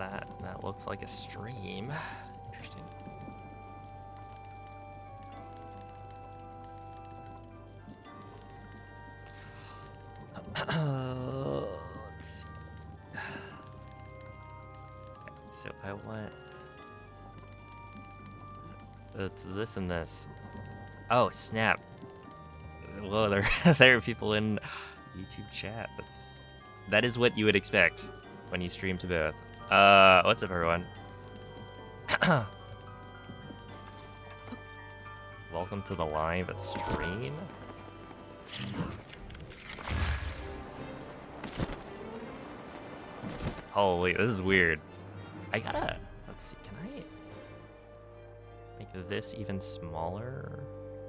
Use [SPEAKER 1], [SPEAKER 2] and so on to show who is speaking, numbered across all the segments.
[SPEAKER 1] That looks like a stream. Interesting. Let's see. So I want it's this and this. Oh snap! Well, there are people in YouTube chat. That is what you would expect when you stream to both. What's up, everyone? Welcome to the live stream. Holy, this is weird. Let's see, can I make this even smaller?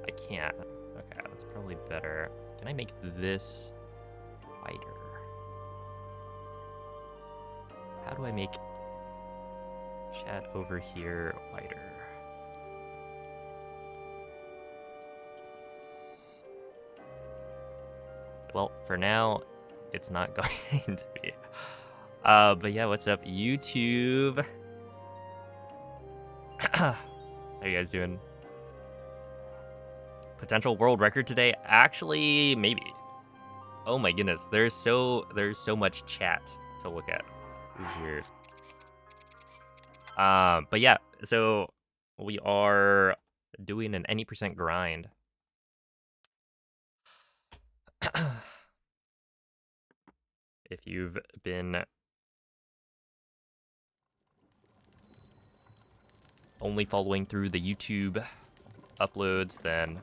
[SPEAKER 1] I can't. Okay, that's probably better. Can I make this wider? How do I make chat over here wider? Well, for now, it's not going to be. But yeah, what's up, YouTube? How you guys doing? Potential world record today? Actually, maybe. Oh my goodness, there's so much chat to look at. This is weird. But yeah, so we are doing an any percent grind. If you've been only following through the YouTube uploads, then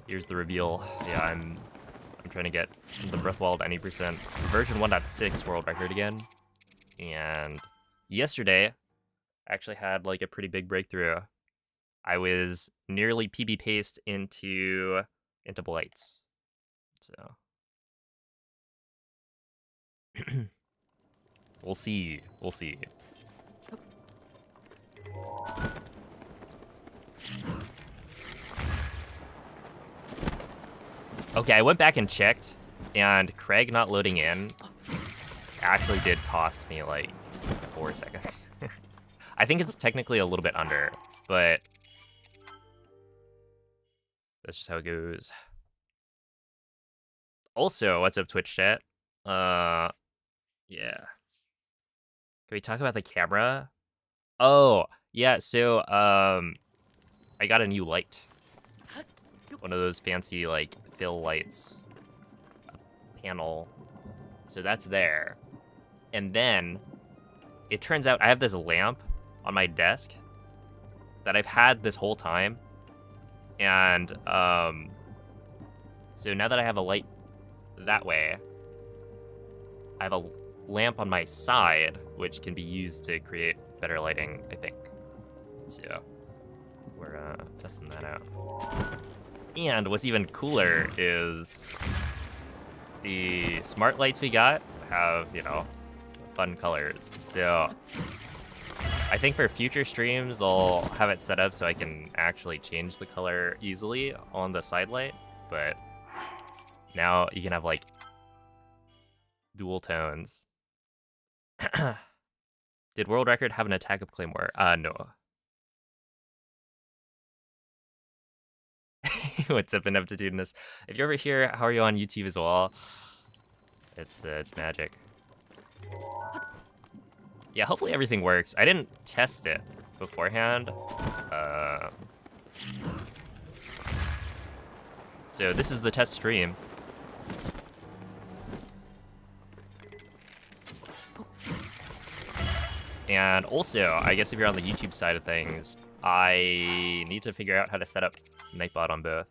[SPEAKER 1] here's the reveal. Yeah, I'm trying to get the Breath of the Wild any percent version 1.6 world record again. And yesterday, I actually had like a pretty big breakthrough. I was nearly PB paced into Blights. So we'll see. We'll see. Okay, I went back and checked, and Craig not loading in actually did cost me like 4 seconds. I think it's technically a little bit under, but that's just how it goes. Also, what's up, Twitch chat? Yeah. Can we talk about the camera? Oh, yeah, so, I got a new light. One of those fancy, like, fill lights. Panel. So that's there. And then, it turns out I have this lamp on my desk that I've had this whole time. And, so now that I have a light that way, I have a lamp on my side, which can be used to create better lighting, I think. So, we're testing that out. And what's even cooler is the smart lights we got have, you know, fun colors. So, I think for future streams, I'll have it set up so I can actually change the color easily on the side light. But now you can have, like, dual tones. Did World Record have an attack of Claymore? No. What's up, Ineptitudinous? If you're over here, how are you on YouTube as well? It's magic. Yeah, hopefully everything works. I didn't test it beforehand. So this is the test stream. And also, I guess if you're on the YouTube side of things, I need to figure out how to set up Nightbot on both.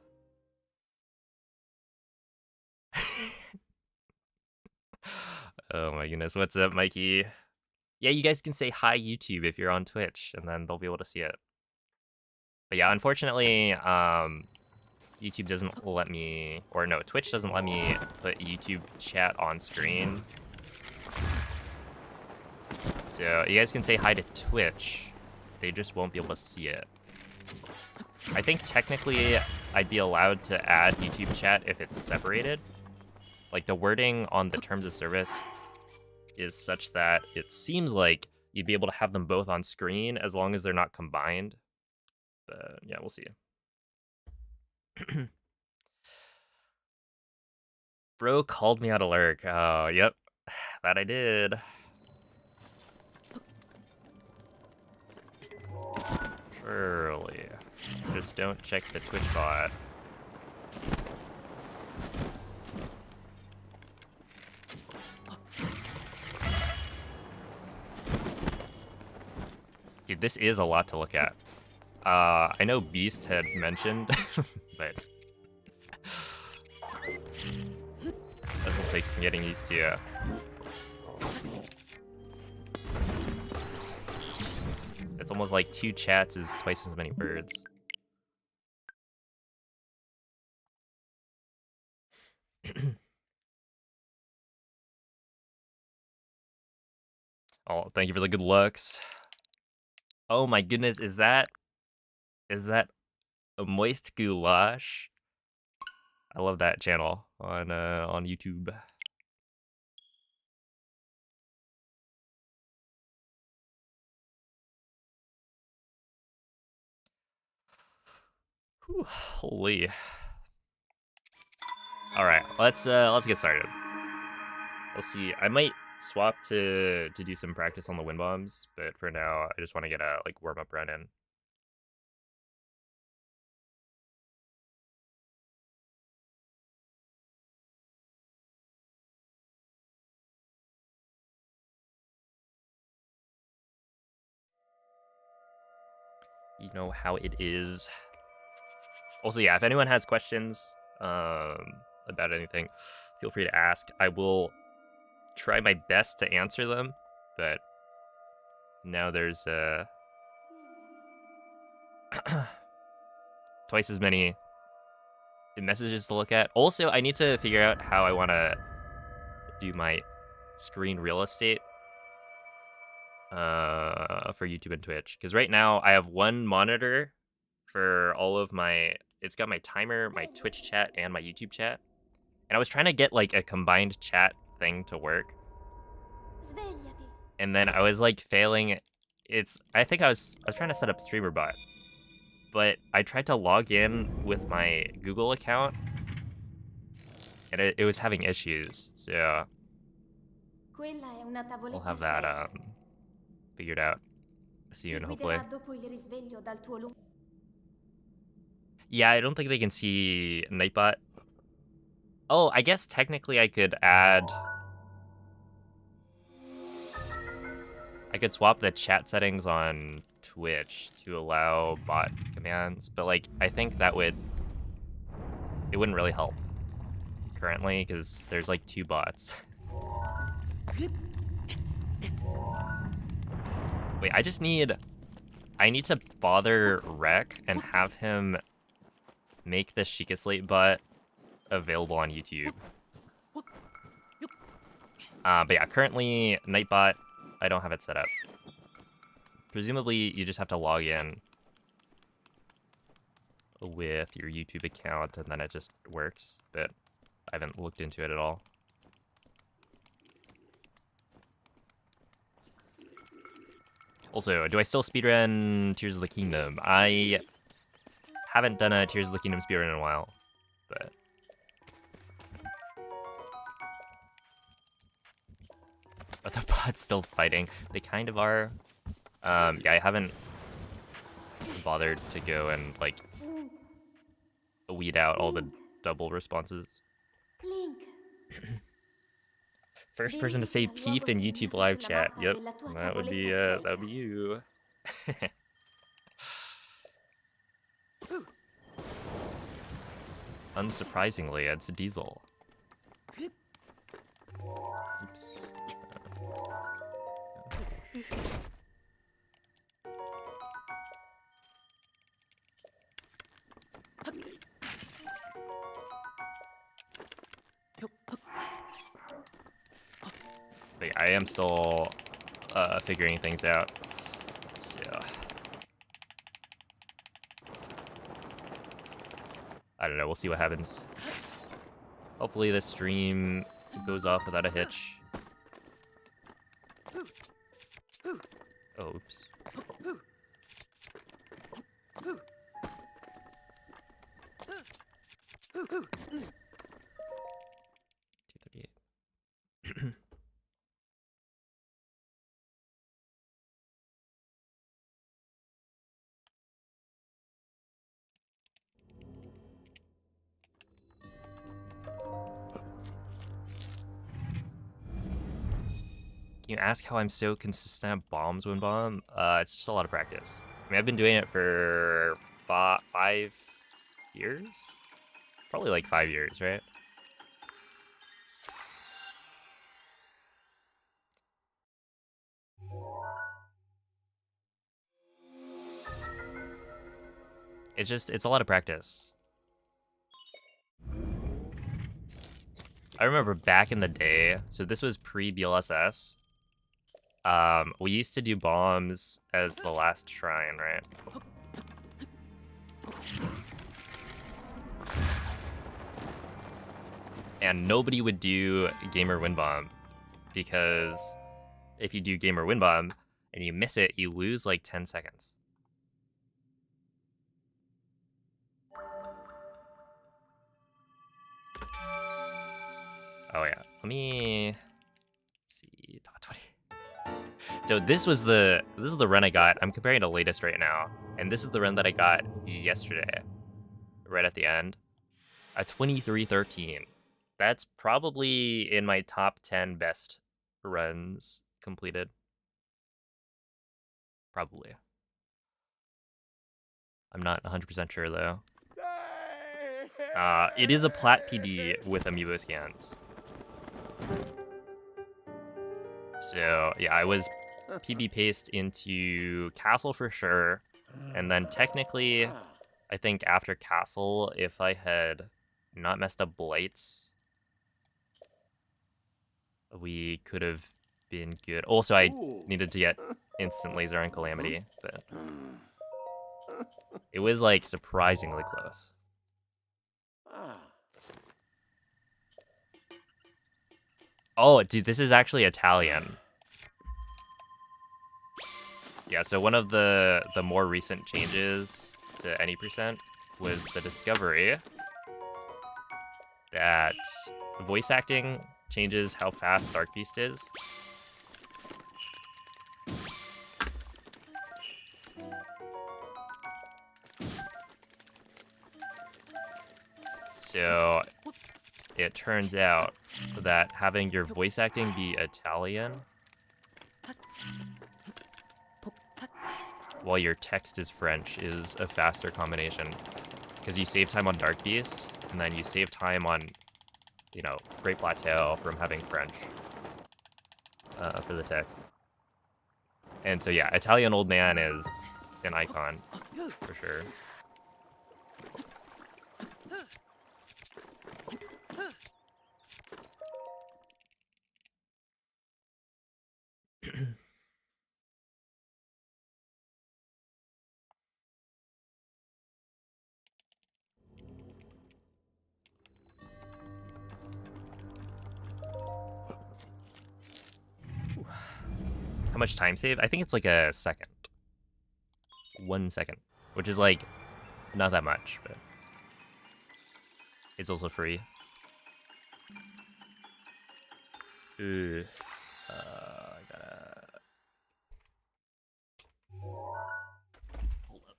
[SPEAKER 1] Oh my goodness, what's up, Mikey? Yeah, you guys can say hi YouTube if you're on Twitch, and then they'll be able to see it. But yeah, unfortunately, YouTube doesn't let me, or no, Twitch doesn't let me put YouTube chat on screen. So you guys can say hi to Twitch, they just won't be able to see it. I think technically I'd be allowed to add YouTube chat if it's separated. Like the wording on the terms of service
[SPEAKER 2] is such that it seems like you'd be able to have them both on screen as long as they're not combined. But yeah, we'll see. Bro called me out of lurk. Oh, yep. That I did. Surely. Just don't check the Twitch bot. Dude, this is a lot to look at. I know Beast had mentioned, but this will take some getting used to. It's almost like 2 chats is twice as many words. Oh, thank you for the good looks. Oh my goodness, is that a moist goulash? I love that channel on YouTube. Whew, holy. All right, let's get started. Let's see. I might swap to do some practice on the wind bombs, but for now, I just want to get a like warm up run in. You know how it is. Also, yeah, if anyone has questions about anything, feel free to ask. I will try my best to answer them, but now there's twice as many messages to look at. Also, I need to figure out how I want to do my screen real estate for YouTube and Twitch, because right now I have one monitor for all of my, it's got my timer, my Twitch chat, and my YouTube chat, and I was trying to get like a combined chat thing to work, and then I was like failing. I think I was trying to set up StreamerBot, but I tried to log in with my Google account, and it was having issues, so we'll have that figured out soon, hopefully. Yeah, I don't think they can see Nightbot. Oh, I guess technically I could swap the chat settings on Twitch to allow bot commands, but like I think it wouldn't really help currently because there's like 2 bots. Wait, I need to bother Rec and have him make the Sheikah Slate bot available on YouTube. But yeah, currently Nightbot, I don't have it set up. Presumably, you just have to log in with your YouTube account and then it just works, but I haven't looked into it at all. Also, do I still speedrun Tears of the Kingdom? I haven't done a Tears of the Kingdom speedrun in a while, but are the bots still fighting? They kind of are. Yeah, I haven't bothered to go and like weed out all the double responses. First person to say peep in YouTube live chat. Yep, that would be you. Unsurprisingly, it's a Diesel. Oops. But yeah, I am still figuring things out. So I don't know, we'll see what happens. Hopefully this stream goes off without a hitch. 238. Can you ask how I'm so consistent at bombs when bomb? It's just a lot of practice. I mean, I've been doing it for 5 years? Probably like 5 years, right? It's a lot of practice. I remember back in the day, so this was pre-BLSS. We used to do bombs as the last shrine, right? And nobody would do gamer win bomb because if you do gamer win bomb and you miss it, you lose like 10 seconds. Oh yeah, let me see. Top 20. So this is the run I got. I'm comparing to latest right now, and this is the run that I got yesterday, right at the end, at 23:13. That's probably in my top 10 best runs completed. Probably. I'm not 100% sure though. It is a plat PB with amiibo scans. So yeah, I was PB paced into Castle for sure, and then technically, I think after Castle, if I had not messed up Blights, we could have been good. Also, I needed to get instant laser on Calamity, but it was like surprisingly close. Oh, dude, this is actually Italian. Yeah, so one of the more recent changes to any percent was the discovery that voice acting changes how fast Dark Beast is. So it turns out that having your voice acting be Italian while your text is French is a faster combination, because you save time on Dark Beast, and then you save time on, you know, Great Plateau from having French for the text. And so yeah, Italian Old Man is an icon, for sure. How much time save? I think it's like a second. 1 second. Which is like, not that much, but it's also free. Ooh. I gotta... Hold up.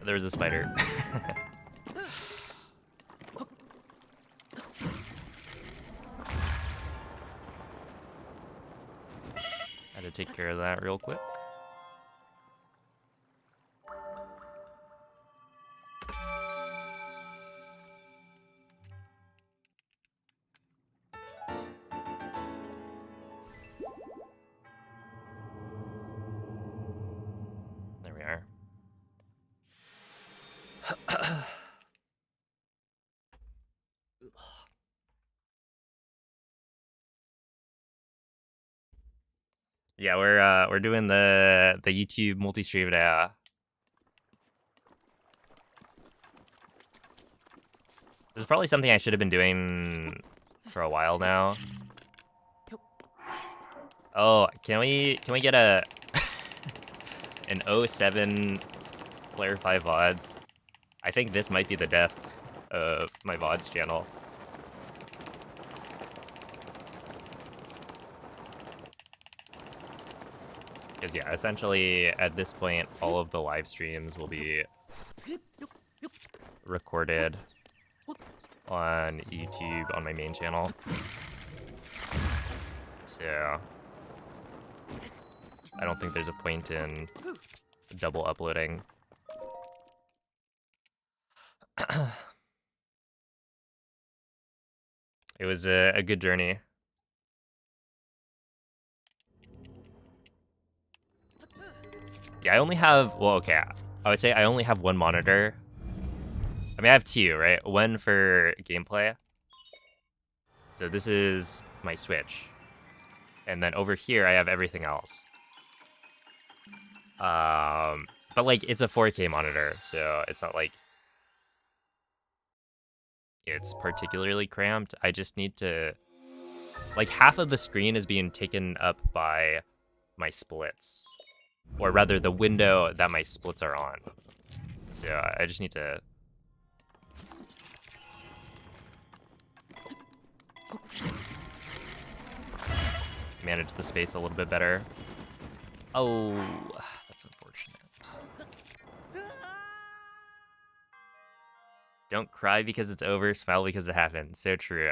[SPEAKER 2] There's a spider. Had to take care of that real quick. There we are. Yeah, we're doing the YouTube multi-stream now.
[SPEAKER 1] This is probably something I should have been doing for a while now. Oh, can we get a an 07 Player 5 VODs? I think this might be the death of my VODs channel. Because yeah, essentially at this point, all of the live streams will be recorded on YouTube on my main channel. So I don't think there's a point in double uploading. It was a good journey. Yeah, I only have, well, okay, I would say I only have one monitor. I mean, I have two, right? One for gameplay. So this is my Switch. And then over here, I have everything else. But like, it's a 4K monitor, so it's not like it's particularly cramped. I just need to, like, half of the screen is being taken up by my splits. Or rather, the window that my splits are on. So I just need to manage the space a little bit better. Oh, that's unfortunate. Don't cry because it's over, smile because it happened. So true.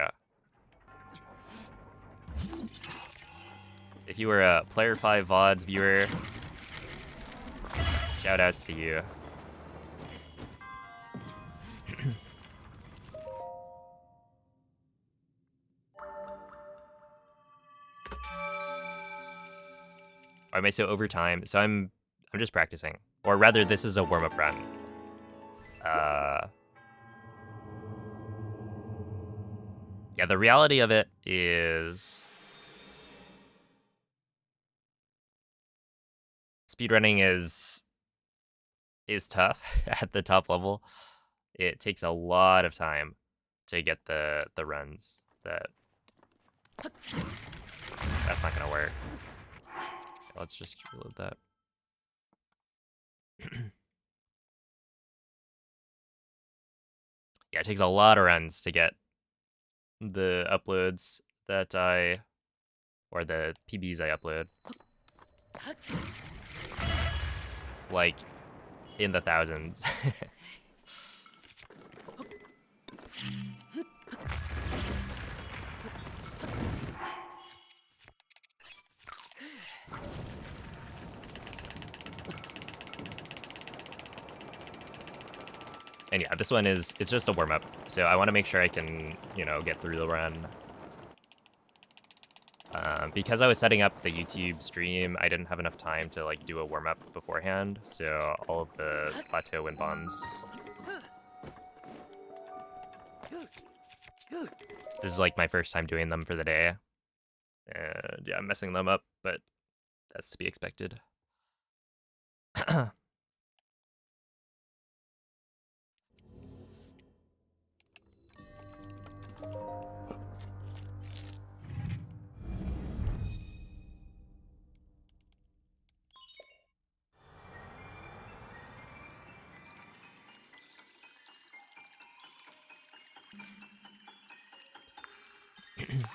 [SPEAKER 1] If you were a Player 5 VODs viewer, shoutouts to you. Why am I so over time? So I'm just practicing. Or rather, this is a warm-up run. Yeah, the reality of it is speedrunning is tough at the top level. It takes a lot of time to get the runs that's not gonna work. Let's just reload that. Yeah, it takes a lot of runs to get the uploads that or the PBs I upload. Like, in the thousands. And yeah, this one it's just a warm-up, so I want to make sure I can, you know, get through the run. Because I was setting up the YouTube stream, I didn't have enough time to, like, do a warm-up beforehand, so all of the plateau wind bombs. This is, like, my first time doing them for the day. And yeah, I'm messing them up, but that's to be expected.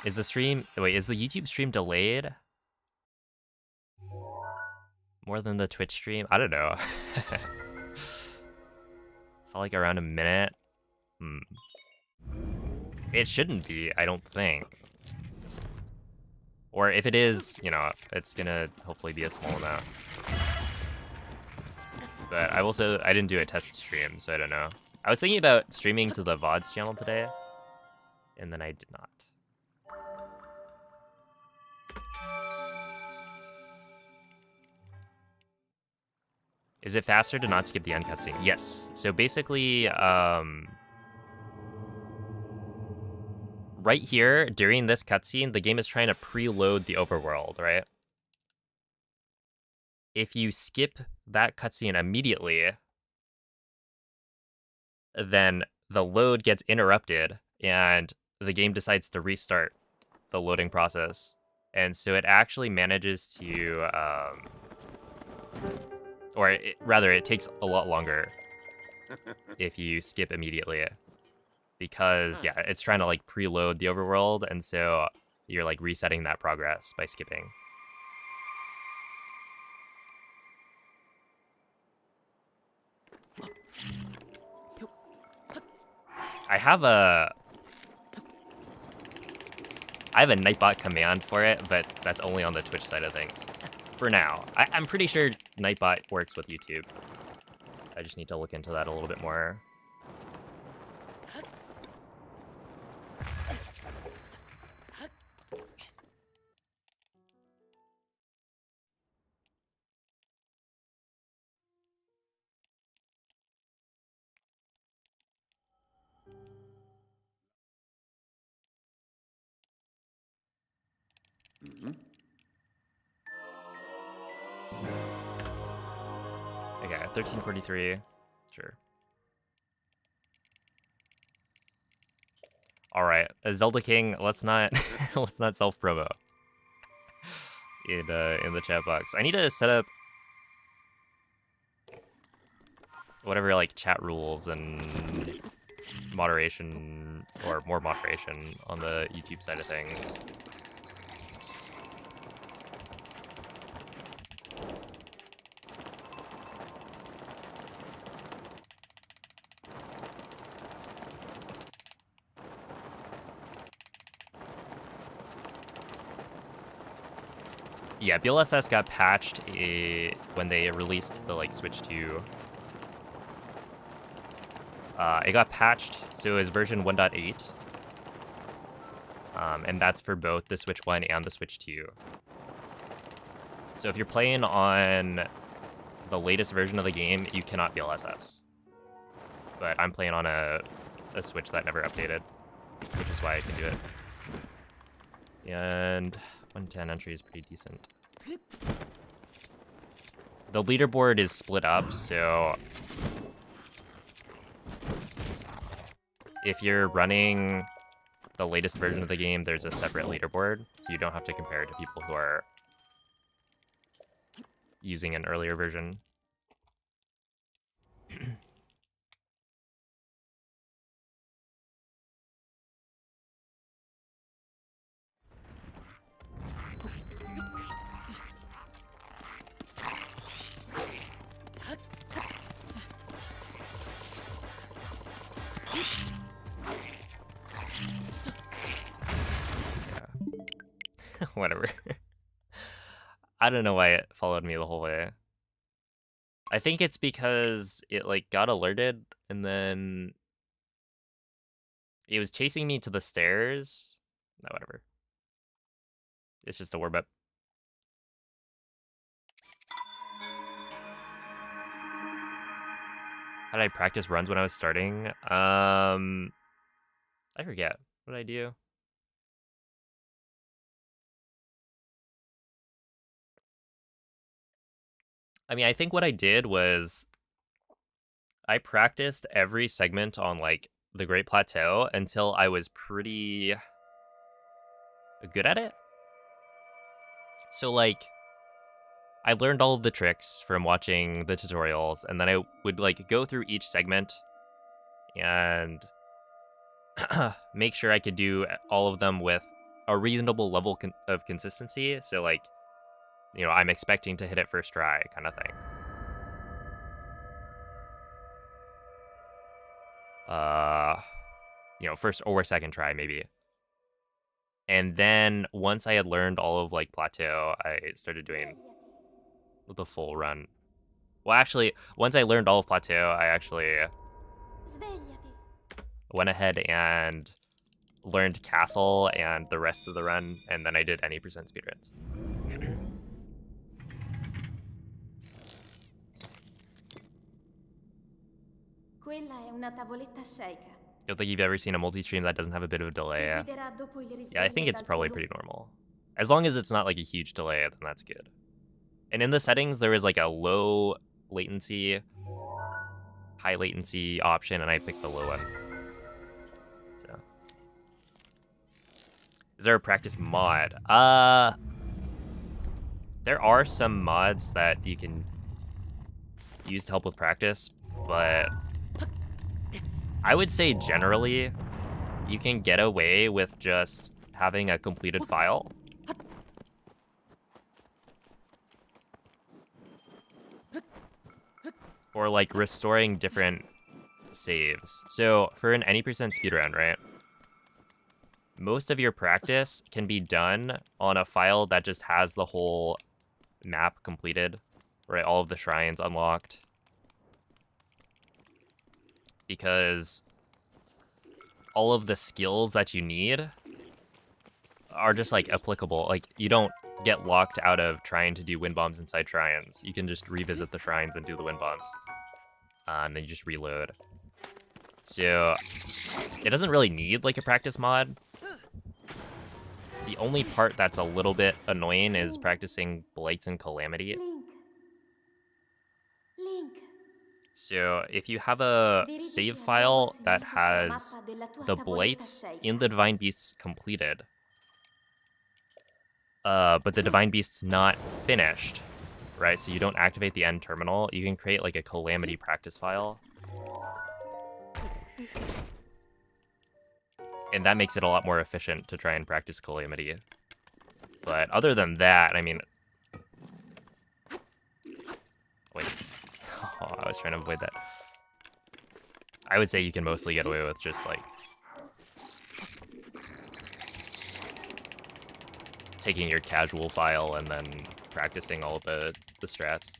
[SPEAKER 1] Is the YouTube stream delayed? More than the Twitch stream? I don't know. It's all like around a minute. It shouldn't be, I don't think. Or if it is, you know, it's gonna hopefully be a small amount. But I didn't do a test stream, so I don't know. I was thinking about streaming to the VODs channel today, and then I did not. Is it faster to not skip the end cutscene? Yes. So basically, right here, during this cutscene, the game is trying to preload the overworld, right? If you skip that cutscene immediately, then
[SPEAKER 2] the load gets interrupted and the game decides to restart the loading process. And so it actually manages to, rather, it takes a lot longer if you skip immediately. Because, yeah, it's trying to, like, preload the overworld, and so you're, like, resetting that progress by skipping. I have a Nightbot command for it, but that's only on the Twitch side of things. For now. I'm pretty sure Nightbot works with YouTube. I just need to look into that a little bit more. Okay, 1343. Sure. All right, Zelda King. Let's not let's not self promo in the chat box. I need to set up whatever like chat rules and moderation or more moderation on the YouTube side of things. Yeah, BLSS got patched when they released the like Switch 2. It got patched, so it was version 1.8. And that's for both the Switch 1 and the Switch 2. So if you're playing on the latest version of the game, you cannot BLSS. But I'm playing on a Switch that never updated, which is why I can do it. And 110 entry is pretty decent. The leaderboard is split up, so if you're running the latest version of the game, there's a separate leaderboard, so you don't have to compare it to people who are using an earlier version. Whatever. I don't know why it followed me the whole way. I think it's because it like got alerted and then it was chasing me to the stairs. No, whatever. It's just a warm up. How did I practice runs when I was starting? I forget. What did I do? I mean, I think what I did was I practiced every segment on like the Great Plateau until I was pretty good at it. So like I learned all of the tricks from watching the tutorials, and then I would like go through each segment and make sure I could do all of them with a reasonable level of consistency. So like, you know, I'm expecting to hit it first try kind of thing. You know, first or second try maybe. And then once I had learned all of like Plateau, I started doing the full run. Well, actually, once I learned all of Plateau, I actually went ahead and learned Castle and the rest of the run, and then I did any percent speedruns. I don't think you've ever seen a multi-stream that doesn't have a bit of a delay. Yeah, I think it's probably pretty normal. As long as it's not like a huge delay, then that's good. And in the settings, there is like a low latency, high latency option, and I picked the low one.
[SPEAKER 1] Is there a practice mod? There are some mods that you can use to help with practice, but I would say generally you can get away with just having a completed file. Or like restoring different saves. So for an any percent speedrun, right? Most of your practice can be done on a file that just has the whole map completed, right? All of the shrines unlocked. Because all of the skills that you need are just like applicable. Like you don't get locked out of trying to do wind bombs inside shrines. You can just revisit the shrines and do the wind bombs. And then you just reload. So it doesn't really need like a practice mod. The only part that's a little bit annoying is practicing Blights and Calamity. So if you have a save file that has the Blights in the Divine Beasts completed, but the Divine Beast's not finished, right? So you don't activate the end terminal, you can create like a Calamity practice file. And that makes it a lot more efficient to try and practice Calamity. But other than that, I mean... Wait. Oh, I was trying to avoid that. I would say you can mostly get away with just, like... taking your casual file and then practicing all of the strats.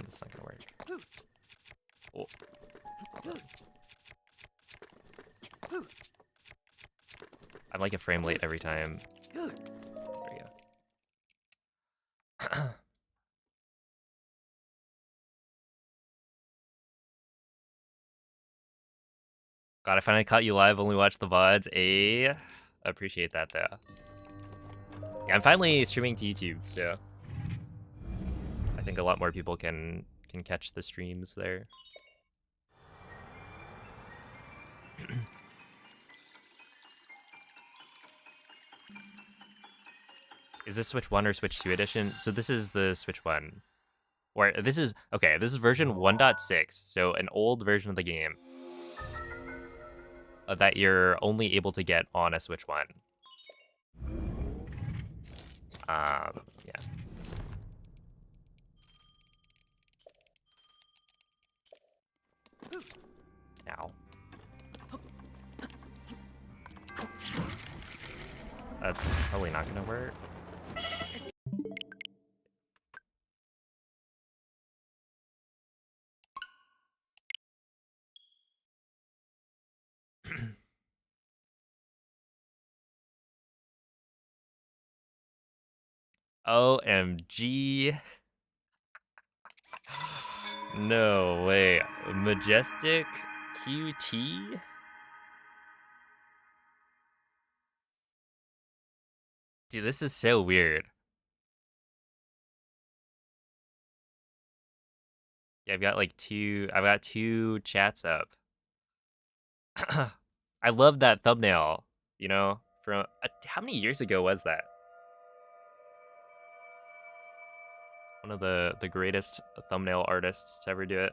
[SPEAKER 1] It's not gonna work. Oh. I'm like a frame late every time. There we go. God, I finally caught you live, only watched the VODs. I appreciate that though. Yeah, I'm finally streaming to YouTube, so I think a lot more people can catch the streams there. Is this Switch 1 or Switch 2 edition? So this is the Switch 1. Or this is, okay, this is version 1.6, so an old version of the game that you're only able to get on a Switch 1. Yeah. Ow. That's probably not gonna work. OMG. No way. Majestic QT? Dude, this is so weird. Yeah, I've got two chats up. I love that thumbnail, you know? From how many years ago was that? One of the greatest thumbnail artists to ever do it.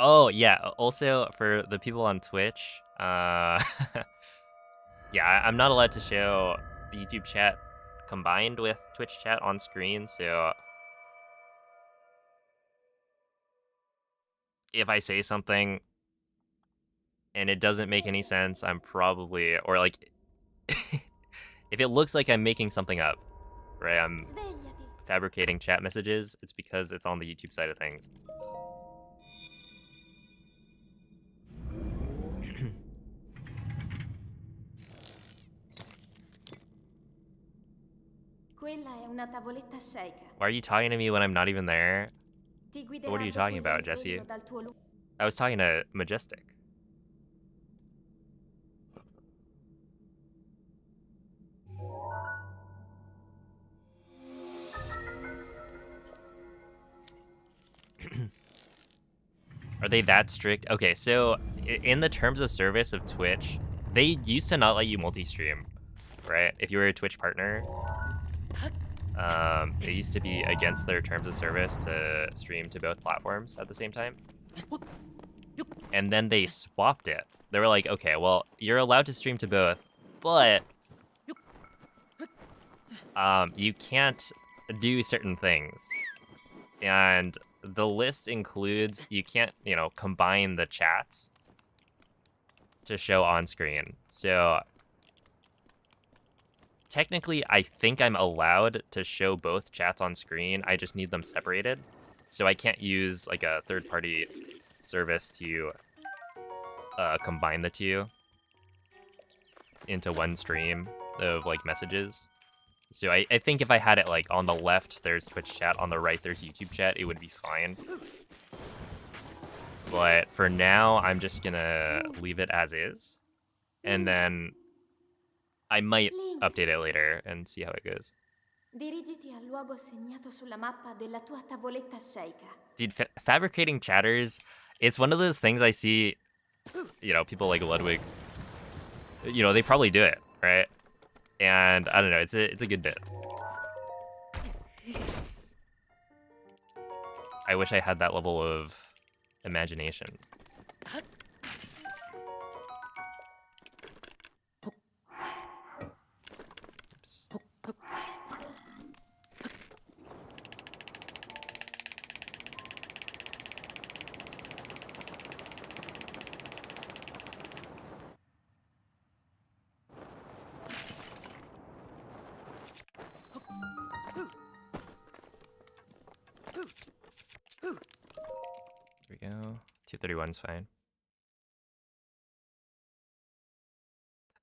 [SPEAKER 1] Oh, yeah, also for the people on Twitch, yeah, I'm not allowed to show the YouTube chat combined with Twitch chat on screen, so if I say something and it doesn't make any sense, I'm probably, or like, if it looks like I'm making something up, right, I'm fabricating chat messages, it's because it's on the YouTube side of things. Why are you talking to me when I'm not even there? What are you talking about, Jesse? I was talking to Majestic. Are they that strict? Okay, so in the terms of service of Twitch, they used to not let you multi-stream, right? If you were a Twitch partner, it used to be against their terms of service to stream to both platforms at the same time. And then they swapped it. They were like, okay, well, you're allowed to stream to both, but you can't do certain things. And the list includes, you can't, you know, combine the chats to show on screen. So technically, I think I'm allowed to show both chats on screen. I just need them separated. So I can't use like a third-party service to combine the two into one stream of like messages. So I think if I had it like on the left, there's Twitch chat, on the right, there's YouTube chat, it would be fine. But for now, I'm just gonna leave it as is. And then I might update it later and see how it goes.
[SPEAKER 3] Dirigiti al luogo segnato sulla mappa della tua tavoletta sceicca.
[SPEAKER 1] Dude, fabricating chatters, it's one of those things I see, you know, people like Ludwig, you know, they probably do it, right? And I don't know, it's a good bit. I wish I had that level of imagination. There we go. 231's fine.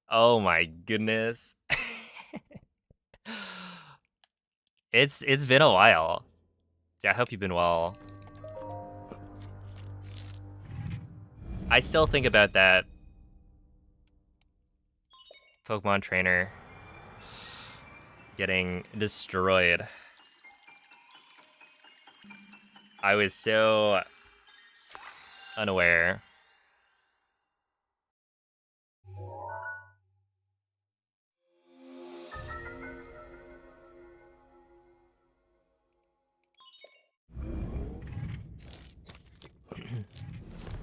[SPEAKER 1] Oh my goodness. It's been a while. Yeah, I hope you've been well. I still think about that Pokemon trainer getting destroyed. I was so unaware.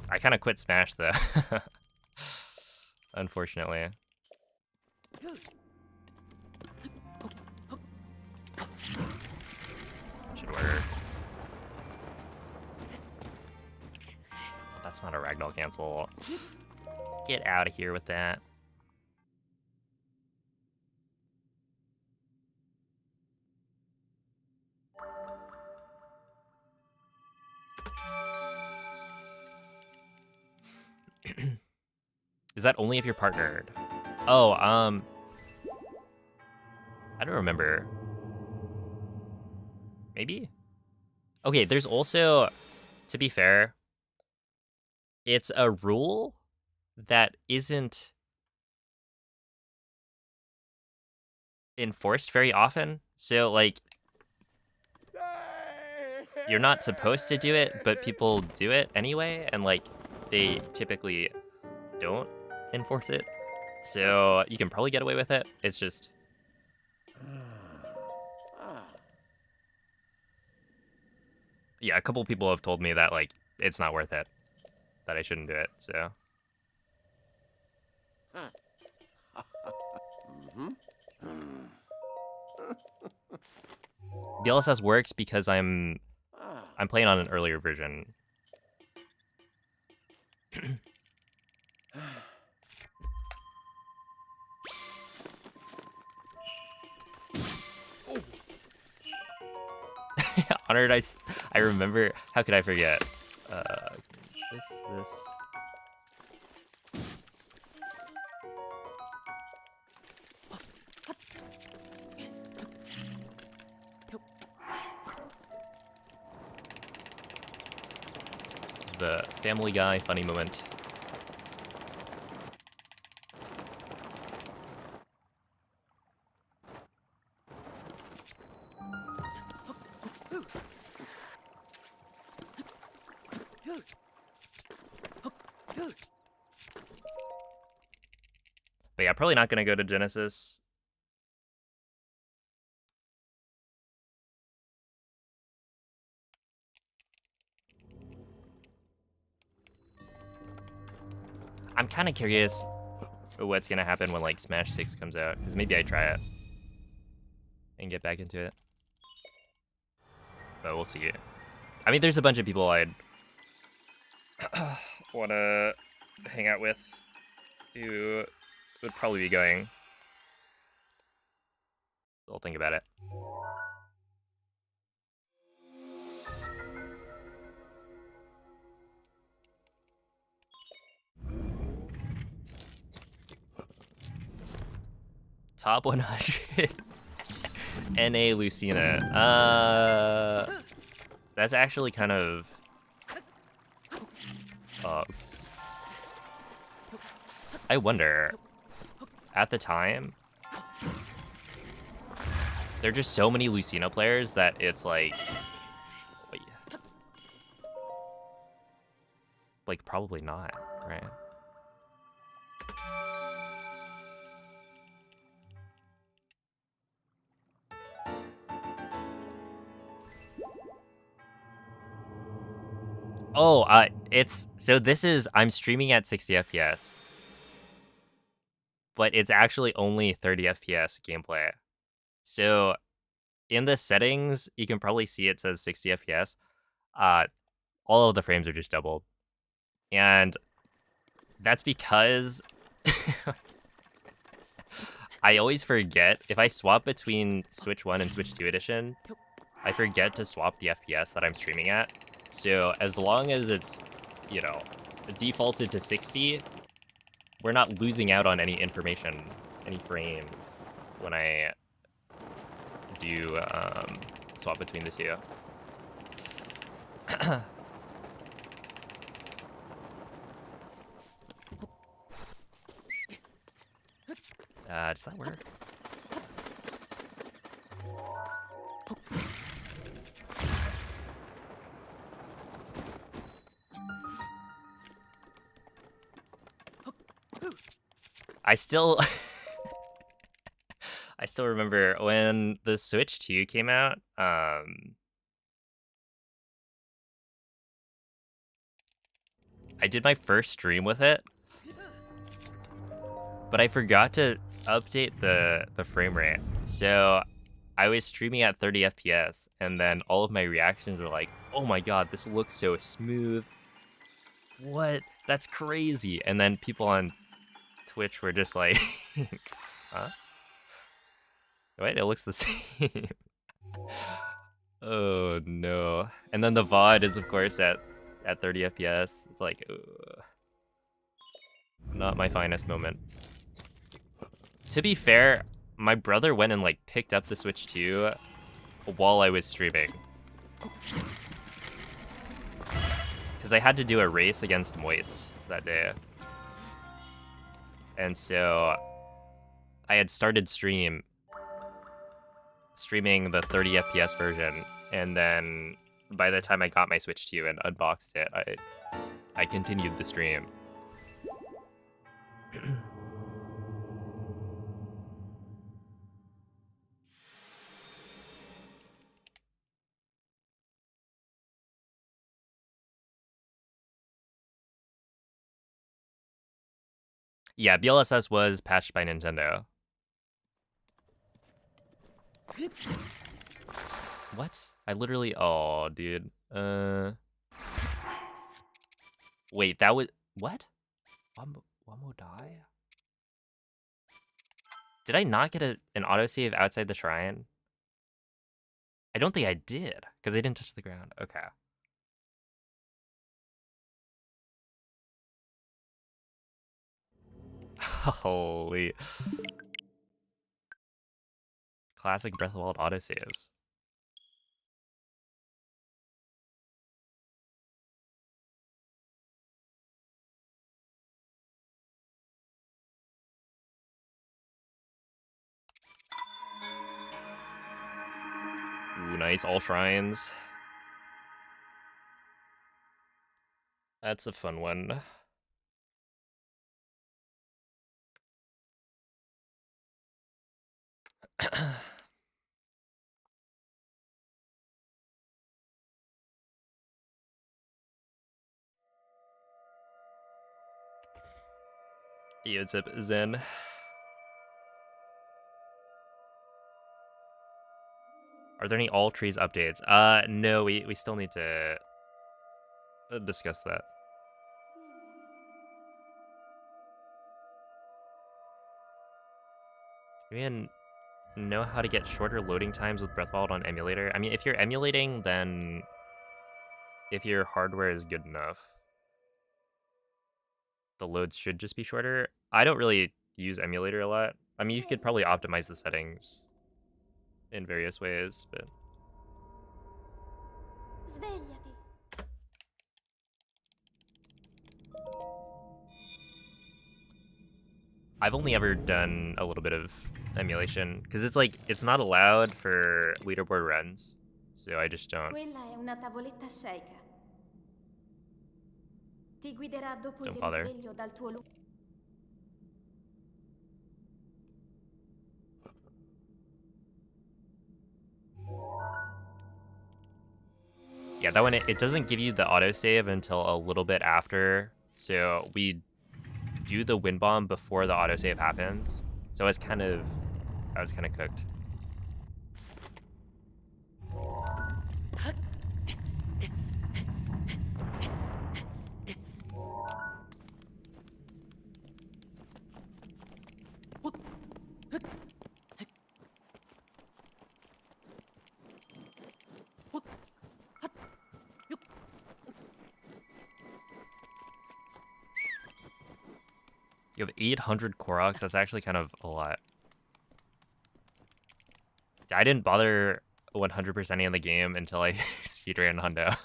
[SPEAKER 1] I kind of quit Smash though. Unfortunately. Should work. That's not a ragdoll cancel. Get out of here with that. Is that only if you're partnered? Oh, I don't remember. Maybe? Okay, there's also, to be fair, it's a rule that isn't enforced very often. So, like, you're not supposed to do it, but people do it anyway, and, like, they typically don't enforce it. So, you can probably get away with it. It's just... Yeah, a couple people have told me that, like, it's not worth it. That I shouldn't do it, so... DLSS works because I'm playing on an earlier version. Honored, I remember. How could I forget? This. The Family Guy funny moment.
[SPEAKER 2] But yeah, probably not gonna go to Genesis. I'm kind of curious what's gonna happen when like Smash 6 comes out, because maybe I try it and get back into it. But we'll see. I mean, there's a bunch of people I'd want to hang out with who would probably be going. I'll think about it. Top 100 NA Lucina. That's actually kind of... oops. I wonder, at the time, there are just so many Lucina players that it's like... Wait. Like, probably not, right? Oh, I'm streaming at 60 FPS, but it's actually only 30 FPS gameplay. So in the settings, you can probably see it says 60 FPS. All of the frames are just doubled. And that's because I always forget, if I swap between Switch 1 and Switch 2 edition, I forget to swap the FPS that I'm streaming at. So as long as it's, you know, defaulted to 60, we're not losing out on any information, any frames, when I do swap between the two. Does that work? I still remember when the Switch 2 came out. I did my first stream with it, but I forgot to update the frame rate. So I was streaming at 30 FPS, and then all of my reactions were like, "Oh my god, this looks so smooth. What? That's crazy." And then people on Twitch were just like, huh? Wait, it looks the same. Oh no. And then the VOD is of course at 30 FPS. It's like, not my finest moment. To be fair, my brother went and like picked up the Switch 2 while I was streaming. Because I had to do a race against Moist that day. And so I had started streaming the 30 FPS version, and then by the time I got my Switch 2 and unboxed it, I continued the stream. Yeah, BLSS was patched by Nintendo. What? I literally... Oh, dude. Wait, that was... What? Wamo die? Did I not get an autosave outside the shrine? I don't think I did, because I didn't touch the ground. Okay. Holy... Classic Breath of the Wild autosaves. Ooh, nice. All shrines. That's a fun one. Yo, what's up, Zen? Are there any all trees updates? No, we still need to discuss that. Do you even know how to get shorter loading times with Breathwild on emulator? I mean, if you're emulating, then if your hardware is good enough, the loads should just be shorter. I don't really use emulator a lot. I mean, you could probably optimize the settings in various ways, but...
[SPEAKER 3] Svegliati.
[SPEAKER 2] I've only ever done a little bit of emulation, because it's like, it's not allowed for leaderboard runs, so I just don't.
[SPEAKER 3] Quella è una tavoletta sceicca. Ti guiderà dopo il
[SPEAKER 2] Don't bother.
[SPEAKER 3] risveglio dal tuo luogo.
[SPEAKER 2] Yeah, that one, it doesn't give you the autosave until a little bit after, so we do the wind bomb before the autosave happens, so I was kind of cooked. You have 800 Koroks, that's actually kind of a lot. I didn't bother 100%ing in the game until I speedran Hundo.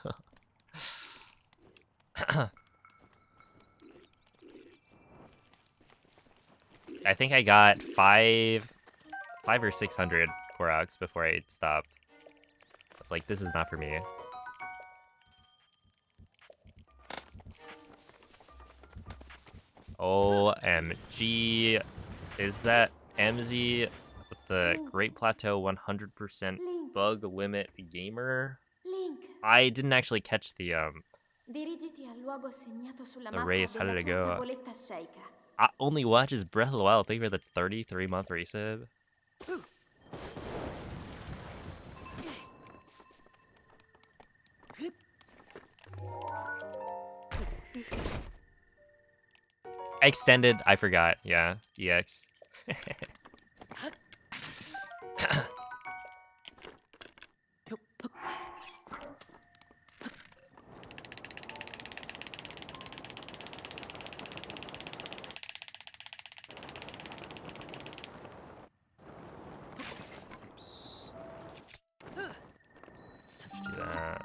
[SPEAKER 2] I think I got 5 or 600 Koroks before I stopped. I was like, this is not for me. OMG. Is that MZ with the Great Plateau 100% bug limit gamer?
[SPEAKER 3] Link.
[SPEAKER 2] I didn't actually catch the
[SPEAKER 3] Dirigiti al luogo segnato sulla
[SPEAKER 2] the
[SPEAKER 3] mappa
[SPEAKER 2] race. How
[SPEAKER 3] della
[SPEAKER 2] did it
[SPEAKER 3] tua
[SPEAKER 2] go?
[SPEAKER 3] tavoletta sceicca.
[SPEAKER 2] I only watches Breath of the Wild. Thank you for the 33-month resub. Extended, I forgot. Yeah, EX. Do that.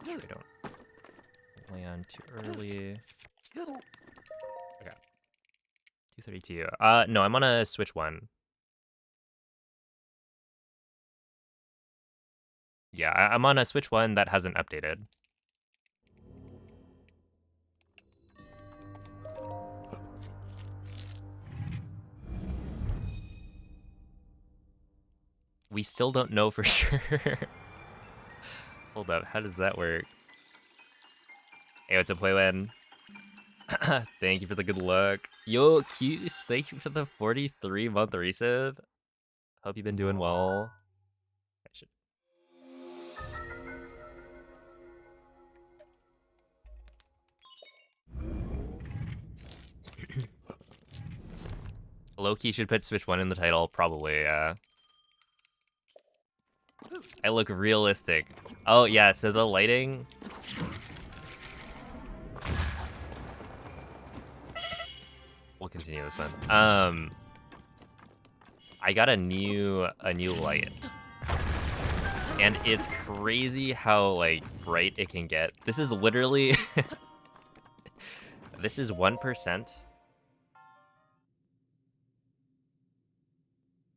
[SPEAKER 2] Make sure I don't land too early. Okay. 232. No, I'm on a Switch 1. Yeah, I'm on a Switch 1 that hasn't updated. We still don't know for sure. Hold up, how does that work? Hey, what's up, Playland? Thank you for the good luck. Yo, Cuse, thank you for the 43-month resub. Hope you've been doing well. I should... Loki should put Switch 1 in the title, probably, yeah. I look realistic. Oh, yeah, so the lighting... We'll continue this one. I got a new light. And it's crazy how, like, bright it can get. This is literally... This is 1%.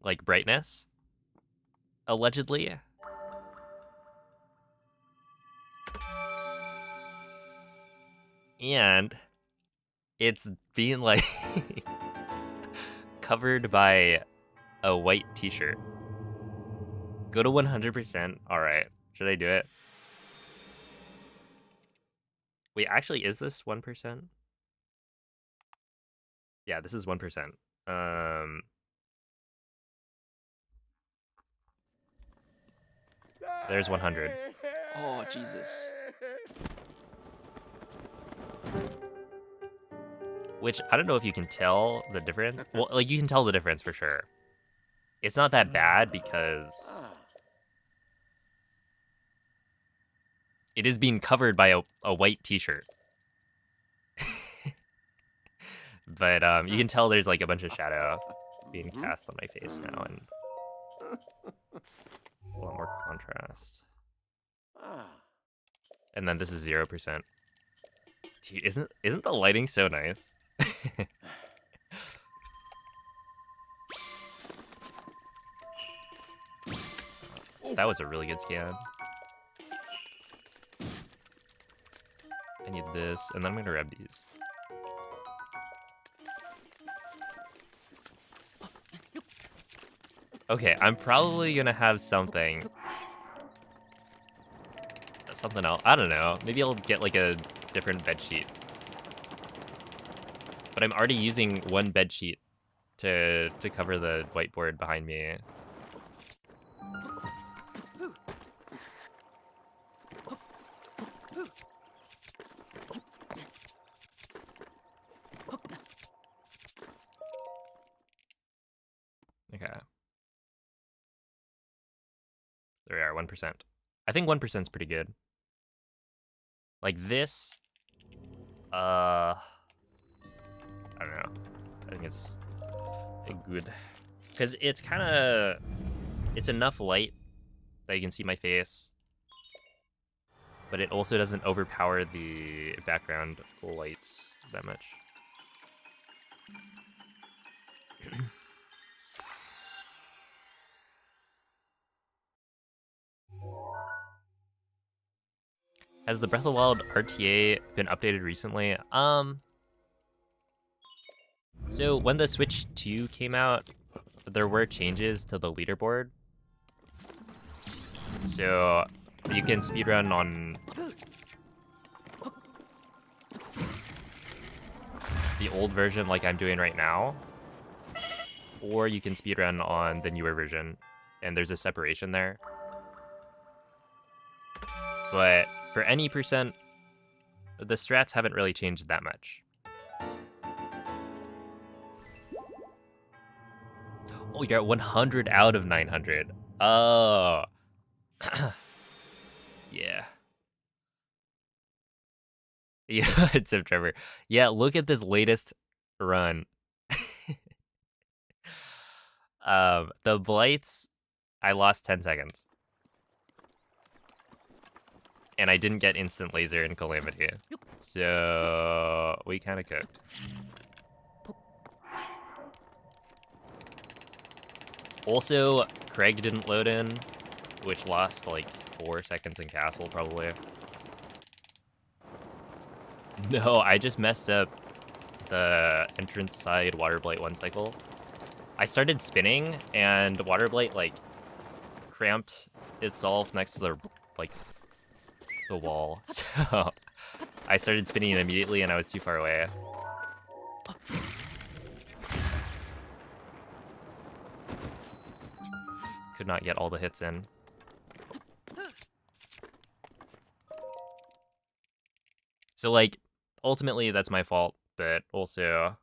[SPEAKER 2] Like, brightness. Allegedly. And it's being, like, covered by a white t-shirt. Go to 100%. All right. Should I do it? Wait, actually, is this 1%? Yeah, this is 1%. There's 100.
[SPEAKER 1] Oh, Jesus.
[SPEAKER 2] Which, I don't know if you can tell the difference. Well, like, you can tell the difference for sure. It's not that bad because it is being covered by a white t-shirt. But you can tell there's like a bunch of shadow being cast on my face now and a lot more contrast. And then this is 0%. Dude, isn't the lighting so nice? That was a really good scan. I need this, and then I'm gonna grab these. Okay, I'm probably gonna have something else. I don't know. Maybe I'll get like a different bed sheet. But I'm already using one bed sheet to cover the whiteboard behind me. Okay. There we are, 1%. I think 1% is pretty good. Like this, I don't know. I think it's good. Because it's kind of, it's enough light that you can see my face. But it also doesn't overpower the background lights that much. Has the Breath of the Wild RTA been updated recently? So when the Switch 2 came out, there were changes to the leaderboard. So you can speedrun on the old version like I'm doing right now, or you can speedrun on the newer version, and there's a separation there. But for any percent, the strats haven't really changed that much. Oh, you're at 100 out of 900. Oh. Yeah. Yeah, it's Sim Trevor. Yeah, look at this latest run. The blights, I lost 10 seconds. And I didn't get instant laser in Calamity. So we kind of cooked. Also, Craig didn't load in, which lost like 4 seconds in Castle probably. No, I just messed up the entrance side Water Blight 1 cycle. I started spinning and Water Blight like cramped itself next to the the wall. So I started spinning immediately and I was too far away. Could not get all the hits in. So like ultimately that's my fault, but also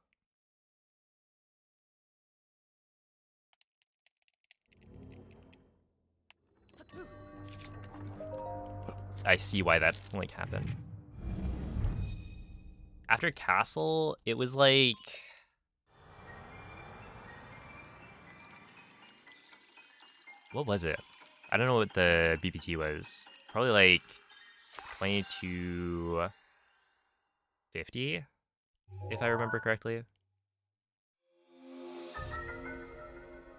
[SPEAKER 2] I see why that like happened. After Castle, it was like what was it? I don't know what the BPT was. Probably like 2250, if I remember correctly.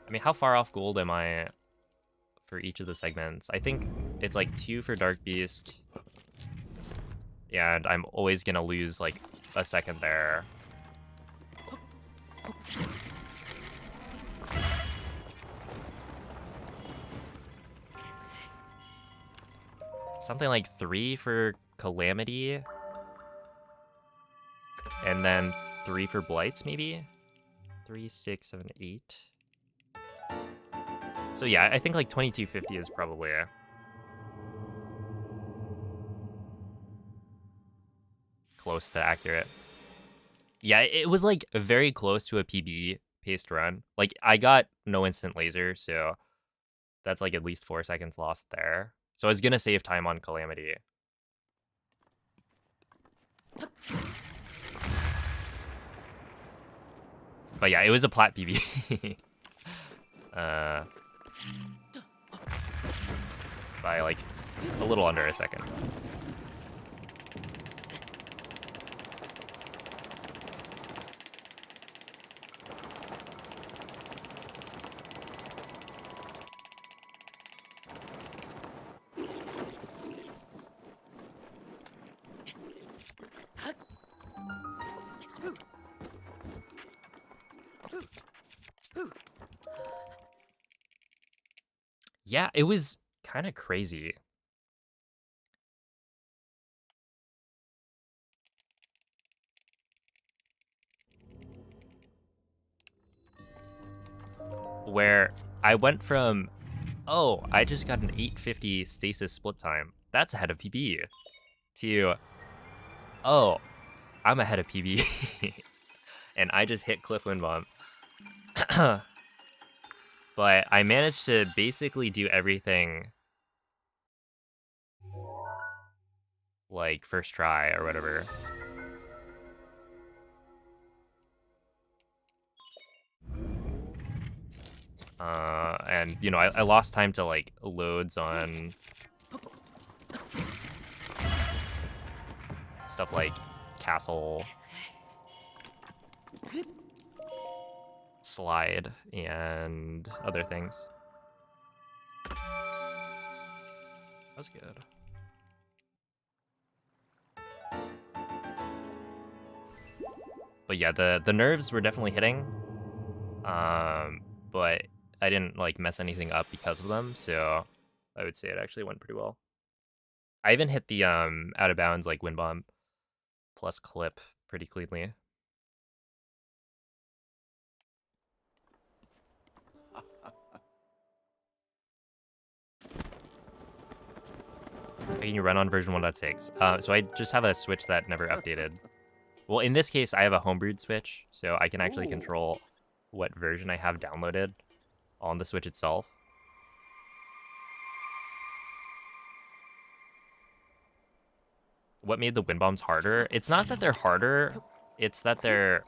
[SPEAKER 2] I mean, how far off gold am I for each of the segments? I think it's like 2 for Dark Beast. Yeah, and I'm always gonna lose like a second there. something like 3 for Calamity. And then 3 for Blights, maybe? 3, 6, 7, 8. So yeah, I think like 2250 is probably close to accurate. Yeah, it was like very close to a PB paced run. Like I got no instant laser, so that's like at least 4 seconds lost there. So I was gonna save time on Calamity. But yeah, it was a plat PB. By like a little under a second. Yeah, it was kind of crazy. Where I went from, oh, I just got an 850 stasis split time. That's ahead of PB. To, oh, I'm ahead of PB. And I just hit Cliff Wind Bomb. But I managed to basically do everything like first try or whatever. And you know, I lost time to like loads on stuff like castle, slide, and other things. That was good. But yeah, the nerves were definitely hitting. But I didn't like mess anything up because of them, so I would say it actually went pretty well. I even hit the out of bounds like wind bomb plus clip pretty cleanly. Can you run on version 1.6? So I just have a switch that never updated. Well, in this case, I have a homebrewed switch, so I can actually control what version I have downloaded on the Switch itself. What made the wind bombs harder? It's not that they're harder, it's that they're...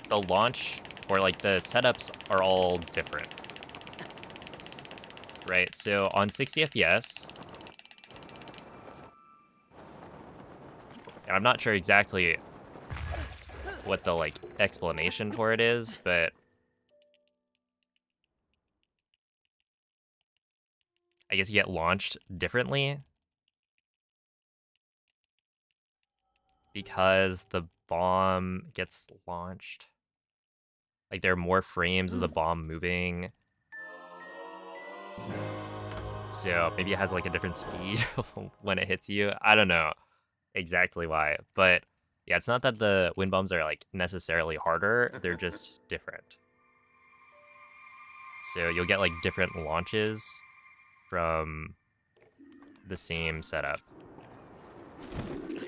[SPEAKER 2] The launch, or like the setups are all different. Right, so on 60 FPS, and I'm not sure exactly what the like explanation for it is, but I guess you get launched differently because the bomb gets launched. Like there are more frames of the bomb moving. So maybe it has like a different speed when it hits you. I don't know exactly why, but yeah, it's not that the wind bombs are like necessarily harder, they're just different. So you'll get like different launches from the same setup.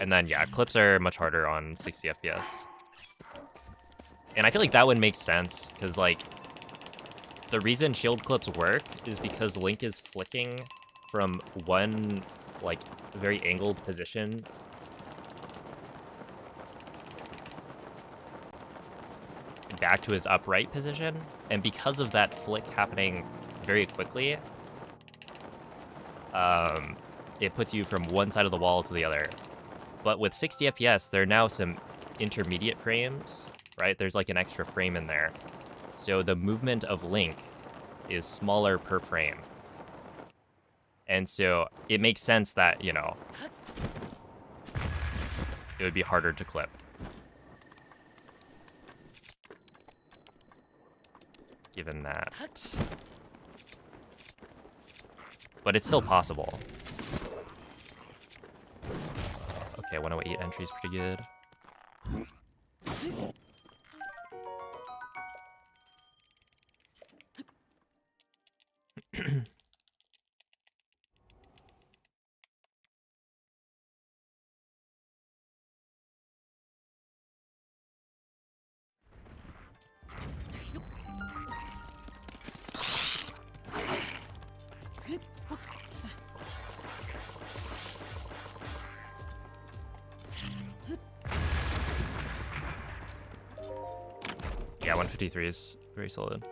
[SPEAKER 2] And then yeah, clips are much harder on 60 FPS. And I feel like that would make sense, because like the reason shield clips work is because Link is flicking from one like very angled position back to his upright position, and because of that flick happening very quickly, it puts you from one side of the wall to the other. But with 60 FPS, there are now some intermediate frames, right? There's like an extra frame in there. So the movement of Link is smaller per frame. And so it makes sense that, you know, it would be harder to clip. Given that.
[SPEAKER 1] but it's still possible. Okay, 108 entry is pretty good. Yeah, 153 is very solid.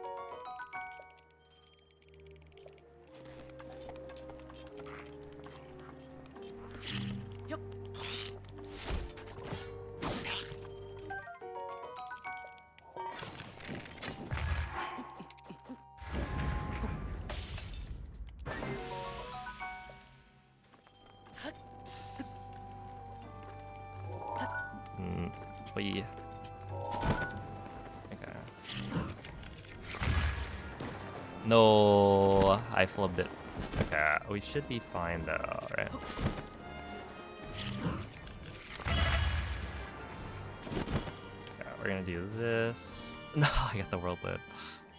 [SPEAKER 1] Okay. No, I flubbed it. Okay, we should be fine though, right? Okay, we're gonna do this. No, I got the world load.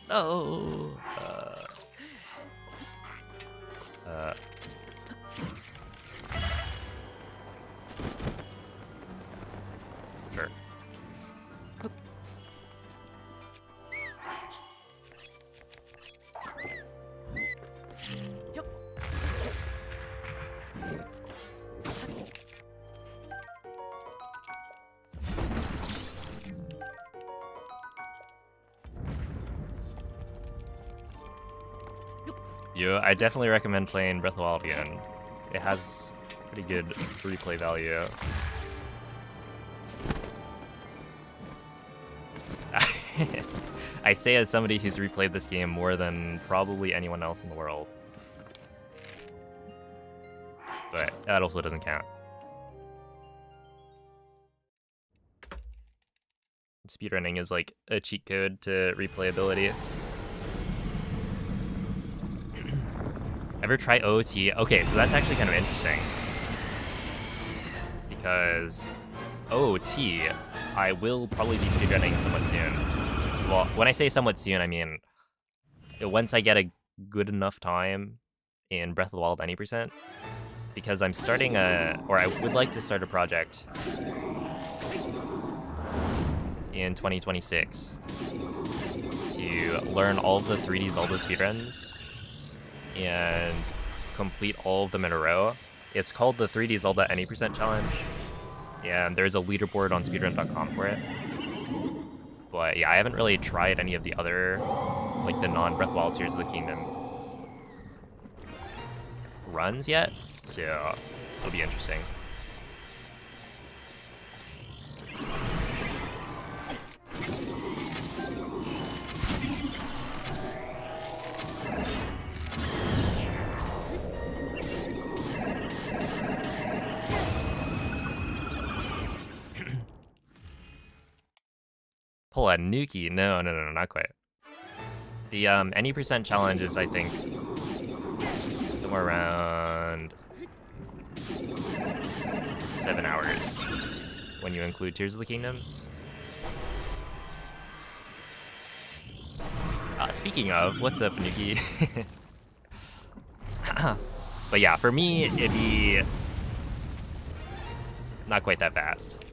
[SPEAKER 1] No. Sure. Yeah, I definitely recommend playing Breath of the Wild again. It has pretty good replay value. I say as somebody who's replayed this game more than probably anyone else in the world. But that also doesn't count. Speedrunning is like a cheat code to replayability. Ever try OOT? Okay, so that's actually kind of interesting. Because OOT, I will probably be speedrunning somewhat soon. Well, when I say somewhat soon, I mean once I get a good enough time in Breath of the Wild Any %, because I'm starting or I would like to start a project in 2026 to learn all of the 3D Zelda speedruns and complete all of them in a row. It's called the 3D Zelda Any % challenge, and there's a leaderboard on speedrun.com for it. But yeah, I haven't really tried any of the other, like the non-Breath of the Wild Tears of the Kingdom runs yet, so it'll be interesting. Pull a Nuki? No, not quite. The Any % challenge is, I think, somewhere around 7 hours when you include Tears of the Kingdom. Speaking of, what's up, Nuki? But yeah, for me, it'd be not quite that fast,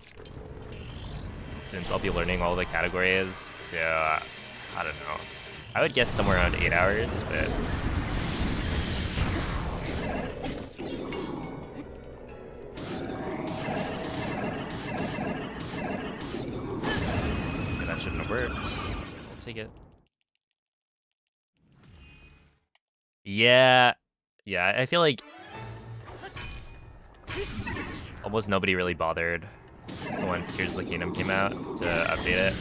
[SPEAKER 1] since I'll be learning all the categories, so I don't know. I would guess somewhere around 8 hours, but yeah, that shouldn't have worked. I'll take it. Yeah, I feel like almost nobody really bothered once Tears of the Kingdom came out to update it.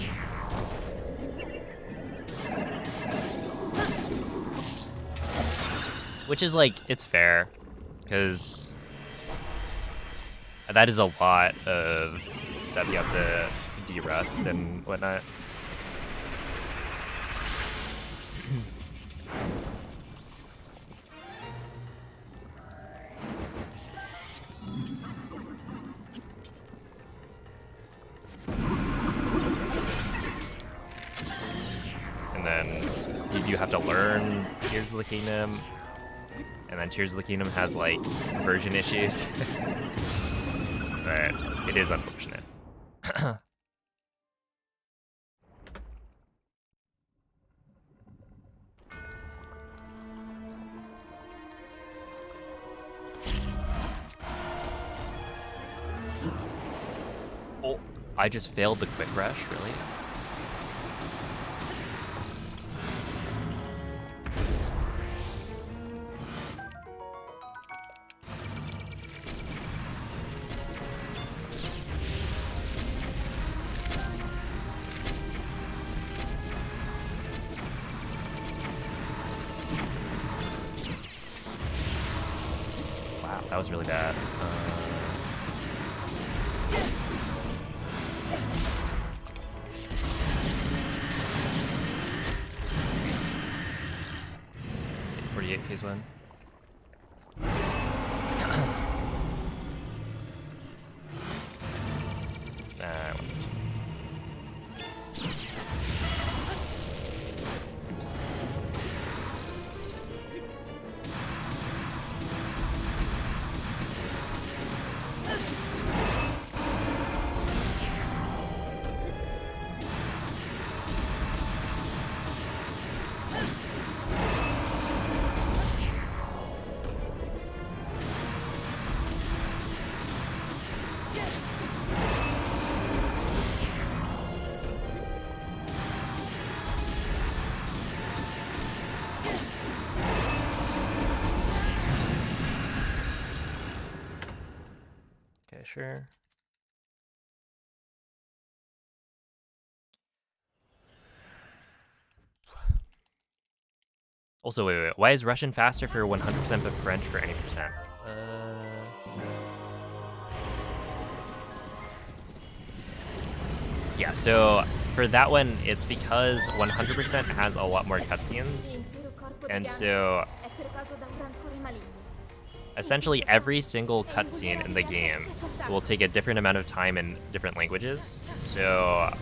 [SPEAKER 1] Which is like, it's fair, because that is a lot of stuff you have to de-rust and whatnot.
[SPEAKER 2] you have to learn Tears of the Kingdom, and then Tears of the Kingdom has like version issues. But it is unfortunate. Oh, I just failed the quick rush, really? Wow, that was really bad. 48 phase 1. I want this one. Okay, sure. Also, wait. Why is Russian faster for 100% but French for any percent? Yeah, so for that one, it's because 100% has a lot more cutscenes. And so essentially every single cutscene in the game will take a different amount of time in different languages. So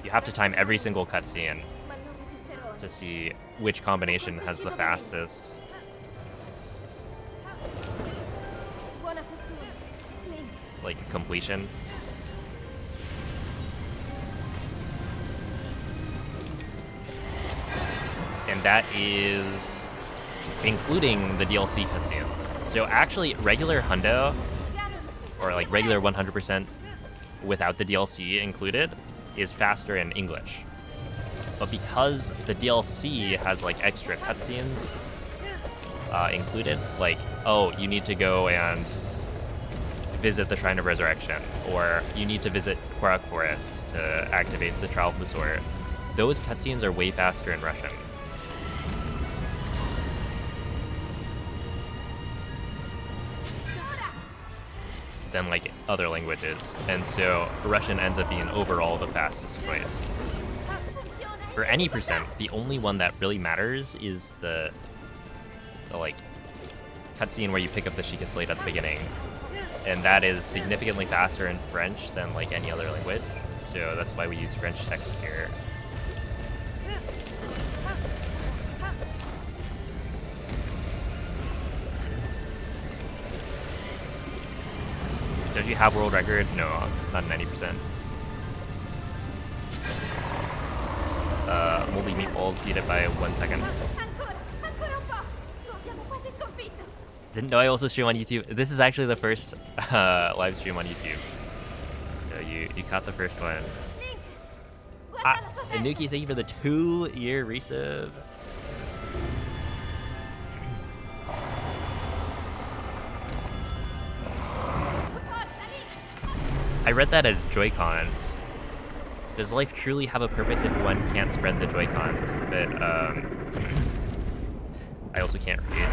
[SPEAKER 2] you have to time every single cutscene to see which combination has the fastest. Like completion. And that is including the DLC cutscenes. So actually regular hundo, or like regular 100% without the DLC included, is faster in English. But because the DLC has like extra cutscenes included, like, oh, you need to go and visit the Shrine of Resurrection, or you need to visit Korok Forest to activate the Trial of the Sword, those cutscenes are way faster in Russian. Than like other languages, and so Russian ends up being overall the fastest choice. For any percent, the only one that really matters is the like cutscene where you pick up the Sheikah Slate at the beginning, and that is significantly faster in French than like any other language. So that's why we use French text here. Does you have world record? No, not 90%. Moldy Meatballs beat it by 1 second. Didn't know I also stream on YouTube. This is actually the first live stream on YouTube. So you caught the first one. Inuki, thank you for the 2-year resub. I read that as Joy-Cons. Does life truly have a purpose if one can't spread the Joy-Cons? But, I also can't read.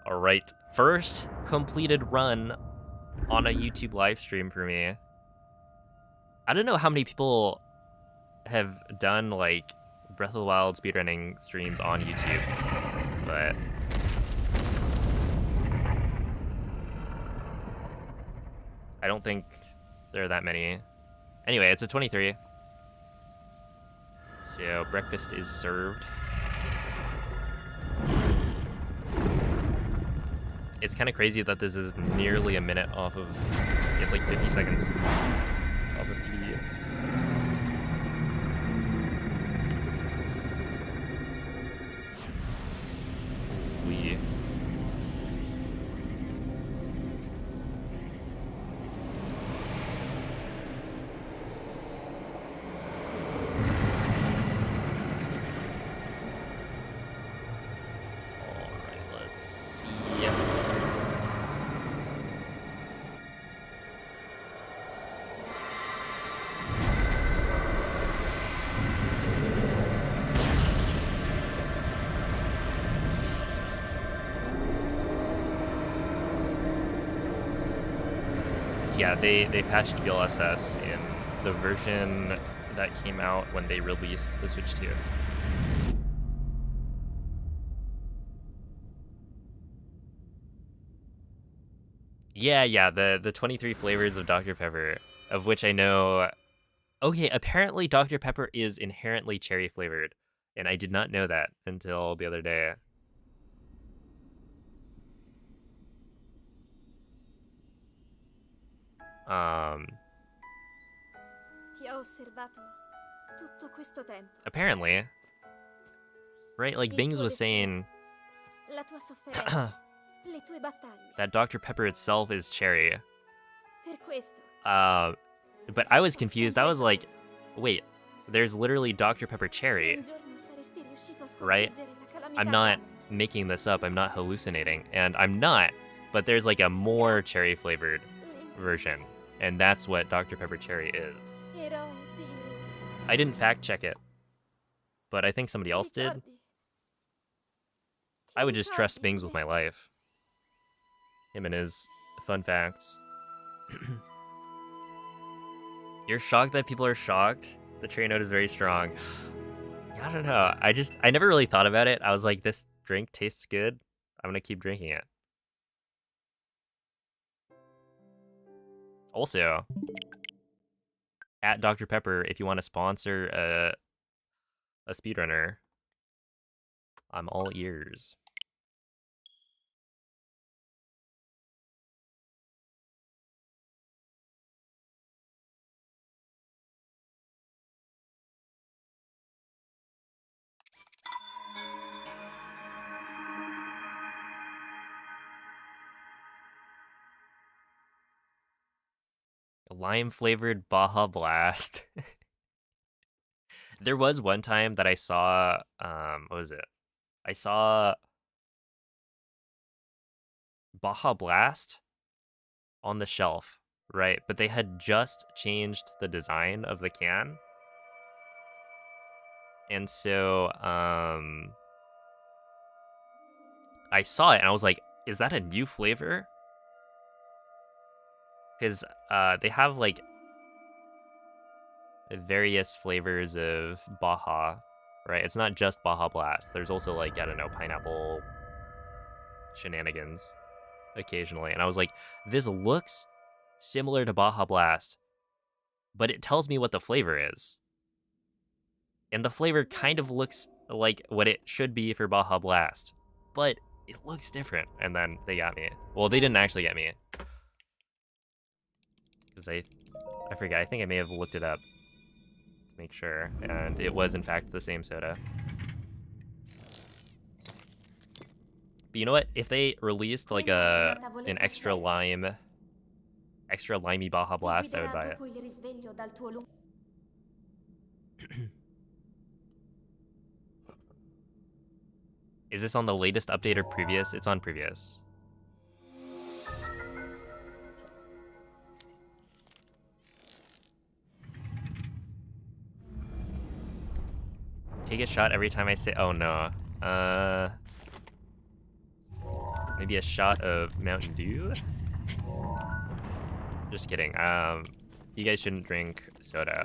[SPEAKER 2] Alright, first completed run on a YouTube live stream for me. I don't know how many people have done, like, Breath of the Wild speedrunning streams on YouTube, but I don't think there are that many Anyway, it's a 23. So breakfast is served. It's kind of crazy that this is nearly a minute off of... It's like 50 seconds off of PB. Holy. Yeah, they patched DLSS in the version that came out when they released the Switch 2. Yeah, the 23 flavors of Dr. Pepper, of which I know... Okay, apparently Dr. Pepper is inherently cherry flavored, and I did not know that until the other day.
[SPEAKER 3] Ti ho osservato tutto questo tempo.
[SPEAKER 2] Apparently. Right, like Bings was saying...
[SPEAKER 3] La tua sofferenza, le tue battaglie.
[SPEAKER 2] That Dr. Pepper itself is cherry.
[SPEAKER 3] Per questo.
[SPEAKER 2] But I was confused. I was like, wait, there's literally Dr. Pepper cherry, right? I'm not making this up. I'm not hallucinating. And I'm not, but there's like a more cherry flavored version. And that's what Dr. Pepper cherry is. I didn't fact check it, but I think somebody else did. I would just trust Bings with my life. Him and his fun facts. You're shocked that people are shocked? The train note is very strong. I don't know. I never really thought about it. I was like, this drink tastes good. I'm gonna keep drinking it. Also, at Dr. Pepper, if you want to sponsor a speedrunner, I'm all ears. Lime flavored Baja Blast. There was one time that I saw, what was it? I saw Baja Blast on the shelf, right? But they had just changed the design of the can. And so, I saw it and I was like, is that a new flavor? Because they have like various flavors of Baja, right? It's not just Baja Blast. There's also like, I don't know, pineapple shenanigans occasionally. And I was like, this looks similar to Baja Blast, but it tells me what the flavor is. And the flavor kind of looks like what it should be for Baja Blast, but it looks different. And then they got me. Well, they didn't actually get me. Because I forget, I think I may have looked it up to make sure. And it was in fact the same soda. But you know what? If they released like an extra limey Baja Blast, I would buy it. Is this on the latest update or previous? It's on previous. Take a shot every time I say, oh no. Maybe a shot of Mountain Dew? Just kidding. You guys shouldn't drink soda.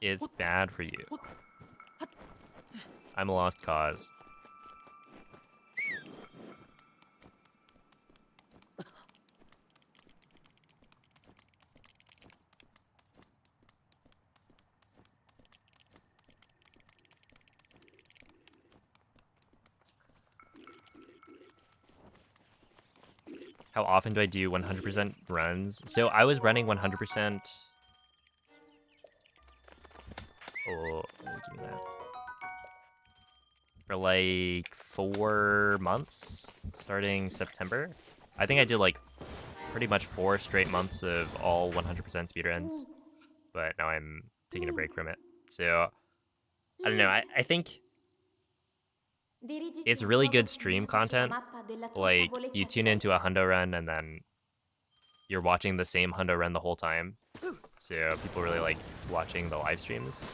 [SPEAKER 2] It's bad for you. I'm a lost cause. How often do I do 100% runs? So I was running 100%. Oh, give me that. For like 4 months, starting September. I think I did like pretty much 4 straight months of all 100% speedruns, but now I'm taking a break from it. So I don't know. I think it's really good stream content. Like you tune into a hundo run and then you're watching the same hundo run the whole time. So people really like watching the live streams.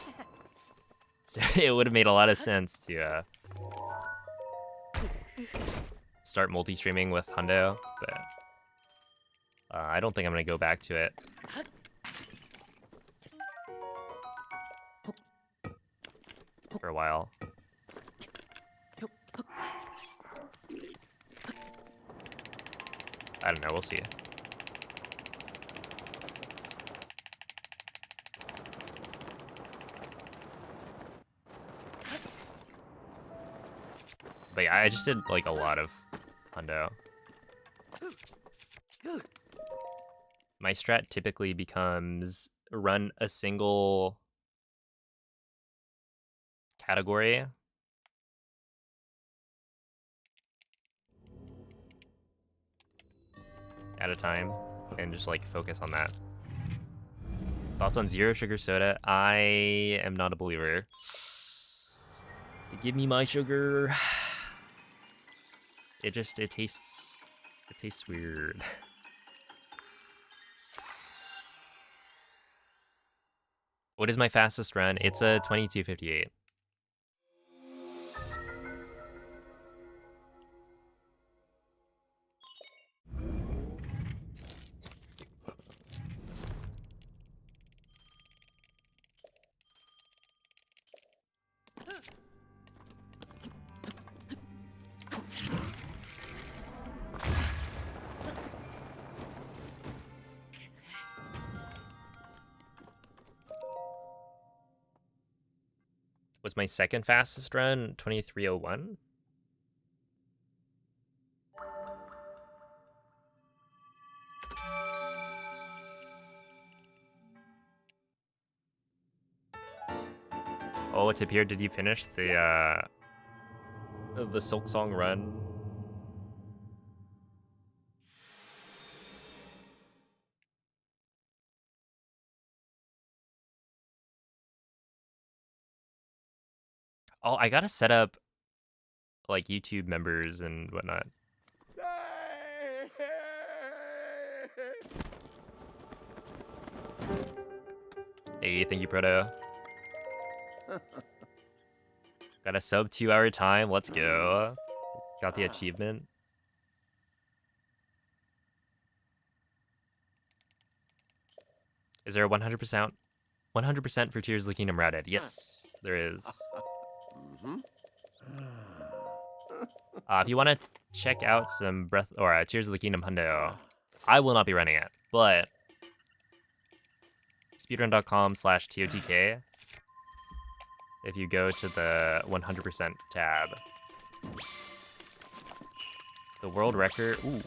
[SPEAKER 2] So it would have made a lot of sense to start multi-streaming with hundo, but I don't think I'm gonna go back to it. For a while. I don't know, we'll see. But yeah, I just did like a lot of hundo. My strat typically becomes run a single category at a time and just like focus on that. Thoughts on zero sugar soda? I am not a believer. Give me my sugar. It tastes weird. What is my fastest run? It's a 22:58. Was my second fastest run 23:01? Oh, Tapir, did you finish the Silk Song run? Oh, I gotta set up like YouTube members and whatnot. Hey, thank you, Proto. Got a sub 2-hour time. Let's go. Got the achievement. Is there a 100% for Tears of the Kingdom routed? Yes, there is. If you want to check out some Tears of the Kingdom hundo, I will not be running it, but speedrun.com/TOTK. If you go to the 100% tab, the world record. Ooh,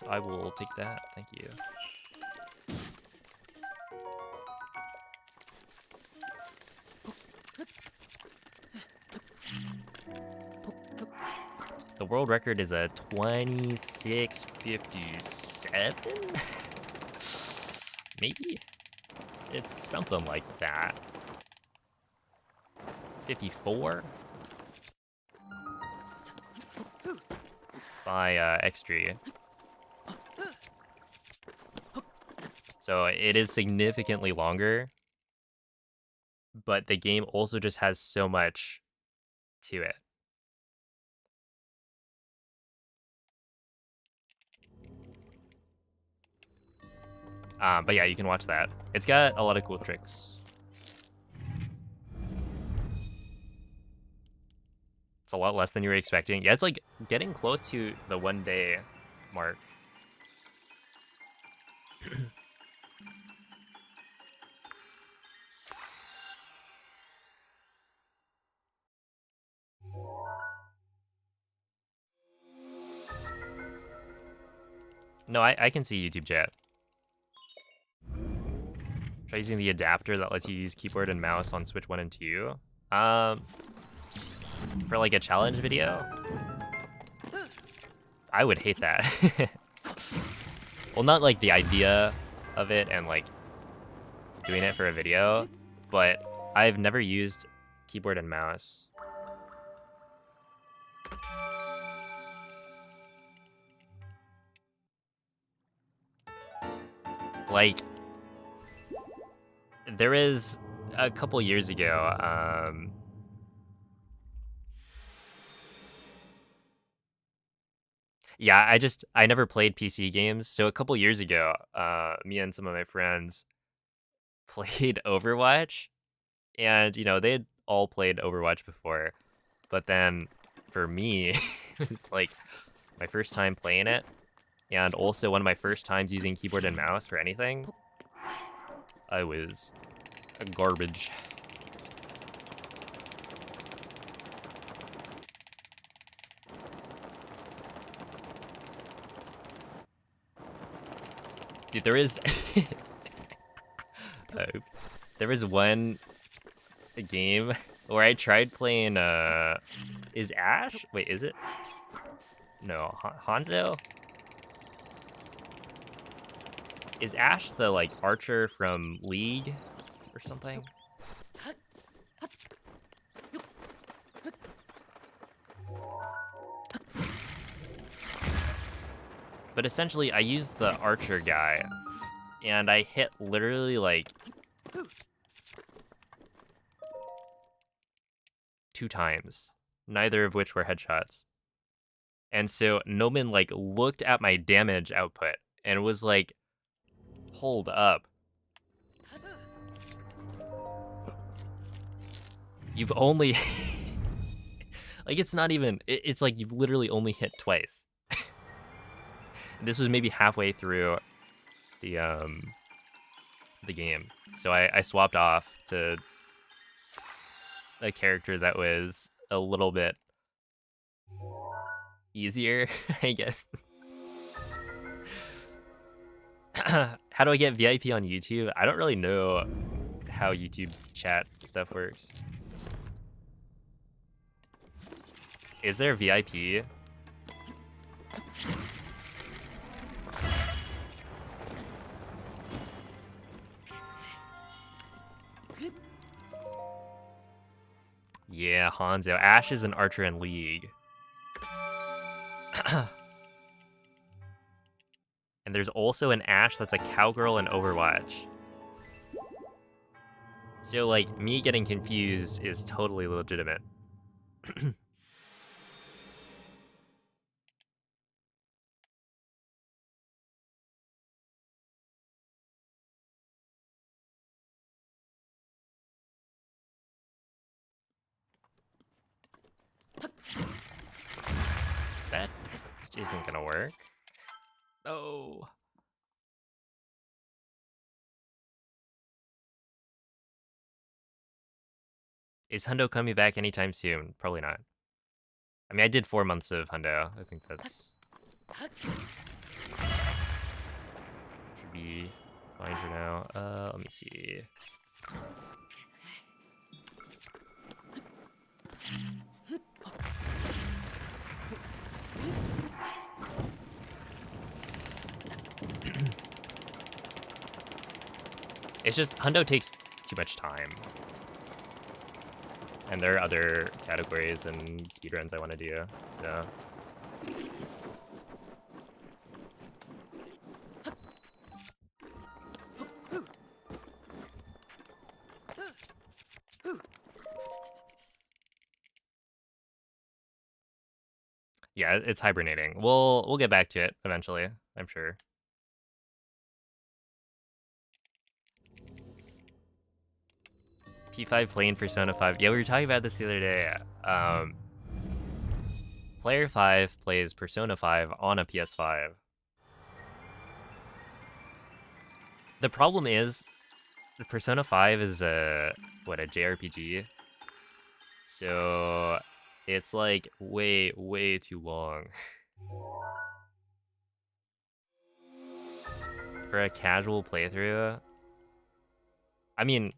[SPEAKER 2] I will take that. Thank you. The world record is a 26:57? Maybe? It's something like that. 54? By X3. So it is significantly longer, but the game also just has so much to it. But yeah, you can watch that. It's got a lot of cool tricks. It's a lot less than you were expecting. Yeah, it's like getting close to the 1 day mark. No, I can see YouTube chat. Try using the adapter that lets you use keyboard and mouse on Switch 1 and 2. For like a challenge video? I would hate that. Well, not like the idea of it and like doing it for a video, but I've never used keyboard and mouse. Like, there is a couple years ago, yeah, I never played PC games, so a couple years ago, me and some of my friends played Overwatch, and, you know, they'd all played Overwatch before, but then, for me, it was, like, my first time playing it, and also one of my first times using keyboard and mouse for anything. I was garbage. Dude, there is... Oops. There was one game where I tried playing, is Ash? Wait, is it? No, Hanzo? Is Ash the, like, archer from League or something? But essentially, I used the archer guy, and I hit literally, like, 2 times, neither of which were headshots. And so Noman, like, looked at my damage output and was like, hold up. You've only... like, it's not even... It's like you've literally only hit twice. This was maybe halfway through the game. So I swapped off to a character that was a little bit easier, I guess. How do I get VIP on YouTube? I don't really know how YouTube chat stuff works. Is there VIP? Yeah, Hanzo. Ash is an archer in League. And there's also an Ash that's a cowgirl in Overwatch. So, like, me getting confused is totally legitimate. That isn't gonna work. Oh. Is Hundo coming back anytime soon? Probably not. I mean, I did 4 months of Hundo. I think that's... should be fine for now. Let me see. It's just, Hundo takes too much time. And there are other categories and speedruns I want to do, so... Yeah, it's hibernating. We'll get back to it eventually, I'm sure. P5 playing Persona 5. Yeah, we were talking about this the other day. Player 5 plays Persona 5 on a PS5. The problem is, the Persona 5 is a JRPG? So, it's like way too long. For a casual playthrough, I mean,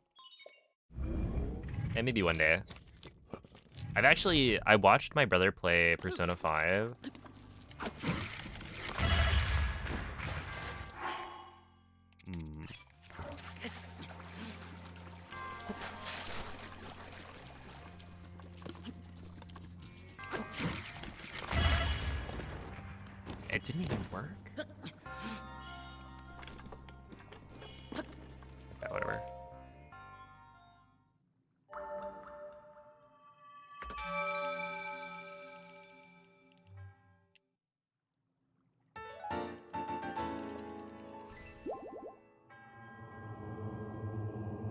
[SPEAKER 2] and maybe one day. I watched my brother play Persona 5. It didn't even work. Okay, whatever.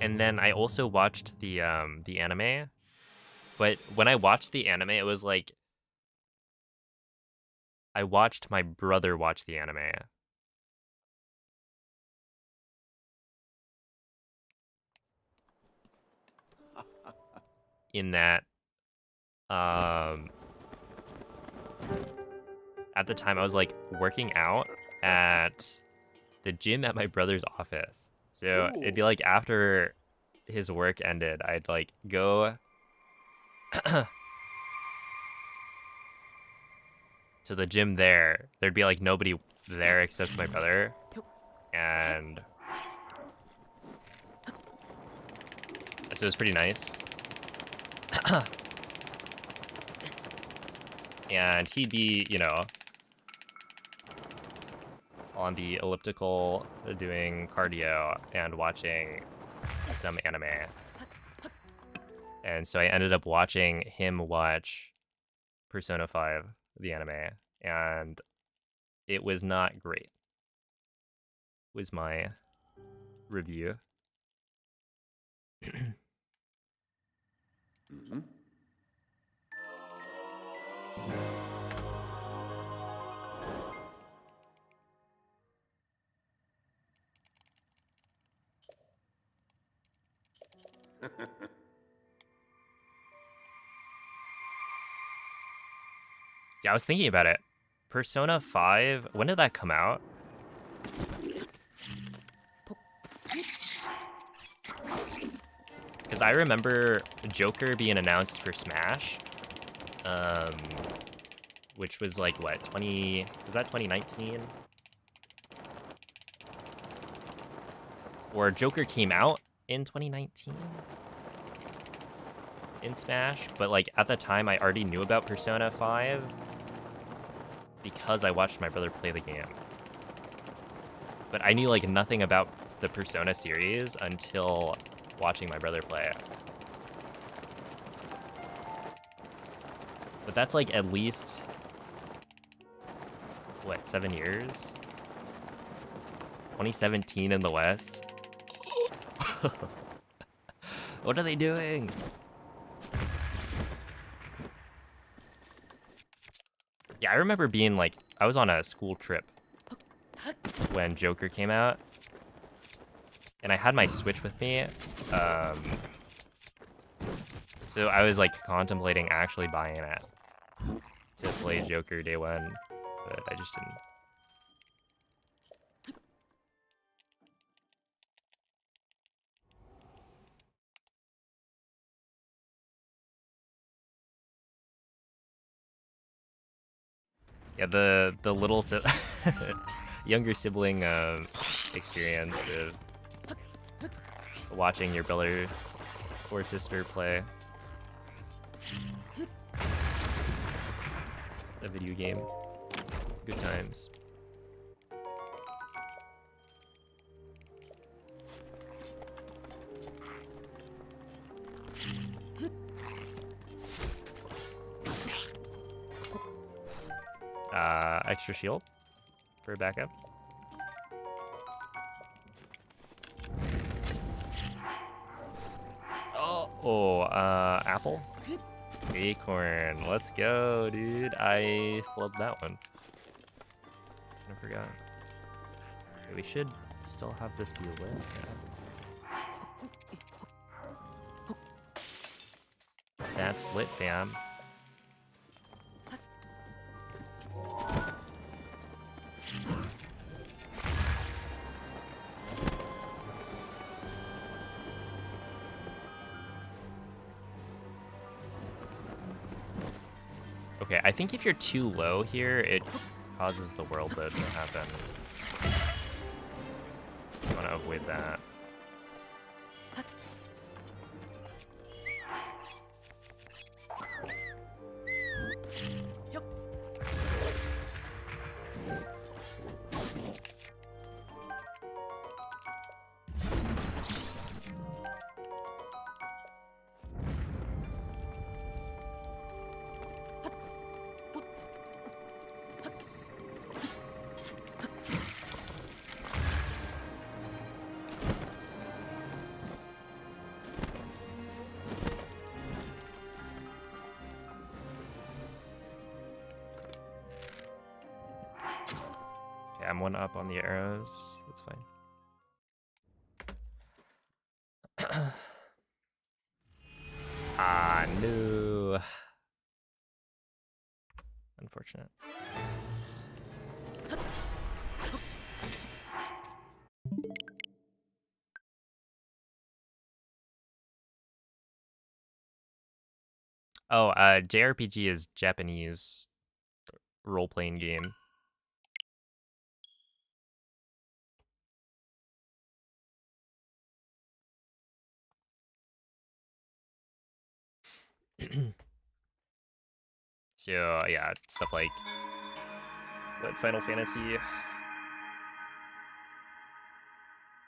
[SPEAKER 2] And then I also watched the anime. But when I watched the anime, it was like I watched my brother watch the anime. In that at the time I was like working out at the gym at my brother's office. So it'd be like after his work ended, I'd like go to the gym there. There'd be like nobody there except my brother. And so it was pretty nice. And he'd be, you know, on the elliptical doing cardio and watching some anime. And so I ended up watching him watch Persona 5, the anime, and it was not great. Was my review.
[SPEAKER 4] Mm-hmm.
[SPEAKER 2] Yeah, I was thinking about it. Persona 5, when did that come out? Because I remember Joker being announced for Smash, which was like, what, was that 2019? Or Joker came out in 2019? In Smash, but like at the time I already knew about Persona 5 because I watched my brother play the game. But I knew like nothing about the Persona series until watching my brother play it. But that's like at least, what, 7 years? 2017 in the West? What are they doing? Yeah, I remember being like, I was on a school trip when Joker came out, and I had my Switch with me, so I was like contemplating actually buying it to play Joker day one, but I just didn't. Yeah, the little younger sibling experience of watching your brother or sister play a video game. Good times. Extra shield for backup. Apple? Acorn. Let's go, dude. I flubbed that one. I forgot. Okay, we should still have this be lit. Yeah. That's lit, fam. Okay, I think if you're too low here, it causes the world load to happen. You want to avoid that. Okay, I'm one up on the arrows. That's fine. Ah, no. Unfortunate. Oh, JRPG is Japanese role-playing game. So yeah, stuff like what Final Fantasy.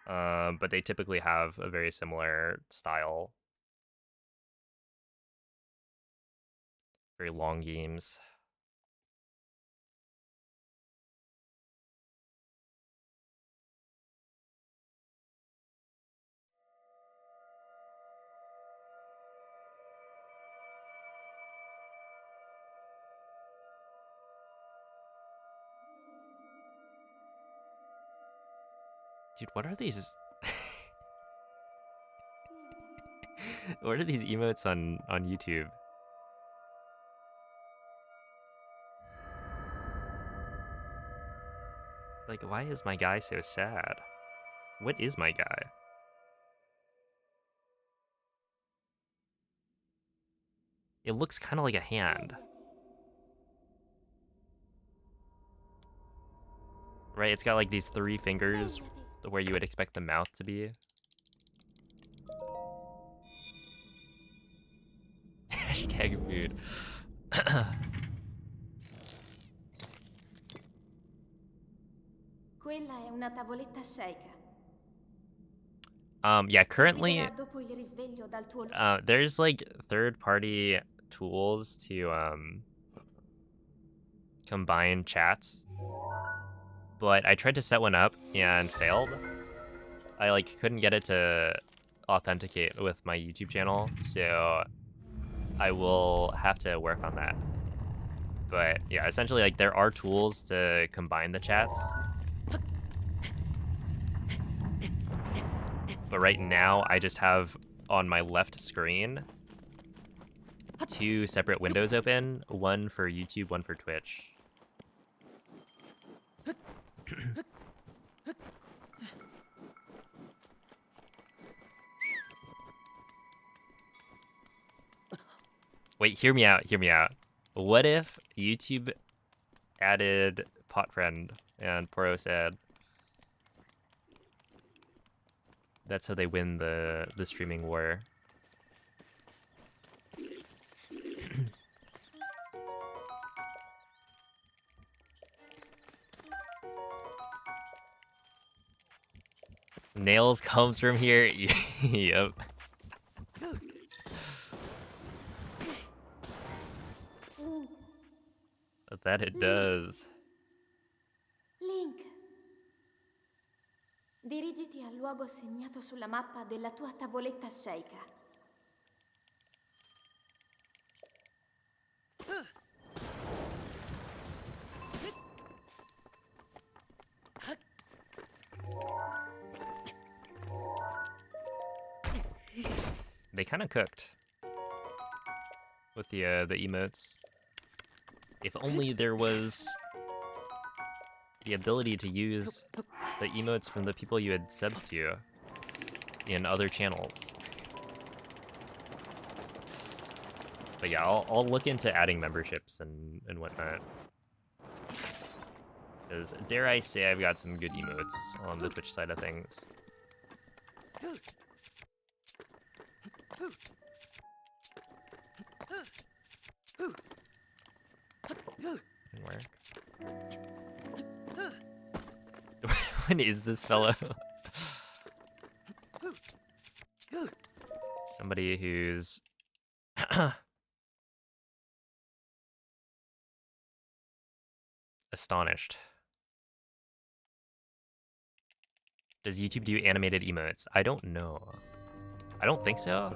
[SPEAKER 2] But they typically have a very similar style. Very long games. Dude, what are these? What are these emotes on YouTube? Like, why is my guy so sad? What is my guy? It looks kind of like a hand. Right? It's got like these 3 fingers where you would expect the mouth to be. Hashtag food.
[SPEAKER 3] Quella è una tavoletta shake.
[SPEAKER 2] Yeah,
[SPEAKER 3] Ti
[SPEAKER 2] currently,
[SPEAKER 3] guiderà dopo il risveglio dal tuo
[SPEAKER 2] there's like third-party tools to combine chats, but I tried to set one up and failed. I like couldn't get it to authenticate with my YouTube channel, so I will have to work on that. But yeah, essentially like there are tools to combine the chats. But right now I just have on my left screen 2 separate windows open, one for YouTube, one for Twitch. Wait, hear me out, hear me out. What if YouTube added Pot Friend and Poro said that's how they win the streaming war? Nails comes from here. Yep. That it does.
[SPEAKER 3] Link. Dirigiti al luogo segnato sulla mappa della tua tavoletta shake.
[SPEAKER 2] They kind of cooked with the emotes. If only there was the ability to use the emotes from the people you had subbed to in other channels. But yeah, I'll look into adding memberships and whatnot. Because dare I say I've got some good emotes on the Twitch side of things. Didn't work. When is this fellow? Somebody who's astonished. Does YouTube do animated emotes? I don't know. I don't think so.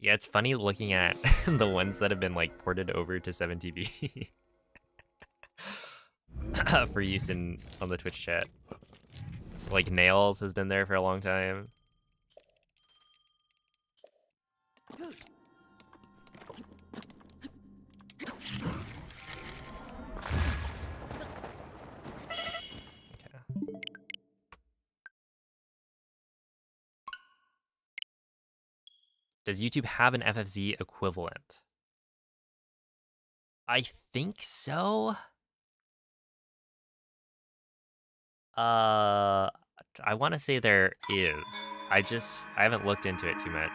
[SPEAKER 2] Yeah, it's funny looking at the ones that have been like ported over to 7TV for use on the Twitch chat. Like Nails has been there for a long time. Does YouTube have an FFZ equivalent? I think so. I want to say there is. I haven't looked into it too much.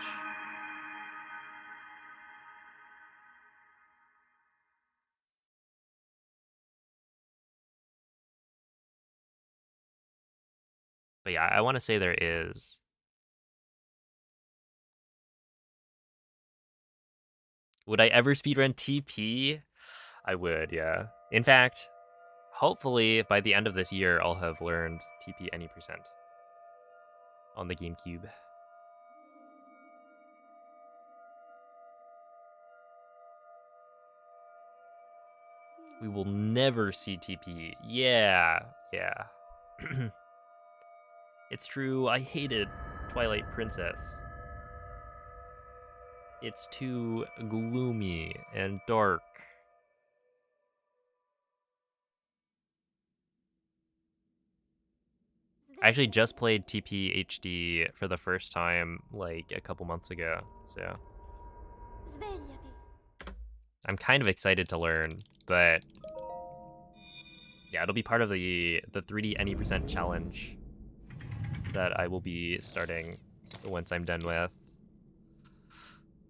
[SPEAKER 2] But yeah, I want to say there is. Would I ever speedrun TP? I would, yeah. In fact, hopefully by the end of this year, I'll have learned TP any percent on the GameCube. We will never see TP. Yeah. It's true, I hated Twilight Princess. It's too gloomy and dark. I actually just played TP HD for the first time like a couple months ago, so I'm kind of excited to learn, but yeah, it'll be part of the 3D Any percent challenge that I will be starting once I'm done with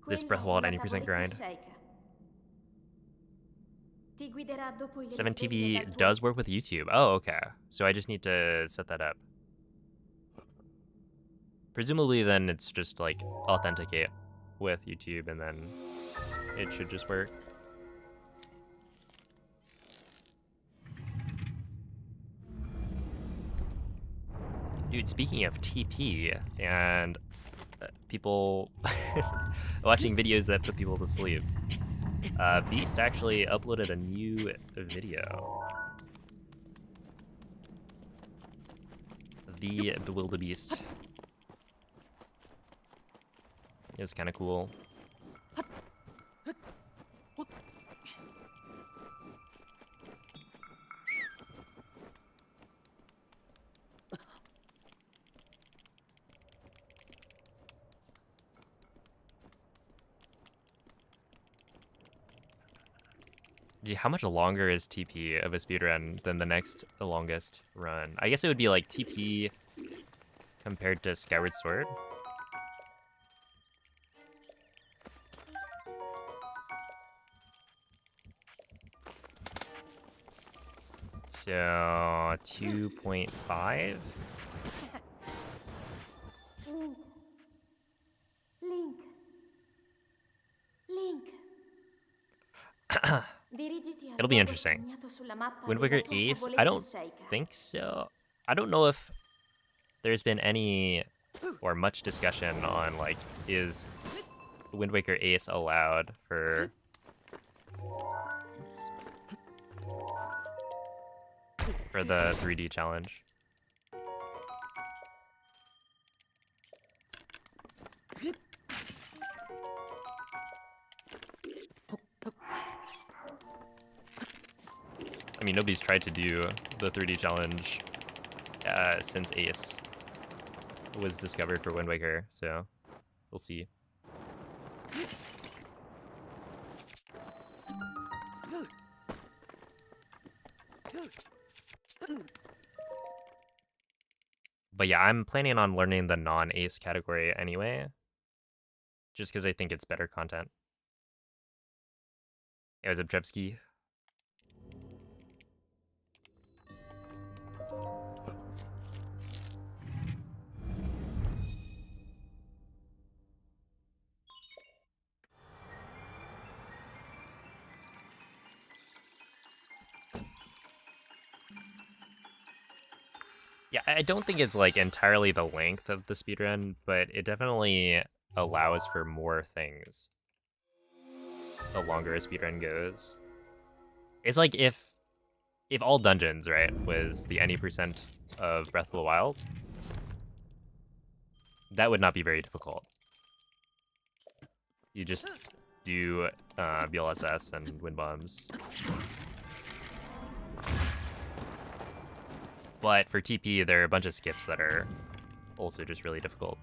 [SPEAKER 2] this Breath of the Wild Any percent grind. 7TV does work with YouTube. Oh, okay. So I just need to set that up. Presumably then it's just like authenticate with YouTube and then it should just work. Dude, speaking of TP and people watching videos that put people to sleep, Beast actually uploaded a new video. The Bewildebeest. It was kind of cool. Gee, how much longer is TP of a speedrun than the next longest run? I guess it would be like TP compared to Skyward Sword. So 2.5. It'll be interesting. Wind Waker Ace? I don't think so. I don't know if there's been any or much discussion on like, is Wind Waker Ace allowed for the 3D challenge. I mean, nobody's tried to do the 3D challenge since Ace was discovered for Wind Waker, so we'll see. But yeah, I'm planning on learning the non-Ace category anyway, just because I think it's better content. It was Obchevsky. Yeah, I don't think it's like entirely the length of the speedrun, but it definitely allows for more things the longer a speedrun goes. It's like if all dungeons, right, was the any percent of Breath of the Wild, that would not be very difficult. You just do BLSS and wind bombs. But for TP, there are a bunch of skips that are also just really difficult.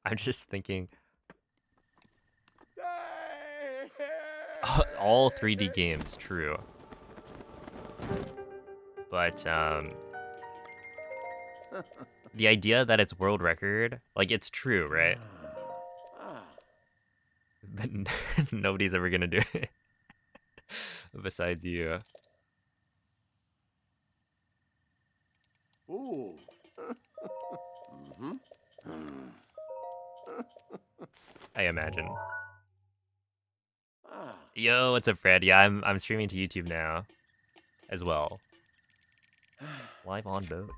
[SPEAKER 2] I'm just thinking, all 3D games, true. But the idea that it's world record, like, it's true, right? But nobody's ever gonna do it besides you.
[SPEAKER 4] Ooh.
[SPEAKER 2] I imagine. Yo, what's up, Fred? Yeah, I'm streaming to YouTube now, as well. Live on both.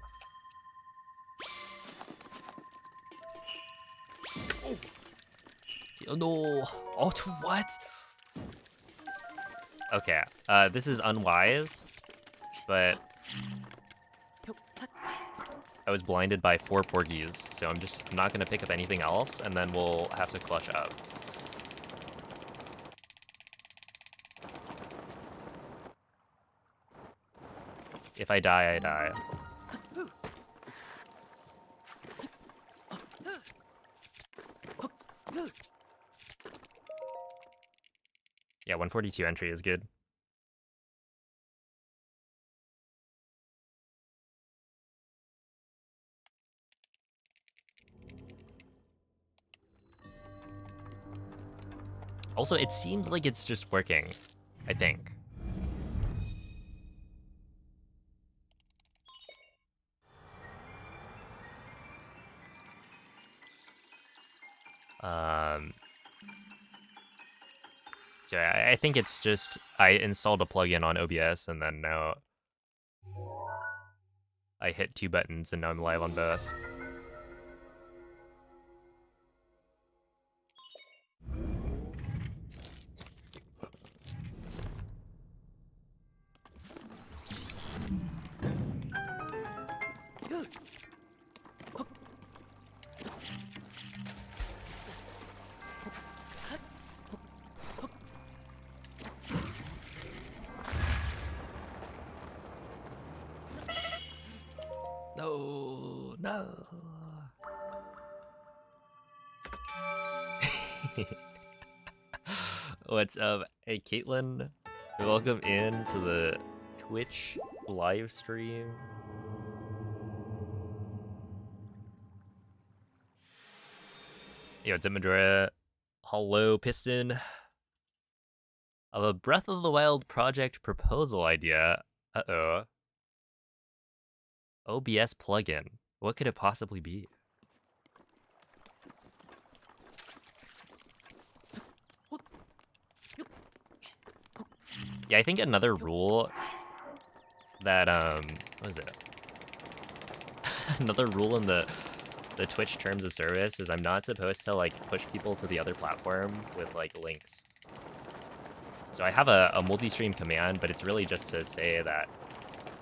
[SPEAKER 2] Oh no! Oh, to what? Okay, this is unwise, but I was blinded by 4 porgies, so I'm not gonna pick up anything else, and then we'll have to clutch up. If I die, I die. Yeah, 142 entry is good. Also, it seems like it's just working, I think. So I think it's just, I installed a plugin on OBS and then now I hit 2 buttons and now I'm live on both. No, no. What's up? Hey, Caitlin. Welcome in to the Twitch live stream. Yo, what's up, Majora? Hello, Piston. Of a Breath of the Wild project proposal idea. Uh-oh. OBS plugin. What could it possibly be? Yeah, I think another rule that what is it? Another rule in the Twitch terms of service is I'm not supposed to like push people to the other platform with like links. So I have a multi-stream command, but it's really just to say that,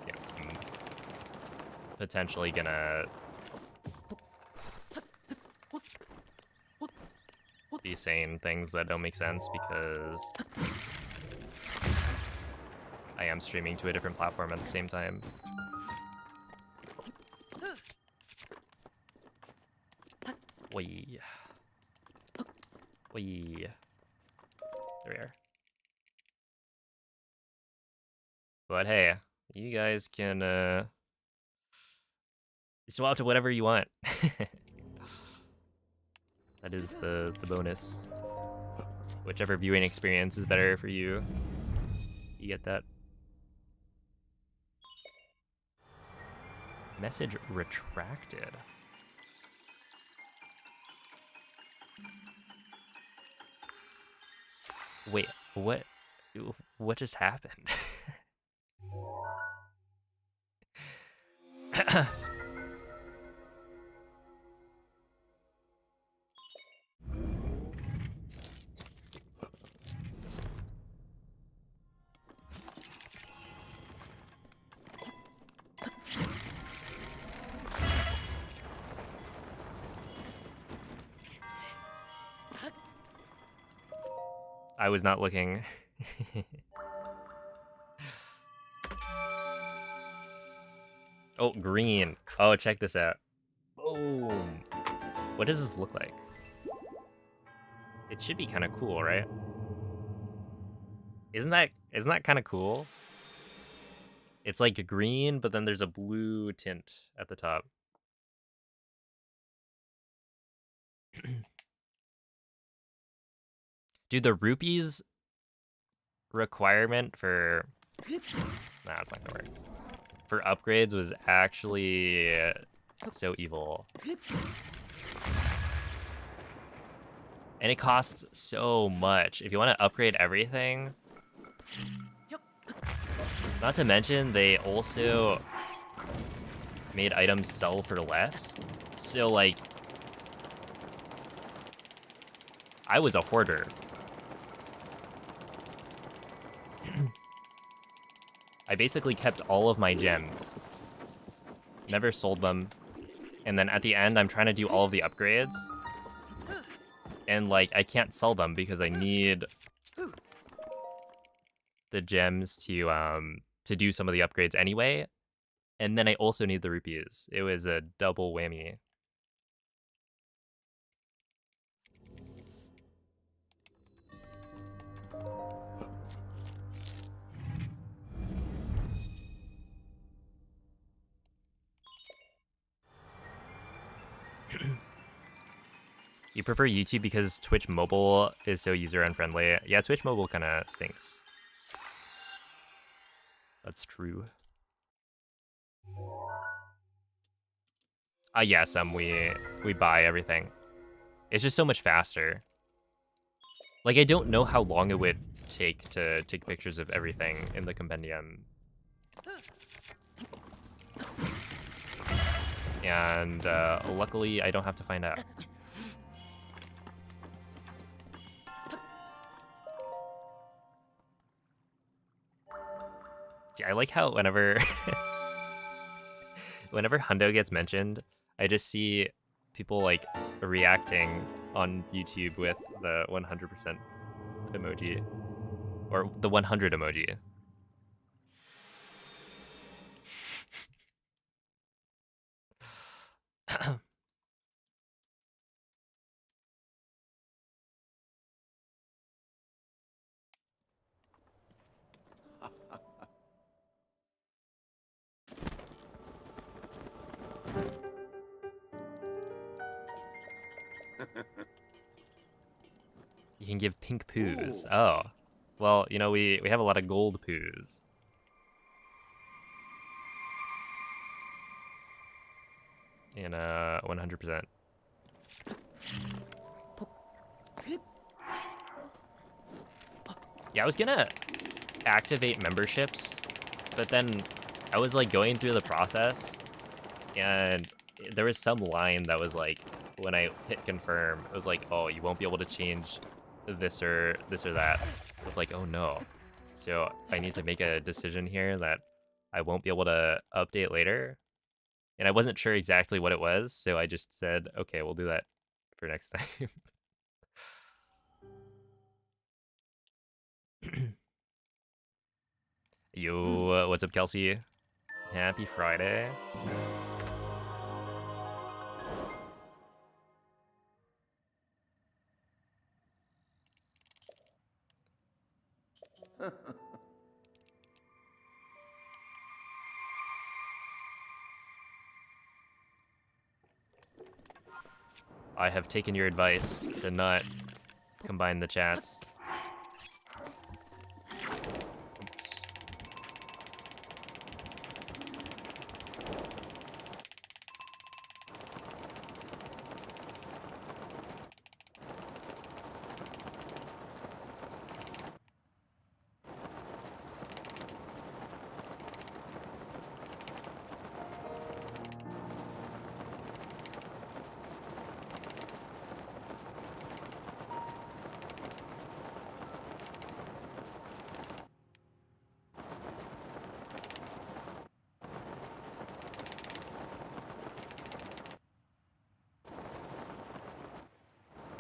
[SPEAKER 2] you know, I'm potentially gonna be saying things that don't make sense because I am streaming to a different platform at the same time. Wee. Wee. There we are. But hey, you guys can swap to whatever you want. That is the bonus. Whichever viewing experience is better for you. You get that. Message retracted. Wait, what just happened? I was not looking. Oh, green. Oh, check this out. Boom. What does this look like? It should be kind of cool, right? Isn't that kind of cool? It's like green, but then there's a blue tint at the top. Dude, the rupees requirement for... Nah, it's not gonna work. For upgrades was actually so evil. And it costs so much. If you want to upgrade everything... Not to mention, they also made items sell for less. So, like... I was a hoarder. I basically kept all of my gems. Never sold them. And then at the end, I'm trying to do all of the upgrades. And, like, I can't sell them because I need the gems to do some of the upgrades anyway. And then I also need the rupees. It was a double whammy. You prefer YouTube because Twitch Mobile is so user-unfriendly? Yeah, Twitch Mobile kind of stinks. That's true. Yeah, we buy everything. It's just so much faster. Like, I don't know how long it would take to take pictures of everything in the compendium. And luckily, I don't have to find out. Yeah, I like how whenever Hundo gets mentioned, I just see people like reacting on YouTube with the 100% emoji or the 100 emoji. You can give pink poos. Oh. Well, you know, we have a lot of gold poos. And 100%. Yeah, I was gonna activate memberships, but then I was like going through the process, and there was some line that was like, when I hit confirm, it was like, oh, you won't be able to change this or that. I was like, oh no. So I need to make a decision here that I won't be able to update later. And I wasn't sure exactly what it was, so I just said, okay, we'll do that for next time. Yo, what's up, Kelsey? Happy Friday. I have taken your advice to not combine the chats.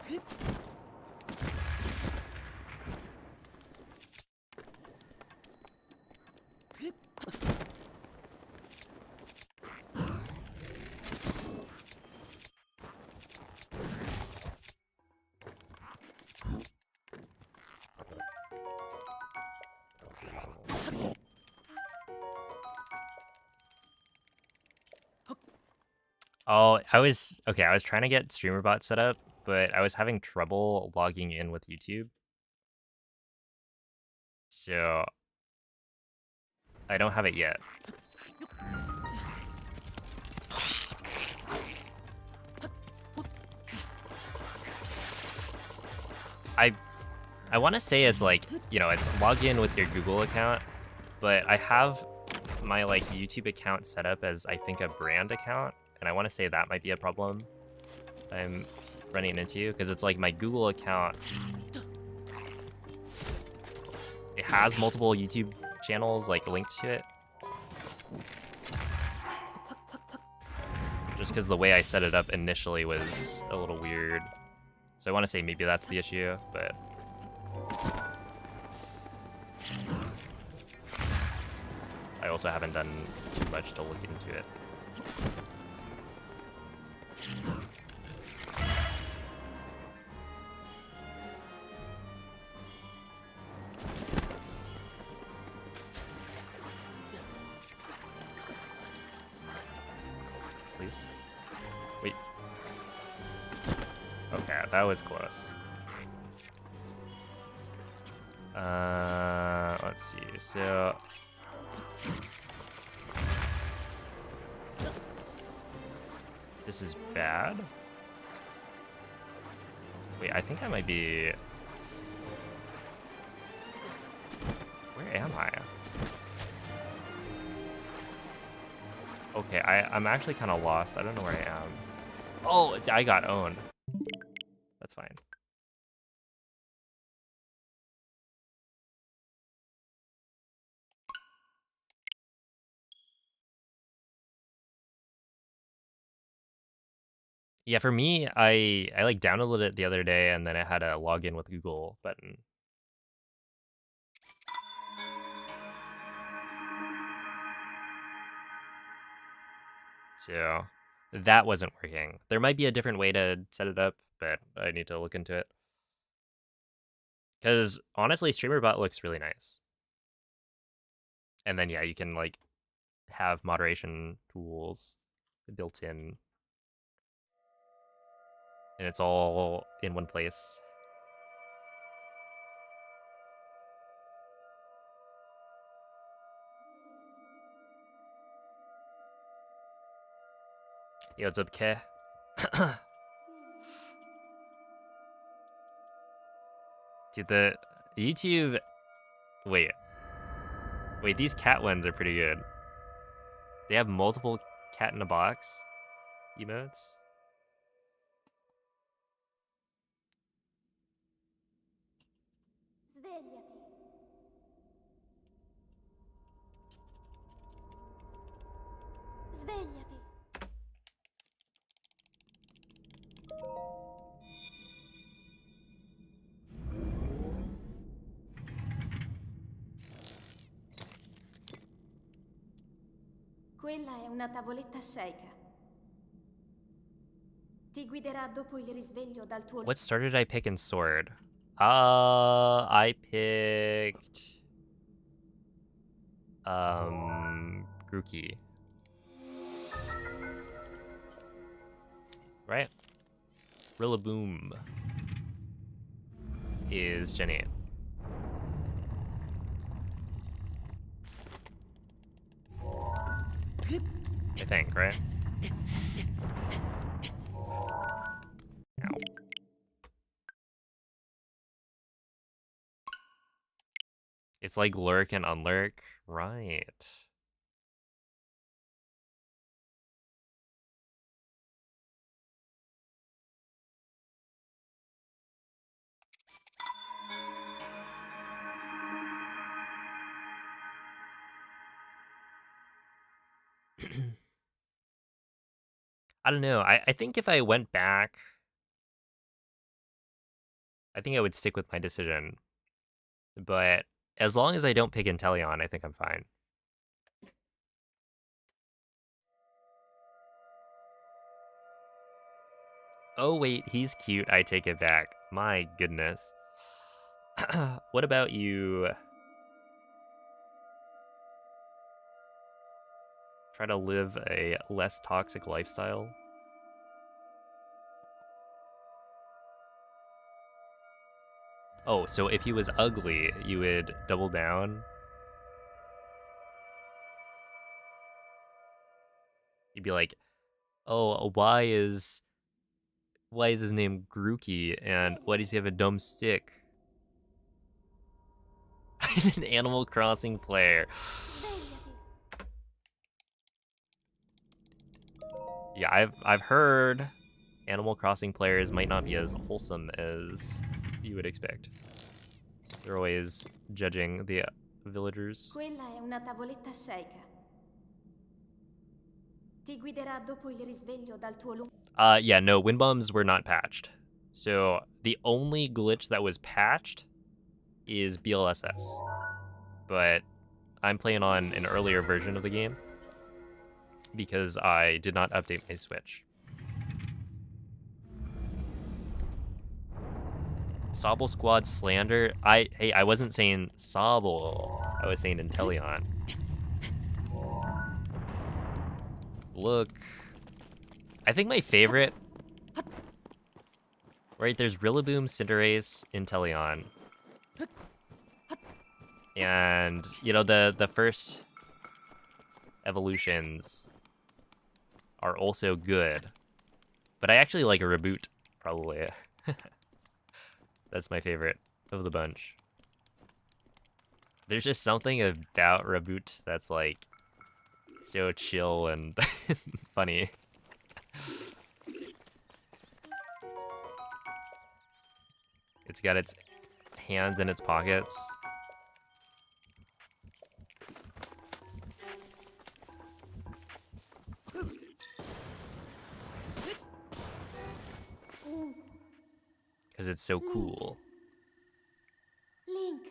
[SPEAKER 2] Oops. Oh, I was trying to get StreamerBot set up, but I was having trouble logging in with YouTube. So I don't have it yet. I want to say it's like, you know, it's log in with your Google account, but I have my like YouTube account set up as I think a brand account, and I want to say that might be a problem I'm running into, because it's like my Google account, it has multiple YouTube channels like linked to it. Just because the way I set it up initially was a little weird. So I want to say maybe that's the issue, but I also haven't done too much to look into it. Please? Wait. Okay, that was close. Let's see, so... This is bad? Wait, I think I might be... Where am I? Okay, I'm actually kind of lost. I don't know where I am. Oh, I got owned. That's fine. Yeah, for me, I like downloaded it the other day, and then it had a login with Google button. So that wasn't working. There might be a different way to set it up, but I need to look into it. Because honestly, StreamerBot looks really nice. And then yeah, you can like have moderation tools built in. And it's all in one place. Yo, what's up, K? Dude, the YouTube... Wait. Wait, these cat ones are pretty good. They have multiple cat in a box emotes.
[SPEAKER 3] Svegliati. Svegliati. Quella è una tavoletta shake. Ti guiderà dopo il risveglio dal tuo
[SPEAKER 2] What starter did I pick in sword? I picked Grookey. Right? Rillaboom is Jenny. I think, right? Ow. It's like lurk and unlurk. Right. I don't know. I think if I went back, I think I would stick with my decision. But as long as I don't pick Inteleon, I think I'm fine. Oh wait, he's cute. I take it back. My goodness. What about you? Try to live a less toxic lifestyle? Oh, so if he was ugly, you would double down? You'd be like, oh, why is his name Grookey, and why does he have a dumb stick? An Animal Crossing player. Yeah, I've heard Animal Crossing players might not be as wholesome as you would expect. They're always judging the villagers.
[SPEAKER 3] Quella è una tavoletta shake. Ti guiderà dopo il risveglio dal tuo lungo.
[SPEAKER 2] Yeah, no, wind bums were not patched. So the only glitch that was patched is BLSS. But I'm playing on an earlier version of the game because I did not update my Switch. Sobble Squad slander? I wasn't saying Sobble. I was saying Inteleon. Look. I think my favorite... Right, there's Rillaboom, Cinderace, Inteleon. And, you know, the first evolutions are also good. But I actually like a Reboot, probably. That's my favorite of the bunch. There's just something about Reboot that's like so chill and funny. It's got its hands in its pockets. Because it's so cool.
[SPEAKER 3] Link.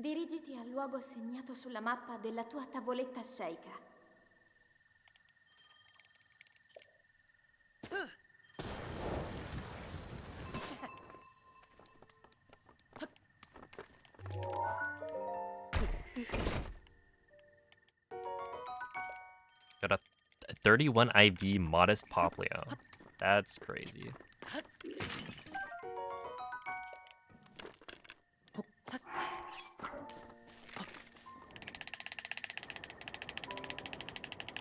[SPEAKER 3] Dirigiti al luogo segnato sulla mappa della tua tavoletta shake.
[SPEAKER 2] Got a 31 IV Modest Poplio. That's crazy.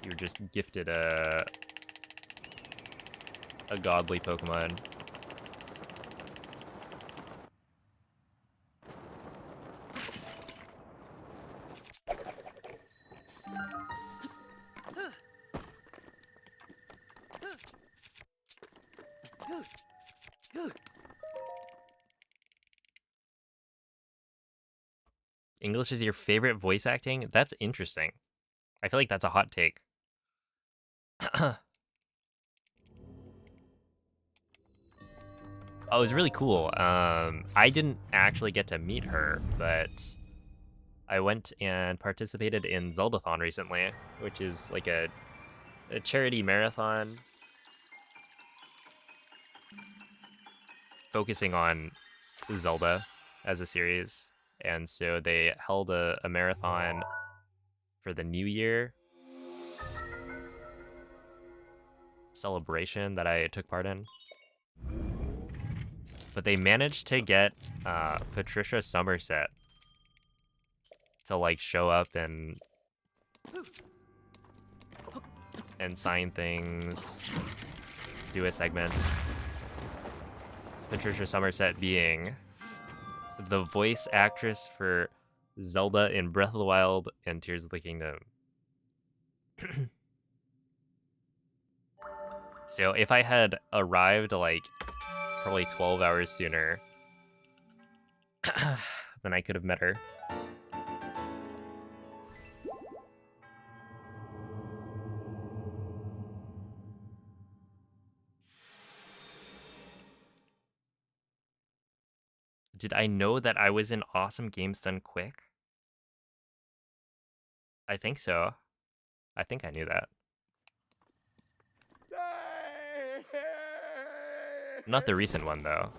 [SPEAKER 2] You were just gifted a godly Pokemon. English is your favorite voice acting? That's interesting. I feel like that's a hot take. Oh, it was really cool. I didn't actually get to meet her, but I went and participated in Zeldathon recently, which is like a charity marathon focusing on Zelda as a series. And so they held a marathon for the New Year celebration that I took part in. But they managed to get Patricia Somerset to like show up and sign things, do a segment. Patricia Somerset being the voice actress for Zelda in Breath of the Wild and Tears of the Kingdom. So if I had arrived like probably 12 hours sooner, then I could have met her. Did I know that I was in Awesome Games Done Quick? I think so. I think I knew that. Not the recent one, though.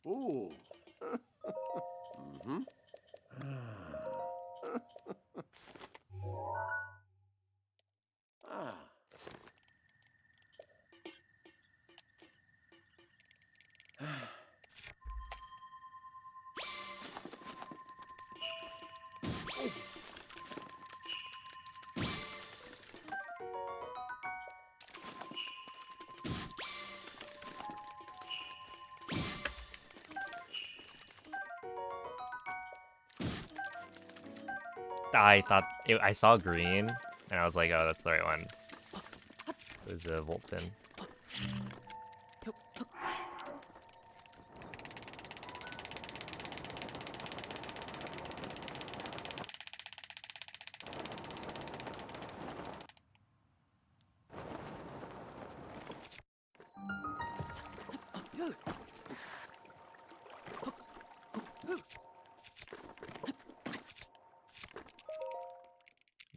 [SPEAKER 4] Ooh. Mm-hmm. Ah.
[SPEAKER 2] I thought I saw green, and I was like, "Oh, that's the right one." It was a Volt Fin.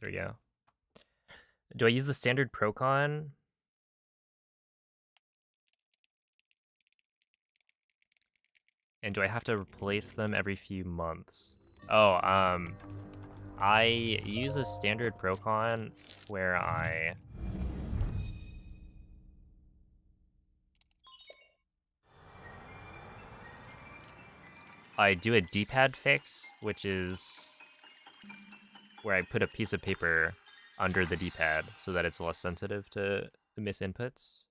[SPEAKER 2] There we go. Do I use the standard Procon? And do I have to replace them every few months? Oh, I use a standard Procon where I do a D-pad fix, which is where I put a piece of paper under the D-pad so that it's less sensitive to misinputs.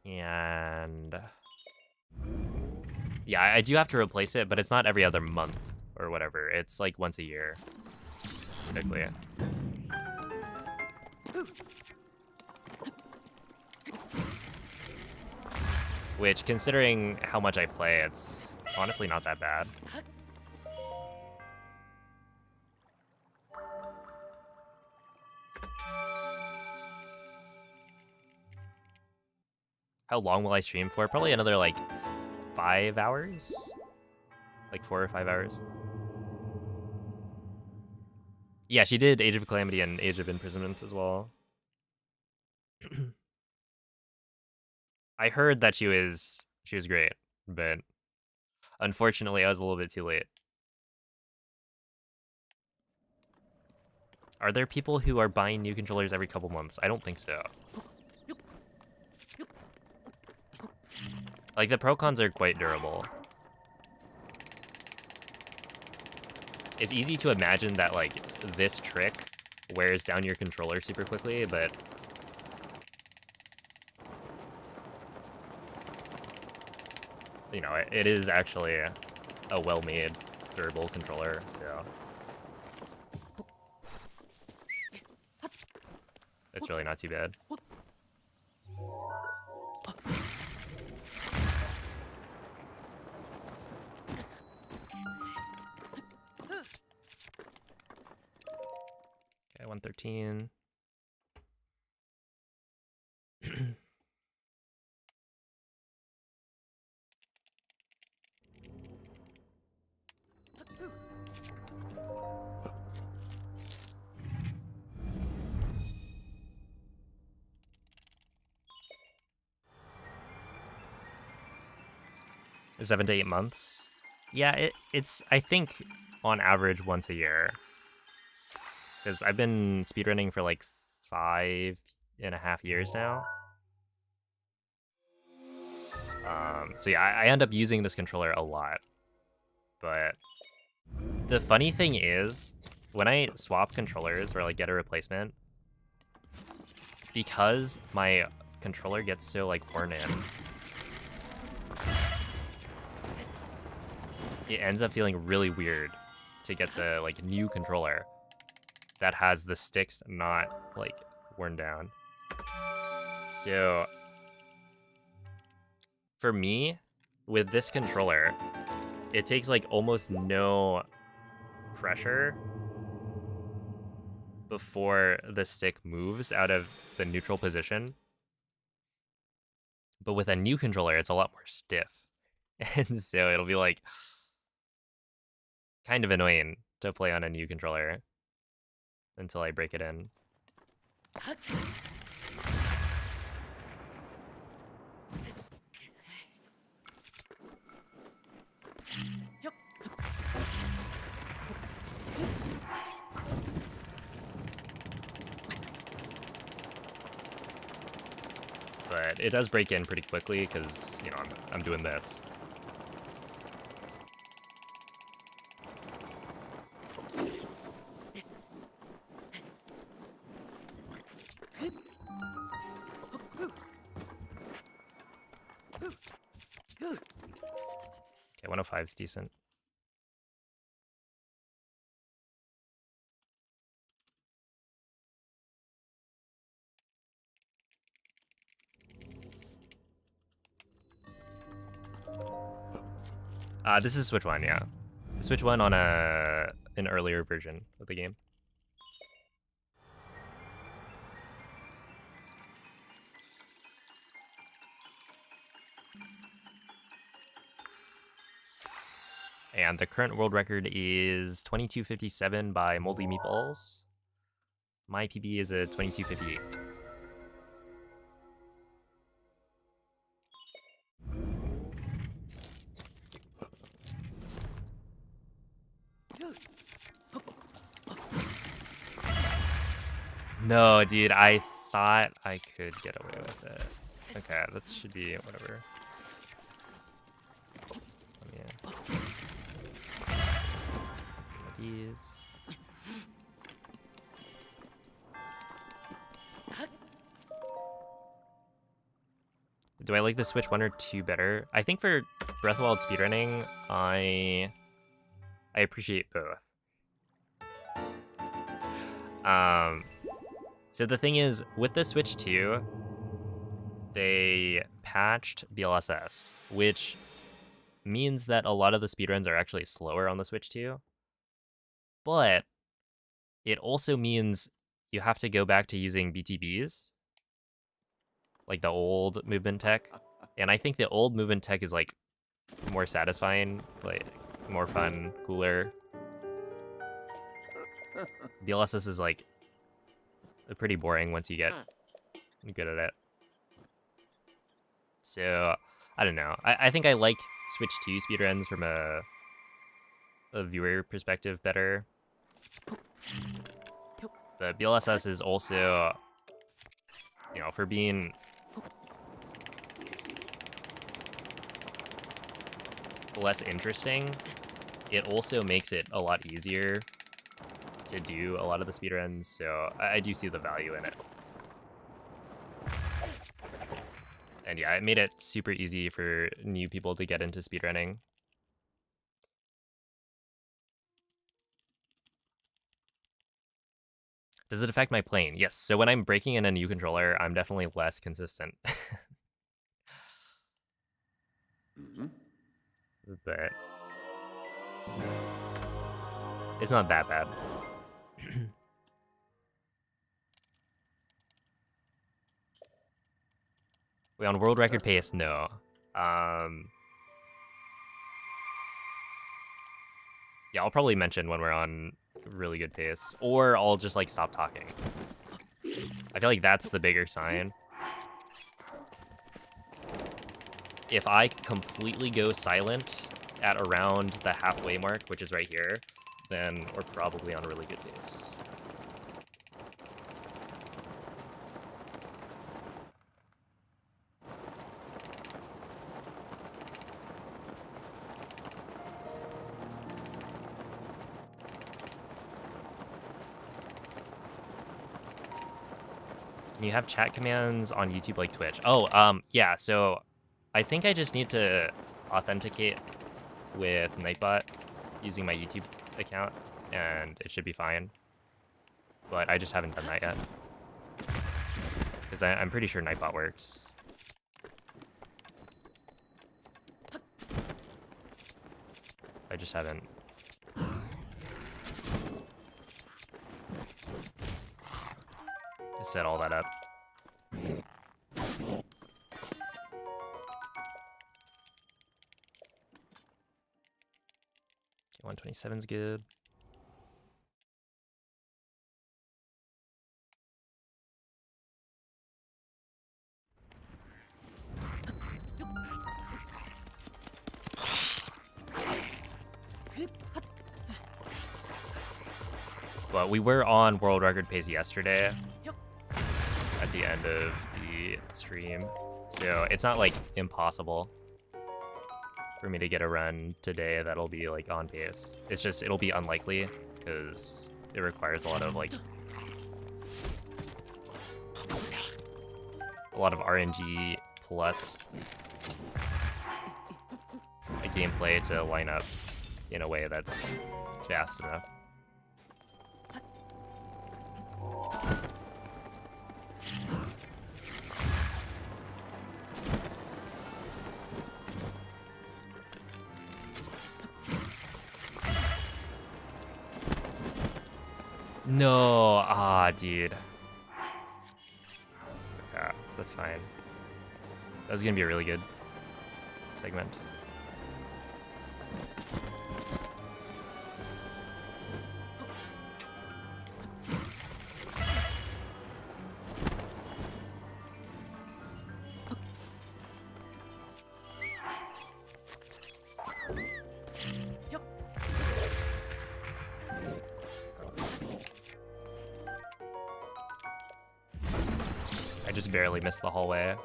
[SPEAKER 2] And yeah, I do have to replace it, but it's not every other month or whatever. It's like once a year, typically. Which, considering how much I play, it's honestly not that bad. How long will I stream for? Probably another, like, 5 hours? Like, 4 or 5 hours? Yeah, she did Age of Calamity and Age of Imprisonment as well. I heard that she was great, but unfortunately I was a little bit too late. Are there people who are buying new controllers every couple months? I don't think so. Like, the Procons are quite durable. It's easy to imagine that, like, this trick wears down your controller super quickly, but you know, it is actually a well-made, durable controller, so it's really not too bad. Okay, 113. Is 7 to 8 months? Yeah, it's I think on average once a year. Because I've been speedrunning for like 5.5 years now. So yeah, I end up using this controller a lot. But the funny thing is, when I swap controllers or like get a replacement, because my controller gets so like worn in, it ends up feeling really weird to get the like new controller that has the sticks not like worn down. So for me, with this controller, it takes like almost no pressure before the stick moves out of the neutral position. But with a new controller, it's a lot more stiff. And so it'll be like kind of annoying to play on a new controller until I break it in. But it does break in pretty quickly because, you know, I'm doing this. Okay, 105 is decent. This is Switch 1, yeah. Switch 1 on an earlier version of the game. And the current world record is 22:57 by Moldy Meatballs. My PB is a 22:58. No, dude, I thought I could get away with it. Okay, that should be whatever. These. Do I like the Switch 1 or 2 better? I think for Breath of the Wild speedrunning, I appreciate both. So the thing is, with the Switch 2, they patched BLSS, which means that a lot of the speedruns are actually slower on the Switch 2. But it also means you have to go back to using BTBs, like the old movement tech. And I think the old movement tech is like more satisfying, like more fun, cooler. BLSS is like pretty boring once you get good at it. So I don't know. I think I like Switch 2 speedruns from a viewer perspective better. But BLSS is also, you know, for being less interesting, it also makes it a lot easier to do a lot of the speedruns, so I do see the value in it. And yeah, it made it super easy for new people to get into speedrunning. Does it affect my playing? Yes, so when I'm breaking in a new controller, I'm definitely less consistent. But it's not that bad. We on world record pace? No. Yeah, I'll probably mention when we're on really good pace, or I'll just like stop talking. I feel like that's the bigger sign. If I completely go silent at around the halfway mark, which is right here, then we're probably on a really good pace. Can you have chat commands on YouTube like Twitch? Oh, yeah, so I think I just need to authenticate with Nightbot using my YouTube account, and it should be fine. But I just haven't done that yet. Because I'm pretty sure Nightbot works. I just haven't. Set all that up. Okay, 127's good. But we were on world record pace yesterday at the end of the stream, so it's not like impossible for me to get a run today that'll be like on pace. It's just it'll be unlikely because it requires a lot of RNG plus a gameplay to line up in a way that's fast enough. No, dude. Yeah, that's fine. That was gonna be a really good segment. I just barely missed the hallway.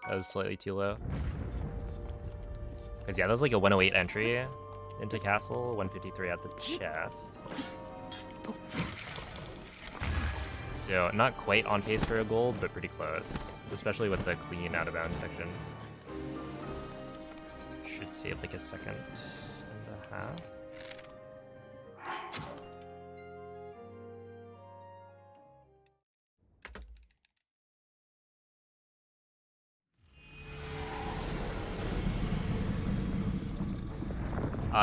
[SPEAKER 2] That was slightly too low. Because yeah, that was like a 108 entry into castle, 153 at the chest. So not quite on pace for a gold, but pretty close. Especially with the clean out of bounds section. Should save like a second and a half.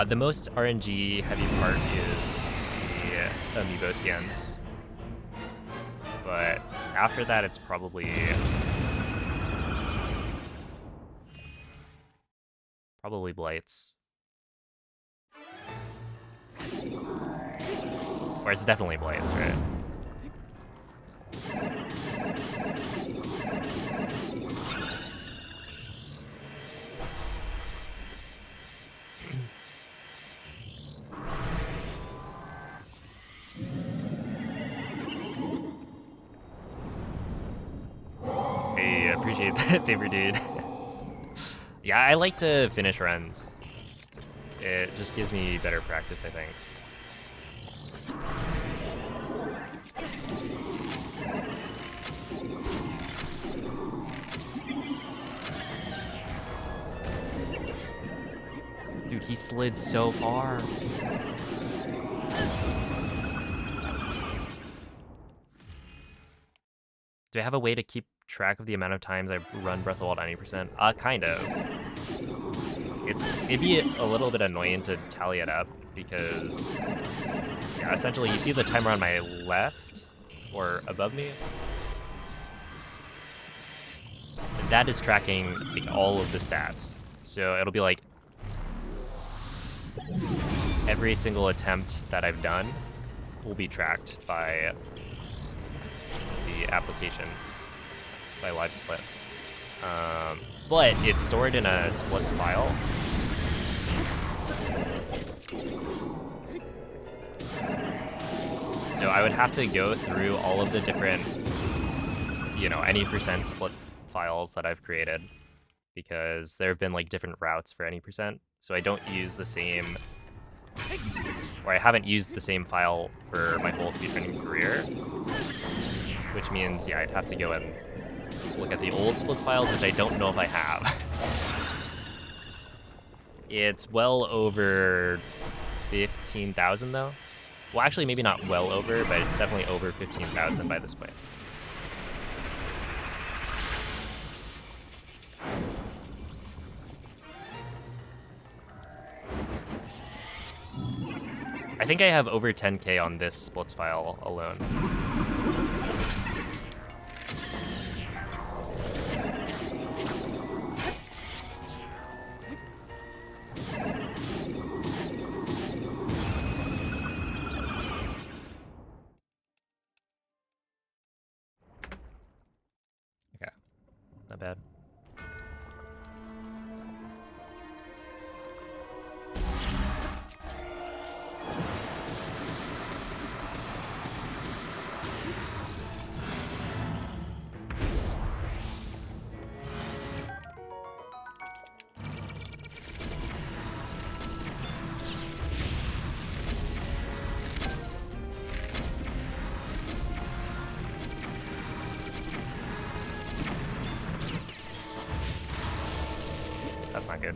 [SPEAKER 2] The most RNG heavy part is the amiibo skins. But after that, it's probably blights. Or it's definitely blights, right? Appreciate that, paper dude. Yeah, I like to finish runs. It just gives me better practice, I think.
[SPEAKER 1] Dude, he slid so far. Do I have a way to keep track of the amount of times I've run Breath of the Wild 90%? Kind of. It'd be a little bit annoying to tally it up because, yeah, essentially you see the timer on my left or above me. That is tracking like all of the stats. So it'll be like every single attempt that I've done will be tracked by the application, by Live Split. But it's stored in a splits file. So I would have to go through all of the different, you know, any percent split files that I've created, because there have been like different routes for any percent. So I don't use the same, or I haven't used the same file for my whole speedrunning career, which means, yeah, I'd have to go and look at the old splits files, which I don't know if I have. It's well over 15,000 though. Well, actually, maybe not well over, but it's definitely over 15,000 by this point. I think I have over 10K on this splits file alone. Okay, not bad. That's not good.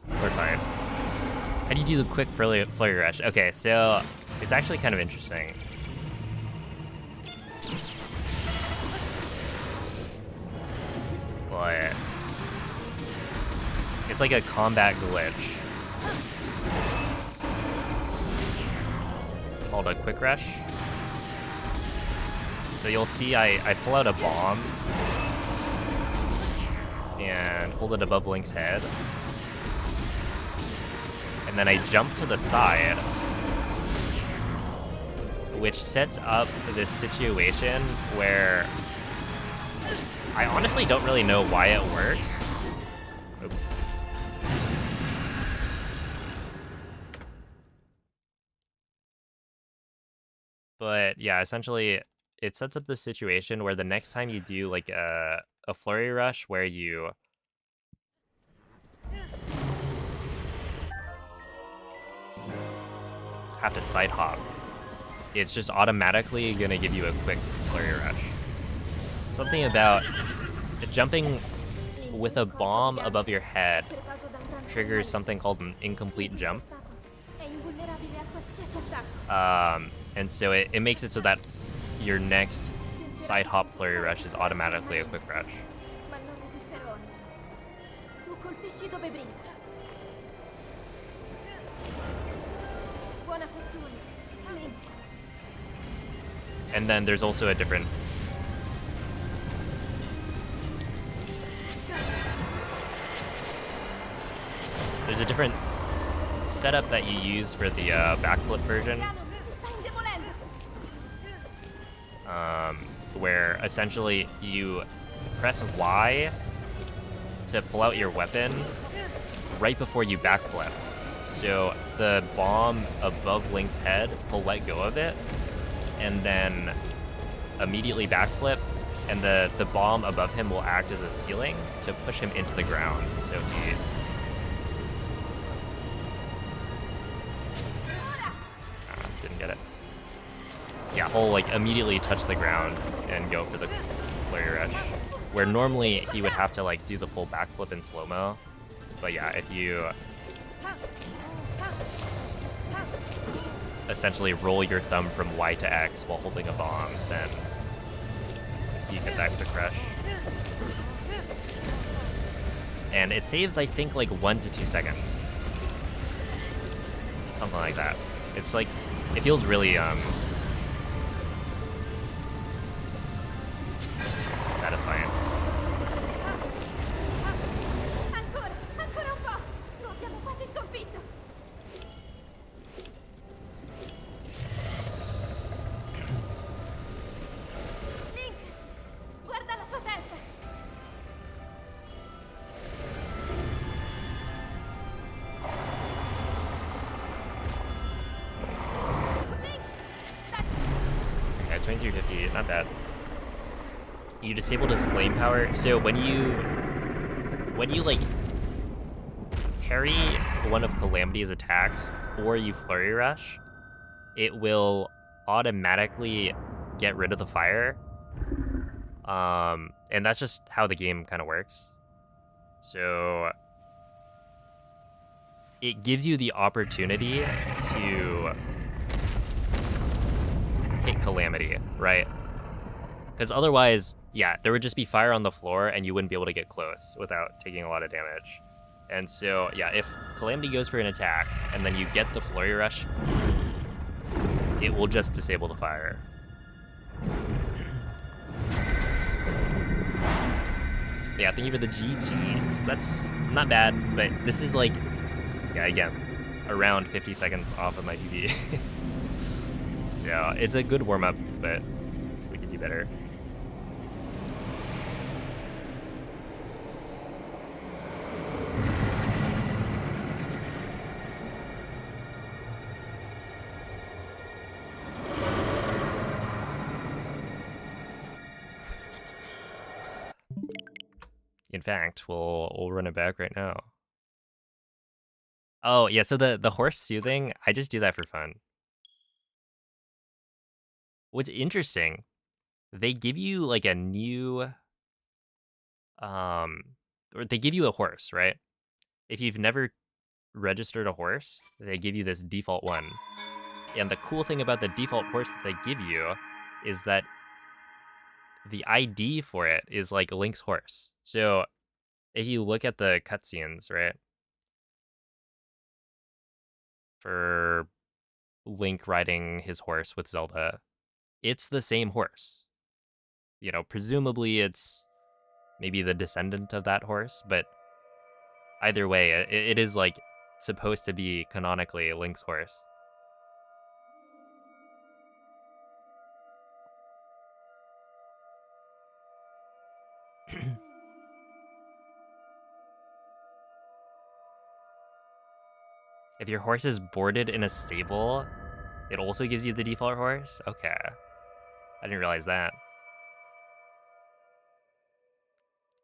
[SPEAKER 1] We're fine. How do you do the quick flurry rush? Okay, so it's actually kind of interesting. But it's like a combat glitch called a quick rush. So you'll see I pull out a bomb and hold it above Link's head. And then I jump to the side, which sets up this situation where I honestly don't really know why it works. Oops. But yeah, essentially it sets up this situation where the next time you do like a flurry rush where you have to side hop, it's just automatically gonna give you a quick flurry rush. Something about jumping with a bomb above your head triggers something called an incomplete jump. And so it makes it so that your next side hop flurry rush is automatically a quick rush. And then there's also a different setup that you use for the backflip version, where essentially you press Y to pull out your weapon right before you backflip. So the bomb above Link's head will let go of it and then immediately backflip, and the bomb above him will act as a ceiling to push him into the ground. So
[SPEAKER 2] yeah, he'll like immediately touch the ground and go for the flurry rush. Where normally he would have to like do the full backflip in slow-mo. But yeah, if you essentially roll your thumb from Y to X while holding a bomb, then you get that quick rush. And it saves, I think, like 1 to 2 seconds. Something like that. It's like, it feels really, satisfying.
[SPEAKER 3] Ancora, ancora un po'. Lo abbiamo quasi sconfitto. Link, guarda la sua testa. Link,
[SPEAKER 2] Yeah, 2350, not bad. You disabled his flame power, so when you like parry one of Calamity's attacks or you flurry rush, it will automatically get rid of the fire. And that's just how the game kind of works. So it gives you the opportunity to hit Calamity, right? Because otherwise, yeah, there would just be fire on the floor and you wouldn't be able to get close without taking a lot of damage. And so, yeah, if Calamity goes for an attack and then you get the flurry rush, it will just disable the fire. Yeah, thank you for the GGs. That's not bad, but this is like, yeah, again, around 50 seconds off of my PB. So it's a good warm-up, but we could do better. In fact, we'll run it back right now. Oh, yeah, so the horse soothing, I just do that for fun. What's interesting, they give you like a new or they give you a horse, right? If you've never registered a horse, they give you this default one. And the cool thing about the default horse that they give you is that the ID for it is like Link's horse. So if you look at the cutscenes, right, for Link riding his horse with Zelda, it's the same horse. You know, presumably it's maybe the descendant of that horse, but either way, it is like supposed to be canonically Link's horse. If your horse is boarded in a stable, it also gives you the default horse? Okay. I didn't realize that.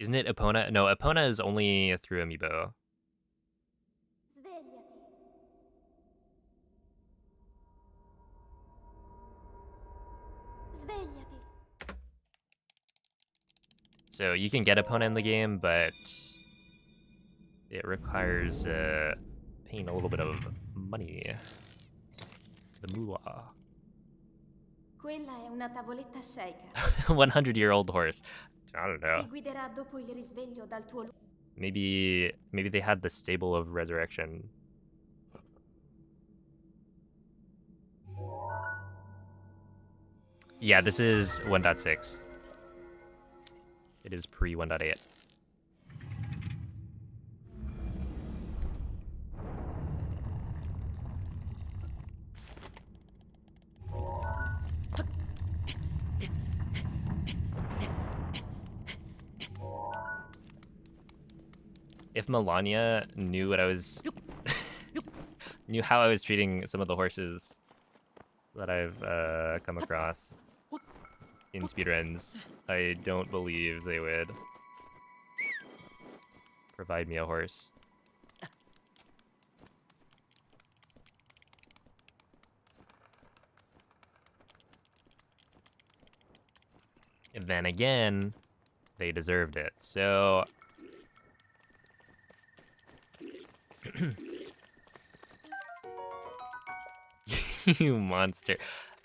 [SPEAKER 2] Isn't it Epona? No, Epona is only through Amiibo.
[SPEAKER 3] Svegliati. Svegliati.
[SPEAKER 2] So you can get Epona in the game, but it requires paying a little bit of money. The moolah.
[SPEAKER 3] Quella è una tavoletta sceicca.
[SPEAKER 2] 100-year-old horse. I don't
[SPEAKER 3] Ti
[SPEAKER 2] know.
[SPEAKER 3] guiderà dopo il risveglio dal tuo
[SPEAKER 2] Maybe they had the stable of resurrection. Yeah, this is 1.6. It is pre 1.8. If Melania knew what I was knew how I was treating some of the horses that I've come across in speedruns, I don't believe they would provide me a horse. And then again, they deserved it. So you monster.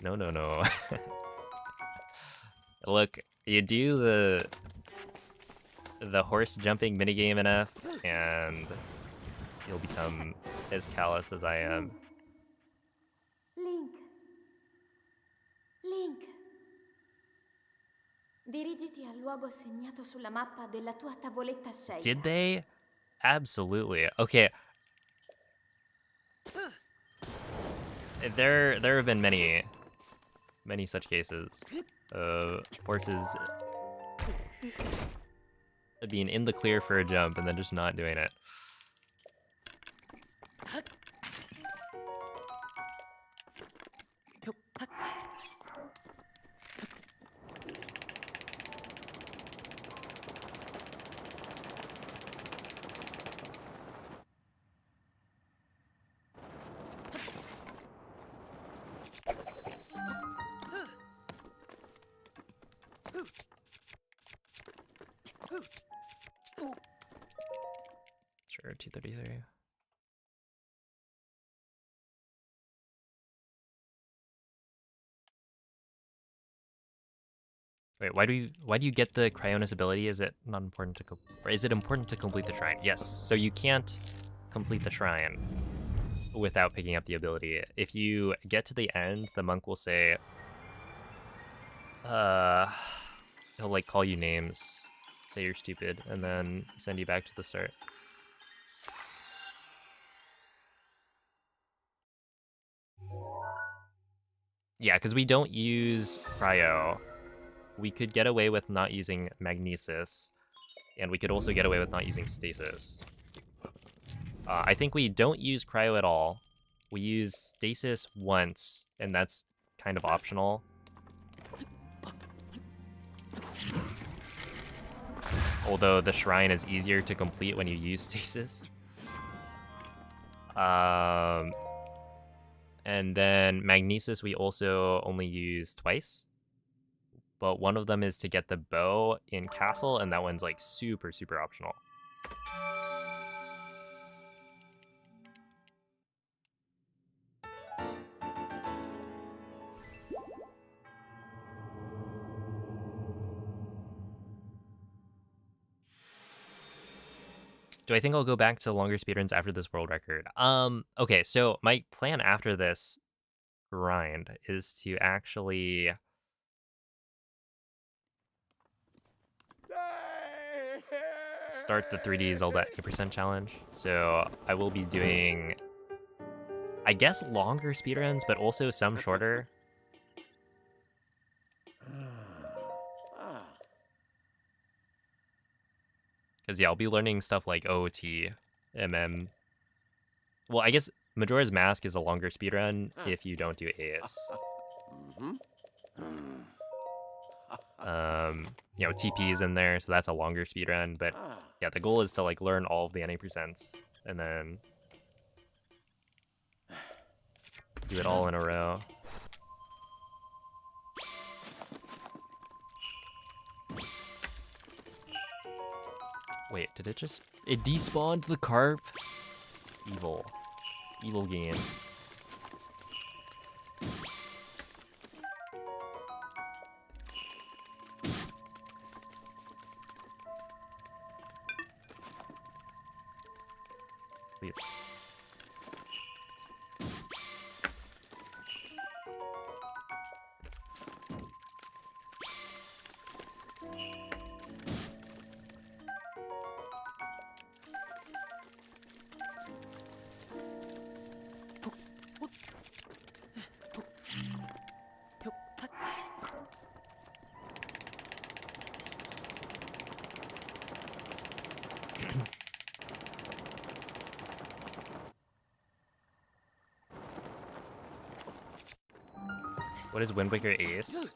[SPEAKER 2] No, no, no. Look, you do the horse jumping minigame enough, and you'll become as callous as I am.
[SPEAKER 3] Link. Link. Dirigiti al luogo segnato sulla mappa della tua tavoletta scelta.
[SPEAKER 2] Did they? Absolutely. Okay. There have been many such cases of horses being in the clear for a jump and then just not doing it. Sure, 233. Wait, why do you get the Cryonis ability? Is it not important to or is it important to complete the shrine? Yes. So you can't complete the shrine without picking up the ability. If you get to the end, the monk will say, he'll like call you names, say you're stupid, and then send you back to the start. Yeah, because we don't use cryo. We could get away with not using magnesis, and we could also get away with not using stasis. I think we don't use cryo at all. We use stasis once, and that's kind of optional. Although the shrine is easier to complete when you use stasis. And then magnesis we also only use twice. But one of them is to get the bow in castle, and that one's like super, super optional. Do I think I'll go back to longer speedruns after this world record? Okay, so my plan after this grind is to actually start the 3D Zelda 8% challenge. So I will be doing, I guess, longer speedruns, but also some shorter. Because, yeah, I'll be learning stuff like OOT, MM. Well, I guess Majora's Mask is a longer speedrun if you don't do ACE. You know, TP is in there, so that's a longer speedrun. But, yeah, the goal is to, like, learn all of the NA%, and then do it all in a row. Wait, did it just... It despawned the carp? Evil. Evil game. Please. What is Wind Waker Ace?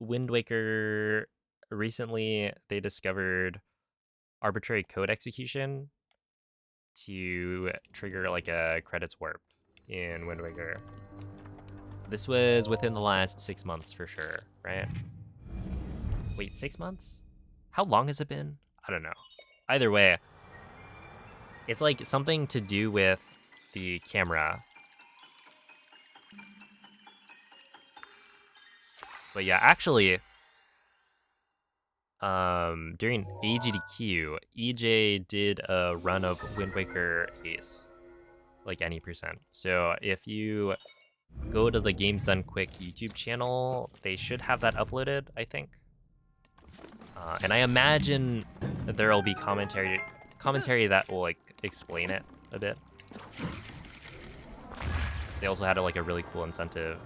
[SPEAKER 2] Wind Waker, recently they discovered arbitrary code execution to trigger like a credits warp in Wind Waker. This was within the last 6 months for sure, right? Wait, 6 months? How long has it been? I don't know. Either way, it's like something to do with the camera. But yeah, actually, during AGDQ, EJ did a run of Wind Waker Ace, like any percent. So if you go to the Games Done Quick YouTube channel, they should have that uploaded, I think. And I imagine that there will be commentary that will like explain it a bit. They also had like a really cool incentive.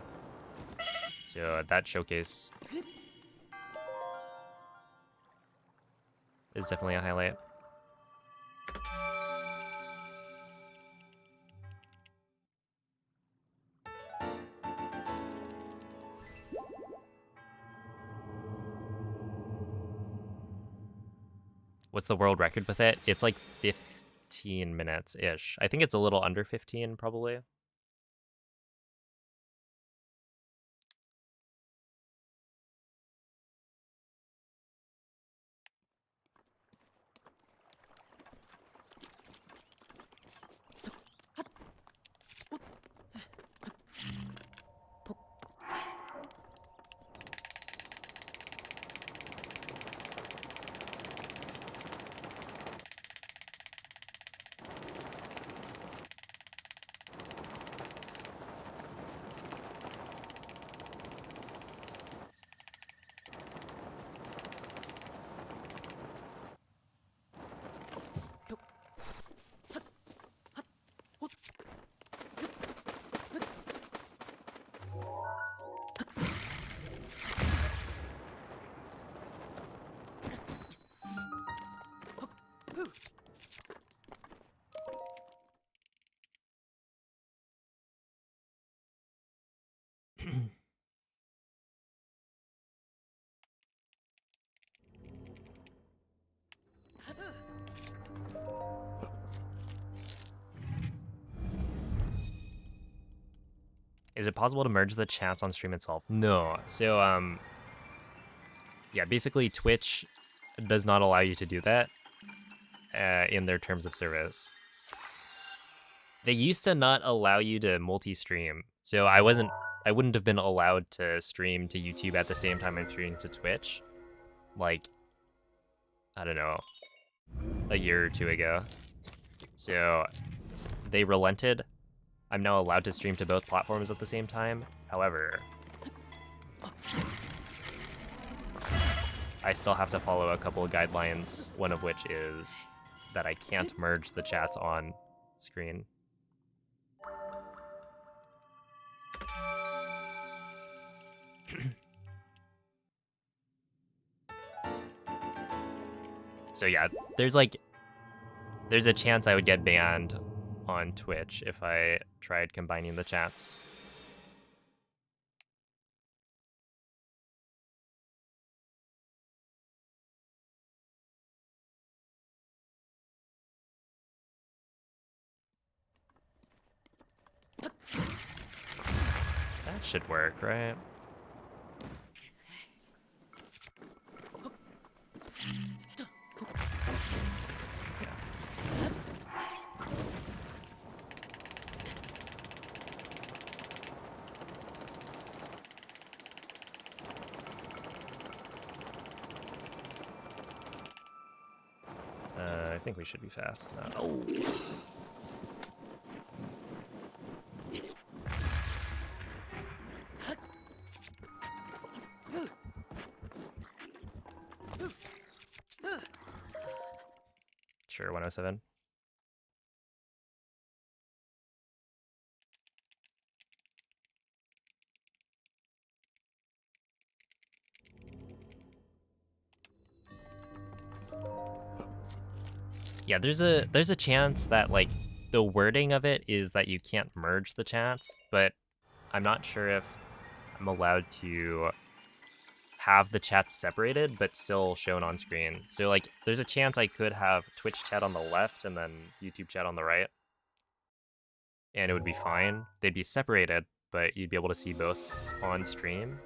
[SPEAKER 2] So that showcase is definitely a highlight. What's the world record with it? It's like 15 minutes-ish. I think it's a little under 15, probably. Is it possible to merge the chats on stream itself? No. So, yeah, basically Twitch does not allow you to do that in their terms of service. They used to not allow you to multi-stream. So I wouldn't have been allowed to stream to YouTube at the same time I'm streaming to Twitch. Like, I don't know, a year or two ago. So they relented. I'm now allowed to stream to both platforms at the same time. However, I still have to follow a couple of guidelines, one of which is that I can't merge the chats on screen. So yeah, there's a chance I would get banned on Twitch if I tried combining the chats. That should work, right? I think we should be fast. Oh. Sure, 107. Yeah, there's a chance that like the wording of it is that you can't merge the chats, but I'm not sure if I'm allowed to have the chats separated but still shown on screen. So like there's a chance I could have Twitch chat on the left and then YouTube chat on the right. And it would be fine. They'd be separated, but you'd be able to see both on stream.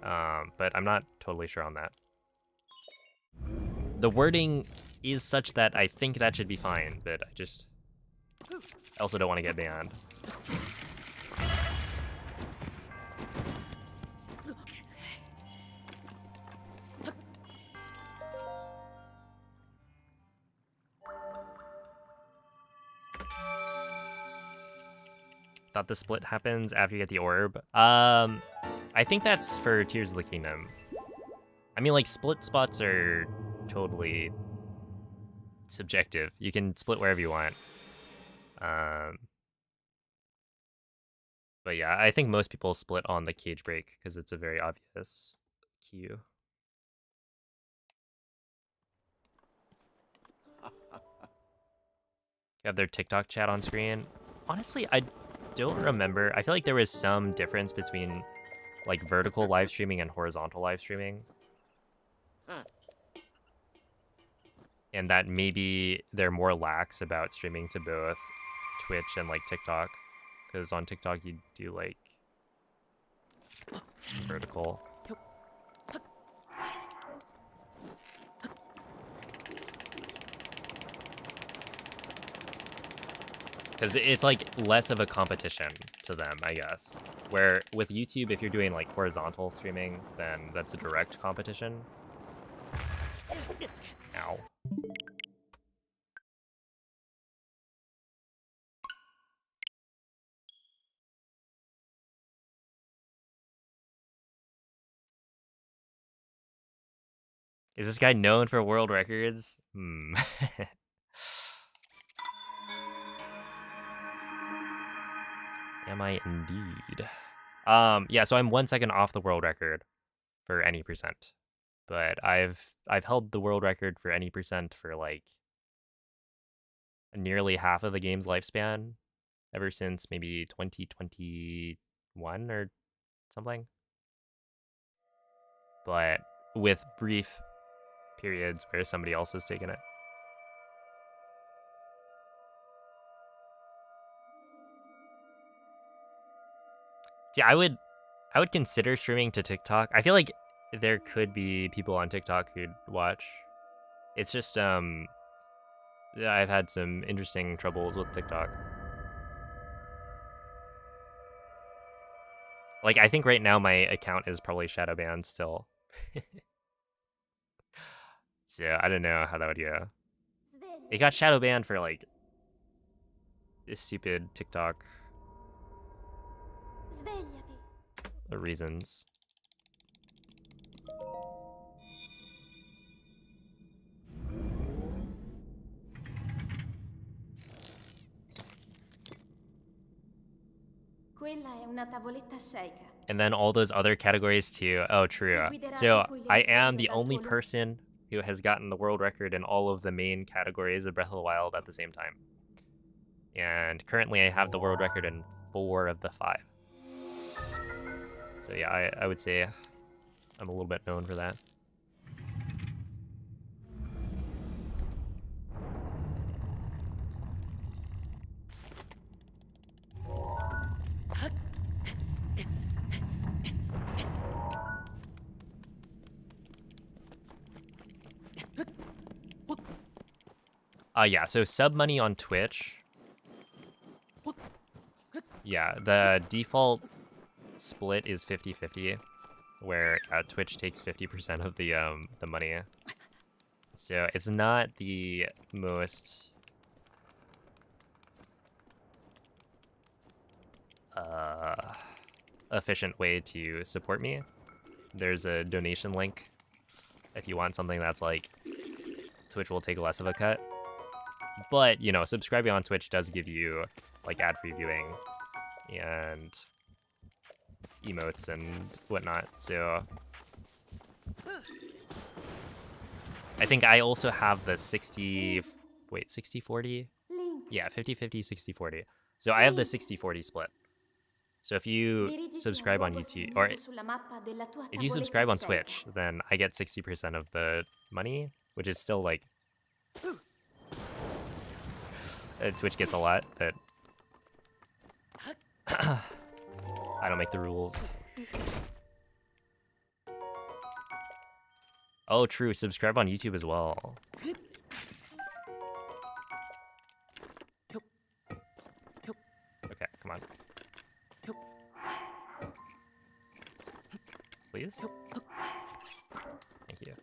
[SPEAKER 2] But I'm not totally sure on that. The wording is such that I think that should be fine, but I also don't want to get banned. Thought the split happens after you get the orb. I think that's for Tears of the Kingdom. I mean, like, split spots are totally subjective. You can split wherever you want. But yeah, I think most people split on the cage break because it's a very obvious cue. You have their TikTok chat on screen. Honestly, I don't remember. I feel like there was some difference between like vertical live streaming and horizontal live streaming. And that maybe they're more lax about streaming to both Twitch and like TikTok. Because on TikTok you do like vertical. Because it's like less of a competition to them, I guess. Where with YouTube, if you're doing like horizontal streaming, then that's a direct competition. Ow. Is this guy known for world records? Am I indeed? Yeah, so I'm 1 second off the world record for any percent. But I've held the world record for any percent for like nearly half of the game's lifespan ever since maybe 2021 or something. But with brief periods where somebody else has taken it. See, I would consider streaming to TikTok. I feel like there could be people on TikTok who'd watch. It's just yeah, I've had some interesting troubles with TikTok. Like I think right now my account is probably shadow banned still. So I don't know how that would go. It got shadow banned for like this stupid TikTok reasons. And then all those other categories too. Oh, true. So I am the only person who has gotten the world record in all of the main categories of Breath of the Wild at the same time. And currently I have the world record in 4 of the 5. So yeah, I would say I'm a little bit known for that. Yeah, so sub money on Twitch. Yeah, the default split is 50-50, where Twitch takes 50% of the money. So it's not the most efficient way to support me. There's a donation link if you want something that's like Twitch will take less of a cut. But, you know, subscribing on Twitch does give you like ad-free viewing and emotes and whatnot. So I think I also have the 60-40? Yeah, 50-50, 60-40. So I have the 60-40 split. So if you
[SPEAKER 3] Dirigiti al
[SPEAKER 2] subscribe on
[SPEAKER 3] luogo
[SPEAKER 2] YouTube, or
[SPEAKER 3] segnato sulla mappa della tua
[SPEAKER 2] if you
[SPEAKER 3] tavoletta
[SPEAKER 2] subscribe on
[SPEAKER 3] scelta.
[SPEAKER 2] Twitch, then I get 60% of the money, which is still like Twitch gets a lot, but I don't make the rules. Oh, true. Subscribe on YouTube as well. Okay, come on. Please? Thank you.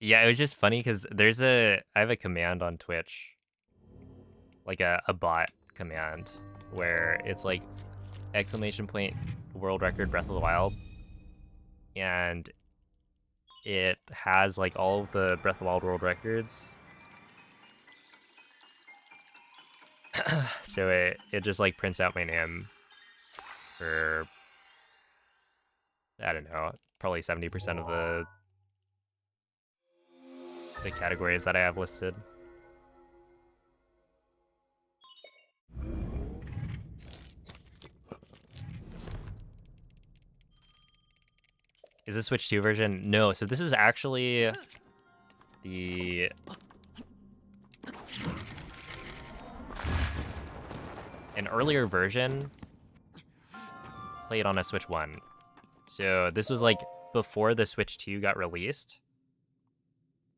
[SPEAKER 2] Yeah, it was just funny because I have a command on Twitch, like a bot command, where it's like exclamation point world record Breath of the Wild, and it has like all of the Breath of the Wild world records. So it just like prints out my name for, I don't know, probably 70% of the categories that I have listed. Is this Switch 2 version? No, so this is actually an earlier version played on a Switch 1. So this was like before the Switch 2 got released.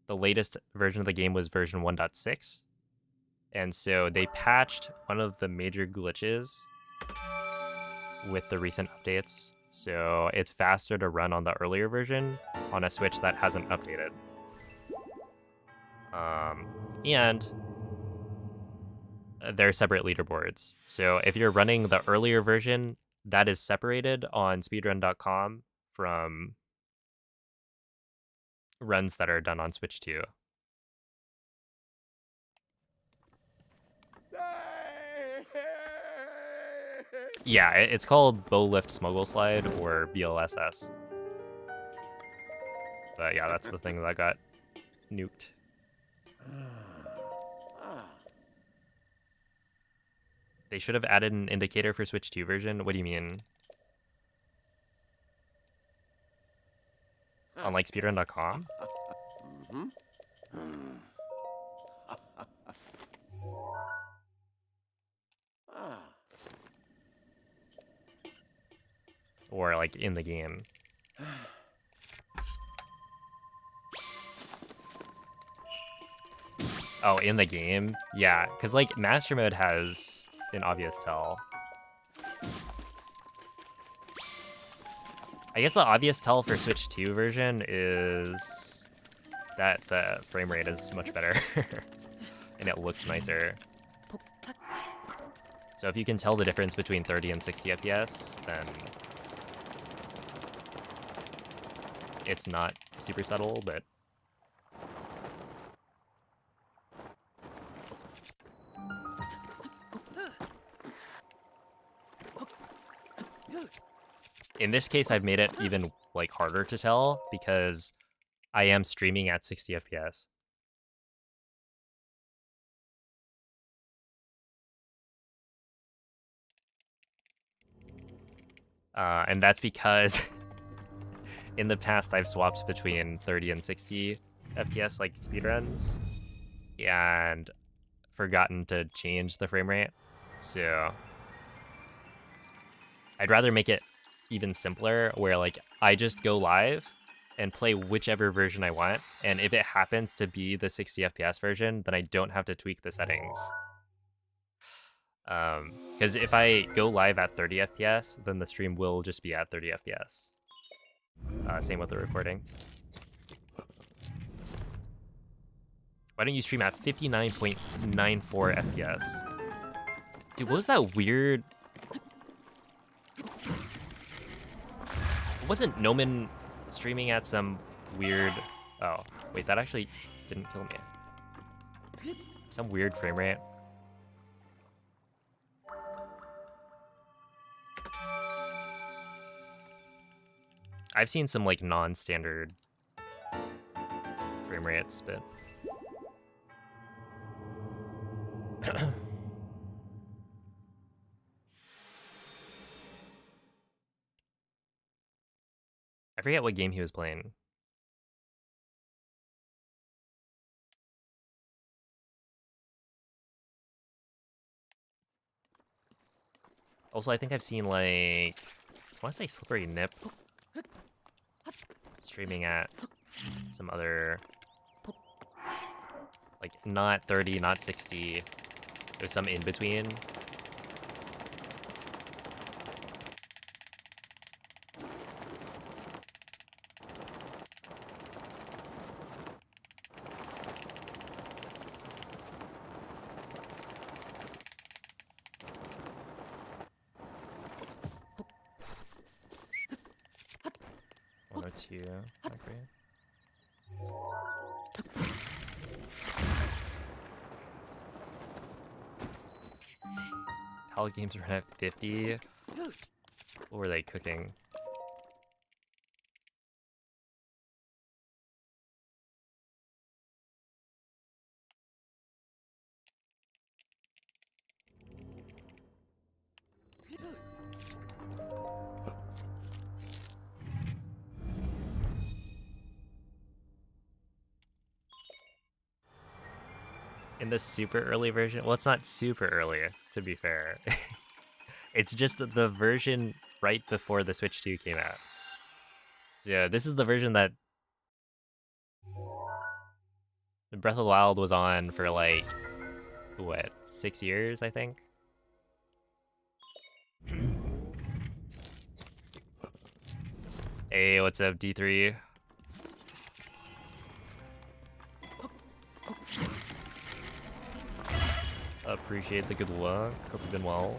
[SPEAKER 2] The latest version of the game was version 1.6. And so they patched one of the major glitches with the recent updates. So it's faster to run on the earlier version on a Switch that hasn't updated. And they're separate leaderboards. So if you're running the earlier version, that is separated on speedrun.com from runs that are done on Switch 2. Yeah, it's called Bow Lift Smuggle Slide, or BLSS. But yeah, that's the thing that got nuked. They should have added an indicator for Switch 2 version. What do you mean? On like speedrun.com? Or like in the game. Oh, in the game? Yeah, because like Master Mode has an obvious tell. I guess the obvious tell for Switch 2 version is that the frame rate is much better and it looks nicer. So if you can tell the difference between 30 and 60 FPS, then it's not super subtle, but in this case, I've made it even like harder to tell because I am streaming at 60 FPS. And that's because in the past I've swapped between 30 and 60 FPS like speedruns and forgotten to change the frame rate. So I'd rather make it even simpler where like I just go live and play whichever version I want, and if it happens to be the 60 FPS version, then I don't have to tweak the settings. Because if I go live at 30 FPS, then the stream will just be at 30 FPS. Same with the recording. Why don't you stream at 59.94 FPS? Dude, what was that weird... Wasn't Noman streaming at some weird... Oh, wait, that actually didn't kill me. Some weird frame rate. I've seen some, like, non-standard frame rates, but... I forget what game he was playing. Also, I think I've seen, like... I want to say Slippery Nip streaming at some other... Like, not 30, not 60. There's some in between. Two, not great. Pal games run at 50. What were they cooking? In the super early version? Well, it's not super early, to be fair. It's just the version right before the Switch 2 came out. So yeah, this is the version that Breath of the Wild was on for like, what, 6 years, I think? Hey, what's up, D3? Appreciate the good luck. Hope you've been well.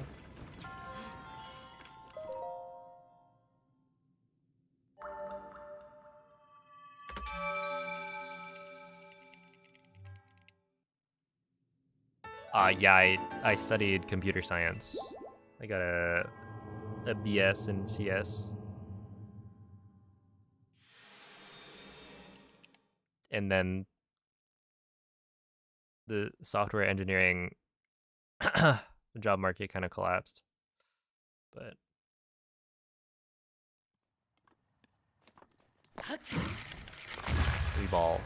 [SPEAKER 2] Yeah, I studied computer science. I got a BS in CS. And then the software engineering job market kind of collapsed. But we ball.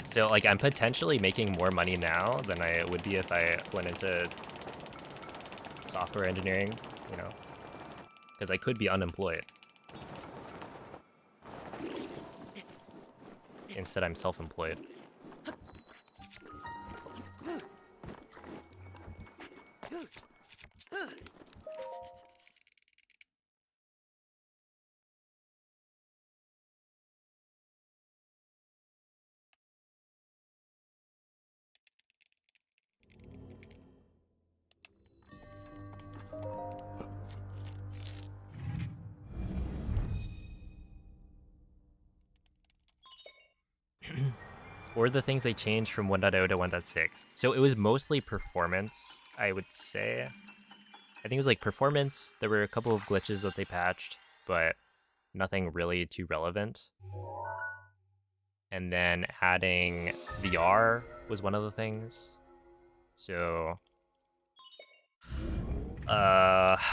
[SPEAKER 2] So, like, I'm potentially making more money now than I would be if I went into software engineering, you know? Because I could be unemployed. Instead, I'm self-employed. Or the things they changed from 1.0 to 1.6. So it was mostly performance, I would say. I think it was like performance. There were a couple of glitches that they patched, but nothing really too relevant. And then adding VR was one of the things. So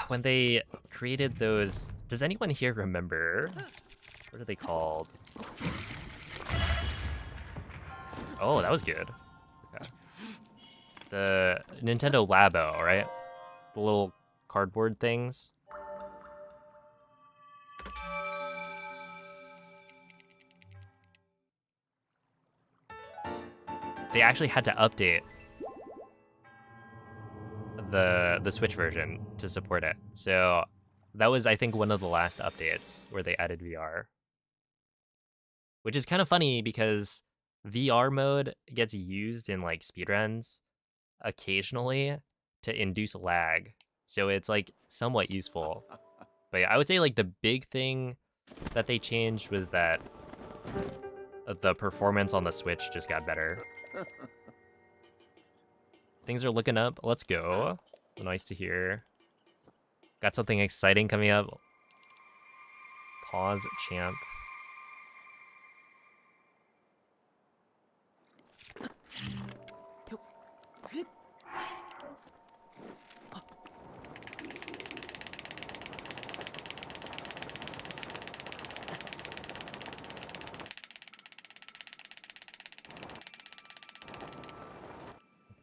[SPEAKER 2] when they created those, does anyone here remember? What are they called? Oh, that was good. Okay. The Nintendo Labo, right? The little cardboard things. They actually had to update the Switch version to support it. So that was, I think, one of the last updates where they added VR. Which is kind of funny because VR mode gets used in like speedruns occasionally to induce lag. So it's like somewhat useful. But yeah, I would say like the big thing that they changed was that the performance on the Switch just got better. Things are looking up. Let's go. Nice to hear. Got something exciting coming up. Pause champ.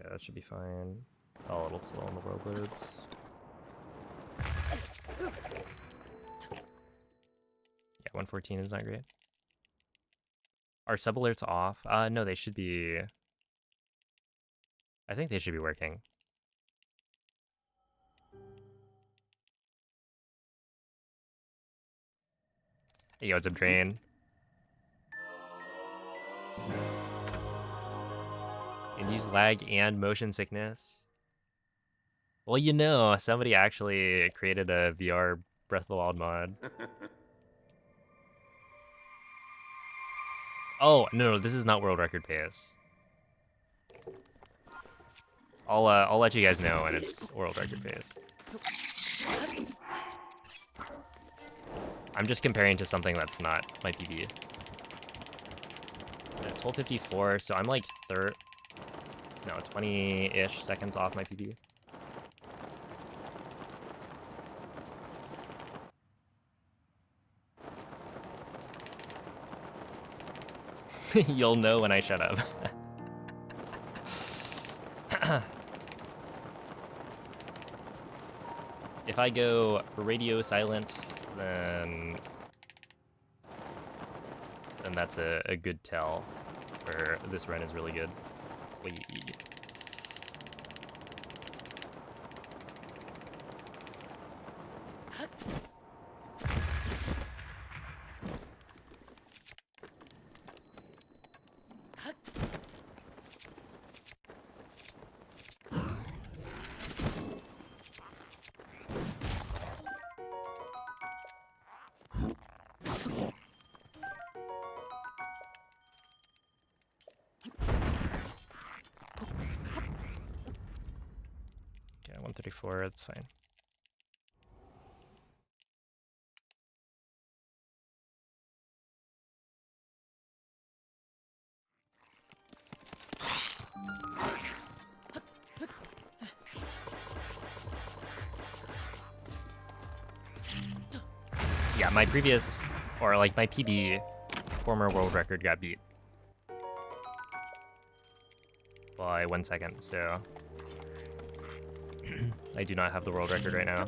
[SPEAKER 2] Okay, that should be fine. Oh, a little slow on the world loads. Yeah, 114 is not great. Are sub alerts off? No, they should be. I think they should be working. Hey, yo, what's up, Drain? Induce lag and motion sickness. Well, you know, somebody actually created a VR Breath of the Wild mod. Oh, no, this is not world record pace. I'll let you guys know when it's world record pace. I'm just comparing to something that's not my PB. At 12:54, so I'm like 20-ish seconds off my PB. You'll know when I shut up. If I go radio silent, then that's a good tell where this run is really good. Wait. Okay, 134, that's fine. Yeah, my previous, or like my PB, former world record got beat by 1 second, so I do not have the world record right now.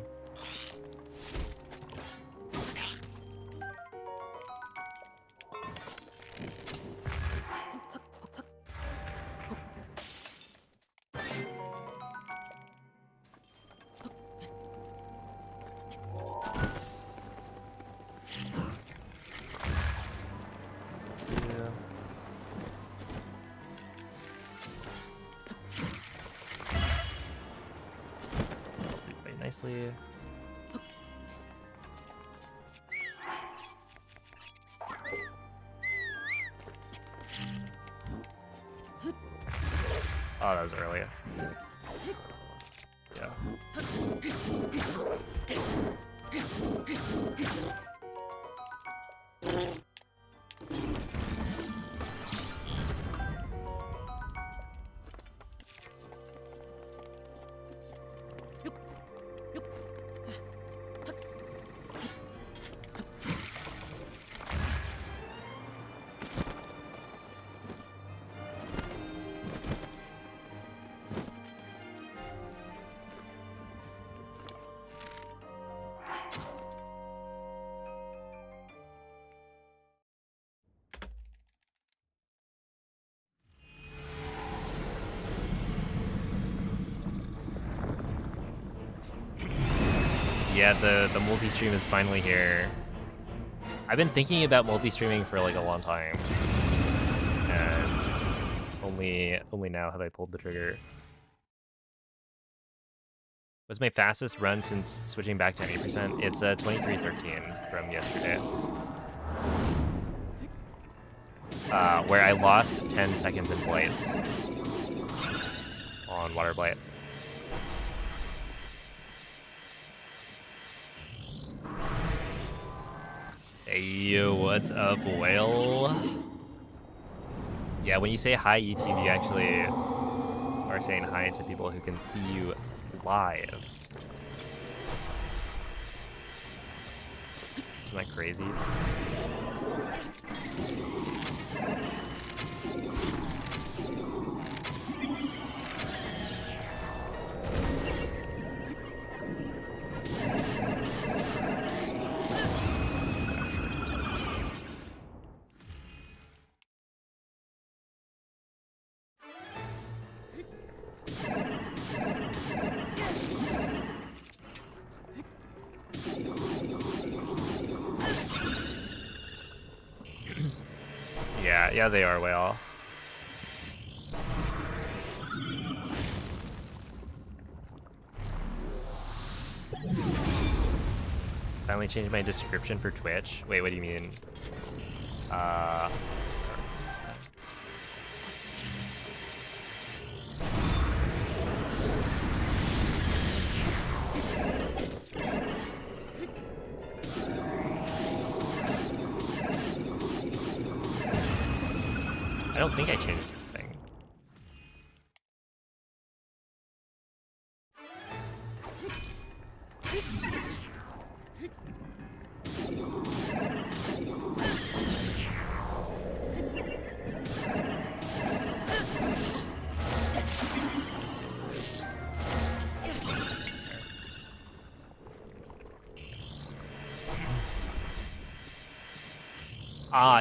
[SPEAKER 2] Nicely. Oh, that was early. Yeah. Yeah, the multi-stream is finally here. I've been thinking about multi-streaming for like a long time. And Only now have I pulled the trigger. What's my fastest run since switching back to 80%? It's 23:13 from yesterday. Where I lost 10 seconds in blights on water blight. Hey yo, what's up, whale? Yeah, when you say hi YouTube, you actually are saying hi to people who can see you live. Isn't that crazy? Yeah, they are whale. Finally changed my description for Twitch. Wait, what do you mean? I don't think I changed anything.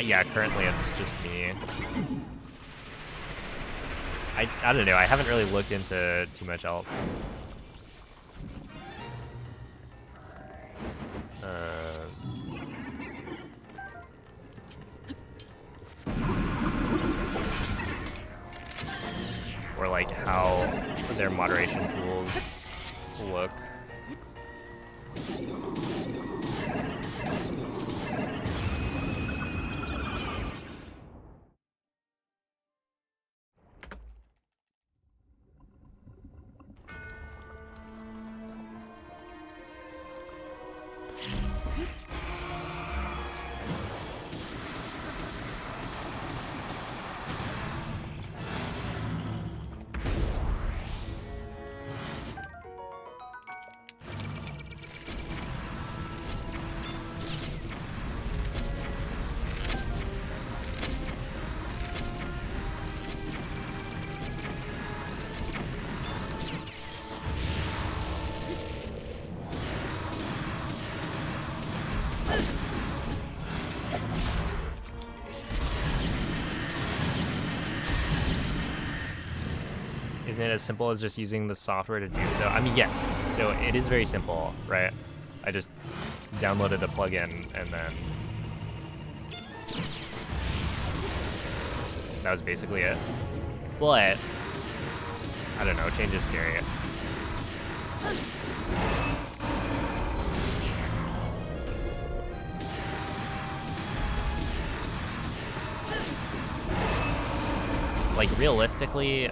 [SPEAKER 2] Yeah, currently it's just me. I don't know, I haven't really looked into too much else. Or like how their moderation tools look. Isn't it as simple as just using the software to do so? I mean, yes. So it is very simple, right? I just downloaded a plugin and then that was basically it. But I don't know, change is scary. Like realistically,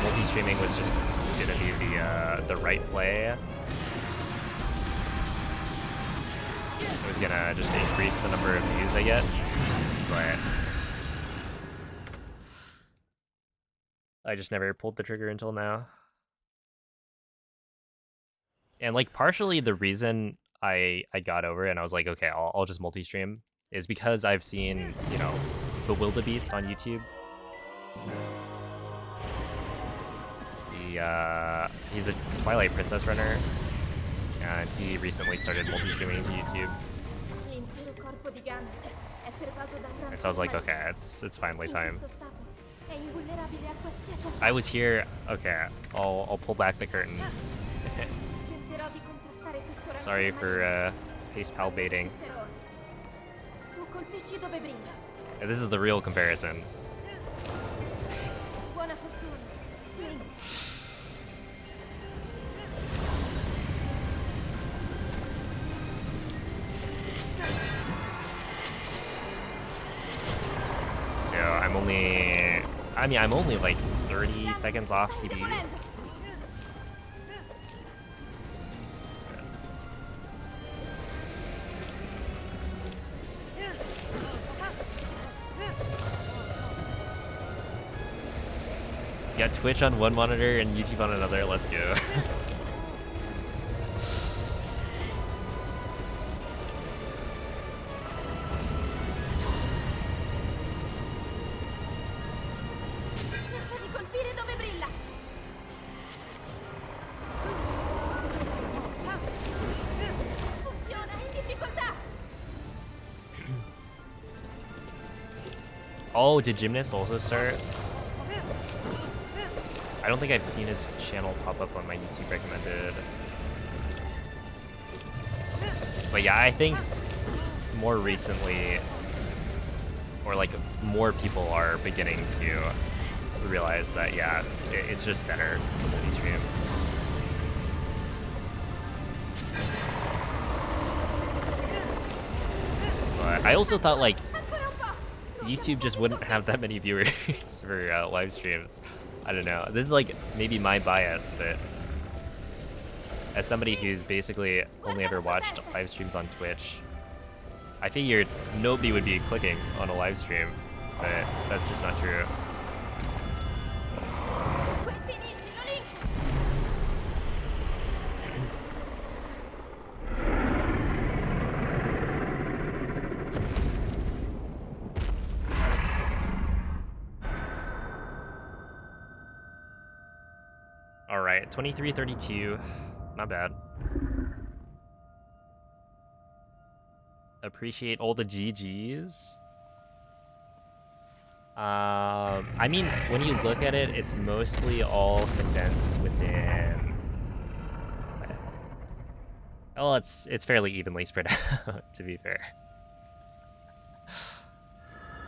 [SPEAKER 2] multi-streaming was just gonna be the right play. It was gonna just increase the number of views I get, but I just never pulled the trigger until now. And like partially the reason I got over it and I was like, okay, I'll just multi-stream is because I've seen, you know, the Wildebeest on YouTube. He's a Twilight Princess runner, and he recently started multi-streaming to YouTube. And so I was like, okay, it's finally time. I was here. Okay, I'll pull back the curtain. Sorry for pace pal baiting.
[SPEAKER 3] Colpisci dove brilla.
[SPEAKER 2] And this is the real comparison.
[SPEAKER 3] Buona fortuna, Link.
[SPEAKER 2] So I'm only like 30 seconds off PB. Got Twitch on one monitor and YouTube on another. Let's go.
[SPEAKER 3] Cerca di colpire dove brilla. Funziona, in difficoltà.
[SPEAKER 2] Oh, did Gymnast also start? I don't think I've seen his channel pop up on my YouTube recommended. But yeah, I think more recently, or like more people are beginning to realize that, yeah, it's just better to multi-stream. But I also thought like YouTube just wouldn't have that many viewers for live streams. I don't know. This is like maybe my bias, but as somebody who's basically only ever watched live streams on Twitch, I figured nobody would be clicking on a live stream, but that's just not true. Alright, 23:32. Not bad. Appreciate all the GGs. I mean, when you look at it, it's mostly all condensed within... Oh, it's fairly evenly spread out, to be fair.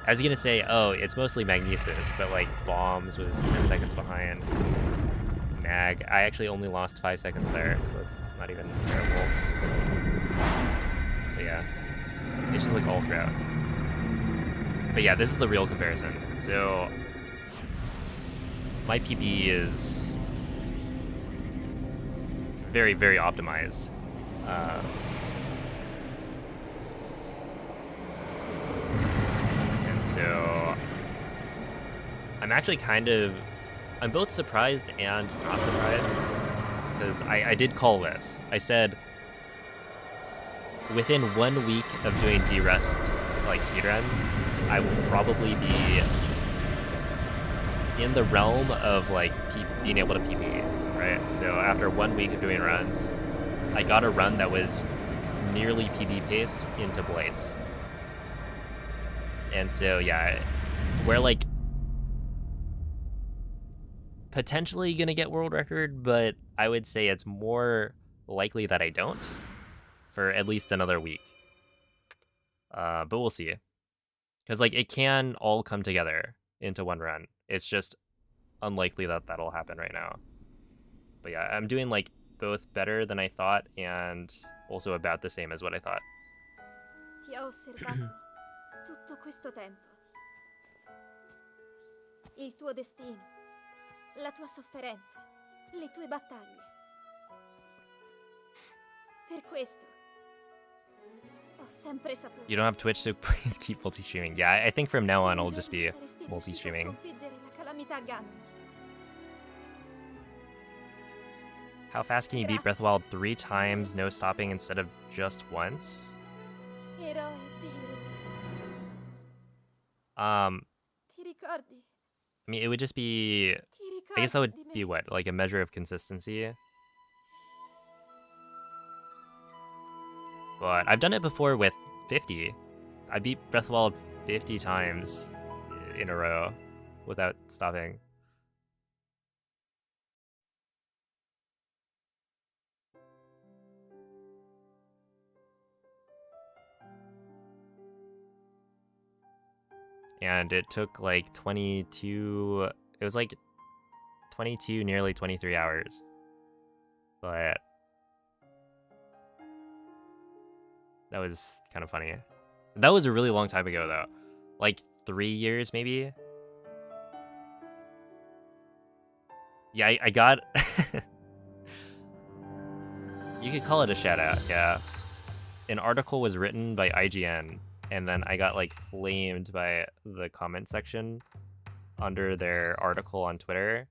[SPEAKER 2] I was gonna say, oh, it's mostly Magnesis, but like Bombs was 10 seconds behind. Mag, I actually only lost 5 seconds there, so that's not even terrible. But yeah, it's just like all throughout. But yeah, this is the real comparison. So my PB is very, very optimized. And so I'm actually I'm both surprised and not surprised, because I did call this. I said, within 1 week of doing de-rest, like, speedruns, I will probably be in the realm of, like, being able to PB, right? So after 1 week of doing runs, I got a run that was nearly PB-paced into Blades. And so, yeah, we're, like, potentially gonna get world record, but I would say it's more likely that I don't for at least another week. But we'll see. Because, like, it can all come together into one run. It's just unlikely that that'll happen right now. But yeah, I'm doing, like, both better than I thought and also about the same as what I thought.
[SPEAKER 3] Ti ho osservato tutto questo tempo. Il tuo destino, la tua sofferenza, le tue battaglie. Per questo ho sempre saputo.
[SPEAKER 2] You don't have Twitch, so please keep multi-streaming. Yeah, I think from now on I'll just be multi-streaming. How fast can you beat Breath of the Wild 3 times, no stopping instead of just once?
[SPEAKER 3] Ti ricordi?
[SPEAKER 2] I mean, it would just be... I guess that would be what? Like a measure of consistency? But I've done it before with 50. I beat Breath of the Wild 50 times in a row without stopping. and it took like 22. It was like 22, nearly 23 hours. But that was kind of funny. That was a really long time ago, though. Like 3 years, maybe. Yeah, I got. You could call it a shout out, yeah. An article was written by IGN, and then I got like flamed by the comment section under their article on Twitter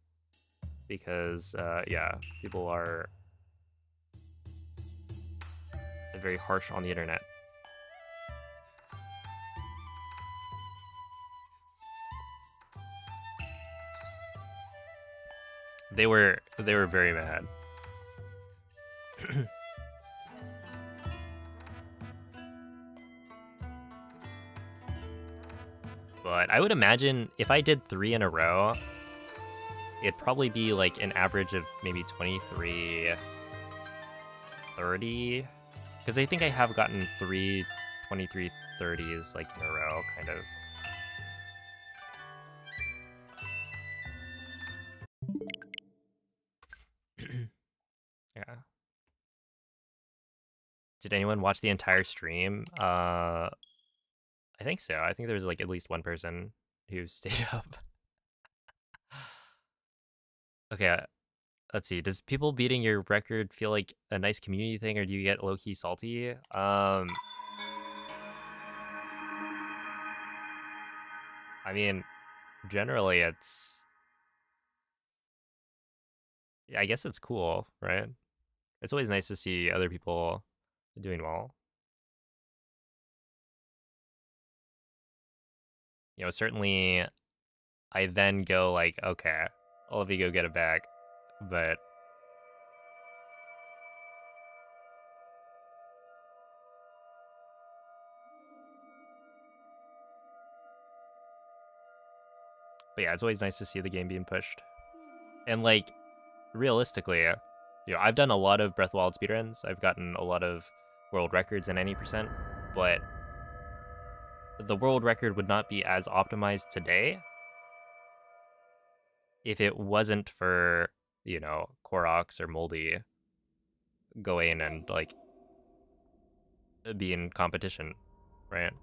[SPEAKER 2] because, yeah, people are very harsh on the internet. They were very mad. But I would imagine if I did 3 in a row, it'd probably be like an average of maybe 23, 30. Because I think I have gotten 3 2330s like in a row, kind of. Yeah. Did anyone watch the entire stream? I think so. I think there was like at least one person who stayed up. Okay, let's see. Does people beating your record feel like a nice community thing, or do you get low-key salty? I mean, generally it's... Yeah, I guess it's cool, right? It's always nice to see other people doing well. You know, certainly I then go like, okay, I'll let you go get it back. But yeah, it's always nice to see the game being pushed. And like, realistically, you know, I've done a lot of Breath of the Wild speedruns. I've gotten a lot of world records in any percent, but the world record would not be as optimized today if it wasn't for, you know, Koroks or Moldy going and like be in competition, right?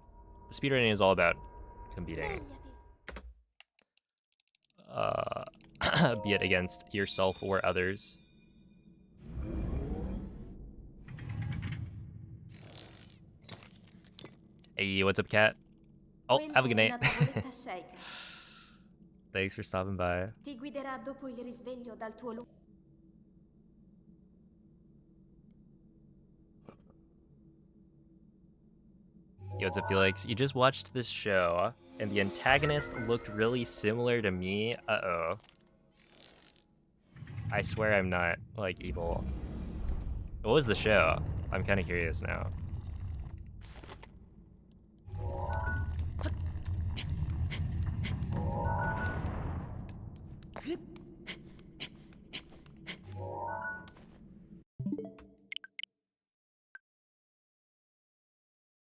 [SPEAKER 2] The speedrunning is all about competing, be it against yourself or others. Hey, what's up, cat? Oh, have a good night. Thanks for stopping by.
[SPEAKER 3] Ti guiderà dopo il risveglio dal tuo
[SPEAKER 2] Yo, what's up, Felix? You just watched this show, and the antagonist looked really similar to me. Uh-oh. I swear I'm not, like, evil. What was the show? I'm kind of curious now.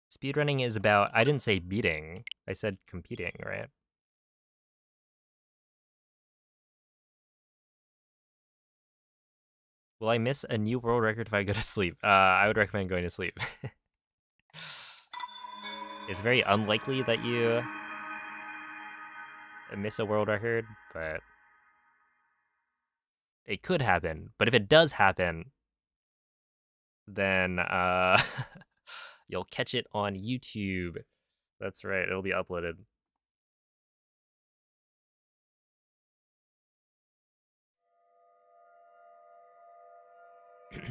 [SPEAKER 2] Speedrunning is about... I didn't say beating. I said competing, right? Will I miss a new world record if I go to sleep? I would recommend going to sleep. It's very unlikely that you miss a world record, but it could happen. But if it does happen, then you'll catch it on YouTube. That's right, it'll be uploaded. It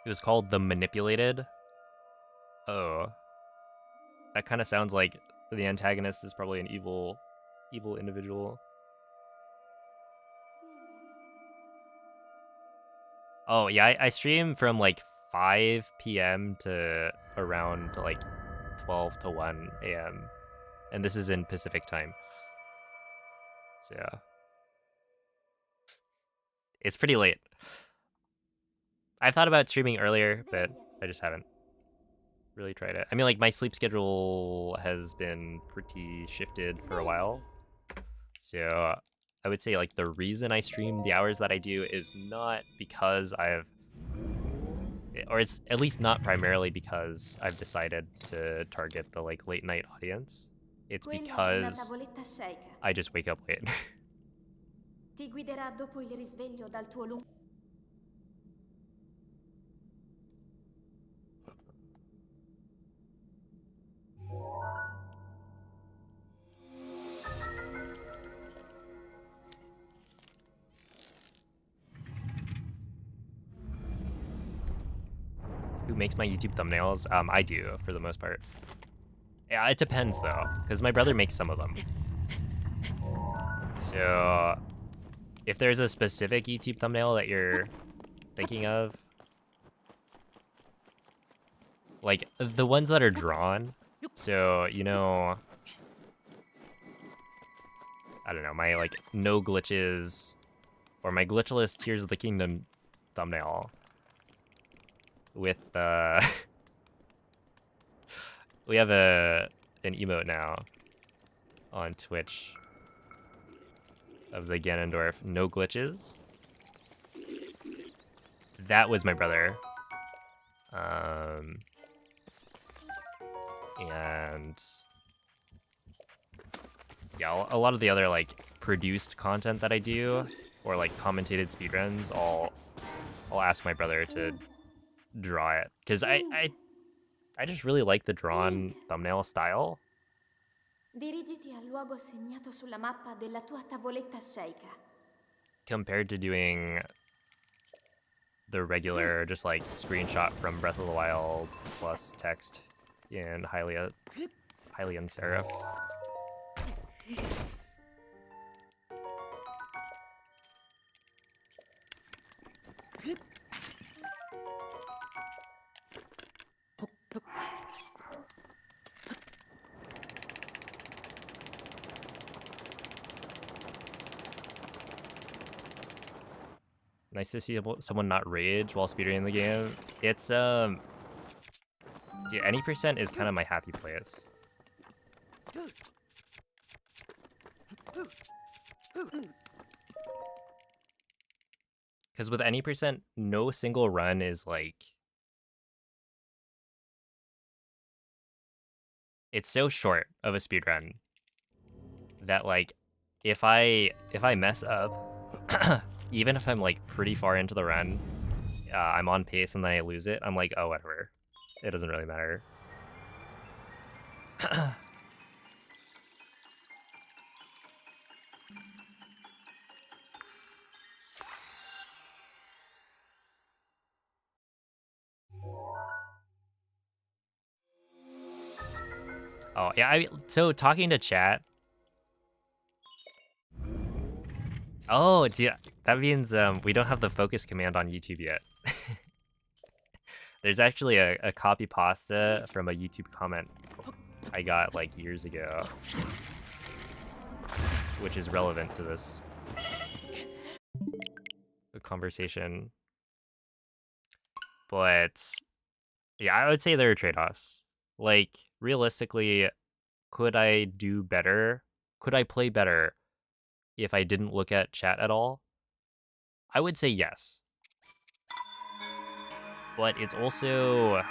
[SPEAKER 2] was called The Manipulated. Oh. That kind of sounds like the antagonist is probably an evil individual. Oh, yeah, I stream from like 5 p.m. to around like 12 to 1 a.m. And this is in Pacific time. So yeah. It's pretty late. I've thought about streaming earlier, but I just haven't. really tried it. I mean, like, my sleep schedule has been pretty shifted for a while. So I would say, like, the reason I stream the hours that I do is not because I've... Or it's at least not primarily because I've decided to target the, like, late night audience. It's
[SPEAKER 3] Quella è una
[SPEAKER 2] because
[SPEAKER 3] tavoletta shake.
[SPEAKER 2] I just wake up late.
[SPEAKER 3] Ti guiderà dopo il risveglio dal tuo lungo...
[SPEAKER 2] Who makes my YouTube thumbnails? I do, for the most part. Yeah, it depends, though, because my brother makes some of them. So, if there's a specific YouTube thumbnail that you're thinking of, like, the ones that are drawn, so, you know, I don't know, my, like, no glitches, or my glitchless Tears of the Kingdom thumbnail with, we have an emote now on Twitch of the Ganondorf no glitches. That was my brother. And yeah, a lot of the other, like, produced content that I do, or, like, commentated speedruns, I'll ask my brother to draw it, because I just really like the drawn thumbnail style.
[SPEAKER 3] Dirigiti al luogo segnato sulla mappa della tua tavoletta shake.
[SPEAKER 2] Compared to doing the regular, just, like, screenshot from Breath of the Wild plus text in Hylian serif. Nice to see someone not rage while speedrunning the game. It's, dude, any percent is kind of my happy place. Because with any percent, no single run is, like... It's so short of a speedrun that, like, if I mess up, even if I'm, like, pretty far into the run, I'm on pace and then I lose it, I'm like, oh, whatever. It doesn't really matter. Oh, yeah, so talking to chat... Oh, dude, that means we don't have the focus command on YouTube yet. There's actually a copy pasta from a YouTube comment I got, like, years ago, which is relevant to this conversation. But yeah, I would say there are trade-offs. Like, realistically, could I do better? Could I play better if I didn't look at chat at all? I would say yes. But it's also...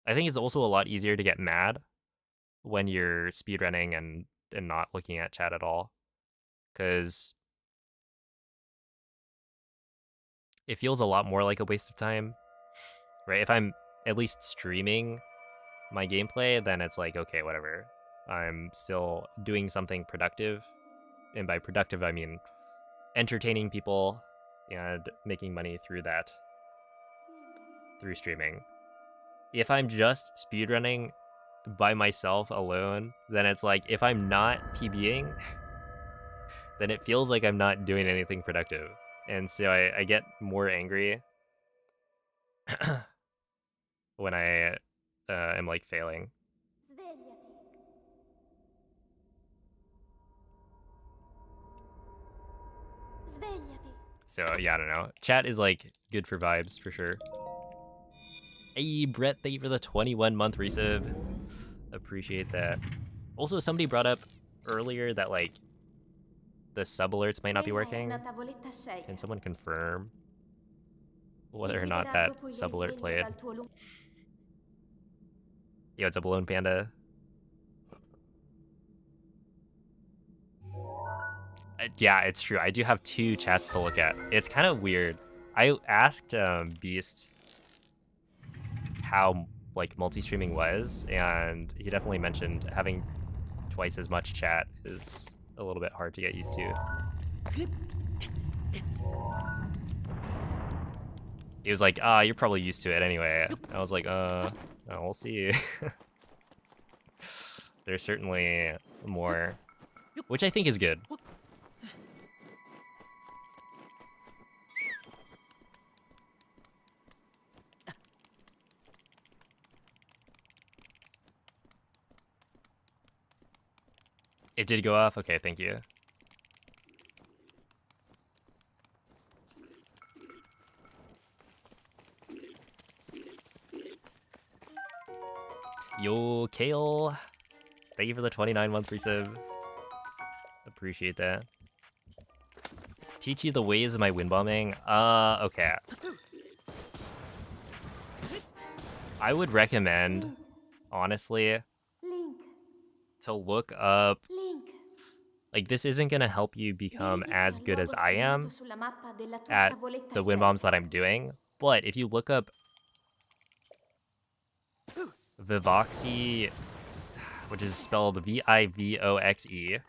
[SPEAKER 2] I think it's also a lot easier to get mad when you're speedrunning and not looking at chat at all. Because it feels a lot more like a waste of time, right? If I'm at least streaming my gameplay, then it's like, okay, whatever. I'm still doing something productive. And by productive, I mean entertaining people and making money through that, through streaming. If I'm just speedrunning by myself alone, then it's like, if I'm not PBing, then it feels like I'm not doing anything productive. And so I get more angry when I am, like, failing.
[SPEAKER 3] Svegliati.
[SPEAKER 2] So yeah, I don't know. Chat is like good for vibes for sure. Hey Brett, thank you for the 21-month resub. Appreciate that. Also, somebody brought up earlier that like the sub alerts might not be
[SPEAKER 3] Quella è
[SPEAKER 2] working.
[SPEAKER 3] una tavoletta shake.
[SPEAKER 2] Can someone confirm
[SPEAKER 3] Ti
[SPEAKER 2] whether or not
[SPEAKER 3] guiderà
[SPEAKER 2] that
[SPEAKER 3] dopo il
[SPEAKER 2] sub alert
[SPEAKER 3] risveglio
[SPEAKER 2] played?
[SPEAKER 3] dal tuo
[SPEAKER 2] Yo, it's a balloon panda. Yeah, it's true. I do have 2 chats to look at. It's kind of weird. I asked Beast how like multi-streaming was, and he definitely mentioned having twice as much chat is a little bit hard to get used to. He was like, you're probably used to it anyway. I was like, we'll see. There's certainly more, which I think is good. It did go off? Okay, thank you. Yo, Kale. Thank you for the 29-month resub. Appreciate that. Teach you the ways of my wind bombing? Okay. I would recommend, honestly,
[SPEAKER 3] Link.
[SPEAKER 2] to look up...
[SPEAKER 3] Link.
[SPEAKER 2] Like, this isn't gonna help you become
[SPEAKER 3] Dirigiti
[SPEAKER 2] as
[SPEAKER 3] al
[SPEAKER 2] good as
[SPEAKER 3] luogo
[SPEAKER 2] I
[SPEAKER 3] segnato
[SPEAKER 2] am
[SPEAKER 3] sulla mappa della tua
[SPEAKER 2] at
[SPEAKER 3] tavoletta
[SPEAKER 2] the wind bombs
[SPEAKER 3] shake.
[SPEAKER 2] that I'm doing, but if you look up Vivoxe, which is spelled Vivoxe,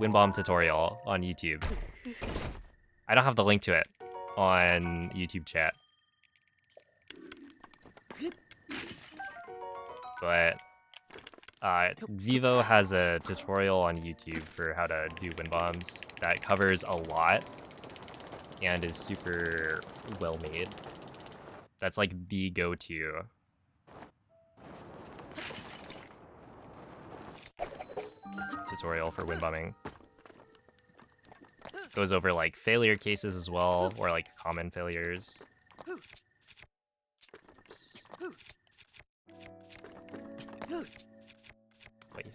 [SPEAKER 2] wind bomb tutorial on YouTube. I don't have the link to it on YouTube chat, but Vivo has a tutorial on YouTube for how to do wind bombs that covers a lot and is super well made. That's like the go-to. Tutorial for wind bombing. Goes over like failure cases as well, or like common failures. Oops. Wait.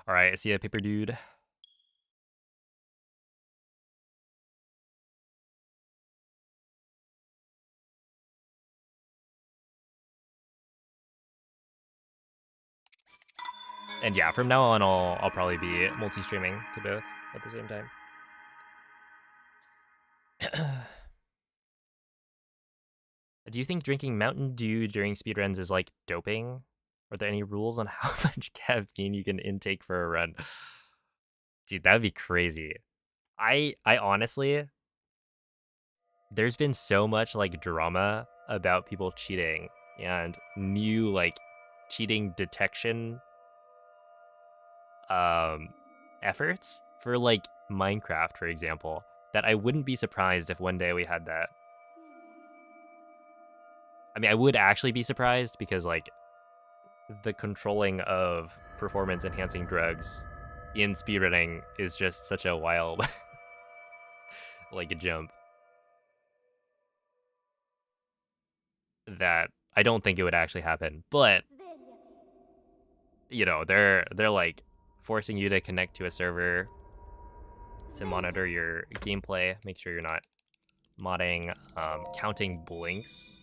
[SPEAKER 2] Alright, I see a paper dude. And yeah, from now on, I'll probably be multi-streaming to both at the same time. Do you think drinking Mountain Dew during speedruns is like doping? Are there any rules on how much caffeine you can intake for a run? Dude, that would be crazy. I honestly, there's been so much like drama about people cheating and new like cheating detection efforts for like Minecraft, for example, that I wouldn't be surprised if one day we had that. I mean, I would actually be surprised because like the controlling of performance enhancing drugs in speedrunning is just such a wild like a jump that I don't think it would actually happen. But you know, they're like forcing you to connect to a server to monitor your gameplay, make sure you're not modding, counting blinks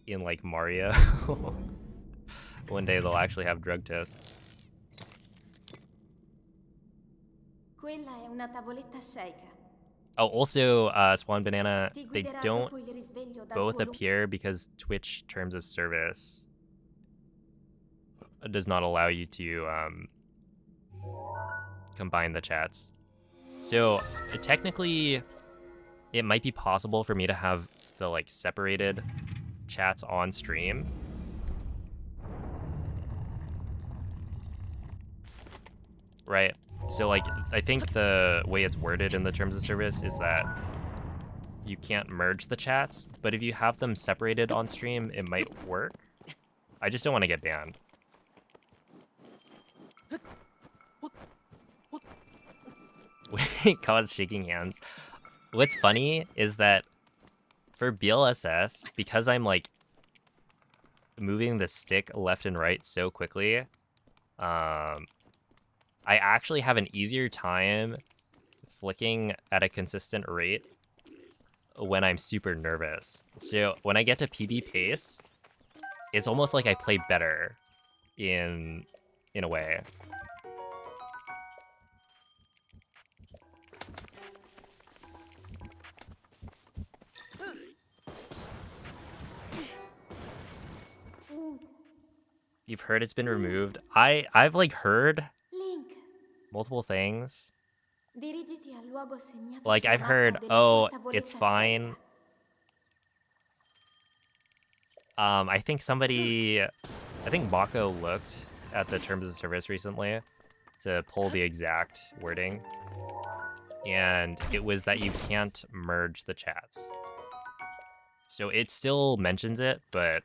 [SPEAKER 2] in like Mario. One day they'll actually have drug tests.
[SPEAKER 3] Quella è una tavoletta shake.
[SPEAKER 2] Oh, also, Swan Banana,
[SPEAKER 3] Ti
[SPEAKER 2] they
[SPEAKER 3] guiderà
[SPEAKER 2] don't
[SPEAKER 3] dopo il risveglio dal
[SPEAKER 2] both
[SPEAKER 3] tuo
[SPEAKER 2] appear because Twitch terms of service does not allow you to combine the chats. So technically, it might be possible for me to have the like separated chats on stream. Right? So like, I think the way it's worded in the terms of service is that you can't merge the chats, but if you have them separated on stream, it might work. I just don't want to get banned. Cause shaking hands. What's funny is that for BLSS, because I'm like moving the stick left and right so quickly, I actually have an easier time flicking at a consistent rate when I'm super nervous. So when I get to PB pace, it's almost like I play better in a way. You've heard it's been removed. I've like heard
[SPEAKER 3] Link,
[SPEAKER 2] multiple things.
[SPEAKER 3] dirigiti al luogo segnato
[SPEAKER 2] Like
[SPEAKER 3] sulla
[SPEAKER 2] I've
[SPEAKER 3] mappa
[SPEAKER 2] heard,
[SPEAKER 3] della
[SPEAKER 2] oh,
[SPEAKER 3] tua
[SPEAKER 2] it's
[SPEAKER 3] tavoletta
[SPEAKER 2] fine.
[SPEAKER 3] scelta.
[SPEAKER 2] I think Mako looked at the terms of service recently to pull the exact wording, and it was that you can't merge the chats. So it still mentions it, but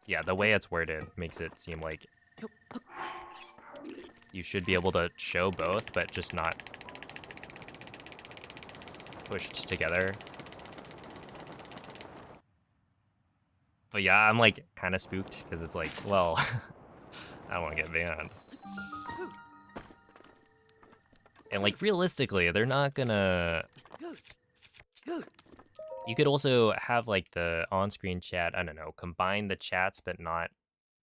[SPEAKER 2] yeah, the way it's worded makes it seem like you should be able to show both, but just not pushed together. But yeah, I'm like kind of spooked because it's like, well, I don't want to get banned. And like realistically, they're not gonna... You could also have like the on-screen chat, I don't know, combine the chats but not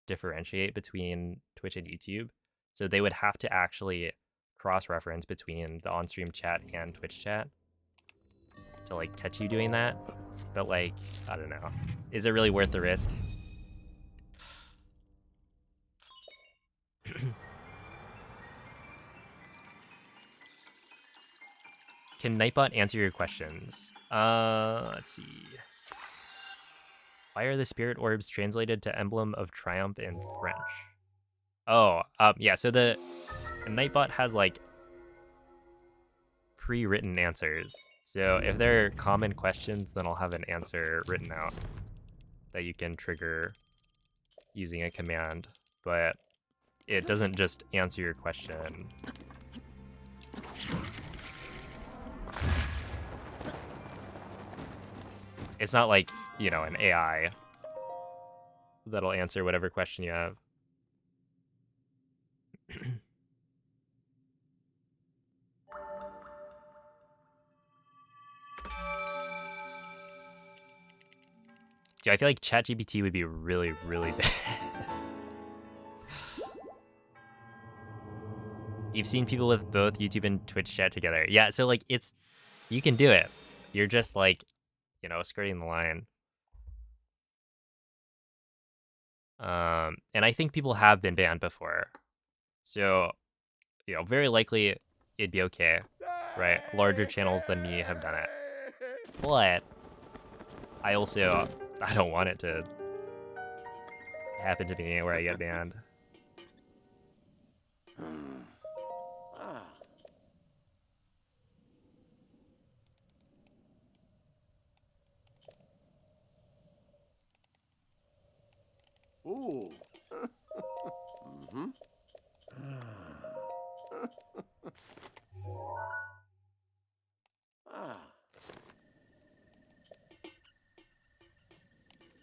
[SPEAKER 2] differentiate between Twitch and YouTube. So they would have to actually cross-reference between the on-stream chat and Twitch chat to like catch you doing that. But like, I don't know. Is it really worth the risk? Can Nightbot answer your questions? Let's see. Why are the spirit orbs translated to emblem of triumph in French? Oh, yeah, so the Nightbot has like pre-written answers. So if they're common questions, then I'll have an answer written out that you can trigger using a command, but it doesn't just answer your question. It's not like, you know, an AI that'll answer whatever question you have. Dude, I feel like ChatGPT would be really, really bad. You've seen people with both YouTube and Twitch chat together. Yeah, so like you can do it. You're just like, you know, skirting the line. And I think people have been banned before. So, you know, very likely it'd be okay, right? Larger channels than me have done it. But I don't want it to happen to me where I get banned.
[SPEAKER 4] Ooh.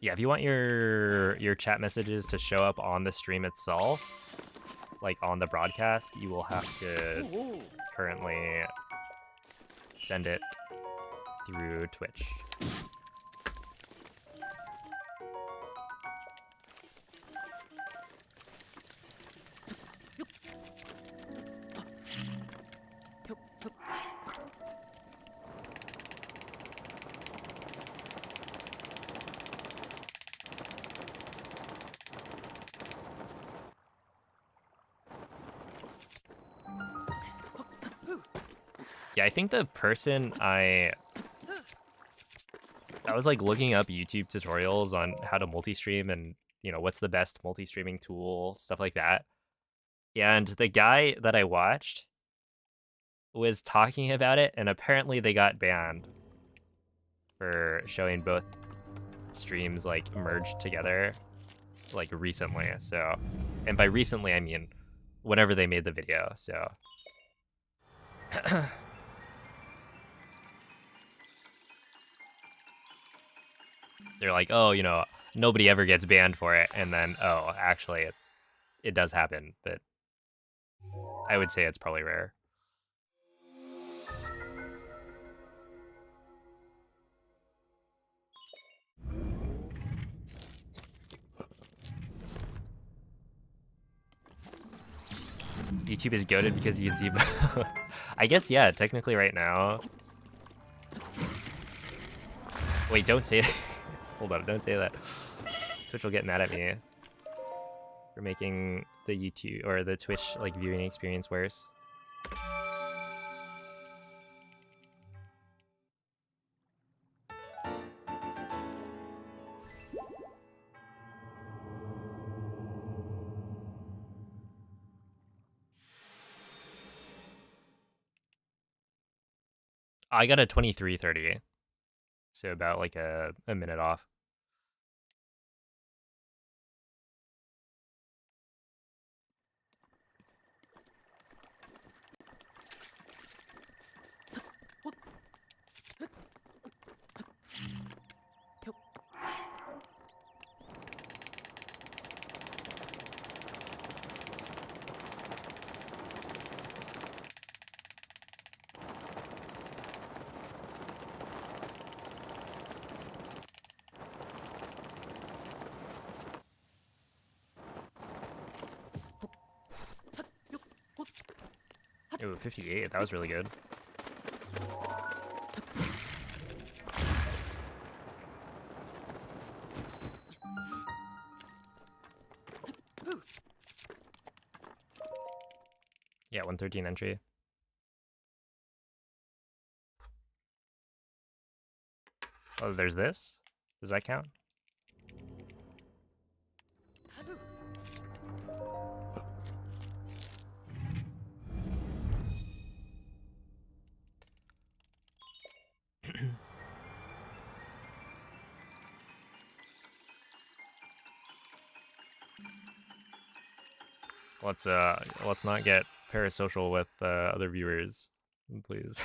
[SPEAKER 2] Yeah, if you want your chat messages to show up on the stream itself, like on the broadcast, you will have to currently send it through Twitch. Yeah, I think the person I was like looking up YouTube tutorials on how to multi-stream and, you know, what's the best multi-streaming tool, stuff like that. And the guy that I watched, was talking about it, and apparently they got banned for showing both streams like merged together like recently. So, and by recently I mean whenever they made the video. So they're like, oh, you know, nobody ever gets banned for it, and then oh, actually it does happen, but I would say it's probably rare. YouTube is goated because you can see I guess, yeah, technically right now. Wait, don't say that. Hold on, don't say that. Twitch will get mad at me for making the YouTube or the Twitch like viewing experience worse. I got a 23:30, so about like a minute off. Ooh, 58. That was really good. Yeah, 113 entry. Oh, there's this? Does that count? Let's not get parasocial with other viewers, please.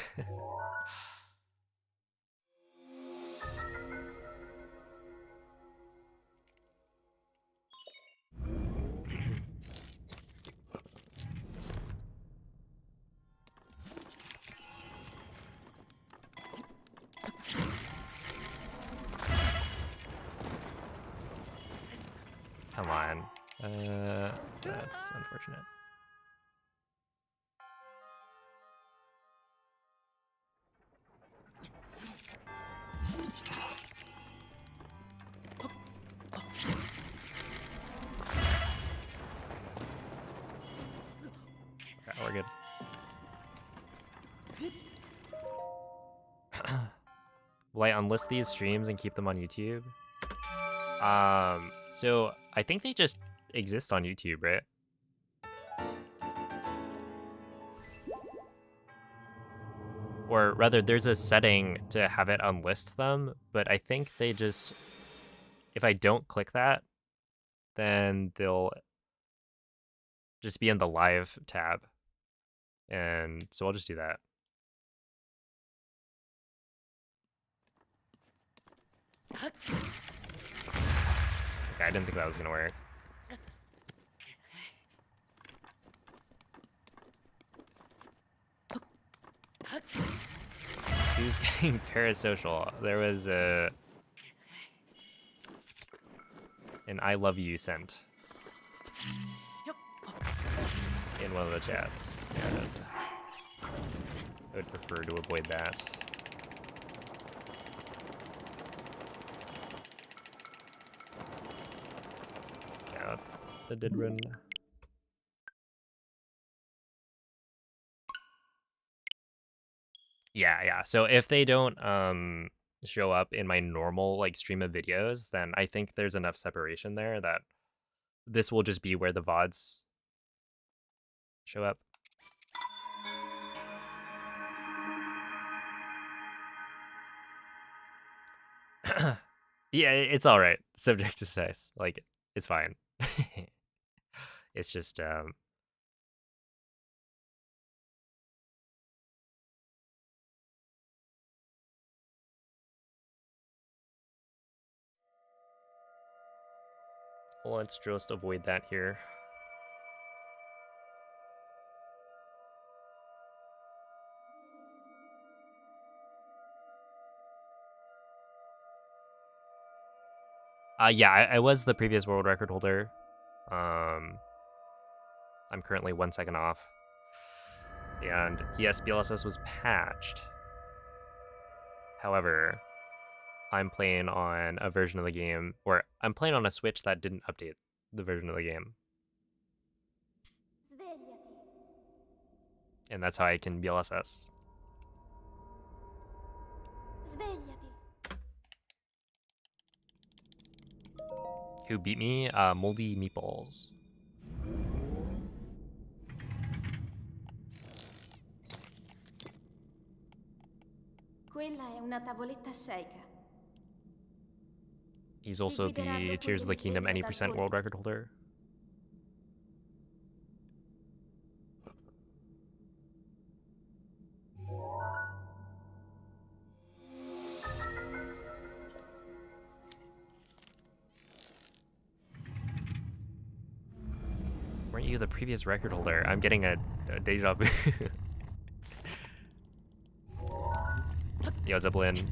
[SPEAKER 2] Come on. That's unfortunate. Yeah, we're good. Will I unlist these streams and keep them on YouTube? So I think they just exist on YouTube, right? Or rather, there's a setting to have it unlist them, but I think they just, if I don't click that, then they'll just be in the live tab. And so I'll just do that. Okay, I didn't think that was gonna work. Who's getting parasocial? There was an I love you sent in one of the chats, and I would prefer to avoid that. Okay, that's a dead run. Yeah. So if they don't show up in my normal like stream of videos, then I think there's enough separation there that this will just be where the VODs show up. Yeah, it's all right. Subject to size, like it's fine. It's just let's just avoid that here. Yeah, I was the previous world record holder. I'm currently 1 second off. And yes, BLSS was patched. However, I'm playing on a version of the game, or I'm playing on a Switch that didn't update the version of the game. And that's how I can BLSS.
[SPEAKER 3] Svegliati.
[SPEAKER 2] Who beat me? Moldy Meatballs.
[SPEAKER 3] Quella è una tavoletta sceicca.
[SPEAKER 2] He's also the Tears of the Kingdom any percent world record holder. Weren't you the previous record holder? I'm getting a deja vu. Yo, what's up, Lynn?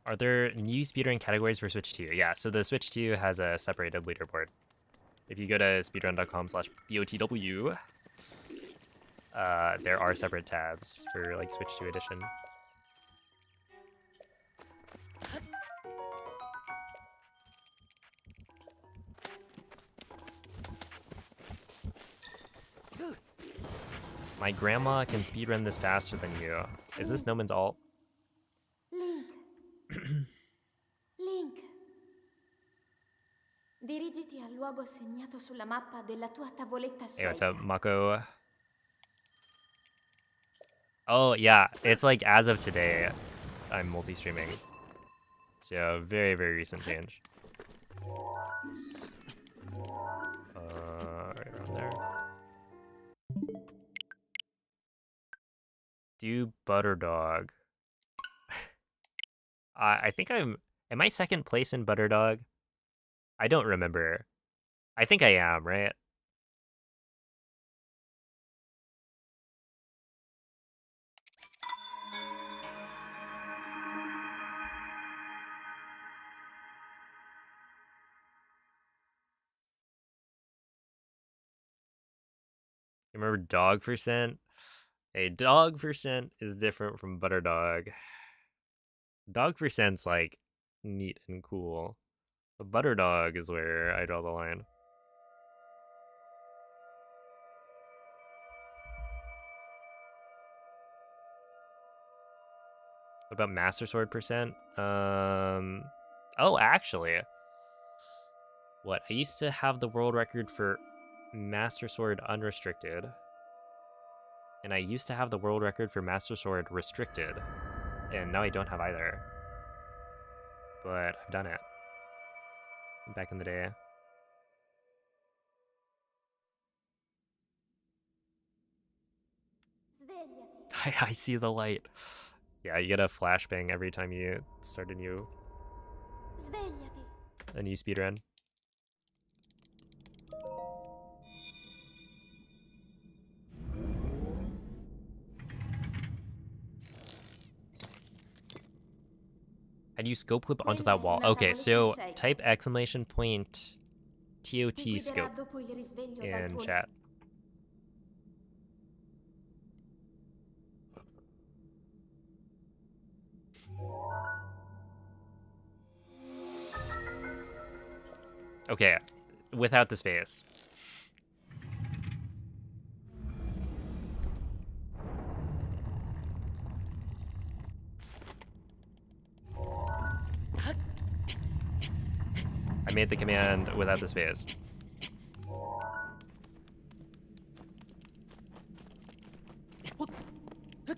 [SPEAKER 2] Are there new speedrun categories for Switch 2? Yeah, so the Switch 2 has a separated leaderboard. If you go to speedrun.com/BOTW, there are separate tabs for like Switch 2 edition. My grandma can speedrun this faster than you. Is this Noman's alt?
[SPEAKER 3] Link. Link. Dirigiti al luogo segnato sulla mappa della tua tavoletta
[SPEAKER 2] Hey, what's up,
[SPEAKER 3] sceicca.
[SPEAKER 2] Mako? Oh, yeah, it's like as of today, I'm multi-streaming. It's a very, very recent change. Right around there. Do Butter Dog. I think am I second place in Butter Dog? I don't remember. I think I am, right? Remember dog percent? A dog percent is different from Butter Dog. Dog percent's like neat and cool. But Butter Dog is where I draw the line. What about Master Sword percent? Oh, actually. What? I used to have the world record for Master Sword unrestricted. And I used to have the world record for Master Sword restricted. And now I don't have either. But I've done it. Back in the day. I see the light. Yeah, you get a flashbang every time you start a new speedrun. How do you scope clip onto that wall? Okay, so type exclamation point TOT scope in chat. Okay, without the space. I made the command without the space.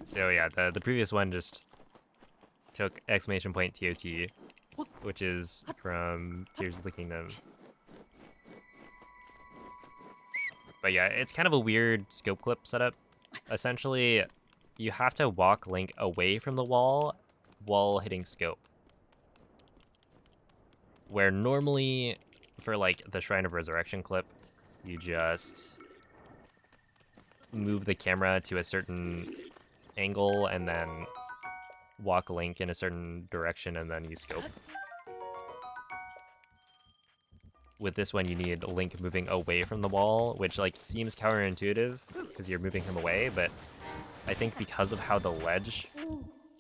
[SPEAKER 2] So yeah, the previous one just took exclamation point TOT, which is from Tears of the Kingdom. But yeah, it's kind of a weird scope clip setup. Essentially, you have to walk Link away from the wall while hitting scope. Where normally, for like the Shrine of Resurrection clip, you just move the camera to a certain angle and then walk Link in a certain direction and then you scope. With this one, you need Link moving away from the wall, which like seems counterintuitive because you're moving him away, but I think because of how the ledge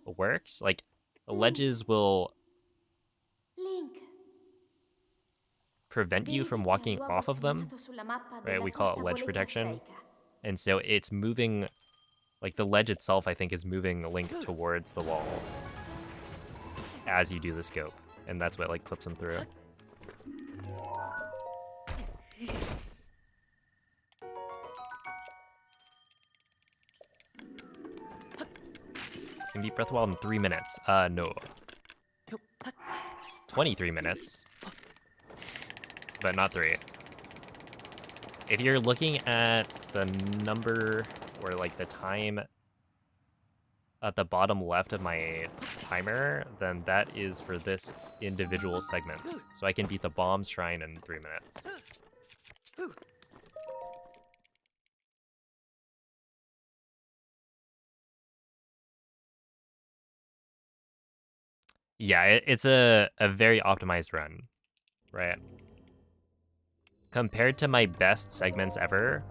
[SPEAKER 2] works, like ledges will
[SPEAKER 3] Link,
[SPEAKER 2] prevent you from walking off of them, right? We call it ledge protection. And so it's moving, like the ledge itself, I think, is moving Link towards the wall as you do the scope. And that's what like clips him through. Can beat Breath of the Wild in 3 minutes. No. 23 minutes. But not 3. If you're looking at the number or like the time at the bottom left of my timer, then that is for this individual segment. So I can beat the Bomb Shrine in 3 minutes. Yeah, it's a very optimized run, right? Compared to my best segments ever,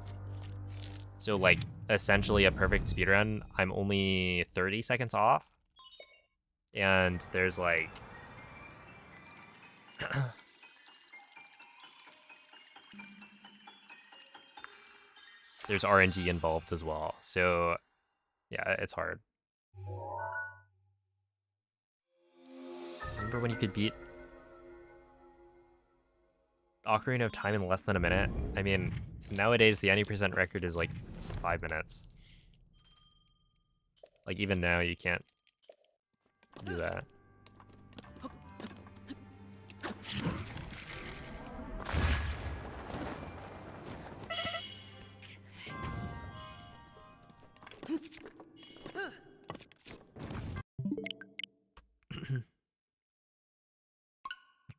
[SPEAKER 2] so like essentially a perfect speedrun, I'm only 30 seconds off. And there's like there's RNG involved as well. So yeah, it's hard. Remember when you could beat Ocarina of Time in less than a minute? I mean, nowadays the 90% record is like 5 minutes. Like even now you can't do that.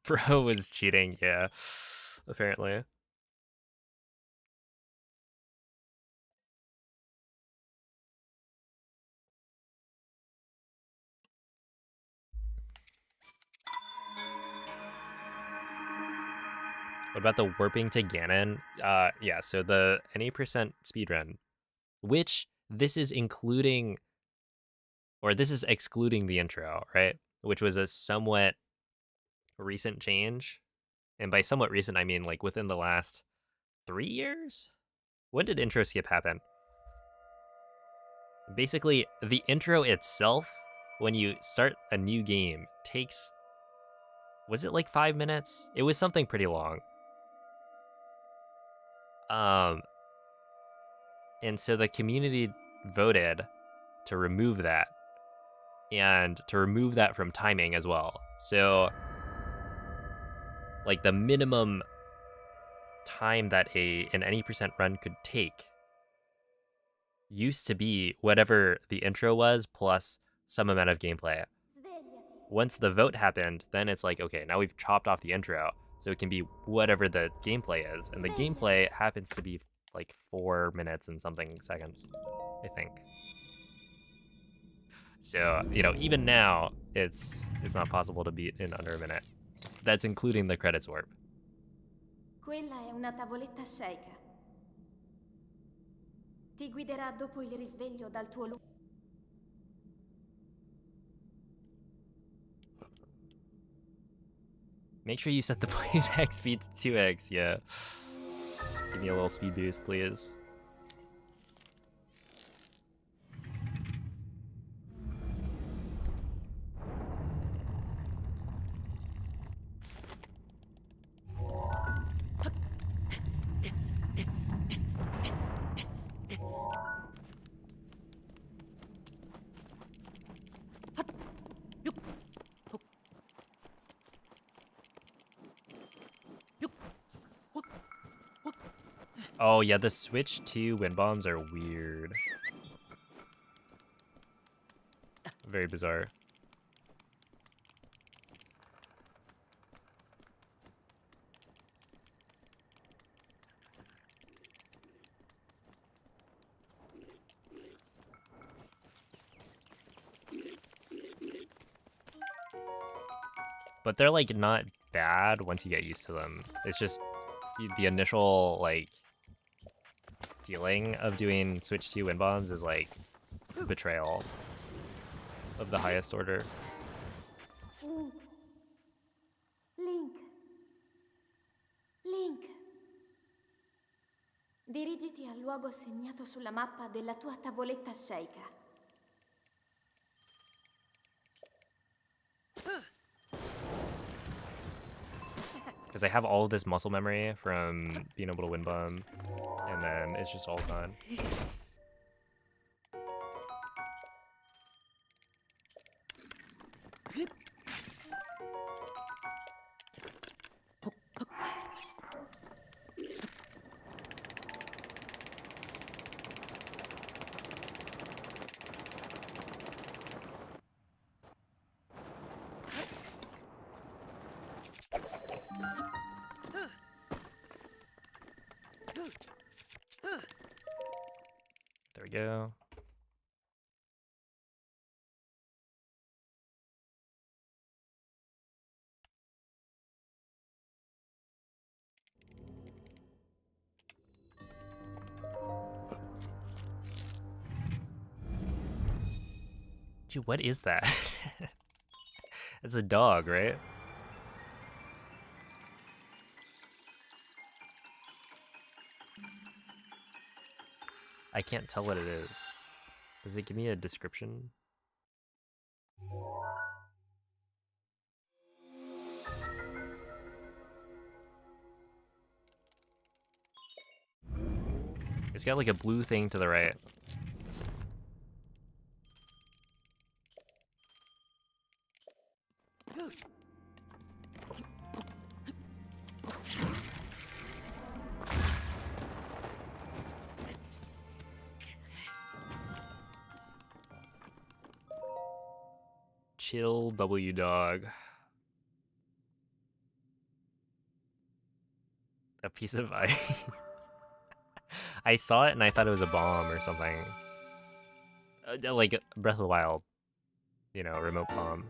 [SPEAKER 2] Bro was cheating, yeah, apparently. What about the warping to Ganon? Yeah, so the any percent speedrun, which this is including, or this is excluding the intro, right? Which was a somewhat recent change. And by somewhat recent, I mean like within the last 3 years? When did intro skip happen? Basically, the intro itself, when you start a new game, takes, was it like 5 minutes? It was something pretty long. And so the community voted to remove that, and to remove that from timing as well. So like the minimum time that an any percent run could take used to be whatever the intro was plus some amount of gameplay. Once the vote happened, then it's like, okay, now we've chopped off the intro, so it can be whatever the gameplay is. And the gameplay happens to be like 4 minutes and something seconds, I think. So, you know, even now, it's not possible to beat in under a minute. That's including the credits warp.
[SPEAKER 3] Quella è una tavoletta sceicca. Ti guiderà dopo il risveglio dal tuo luogo.
[SPEAKER 2] Make sure you set the playback speed to 2x, yeah. Give me a little speed boost, please. Oh yeah, the switch to wind bombs are weird. Very bizarre. But they're like not bad once you get used to them. It's just the initial like feeling of doing switch 2 wind bombs is like betrayal of the highest order.
[SPEAKER 3] Link. Link. Link. Dirigiti al luogo segnato sulla mappa della tua tavoletta sceicca.
[SPEAKER 2] Because I have all of this muscle memory from being able to wind bomb, and then it's just all gone. There we go. Dude, what is that? It's a dog, right? I can't tell what it is. Does it give me a description? It's got like a blue thing to the right. Chill W dog. A piece of ice. I saw it and I thought it was a bomb or something. Like Breath of the Wild, you know, remote bomb.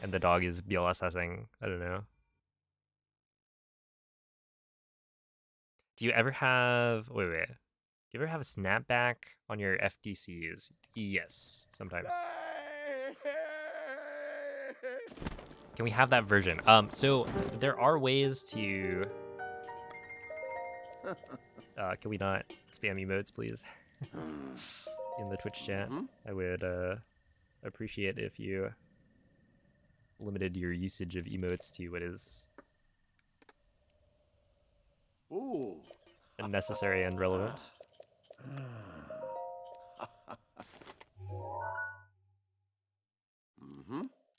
[SPEAKER 2] And the dog is BLSSing. I don't know. Do you ever have... Wait. Do you ever have a snapback on your FDCs? Yes, sometimes. Can we have that version? So there are ways to... can we not spam emotes, please? In the Twitch chat. I would appreciate if you limited your usage of emotes to what is unnecessary and relevant.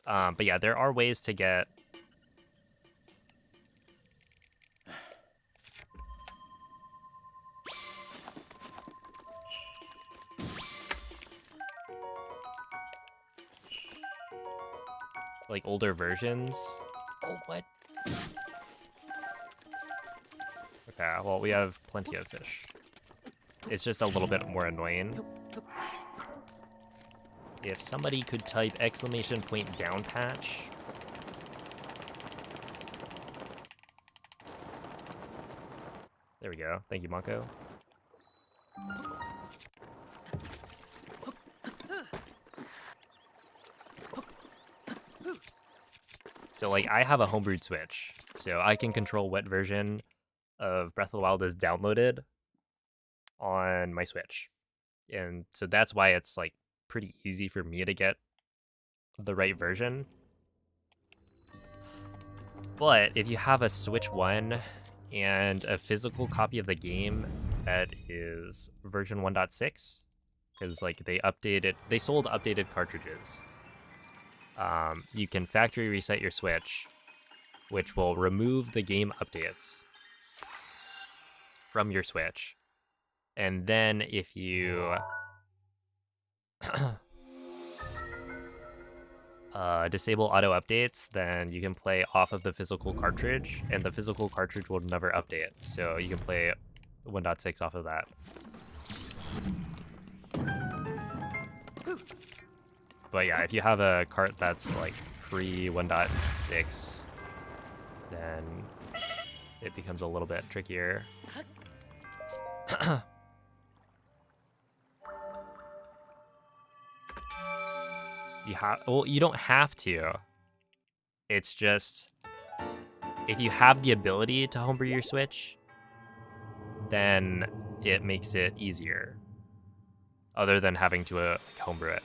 [SPEAKER 2] But yeah, there are ways to get like older versions. Oh, what? Okay, well, we have plenty of fish. It's just a little bit more annoying. If somebody could type !point down patch. There we go. Thank you, Mako. So like I have a homebrewed Switch, so I can control what version of Breath of the Wild is downloaded on my Switch. And so that's why it's like pretty easy for me to get the right version. But if you have a Switch 1 and a physical copy of the game that is version 1.6, because like they sold updated cartridges. You can factory reset your Switch, which will remove the game updates from your Switch. And then if you disable auto updates, then you can play off of the physical cartridge, and the physical cartridge will never update. So you can play 1.6 off of that. But yeah, if you have a cart that's like pre 1.6, then it becomes a little bit trickier. You don't have to. It's just if you have the ability to homebrew your Switch, then it makes it easier. Other than having to homebrew it.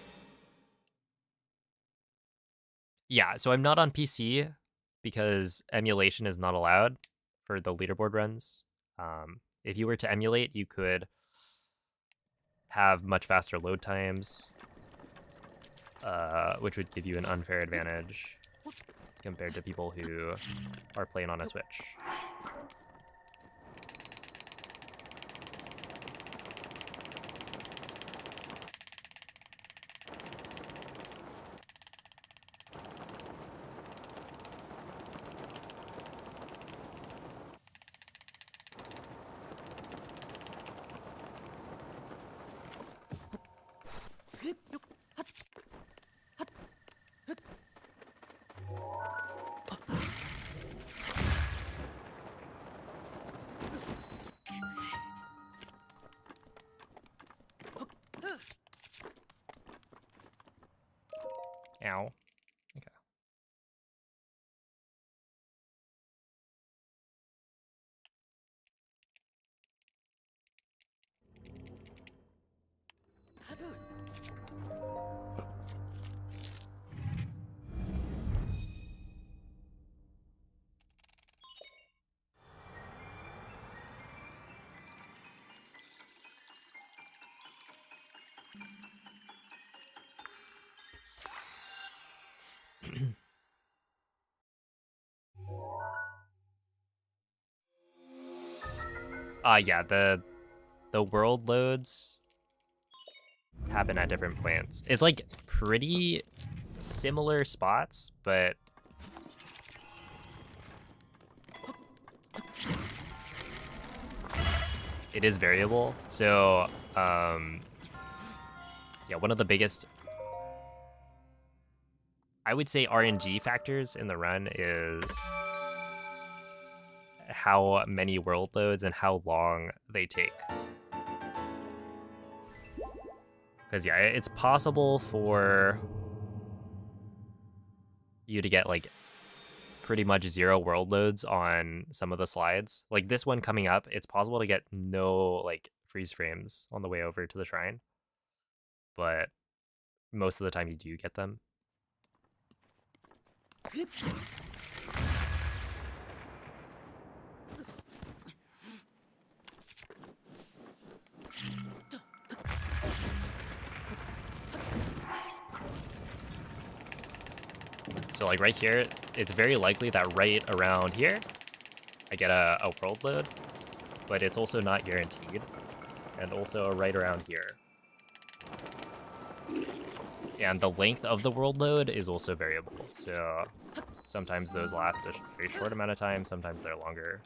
[SPEAKER 2] Yeah, so I'm not on PC because emulation is not allowed for the leaderboard runs. If you were to emulate, you could have much faster load times, which would give you an unfair advantage compared to people who are playing on a Switch. Ow. Okay. Yeah, the world loads happen at different plants. It's like pretty similar spots, but it is variable. So, yeah, one of the biggest, I would say, RNG factors in the run is how many world loads and how long they take. Because, yeah, it's possible for you to get, like, pretty much 0 world loads on some of the slides. Like, this one coming up, it's possible to get no, like, freeze frames on the way over to the shrine. But most of the time you do get them. So like right here, it's very likely that right around here, I get a world load, but it's also not guaranteed. And also right around here. And the length of the world load is also variable. So sometimes those last a very short amount of time, sometimes they're longer.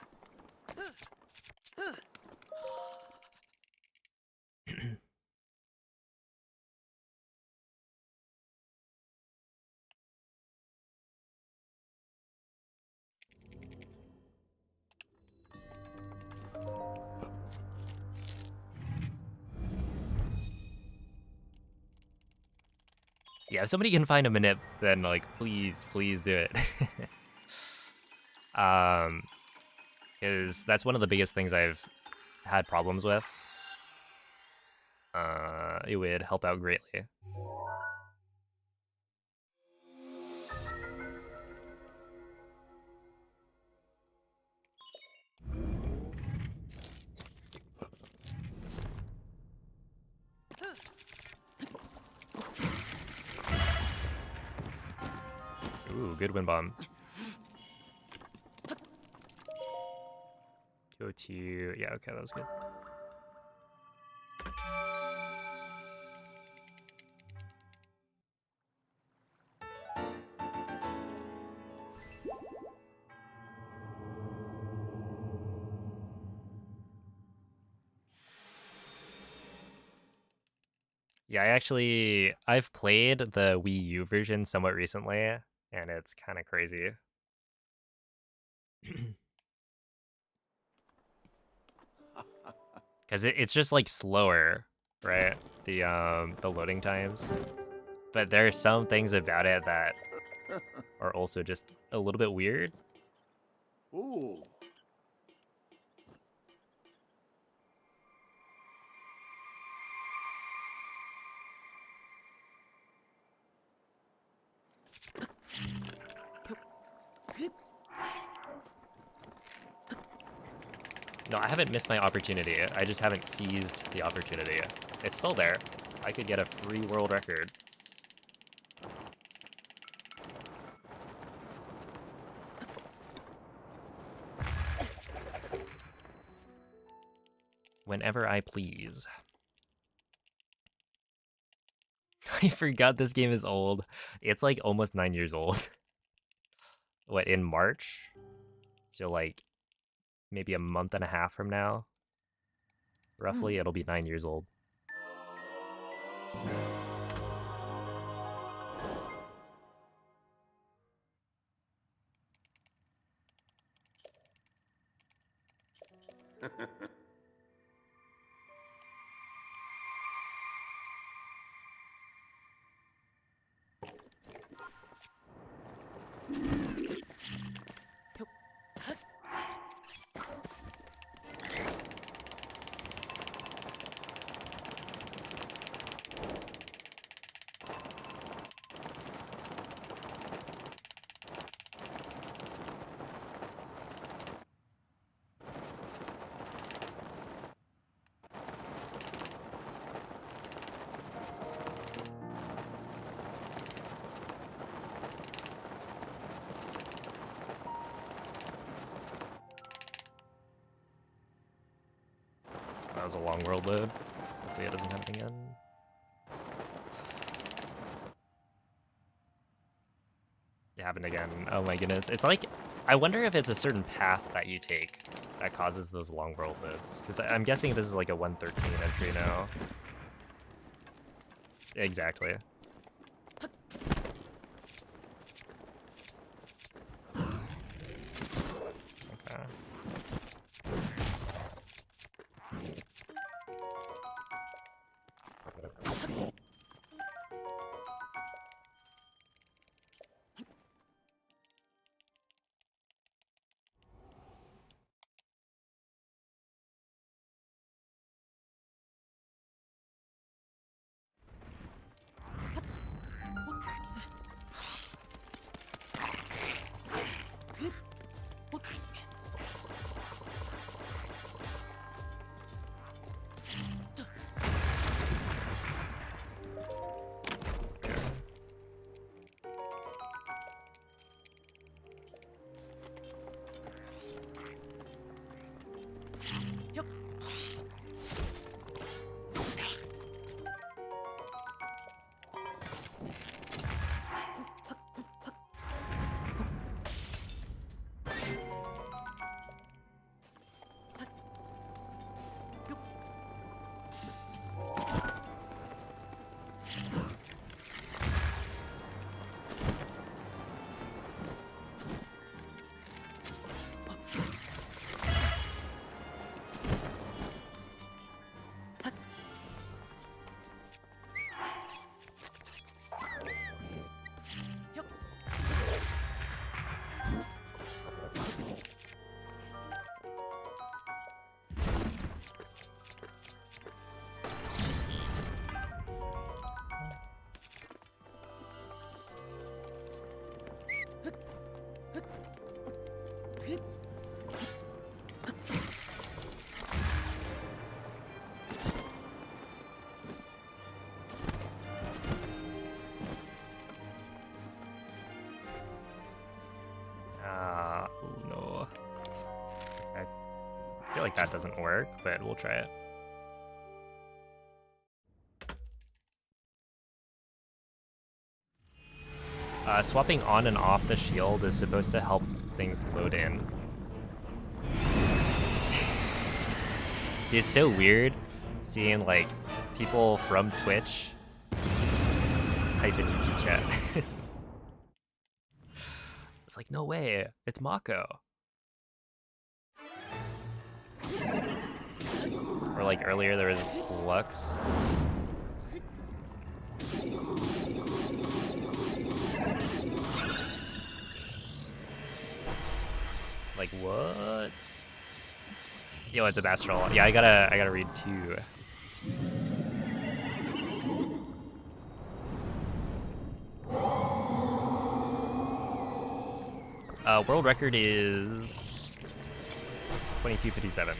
[SPEAKER 2] Yeah, if somebody can find a minute, then like please do it. Because that's one of the biggest things I've had problems with. It would help out greatly. Ooh, good wind bomb. Go to... Yeah, okay, that was good. Yeah, I've played the Wii U version somewhat recently, and it's kind of crazy. Because it's just like slower, right? The loading times. But there are some things about it that are also just a little bit weird.
[SPEAKER 4] Ooh.
[SPEAKER 2] No, I haven't missed my opportunity. I just haven't seized the opportunity. It's still there. I could get a free world record. Whenever I please. I forgot this game is old. It's like almost 9 years old. What, in March? So like maybe a month and a half from now. Roughly, it'll be 9 years old. That was a long world load. Hopefully it doesn't happen again. It happened again. Oh my goodness. It's like, I wonder if it's a certain path that you take that causes those long world loads. Because I'm guessing this is like a 113 entry now. Exactly. Okay. I feel like that doesn't work, but we'll try it. Swapping on and off the shield is supposed to help things load in. Dude, it's so weird seeing like people from Twitch type in YouTube chat. It's like, no way, it's Mako. Or like earlier there was Lux. Like what? Yo, it's a Bastral. Yeah, I gotta read too. World record is 22:57.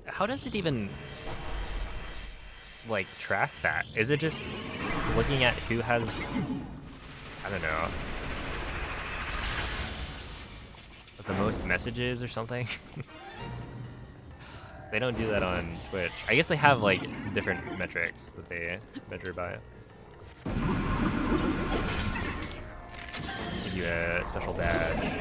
[SPEAKER 2] How does it even like track that? Is it just looking at who has, I don't know, the most messages or something? They don't do that on Twitch. I guess they have like different metrics that they measure by. Give you a special badge.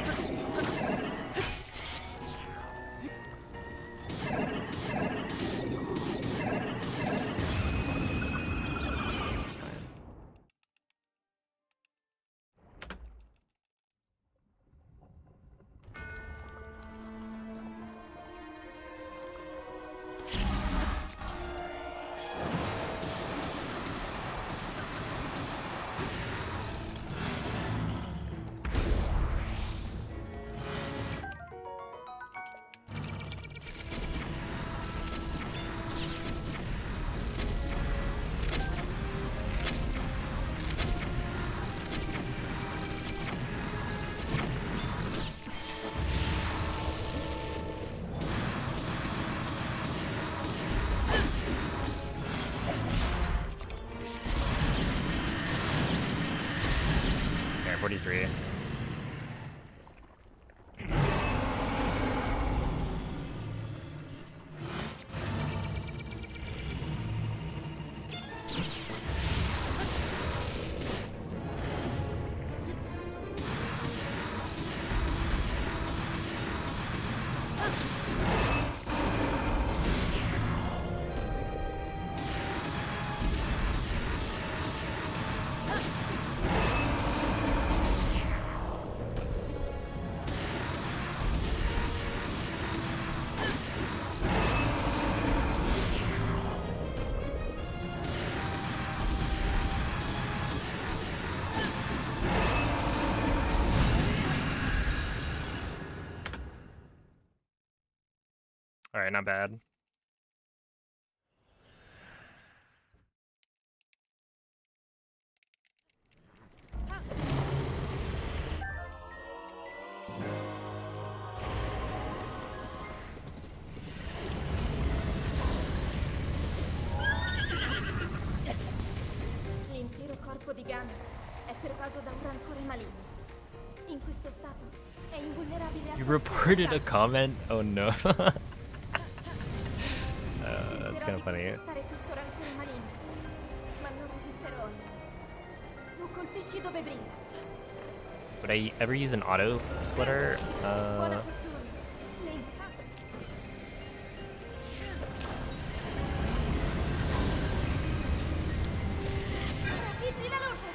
[SPEAKER 2] Okay, 43. All right, not bad.
[SPEAKER 3] di Ganon è pervaso da un rancore maligno. In questo stato è invulnerabile a
[SPEAKER 2] You
[SPEAKER 3] qualsiasi
[SPEAKER 2] reported a
[SPEAKER 3] attacco.
[SPEAKER 2] comment? Oh no. That's kind
[SPEAKER 3] Tenterò
[SPEAKER 2] of
[SPEAKER 3] di
[SPEAKER 2] funny.
[SPEAKER 3] contrastare questo rancore maligno, ma non resisterò. Tu colpisci dove brilla.
[SPEAKER 2] Would I ever use an auto splitter?
[SPEAKER 3] Buona fortuna, Link. Trafiggi la luce.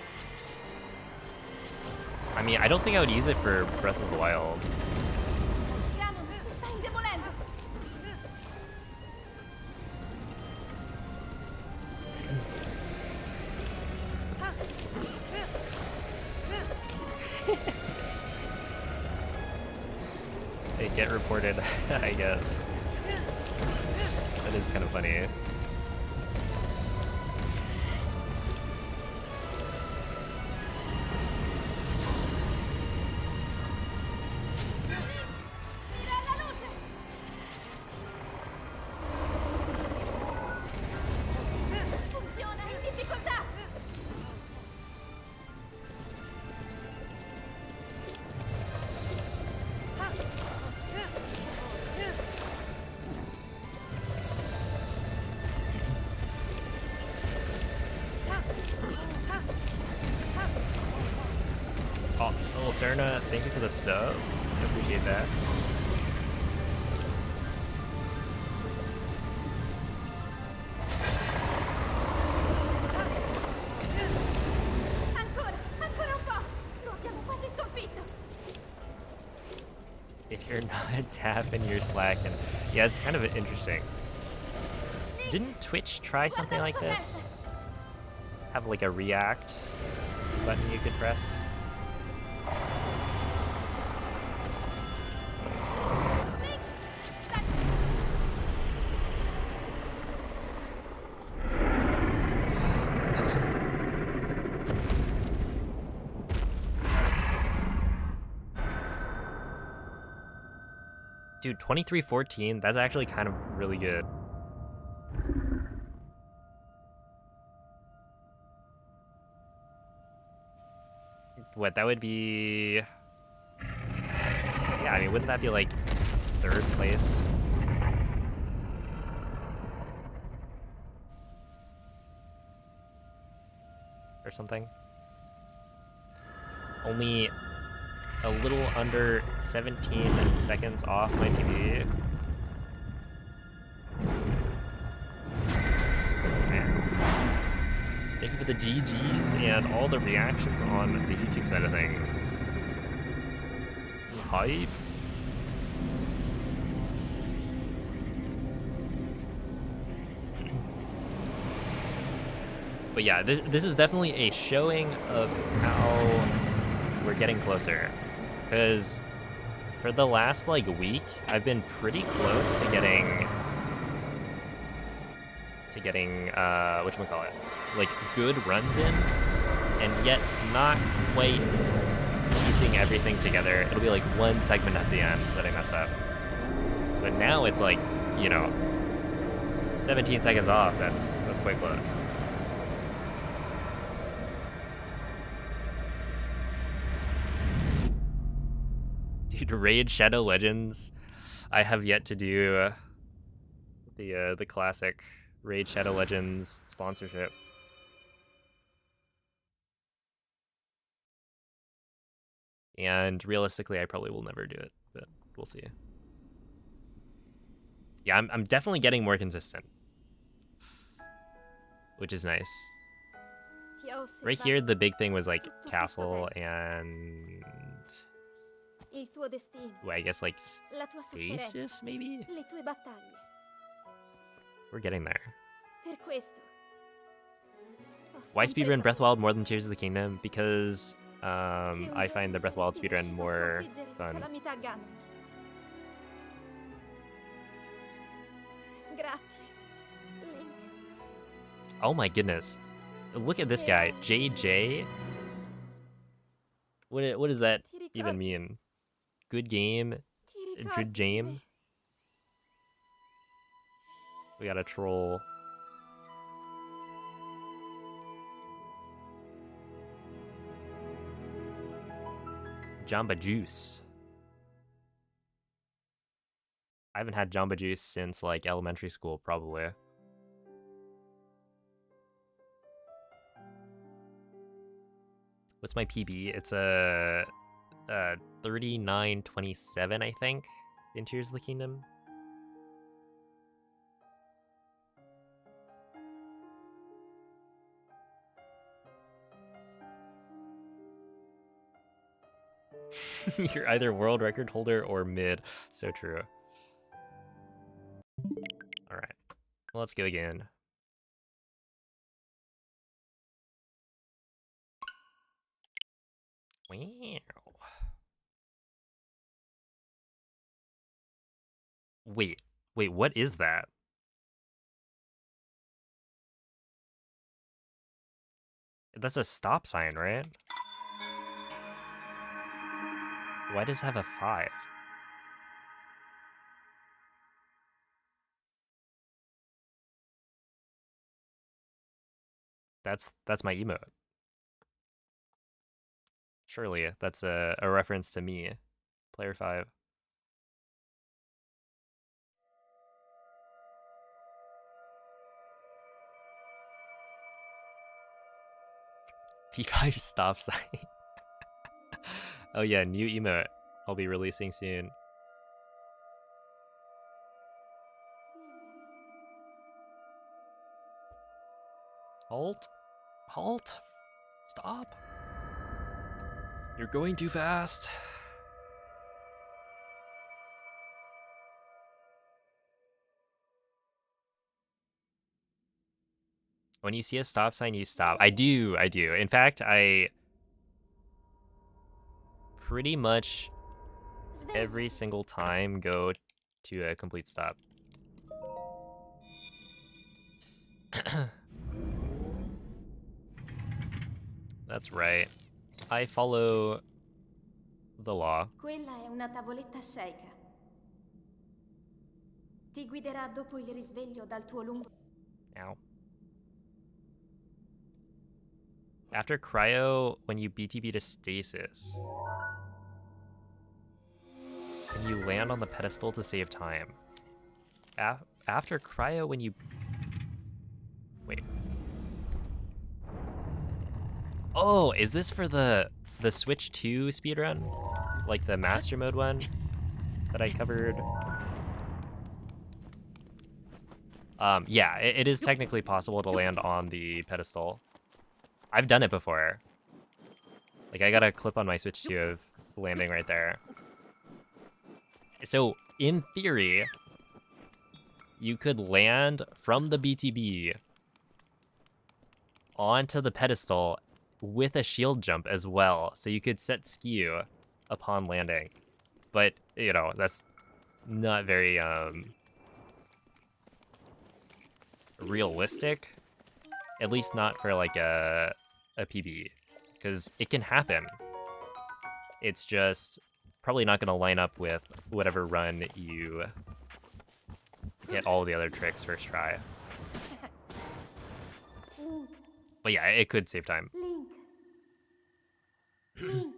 [SPEAKER 2] I mean, I don't think I would use it for Breath of the Wild.
[SPEAKER 3] Ganon si sta indebolendo.
[SPEAKER 2] They get reported, I guess. That is kind of funny.
[SPEAKER 3] Mira alla luce. Funziona in difficoltà.
[SPEAKER 2] Oh, little Serna, thank you for the sub. I appreciate that.
[SPEAKER 3] Ancora un po'. Lo abbiamo quasi sconfitto.
[SPEAKER 2] If you're not tapping, you're slacking. Yeah, it's kind of interesting. Didn't Twitch try something like this? Have like a react button you could press?
[SPEAKER 3] Link,
[SPEAKER 2] Dude, 2314, that's actually kind of really good. What, that would be... Yeah, I mean, wouldn't that be like 3rd place? Or something? Only a little under 17 seconds off my PB. Man. Thank you for the GGs and all the reactions on the YouTube side of things. Hype. But yeah, this is definitely a showing of how we're getting closer. Because for the last like week, I've been pretty close to getting whatchamacallit, like good runs in, and yet not quite piecing everything together. It'll be like one segment at the end that I mess up. But now it's like, you know, 17 seconds off. That's quite close. Dude, Raid Shadow Legends. I have yet to do the classic Raid Shadow Legends sponsorship. And realistically, I probably will never do it, but we'll see. Yeah, I'm definitely getting more consistent, which is nice.
[SPEAKER 3] ti ho
[SPEAKER 2] Right
[SPEAKER 3] osservato
[SPEAKER 2] here, the big thing was like
[SPEAKER 3] tutto questo
[SPEAKER 2] castle
[SPEAKER 3] tempo.
[SPEAKER 2] and
[SPEAKER 3] Il tuo destino,
[SPEAKER 2] well, I guess like
[SPEAKER 3] la tua
[SPEAKER 2] stasis,
[SPEAKER 3] sofferenza,
[SPEAKER 2] maybe.
[SPEAKER 3] le tue battaglie.
[SPEAKER 2] We're getting there.
[SPEAKER 3] Per questo ho
[SPEAKER 2] Why
[SPEAKER 3] sempre
[SPEAKER 2] speedrun Breath of the
[SPEAKER 3] saputo
[SPEAKER 2] Wild more than Tears of the Kingdom? Because
[SPEAKER 3] che un
[SPEAKER 2] I find the
[SPEAKER 3] giorno
[SPEAKER 2] Breath of the Wild
[SPEAKER 3] saresti
[SPEAKER 2] speedrun
[SPEAKER 3] riuscito a
[SPEAKER 2] more
[SPEAKER 3] sconfiggere la
[SPEAKER 2] fun.
[SPEAKER 3] calamità Ganon. Grazie, Link.
[SPEAKER 2] Oh my goodness. Look at this guy, JJ. What does that
[SPEAKER 3] Ti
[SPEAKER 2] even
[SPEAKER 3] ricordi?
[SPEAKER 2] mean? Good game?
[SPEAKER 3] Ti ricordi
[SPEAKER 2] Good
[SPEAKER 3] di
[SPEAKER 2] game?
[SPEAKER 3] me?
[SPEAKER 2] We got a troll. Jamba Juice. I haven't had Jamba Juice since like elementary school, probably. What's my PB? It's a 39:27, I think, in Tears of the Kingdom. You're either world record holder or mid. So true. Alright. Well, let's go again. Wow. Wait, what is that? That's a stop sign, right? Why does it have a 5? That's my emote. Surely that's a reference to me, player 5. P5 stop sign. Oh yeah, new emote. I'll be releasing soon. Halt! Halt! Stop! You're going too fast. When you see a stop sign, you stop. I do. In fact, I pretty much every single time go to a complete stop. That's right. I follow the law.
[SPEAKER 3] Quella è una tavoletta sceicca. Ti guiderà dopo il risveglio dal tuo lungo...
[SPEAKER 2] Ow. After cryo, when you BTB to stasis, can you land on the pedestal to save time? After cryo, when you... Wait. Oh, is this for the Switch 2 speedrun? Like the Master Mode one that I covered? Yeah, it is technically possible to land on the pedestal. I've done it before. Like, I got a clip on my Switch 2 of landing right there. So, in theory, you could land from the BTB onto the pedestal with a shield jump as well. So you could set skew upon landing. But, you know, that's not very, realistic. At least not for, like, a PB. Because it can happen. It's just probably not going to line up with whatever run you hit all the other tricks first try. But yeah, it could save time.
[SPEAKER 3] Link.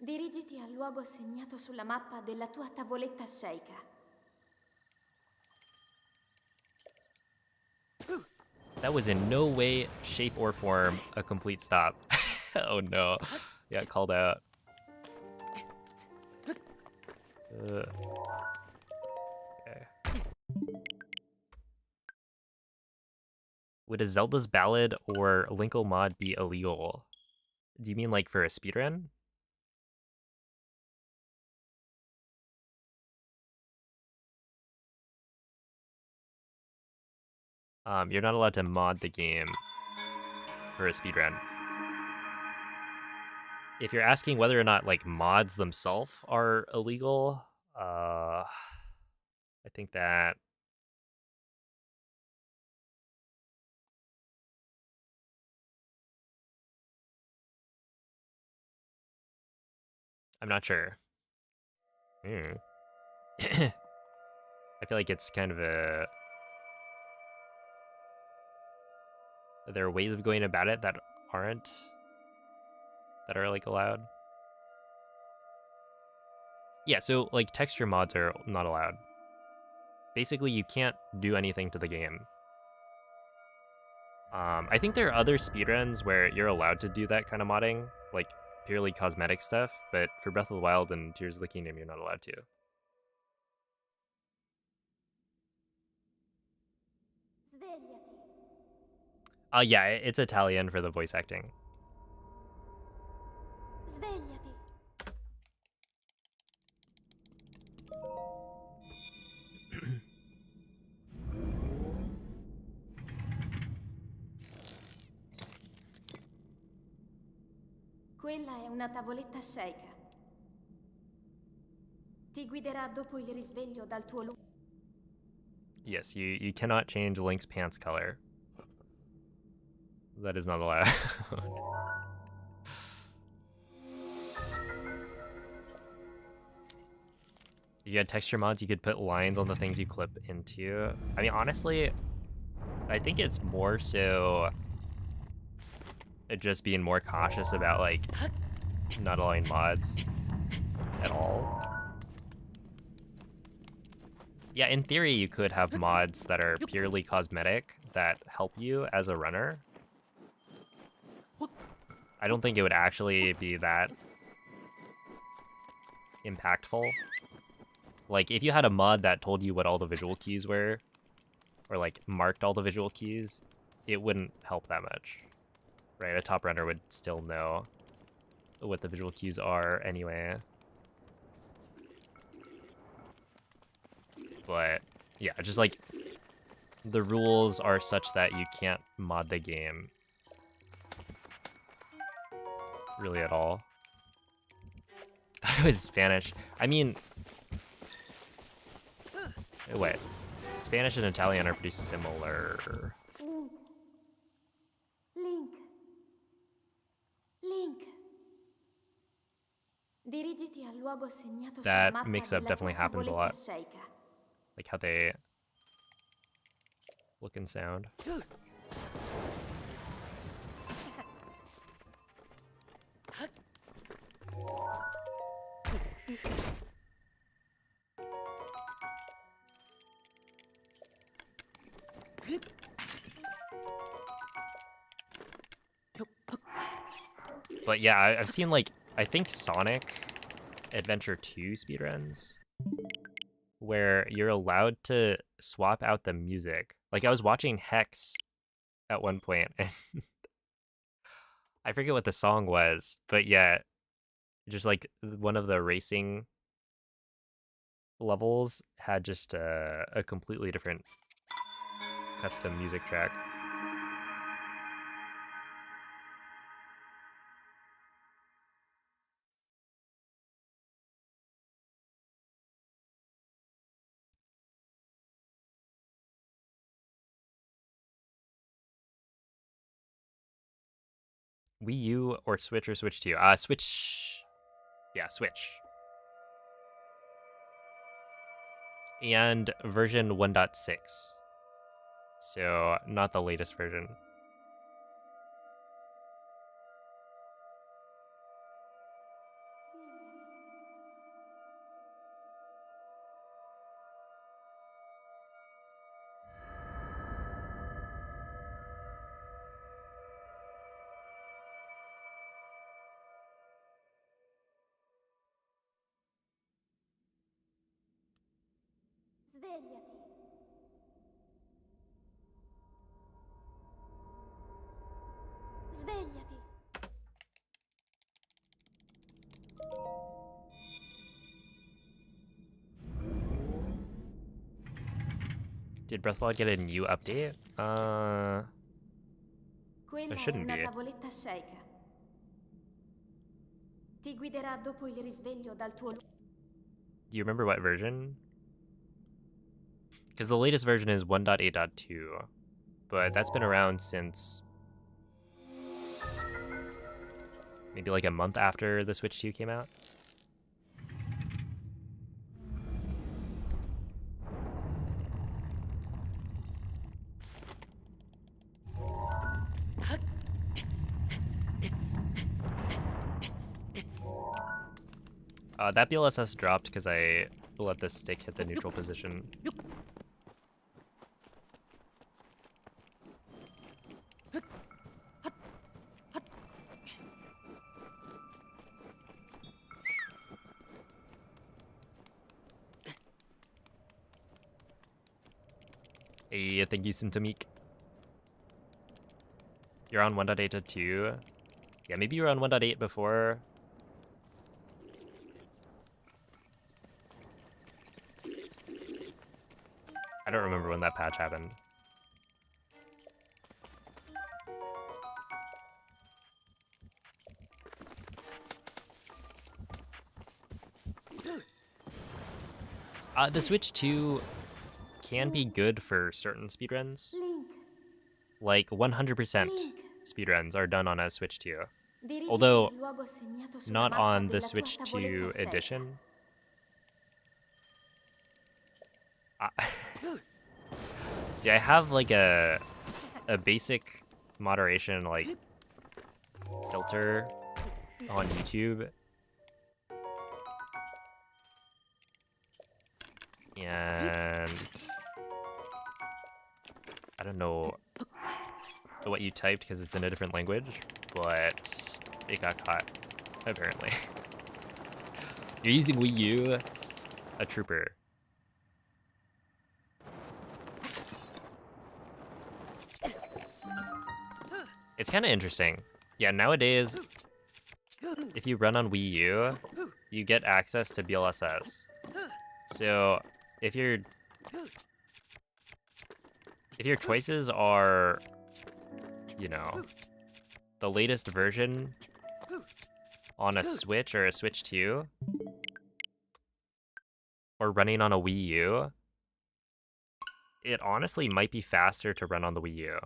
[SPEAKER 3] Dirigiti al luogo segnato sulla mappa della tua tavoletta sceicca.
[SPEAKER 2] That was in no way, shape, or form a complete stop. Oh no. Yeah, called out. Okay. Would a Zelda's Ballad or Linkle mod be illegal? Do you mean like for a speedrun? You're not allowed to mod the game for a speedrun. If you're asking whether or not like mods themselves are illegal, I think that I'm not sure. I feel like it's kind of a... There are ways of going about it that aren't that are like allowed. Yeah, so like texture mods are not allowed. Basically, you can't do anything to the game. I think there are other speedruns where you're allowed to do that kind of modding, like purely cosmetic stuff, but for Breath of the Wild and Tears of the Kingdom, you're not allowed to.
[SPEAKER 3] Svegliati.
[SPEAKER 2] Yeah, it's Italian for the voice acting.
[SPEAKER 3] Svegliati. Quella è una tavoletta sceicca. Ti guiderà dopo il risveglio dal tuo lungo.
[SPEAKER 2] Yes, you cannot change Link's pants color. That is not allowed. If you had texture mods, you could put lines on the things you clip into. I mean, honestly, I think it's more so just being more cautious about like not allowing mods at all. Yeah, in theory, you could have mods that are purely cosmetic that help you as a runner. I don't think it would actually be that impactful. Like, if you had a mod that told you what all the visual cues were, or like marked all the visual cues, it wouldn't help that much. Right? A top runner would still know what the visual cues are anyway. But yeah, just like the rules are such that you can't mod the game really at all. That was Spanish. I mean, wait, Spanish and Italian are pretty similar.
[SPEAKER 3] Link. Link. Dirigiti al luogo segnato sulla
[SPEAKER 2] That
[SPEAKER 3] mappa
[SPEAKER 2] mix-up
[SPEAKER 3] della
[SPEAKER 2] definitely
[SPEAKER 3] tua
[SPEAKER 2] happens a
[SPEAKER 3] tavoletta
[SPEAKER 2] lot.
[SPEAKER 3] sceicca.
[SPEAKER 2] Like how they look and sound. But yeah, I've seen like, I think Sonic Adventure 2 speedruns where you're allowed to swap out the music. Like I was watching Hex at one point and I forget what the song was, but yeah, just like one of the racing levels had just a completely different custom music track. Wii U or Switch or Switch 2? Switch. Yeah, Switch. And version 1.6. So, not the latest version.
[SPEAKER 3] Svegliati. Svegliati.
[SPEAKER 2] Did Breath of the Wild get a new update?
[SPEAKER 3] Quella è
[SPEAKER 2] shouldn't
[SPEAKER 3] una
[SPEAKER 2] be.
[SPEAKER 3] tavoletta sceicca. Ti guiderà dopo il risveglio dal tuo luogo.
[SPEAKER 2] Do you remember what version? Because the latest version is 1.8.2, but that's been around since maybe like a month after the Switch 2 came out. That BLSS dropped because I let the stick hit the neutral position. Hey, thank you, Sintomik. You're on 1.8 2. Yeah, maybe you were on 1.8 before. I don't remember when that patch happened. The Switch 2 can be good for certain speedruns.
[SPEAKER 3] Link,
[SPEAKER 2] Like 100%
[SPEAKER 3] Link.
[SPEAKER 2] speedruns are done on a Switch 2.
[SPEAKER 3] Dirigiti
[SPEAKER 2] Although
[SPEAKER 3] al luogo segnato sulla
[SPEAKER 2] not
[SPEAKER 3] mappa
[SPEAKER 2] on the
[SPEAKER 3] della tua
[SPEAKER 2] Switch 2
[SPEAKER 3] tavoletta scelta.
[SPEAKER 2] edition. Do I have like a basic moderation like filter on YouTube? And I don't know what you typed because it's in a different language, but it got caught, apparently. You're using Wii U, a trooper. It's kind of interesting. Yeah, nowadays, if you run on Wii U, you get access to BLSS. So if your choices are, you know, the latest version on a Switch or a Switch 2, or running on a Wii U, it honestly might be faster to run on the Wii U.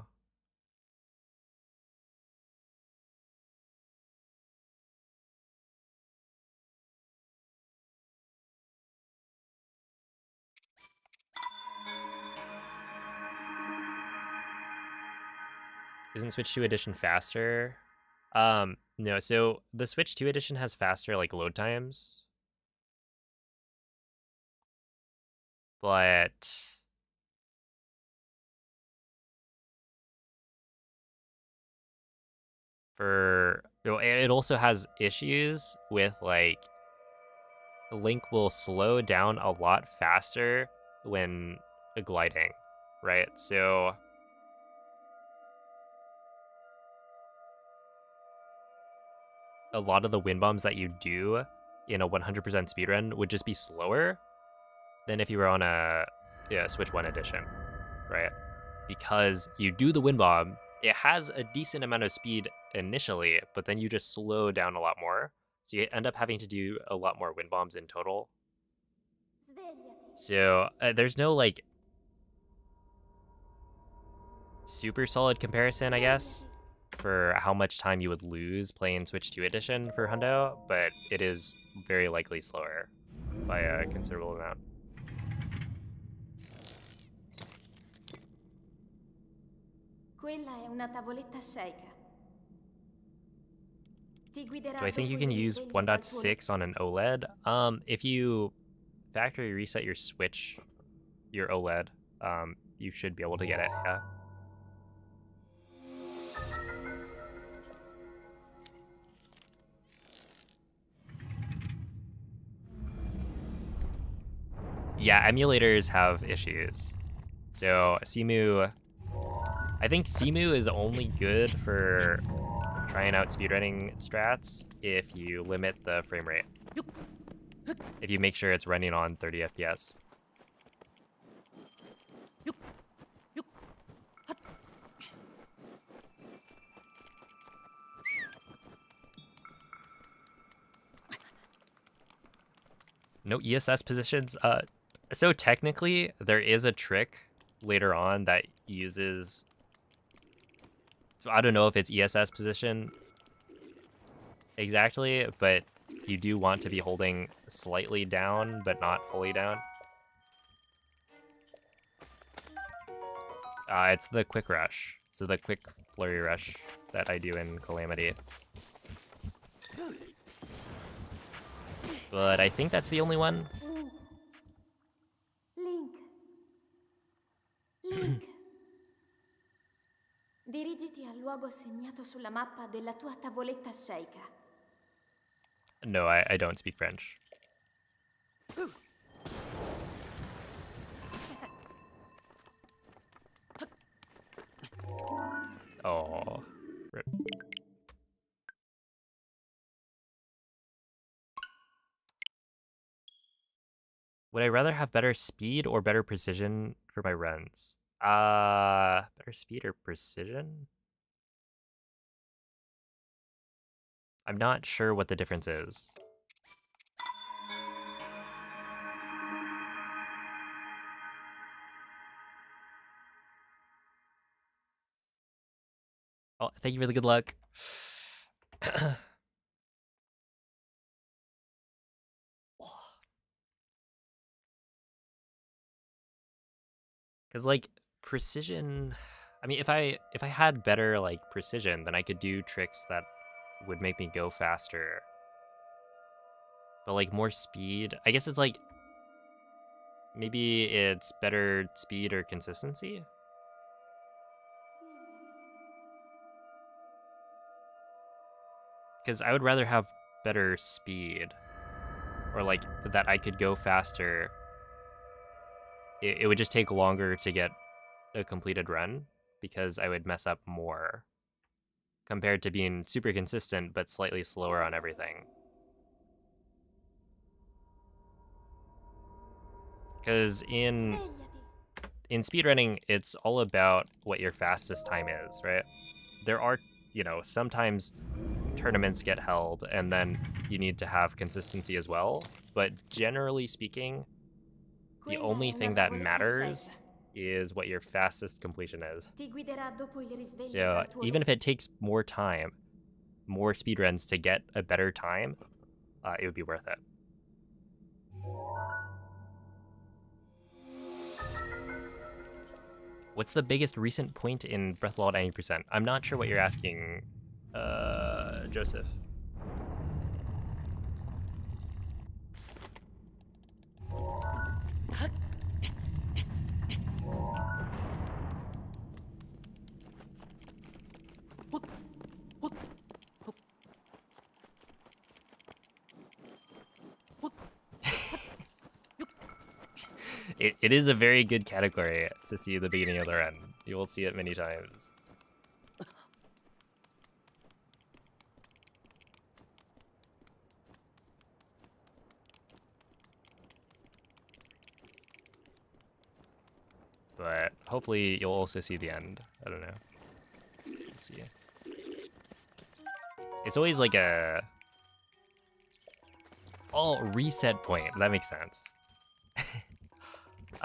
[SPEAKER 2] Isn't Switch 2 edition faster? No, so the Switch 2 edition has faster like load times. But it also has issues with like Link will slow down a lot faster when gliding, right? So a lot of the wind bombs that you do in a 100% speedrun would just be slower than if you were on a Switch 1 edition, right? Because you do the wind bomb, it has a decent amount of speed initially, but then you just slow down a lot more. So you end up having to do a lot more wind bombs in total. So there's no like super solid comparison, I guess, for how much time you would lose playing Switch 2 edition for Hundo, but it is very likely slower by a considerable amount.
[SPEAKER 3] Quella è una tavoletta scelta. Ti guiderà
[SPEAKER 2] Do I think you
[SPEAKER 3] dopo
[SPEAKER 2] can
[SPEAKER 3] il
[SPEAKER 2] use
[SPEAKER 3] risveglio dal tuo
[SPEAKER 2] 1.6 on an OLED? If you factory reset your Switch, your OLED, you should be able to get it, yeah. Yeah, emulators have issues. So Simu, I think Simu is only good for trying out speedrunning strats if you limit the frame rate. If you make sure it's running on 30 FPS. No ESS positions. So technically, there is a trick later on that uses. So I don't know if it's ESS position exactly, but you do want to be holding slightly down, but not fully down. It's the quick rush. So the quick flurry rush that I do in Calamity. But I think that's the only one.
[SPEAKER 3] Link. Link. Dirigiti al luogo segnato sulla mappa della tua tavoletta sceicca.
[SPEAKER 2] No, I don't speak French. Oh, rip. Would I rather have better speed or better precision for my runs? Better speed or precision? I'm not sure what the difference is. Oh, thank you for the good luck. Cause like precision, I mean, if I had better like precision, then I could do tricks that would make me go faster. But like more speed, I guess it's like maybe it's better speed or consistency. Because I would rather have better speed, or like that I could go faster. It would just take longer to get a completed run because I would mess up more compared to being super consistent but slightly slower on everything. Because in speedrunning, it's all about what your fastest time is, right? There are, sometimes tournaments get held and then you need to have consistency as well. But generally speaking, the only thing that matters is what your fastest completion is. So even if it takes more time, more speedruns to get a better time, it would be worth it. What's the biggest recent point in Breath of the Wild 90%? I'm not sure what you're asking, Joseph. It is a very good category to see the beginning of the run. You will see it many times. But hopefully you'll also see the end. I don't know. Let's see. It's always like a... Oh, reset point. That makes sense.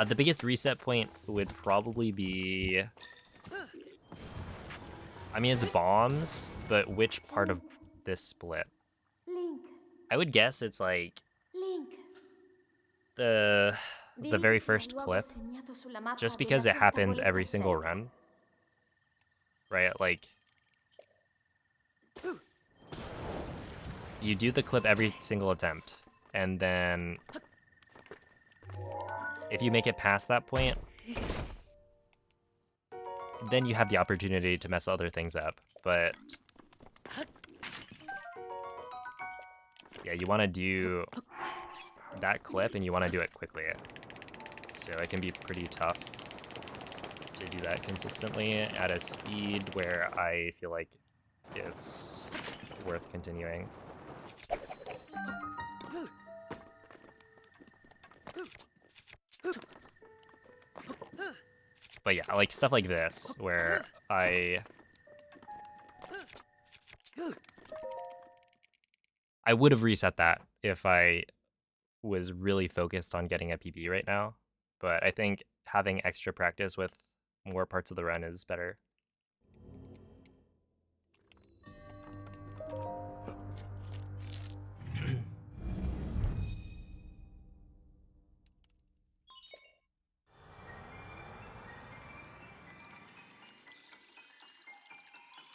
[SPEAKER 2] The biggest reset point would probably be... I mean, it's bombs, but which part of this split? I would guess it's like... the very first clip, just because it happens every single run, right? Like, you do the clip every single attempt, and then if you make it past that point, then you have the opportunity to mess other things up. But yeah, you want to do that clip, and you want to do it quickly. So it can be pretty tough to do that consistently at a speed where I feel like it's worth continuing. But yeah, like stuff like this, where I would have reset that if I was really focused on getting a PB right now. But I think having extra practice with more parts of the run is better.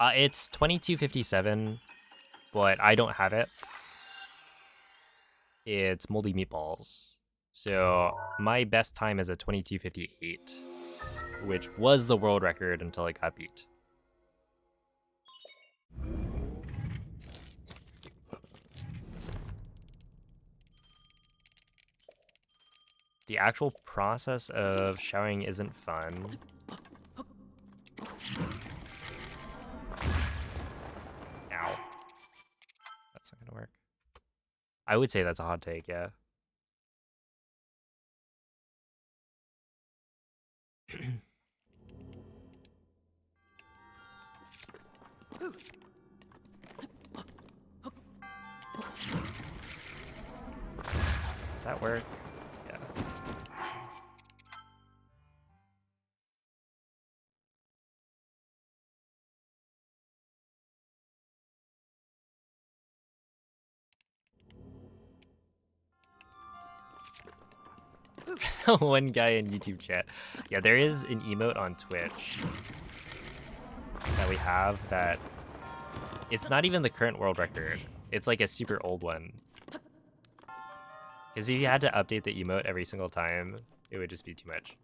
[SPEAKER 2] It's 2257, but I don't have it. it's moldy meatballs. So my best time is a 22:58, which was the world record until it got beat. The actual process of showering isn't fun. Ow. That's not gonna work. I would say that's a hot take, yeah. Does that work? Yeah. One guy in YouTube chat. Yeah, there is an emote on Twitch that we have that it's not even the current world record. It's like a super old one. Because if you had to update the emote every single time, it would just be too much.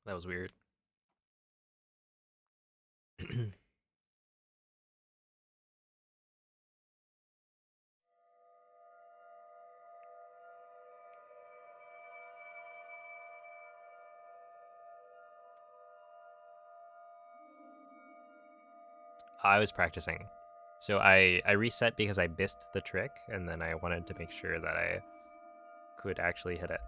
[SPEAKER 2] That was weird. I was practicing. So I reset because I missed the trick, and then I wanted to make sure that I could actually hit it.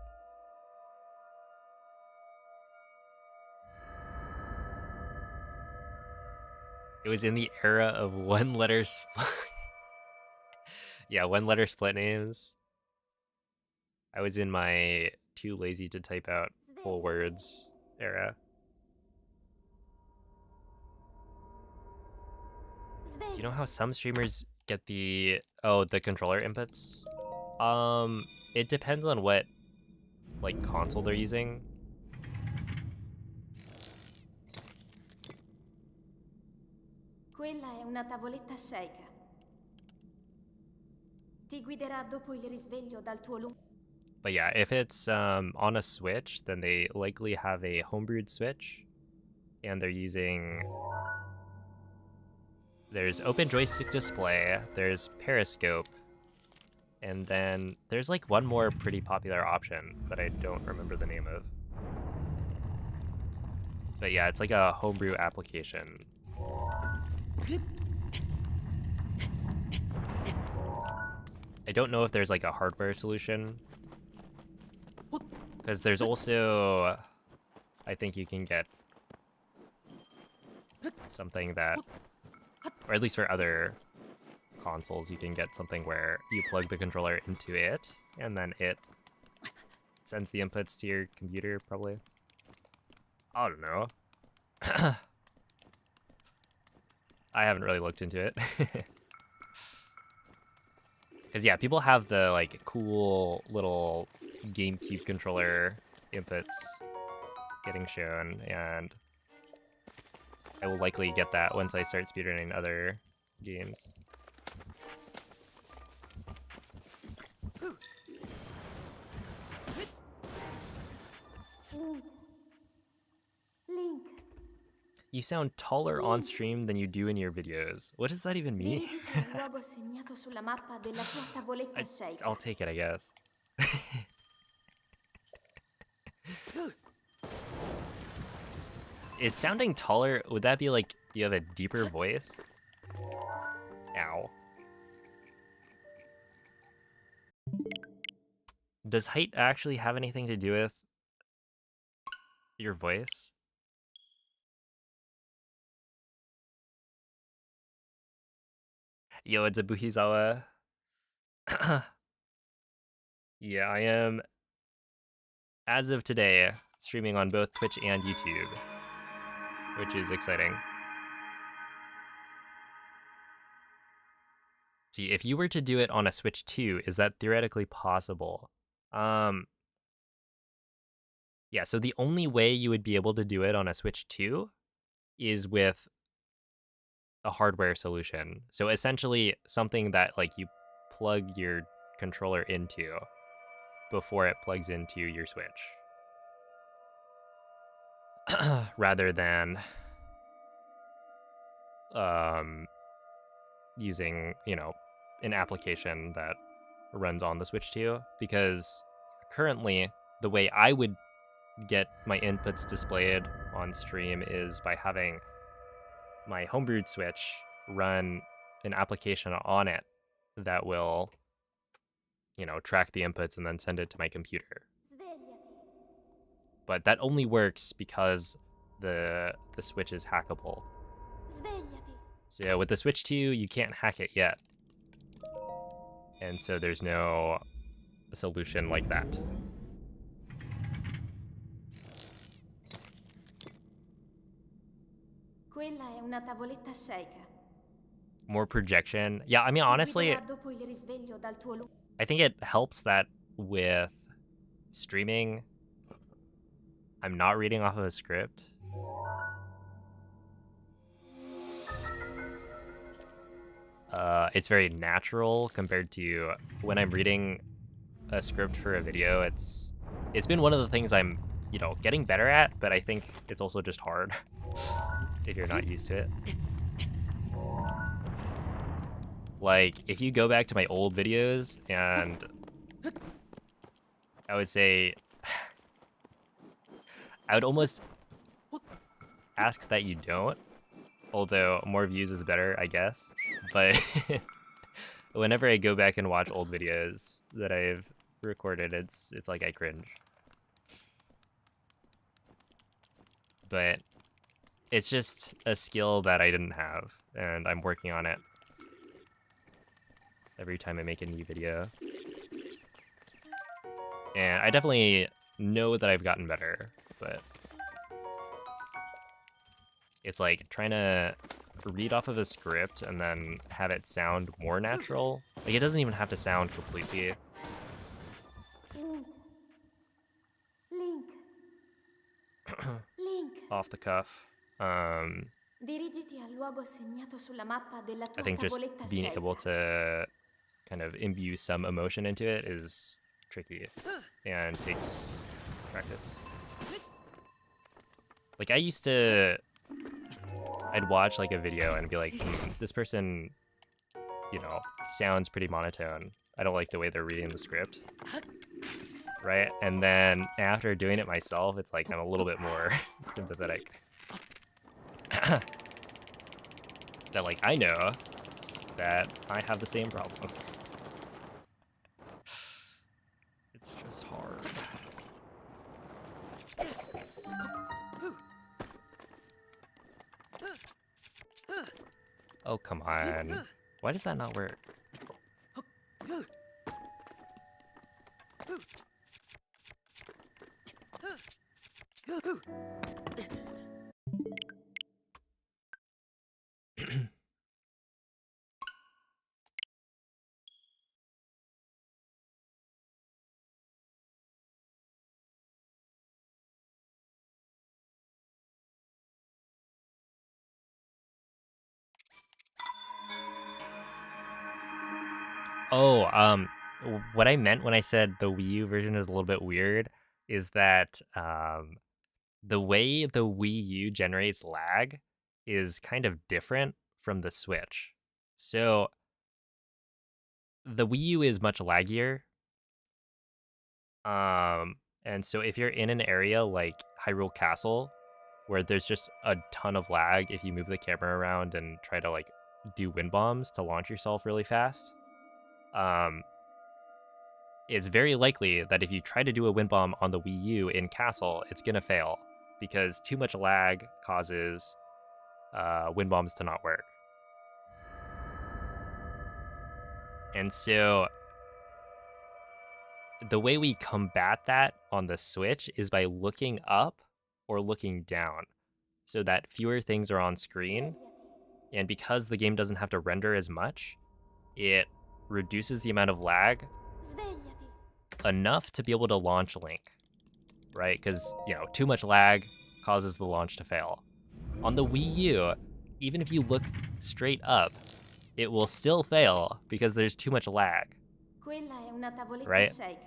[SPEAKER 2] It was in the era of one-letter split. Yeah, one-letter split names. I was in my too lazy to type out full words era. Do you know how some streamers get the controller inputs? It depends on what like console they're using.
[SPEAKER 3] Quella è una tavoletta Sheikah. Ti guiderà dopo il risveglio dal tuo lungo.
[SPEAKER 2] But yeah, if it's on a Switch, then they likely have a homebrewed Switch, and they're using. There's open joystick display. There's periscope. And then there's like one more pretty popular option that I don't remember the name of. But yeah, it's like a homebrew application. I don't know if there's like a hardware solution. Because there's also, I think you can get something that, or at least for other consoles, you can get something where you plug the controller into it, and then it sends the inputs to your computer, probably. I don't know. I haven't really looked into it. Because yeah, people have the like cool little GameCube controller inputs getting shown, and I will likely get that once I start speedrunning other games.
[SPEAKER 3] Link.
[SPEAKER 2] You sound taller on stream than you do in your videos. What does that even mean?
[SPEAKER 3] Dirigiti al luogo segnato sulla mappa della tua tavoletta Sheikah.
[SPEAKER 2] I'll take it, I guess. Is sounding taller, would that be like you have a deeper voice? Ow. Does height actually have anything to do with your voice? Yo, it's a Buhizawa. Yeah, I am, as of today, streaming on both Twitch and YouTube, which is exciting. See, if you were to do it on a Switch 2, is that theoretically possible? Yeah, so the only way you would be able to do it on a Switch 2 is with a hardware solution. So essentially something that like you plug your controller into before it plugs into your Switch. Rather than using, you know, an application that runs on the Switch 2, because currently the way I would get my inputs displayed on stream is by having my homebrewed Switch run an application on it that will, you know, track the inputs and then send it to my computer. But that only works because the Switch is hackable. So with the Switch 2, you can't hack it yet. And so there's no solution like that.
[SPEAKER 3] Quella è una tavoletta shake.
[SPEAKER 2] More projection. Yeah, I mean, honestly,
[SPEAKER 3] Dopo il risveglio dal tuo
[SPEAKER 2] I think it helps that with streaming, I'm not reading off of a script. It's very natural compared to when I'm reading a script for a video. It's been one of the things I'm, you know, getting better at, but I think it's also just hard if you're not used to it. Like, if you go back to my old videos, and I would say, I would almost ask that you don't, although more views is better, I guess. But whenever I go back and watch old videos that I've recorded, it's like I cringe. But it's just a skill that I didn't have, and I'm working on it every time I make a new video. And I definitely know that I've gotten better, but it's like trying to read off of a script and then have it sound more natural. Like, it doesn't even have to sound completely
[SPEAKER 3] Link.
[SPEAKER 2] off the cuff.
[SPEAKER 3] Dirigiti al luogo segnato sulla mappa della tua
[SPEAKER 2] I think just
[SPEAKER 3] tavoletta
[SPEAKER 2] being
[SPEAKER 3] shake.
[SPEAKER 2] able to kind of imbue some emotion into it is tricky and takes practice. Like, I'd watch like a video and be like, this person, you know, sounds pretty monotone. I don't like the way they're reading the script. Right? And then after doing it myself, it's like I'm a little bit more sympathetic. That, like, I know that I have the same problem. It's just hard. Oh, come on. Why does that not work? Oh, what I meant when I said the Wii U version is a little bit weird is that the way the Wii U generates lag is kind of different from the Switch. So the Wii U is much laggier. And so if you're in an area like Hyrule Castle, where there's just a ton of lag if you move the camera around and try to like do wind bombs to launch yourself really fast, it's very likely that if you try to do a wind bomb on the Wii U in Castle, it's gonna fail because too much lag causes wind bombs to not work. And so the way we combat that on the Switch is by looking up or looking down so that fewer things are on screen. And because the game doesn't have to render as much, it reduces the amount of lag
[SPEAKER 3] Svegliati.
[SPEAKER 2] enough to be able to launch Link, right? Because, too much lag causes the launch to fail. On the Wii U, even if you look straight up, it will still fail because there's too much lag,
[SPEAKER 3] Quella è una tavoletta
[SPEAKER 2] right?
[SPEAKER 3] shake.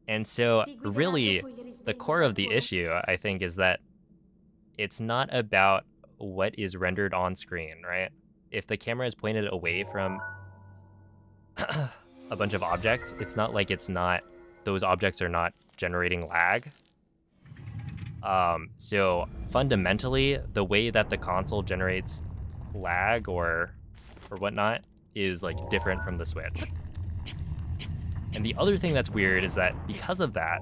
[SPEAKER 2] And so,
[SPEAKER 3] Ti guiderà
[SPEAKER 2] really,
[SPEAKER 3] dopo il
[SPEAKER 2] the
[SPEAKER 3] risveglio
[SPEAKER 2] core of the
[SPEAKER 3] dal tuo
[SPEAKER 2] issue, I think, is that it's not about what is rendered on screen, right? If the camera is pointed away from a bunch of objects, it's not like those objects are not generating lag. So fundamentally, the way that the console generates lag or whatnot is like different from the Switch. And the other thing that's weird is that because of that,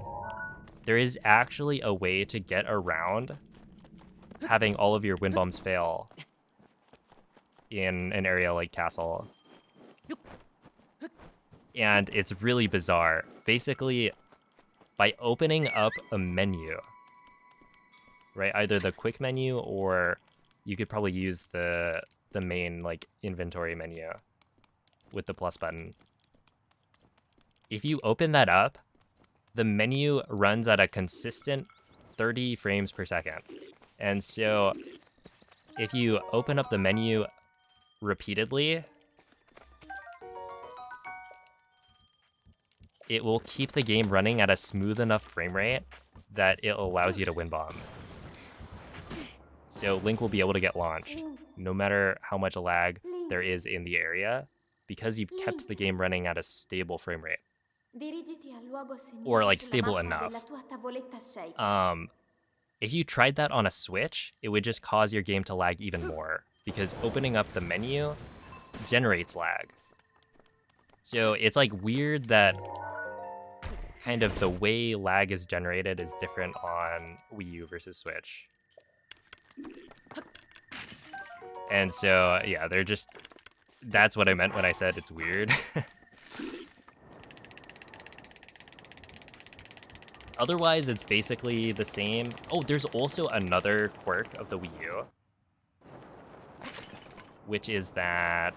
[SPEAKER 2] there is actually a way to get around having all of your wind bombs fail in an area like Castle. And it's really bizarre. Basically, by opening up a menu, right? Either the quick menu or you could probably use the main like inventory menu with the plus button. If you open that up, the menu runs at a consistent 30 frames per second. And so if you open up the menu repeatedly, it will keep the game running at a smooth enough frame rate that it allows you to win bomb. So Link will be able to get launched, no matter how much lag there is in the area, because you've kept the game running at a stable frame rate.
[SPEAKER 3] Dirigiti al luogo segnato
[SPEAKER 2] Or like
[SPEAKER 3] sulla
[SPEAKER 2] stable
[SPEAKER 3] mappa
[SPEAKER 2] enough.
[SPEAKER 3] della tua tavoletta shake.
[SPEAKER 2] If you tried that on a Switch, it would just cause your game to lag even more, because opening up the menu generates lag. So it's like weird that kind of the way lag is generated is different on Wii U versus Switch. And so, yeah, that's what I meant when I said it's weird. Otherwise, it's basically the same. Oh, there's also another quirk of the Wii U, which is that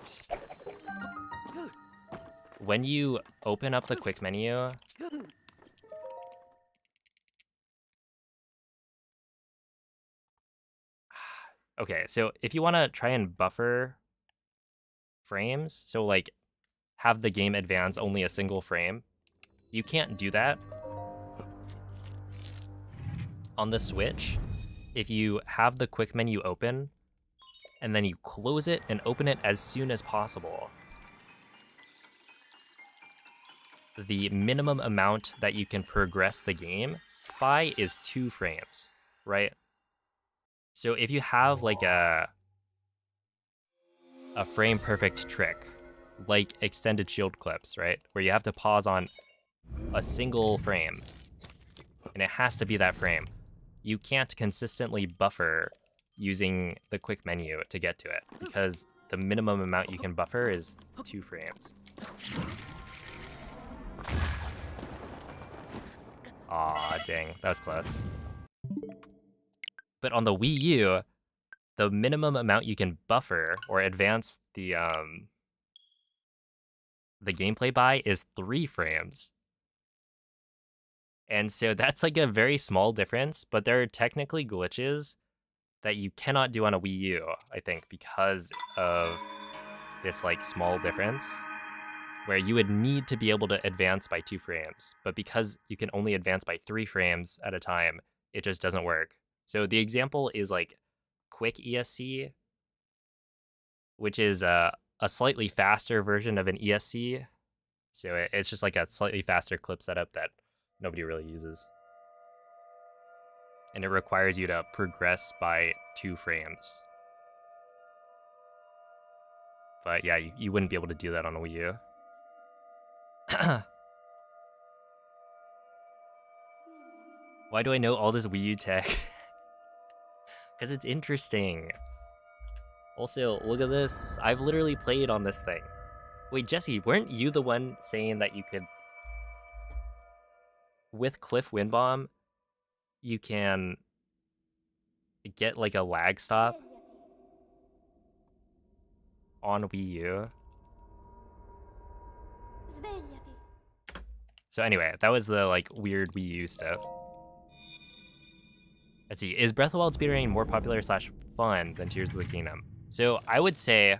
[SPEAKER 2] when you open up the quick menu, okay, so if you want to try and buffer frames, so like have the game advance only a single frame, you can't do that on the Switch. If you have the quick menu open and then you close it and open it as soon as possible, the minimum amount that you can progress the game by is 2 frames, right? So if you have like a frame perfect trick, like extended shield clips, right? Where you have to pause on a single frame, and it has to be that frame. You can't consistently buffer using the quick menu to get to it, because the minimum amount you can buffer is 2 frames. Aw, dang, that was close. But on the Wii U, the minimum amount you can buffer or advance the gameplay by is 3 frames. And so that's like a very small difference, but there are technically glitches that you cannot do on a Wii U, I think, because of this like small difference, where you would need to be able to advance by 2 frames. But because you can only advance by 3 frames at a time, it just doesn't work. So the example is like quick ESC, which is a slightly faster version of an ESC. So it's just like a slightly faster clip setup that nobody really uses. And it requires you to progress by 2 frames. But yeah, you wouldn't be able to do that on a Wii U. Why do I know all this Wii U tech? Because it's interesting. Also, look at this. I've literally played on this thing. Wait, Jesse, weren't you the one saying that you could with Cliff Windbomb, you can get like a lag stop on Wii U.
[SPEAKER 3] Svegliati.
[SPEAKER 2] So anyway, that was the like weird Wii U stuff. Let's see, is Breath of the Wild speedrunning more popular / fun than Tears of the Kingdom? So I would say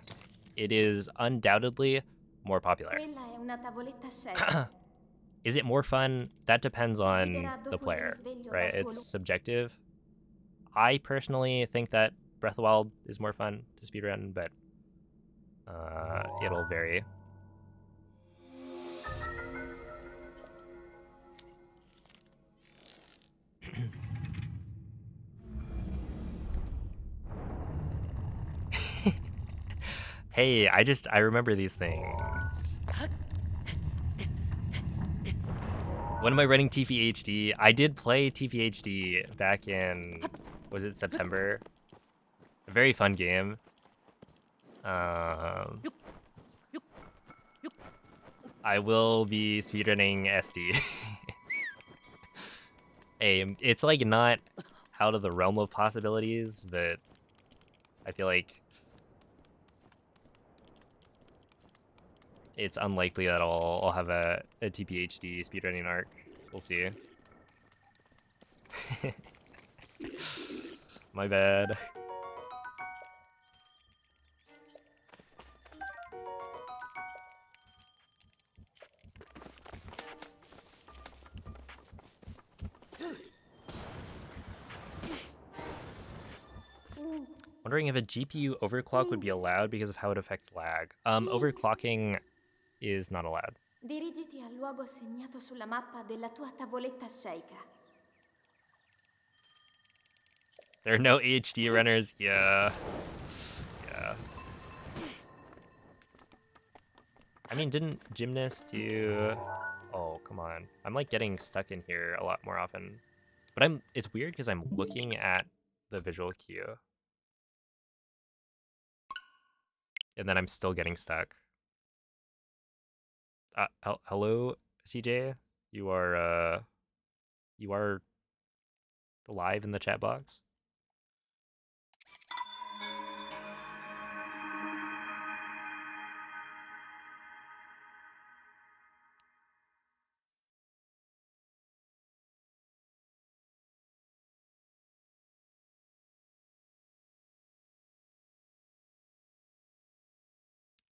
[SPEAKER 2] it is undoubtedly more popular.
[SPEAKER 3] Quella è una tavoletta scelta.
[SPEAKER 2] Is it more fun? That depends on the player, right? It's subjective. I personally think that Breath of the Wild is more fun to speedrun, but it'll vary. Hey, I remember these things. When am I running TPHD? I did play TPHD back in, was it September? A very fun game. I will be speedrunning SD. Hey, it's like not out of the realm of possibilities, but I feel like it's unlikely that I'll have a TPHD speedrunning arc. We'll see. My bad. Wondering if a GPU overclock would be allowed because of how it affects lag. Overclocking is not allowed.
[SPEAKER 3] Dirigiti al luogo segnato sulla mappa della tua tavoletta sceicca.
[SPEAKER 2] There are no HD runners. Yeah. Yeah. I mean, didn't Gymnast do... Oh, come on. I'm like getting stuck in here a lot more often. But it's weird because I'm looking at the visual cue. And then I'm still getting stuck. Hello, CJ? You are live in the chat box?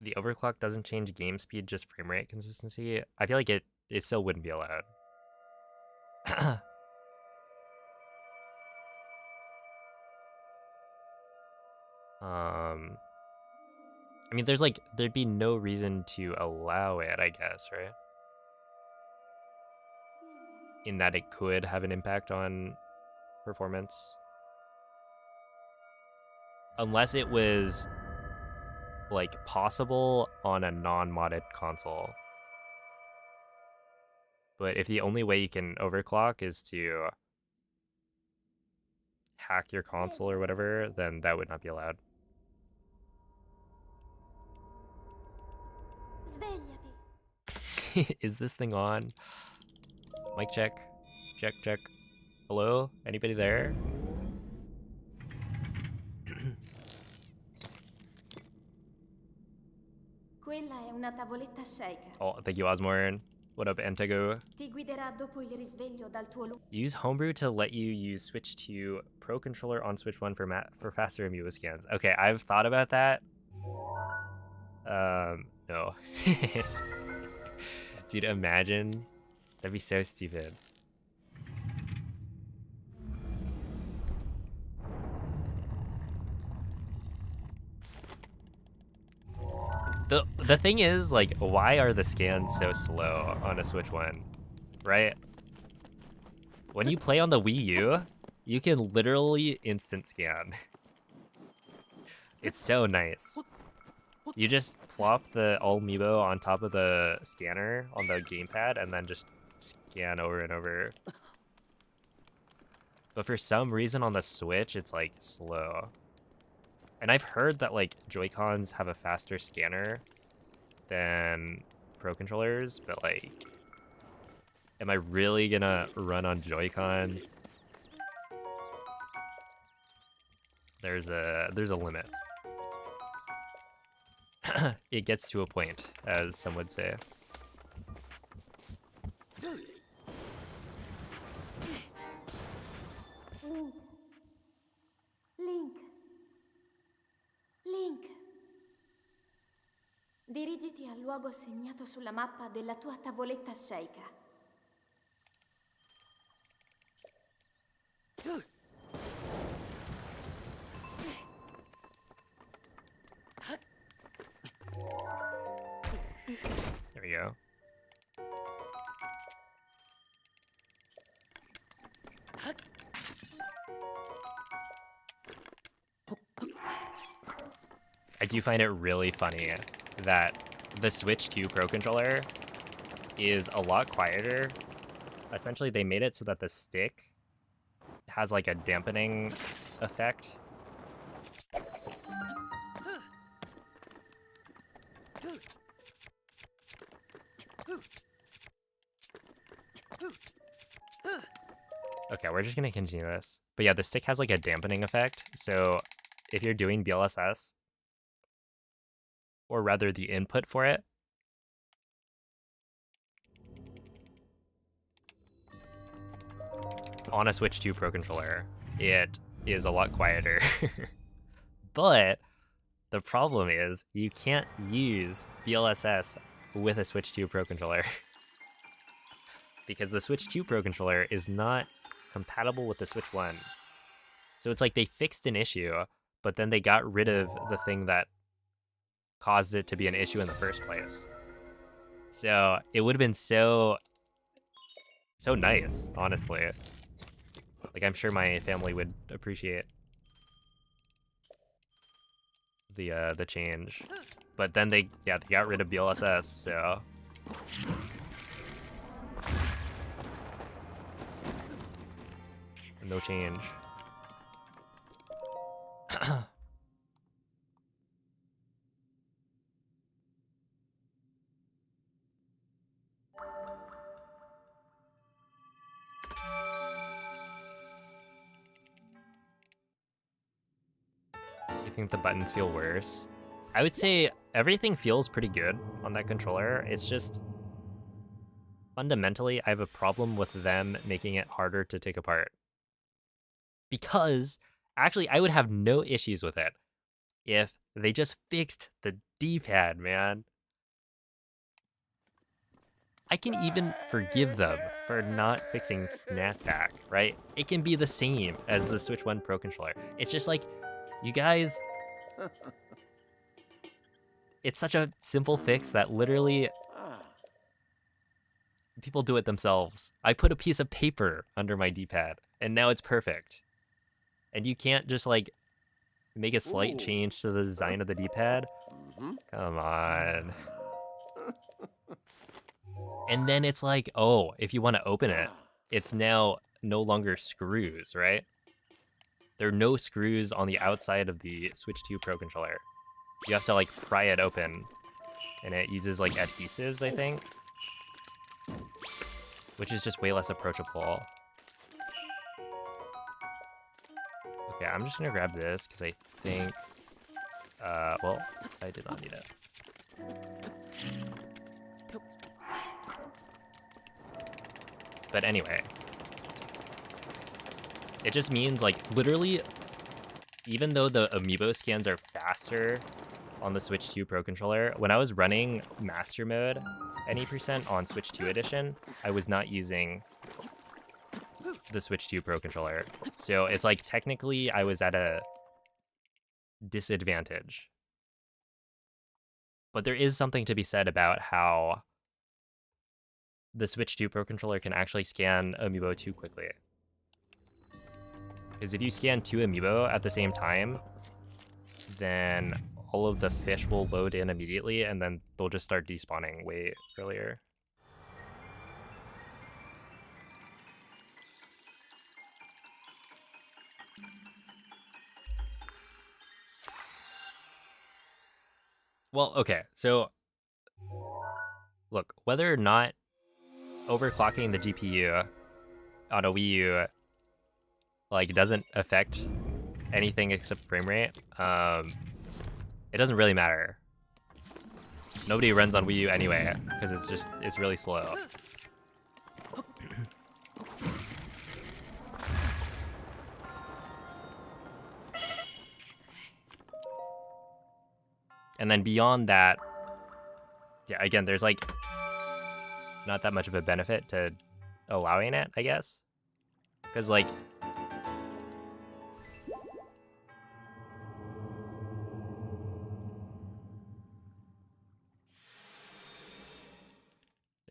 [SPEAKER 2] The overclock doesn't change game speed, just frame rate consistency. I feel like it still wouldn't be allowed. I mean, there'd be no reason to allow it, I guess, right? In that it could have an impact on performance. Unless it was like possible on a non-modded console. But if the only way you can overclock is to hack your console or whatever, then that would not be allowed.
[SPEAKER 3] Svegliati.
[SPEAKER 2] Is this thing on? Mic check. Check, check. Hello? Anybody there?
[SPEAKER 3] Quella è una tavoletta sceicca.
[SPEAKER 2] Oh, thank you, Osmorn. What up, Antego?
[SPEAKER 3] Ti guiderà dopo il risveglio dal tuo
[SPEAKER 2] Use Homebrew to let you use Switch 2 Pro Controller on Switch 1 for faster amiibo scans. Okay, I've thought about that. No. Dude, imagine. That'd be so stupid. The thing is, like, why are the scans so slow on a Switch 1, right? When you play on the Wii U, you can literally instant scan. It's so nice. You just plop the amiibo on top of the scanner on the gamepad and then just scan over and over. But for some reason on the Switch, it's like slow. And I've heard that like Joy-Cons have a faster scanner than Pro controllers, but like Am I really gonna run on Joy-Cons? There's a limit. It gets to a point, as some would say.
[SPEAKER 3] Link. Link. Dirigiti al luogo segnato sulla mappa della tua tavoletta sceicca.
[SPEAKER 2] There we go. I do find it really funny that the Switch 2 Pro Controller is a lot quieter. Essentially, they made it so that the stick has like a dampening effect. Okay, we're just gonna continue this. But yeah, the stick has like a dampening effect. So if you're doing BLSS, or rather the input for it, on a Switch 2 Pro Controller, it is a lot quieter. But the problem is you can't use BLSS with a Switch 2 Pro Controller. Because the Switch 2 Pro Controller is not compatible with the Switch 1. So it's like they fixed an issue, but then they got rid of the thing that caused it to be an issue in the first place. So it would have been so nice, honestly. Like, I'm sure my family would appreciate the change. But then they got rid of BLSS, so no change. You think the buttons feel worse? I would say everything feels pretty good on that controller. It's just fundamentally I have a problem with them making it harder to take apart. Because actually I would have no issues with it if they just fixed the D-pad, man. I can even forgive them for not fixing snapback, right? It can be the same as the Switch 1 Pro Controller. It's just like, you guys, it's such a simple fix that literally people do it themselves. I put a piece of paper under my D-pad, and now it's perfect. And you can't just, like, make a slight change to the design of the D-pad? Come on. And then it's like, oh, if you want to open it, it's now no longer screws, right? There are no screws on the outside of the Switch 2 Pro Controller. You have to, like, pry it open. And it uses, like, adhesives, I think. Which is just way less approachable. Okay, I'm just gonna grab this, because I think... well, I did not need it. But anyway. It just means, like, literally, even though the amiibo scans are faster on the Switch 2 Pro Controller, when I was running Master Mode, any percent on Switch 2 Edition, I was not using the Switch 2 Pro Controller. So it's like, technically, I was at a disadvantage. But there is something to be said about how the Switch 2 Pro Controller can actually scan Amiibo 2 quickly. Because if you scan 2 Amiibo at the same time, then all of the fish will load in immediately, and then they'll just start despawning way earlier. Well, okay, so look, whether or not overclocking the GPU on a Wii U like doesn't affect anything except frame rate, it doesn't really matter. Nobody runs on Wii U anyway, because it's really slow. And then beyond that, yeah, again, there's like not that much of a benefit to allowing it, I guess. Because like,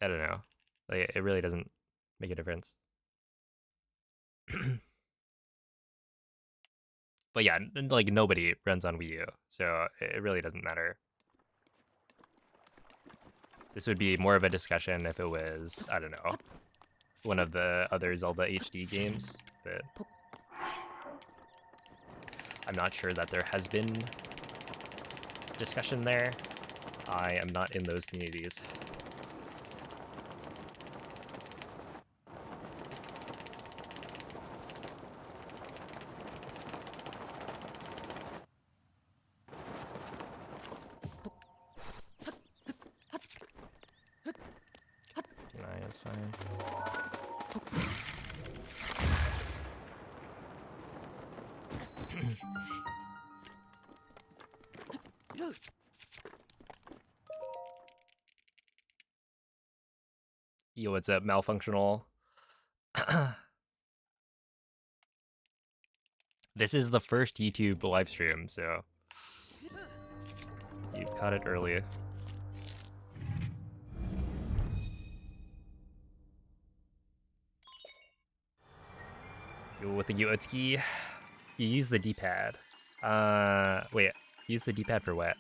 [SPEAKER 2] I don't know. Like, it really doesn't make a difference. But yeah, like nobody runs on Wii U, so it really doesn't matter. This would be more of a discussion if it was, I don't know, one of the other Zelda HD games, but I'm not sure that there has been discussion there. I am not in those communities. Is fine. Yo, what's up, malfunctional? This is the first YouTube live stream, so you've caught it early. Yo, thank you, Utski. You use the D-pad. Wait, use the D-pad for what?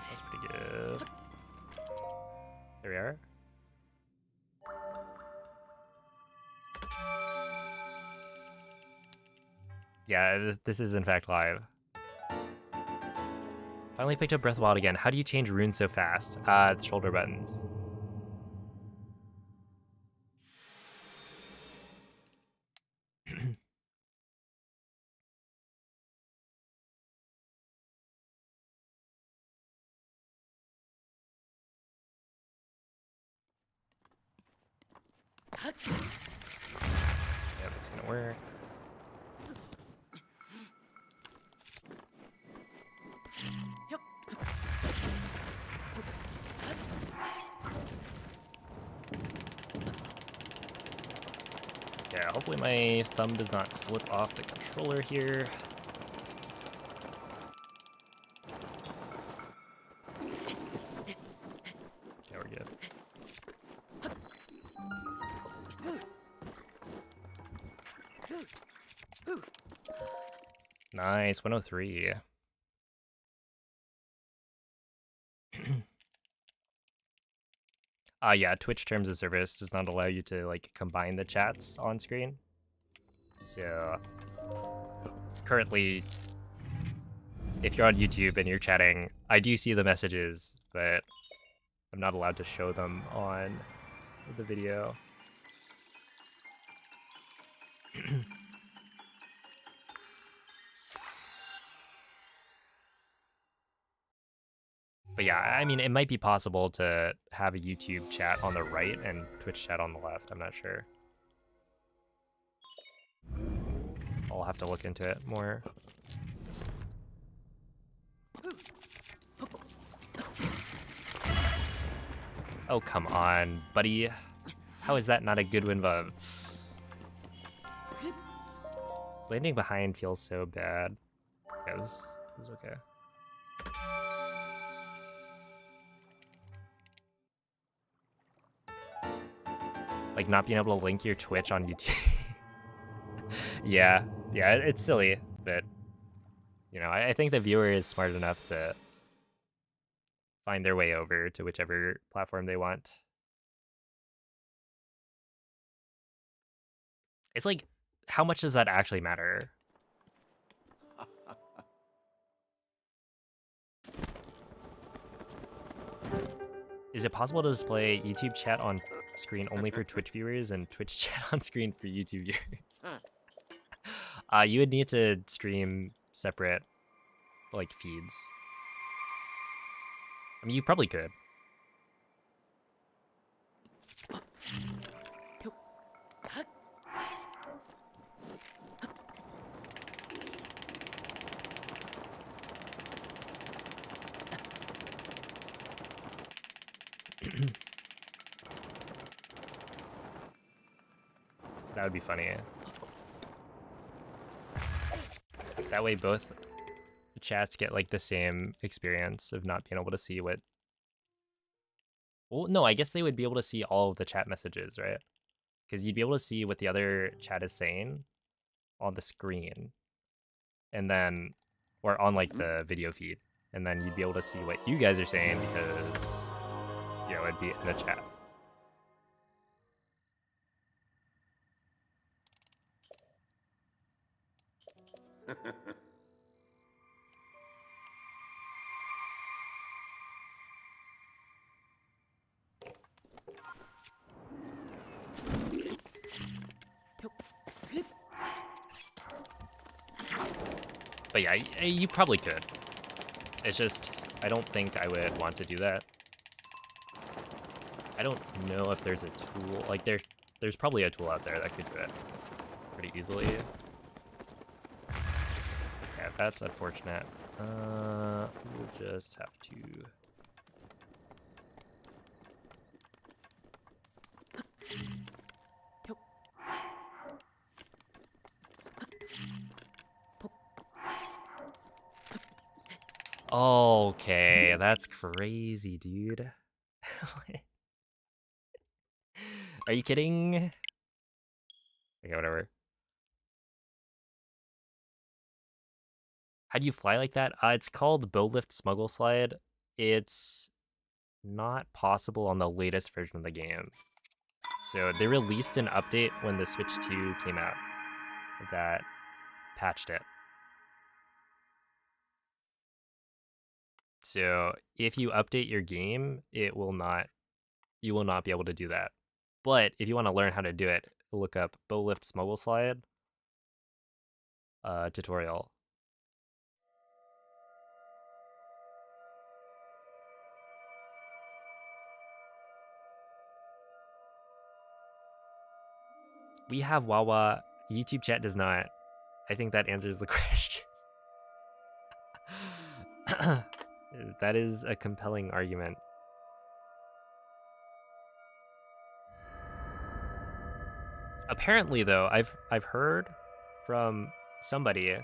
[SPEAKER 2] That's pretty good. There we are. Yeah, this is in fact live. Finally picked up Breath of the Wild again. How do you change runes so fast? The shoulder buttons. Yep, it's gonna work. Yeah, hopefully my thumb does not slip off the controller here. Yeah, we're good. Nice, 103. Yeah, Twitch terms of service does not allow you to like combine the chats on screen. So currently, if you're on YouTube and you're chatting, I do see the messages, but I'm not allowed to show them on the video. But yeah, I mean, it might be possible to have a YouTube chat on the right and Twitch chat on the left. I'm not sure. I'll have to look into it more. Oh, come on, buddy. How is that not a good win, Vav? Landing behind feels so bad. Yeah, this is okay. Like not being able to link your Twitch on YouTube. Yeah, it's silly, but you know, I think the viewer is smart enough to find their way over to whichever platform they want. It's like, how much does that actually matter? Is it possible to display YouTube chat on screen only for Twitch viewers and Twitch chat on screen for YouTube viewers? You would need to stream separate, like, feeds. I mean, you probably could. That would be funny. That way both chats get like the same experience of not being able to see what... Well, no, I guess they would be able to see all of the chat messages, right? Because you'd be able to see what the other chat is saying on the screen. And then, or on like the video feed. And then you'd be able to see what you guys are saying because, you know, it'd be in the chat. But yeah, you probably could. It's just, I don't think I would want to do that. I don't know if there's a tool, like there's probably a tool out there that could do it pretty easily. Yeah, that's unfortunate. We'll just have to... Okay, that's crazy, dude. Are you kidding? Okay, whatever. How do you fly like that? It's called bow lift smuggle slide. It's not possible on the latest version of the game. So they released an update when the Switch 2 came out that patched it. So if you update your game, you will not be able to do that. But if you want to learn how to do it, look up bow lift smuggle slide tutorial. We have Wawa. YouTube chat does not. I think that answers the question. That is a compelling argument. Apparently, though, I've heard from somebody.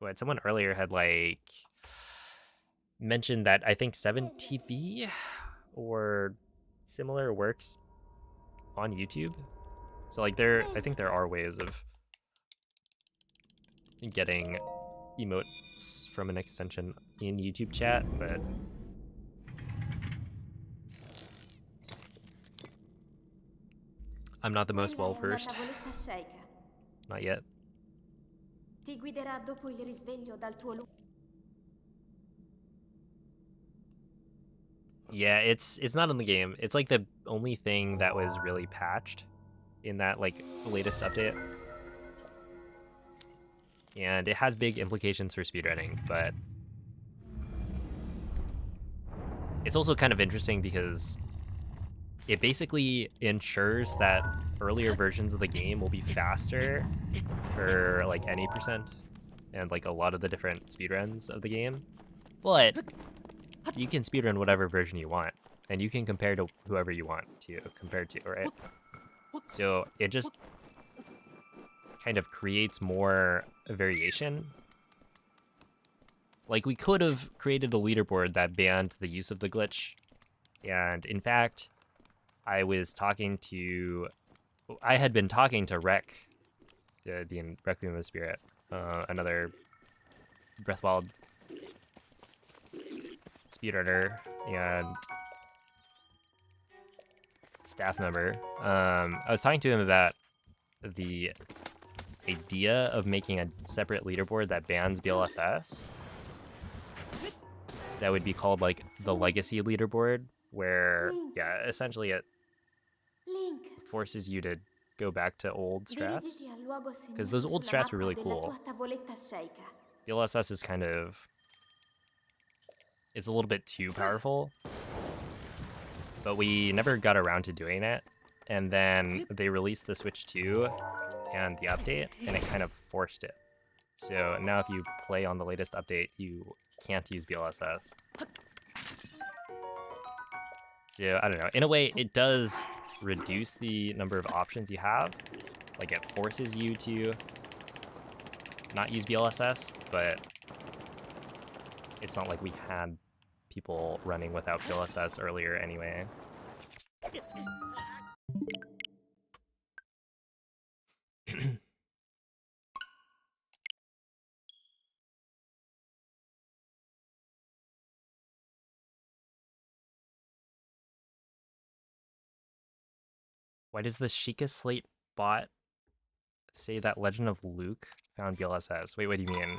[SPEAKER 2] What, someone earlier had like mentioned that I think 7TV or similar works on YouTube. So like I think there are ways of getting emotes from an extension in YouTube chat, but I'm not the most well versed. Not yet.
[SPEAKER 3] Ti guiderà dopo il risveglio dal tuo
[SPEAKER 2] Yeah, it's not in the game. It's like the only thing that was really patched in that like latest update. And it has big implications for speedrunning, but it's also kind of interesting because it basically ensures that earlier versions of the game will be faster for like any percent and like a lot of the different speedruns of the game. But you can speedrun whatever version you want, and you can compare to whoever you want to compare to, right? So it just kind of creates more variation. Like, we could have created a leaderboard that banned the use of the glitch, and in fact, I had been talking to Rek, the Requiem of Spirit, another Breathwild speedrunner and staff member. I was talking to him about the idea of making a separate leaderboard that bans BLSS. That would be called like the legacy leaderboard, where yeah, essentially it
[SPEAKER 3] Link,
[SPEAKER 2] forces you to go back to old strats.
[SPEAKER 3] dirigiti al luogo
[SPEAKER 2] Because those
[SPEAKER 3] segnato
[SPEAKER 2] old
[SPEAKER 3] sulla
[SPEAKER 2] strats were
[SPEAKER 3] mappa
[SPEAKER 2] really
[SPEAKER 3] della
[SPEAKER 2] cool.
[SPEAKER 3] tua tavoletta sceicca.
[SPEAKER 2] BLSS is kind of, it's a little bit too powerful, but we never got around to doing it. And then they released the Switch 2 and the update, and it kind of forced it. So now if you play on the latest update, you can't use BLSS. So I don't know, in a way it does reduce the number of options you have. Like it forces you to not use BLSS, but it's not like we had people running without BLSS earlier anyway. Why does the Sheikah Slate bot say that Legend of Luke found BLSS? Wait, what do you mean?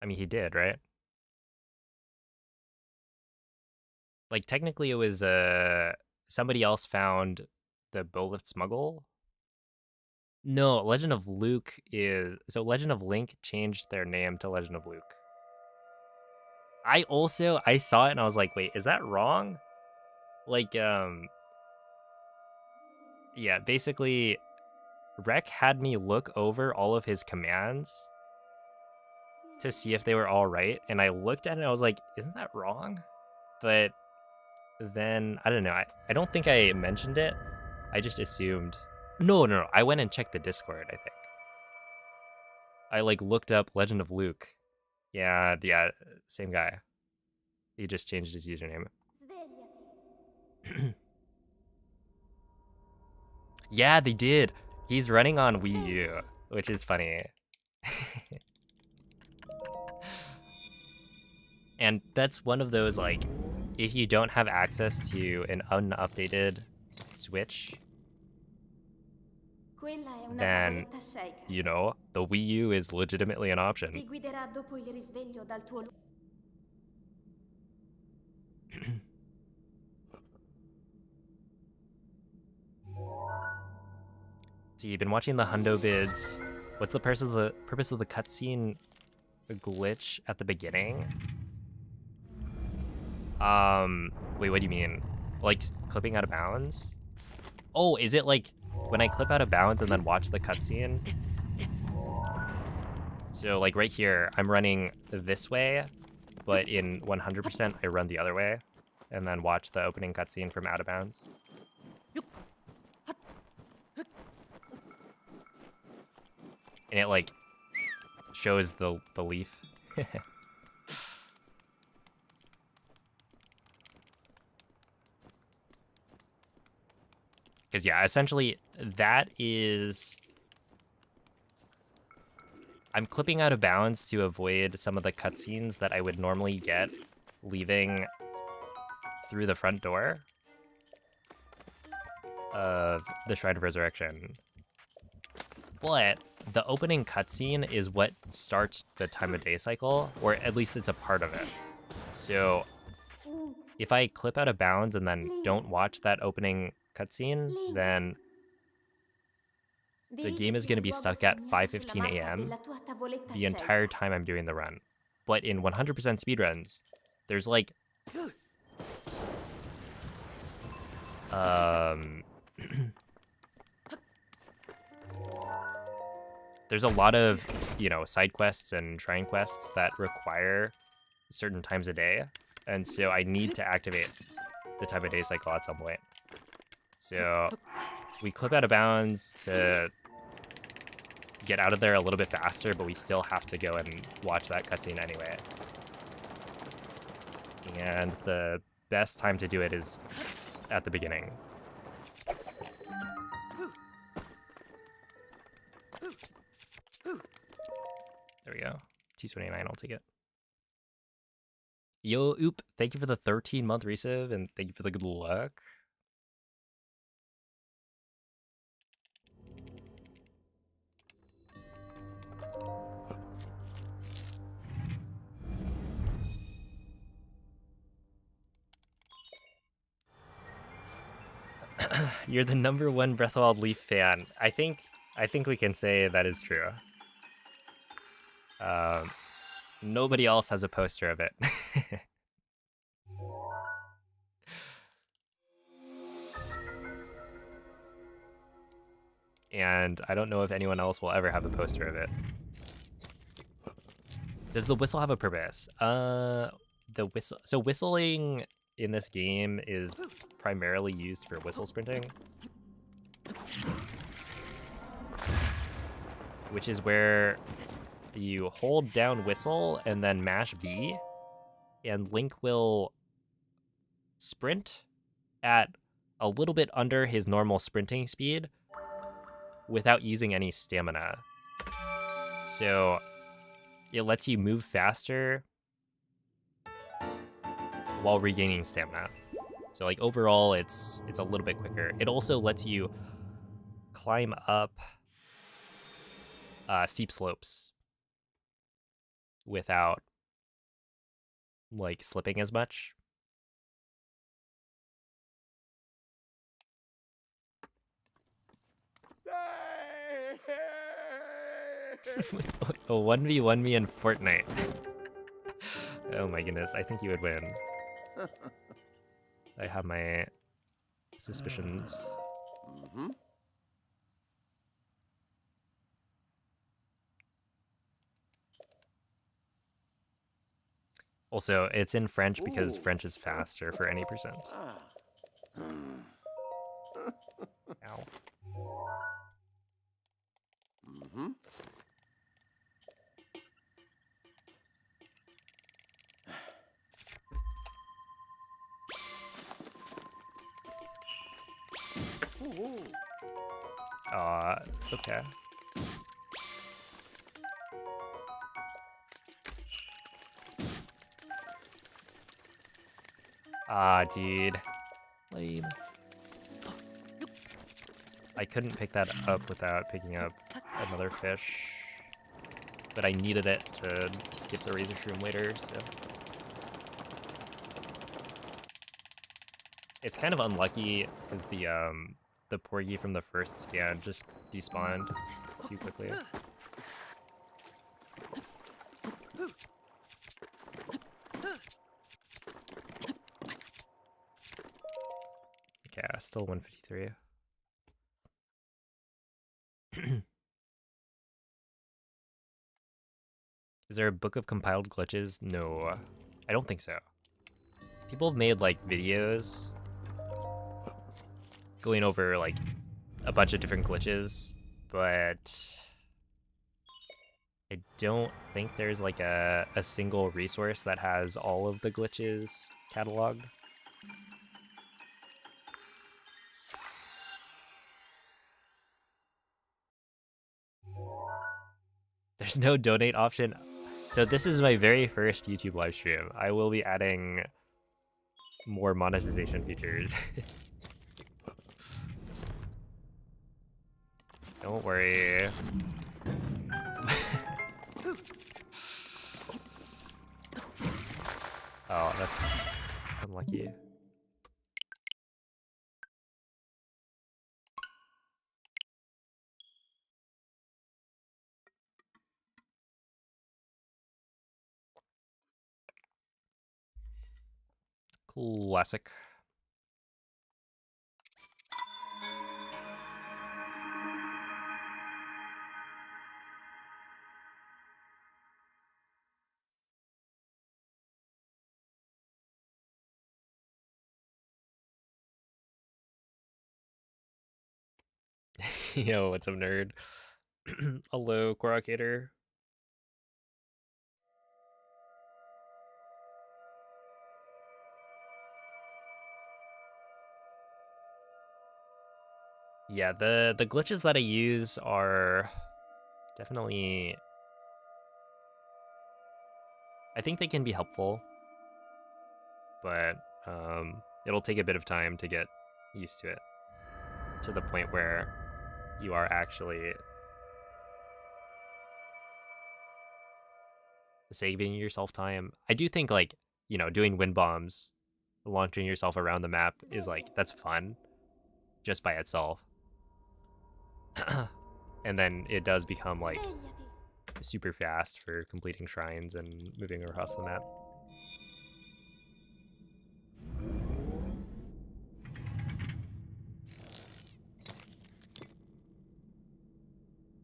[SPEAKER 2] I mean, he did, right? Like, technically it was, somebody else found the Bolith Smuggle. No, Legend of Luke is... So Legend of Link changed their name to Legend of Luke. I saw it and I was like, wait, is that wrong? Like, yeah, basically, Rek had me look over all of his commands to see if they were all right, and I looked at it and I was like, isn't that wrong? But then, I don't know, I don't think I mentioned it. I just assumed... No, I went and checked the Discord, I think. I, like, looked up Legend of Luke. Yeah, same guy. He just changed his username. Yeah, they did. He's running on Wii U, which is funny. And that's one of those, like, if you don't have access to an unupdated Switch,
[SPEAKER 3] Quella è una
[SPEAKER 2] then,
[SPEAKER 3] tavoletta sceicca.
[SPEAKER 2] you know, the Wii U is legitimately an option.
[SPEAKER 3] Ti guiderà dopo il risveglio dal tuo
[SPEAKER 2] So you've been watching the Hundo vids. What's the purpose of the cutscene glitch at the beginning? Wait, what do you mean? Like clipping out of bounds? Oh, is it like when I clip out of bounds and then watch the cutscene? So like right here, I'm running this way, but in 100% I run the other way, and then watch the opening cutscene from out of bounds. And it like shows the leaf. Because yeah, essentially that is... I'm clipping out of bounds to avoid some of the cutscenes that I would normally get leaving through the front door of the Shrine of Resurrection. But the opening cutscene is what starts the time of day cycle, or at least it's a part of it. So if I clip out of bounds and then don't watch that opening cutscene, then the game is going to be stuck at 5:15 a.m. the entire time I'm doing the run. But in 100% speedruns, there's like... there's a lot of, you know, side quests and shrine quests that require certain times a day. And so I need to activate the time of day cycle at some point. So we clip out of bounds to get out of there a little bit faster, but we still have to go and watch that cutscene anyway. And the best time to do it is at the beginning. There we go. T29, I'll take it. Yo, Oop, thank you for the 13-month resub, and thank you for the good luck. You're the #1 Breath of the Wild Leaf fan. I think we can say that is true. Nobody else has a poster of it. And I don't know if anyone else will ever have a poster of it. Does the whistle have a purpose? The whistle. So whistling in this game is primarily used for whistle sprinting, which is where you hold down whistle and then mash B, and Link will sprint at a little bit under his normal sprinting speed without using any stamina. So it lets you move faster while regaining stamina. So like overall, it's a little bit quicker. It also lets you climb up steep slopes without like slipping as much. A 1v1 me in Fortnite. Oh my goodness, I think you would win. I have my suspicions. Also, it's in French because French is faster for any percent. Ow. Okay. Dude. Lame. I couldn't pick that up without picking up another fish, but I needed it to skip the razor shroom later, so. It's kind of unlucky because the porgy from the first scan just despawned too quickly. Yeah, still 153. Is there a book of compiled glitches? No, I don't think so. People have made like videos going over like a bunch of different glitches, but I don't think there's like a single resource that has all of the glitches cataloged. There's no donate option. So this is my very first YouTube live stream. I will be adding more monetization features. Don't worry. Oh, that's unlucky. Classic. Yo, what's up, nerd? a low Korok-ator. Yeah, the glitches that I use are definitely, I think they can be helpful, but it'll take a bit of time to get used to it, to the point where you are actually saving yourself time. I do think, like, you know, doing wind bombs, launching yourself around the map is like, that's fun just by itself. And then it does become like
[SPEAKER 3] Svegliati.
[SPEAKER 2] super fast for completing shrines and moving across the map.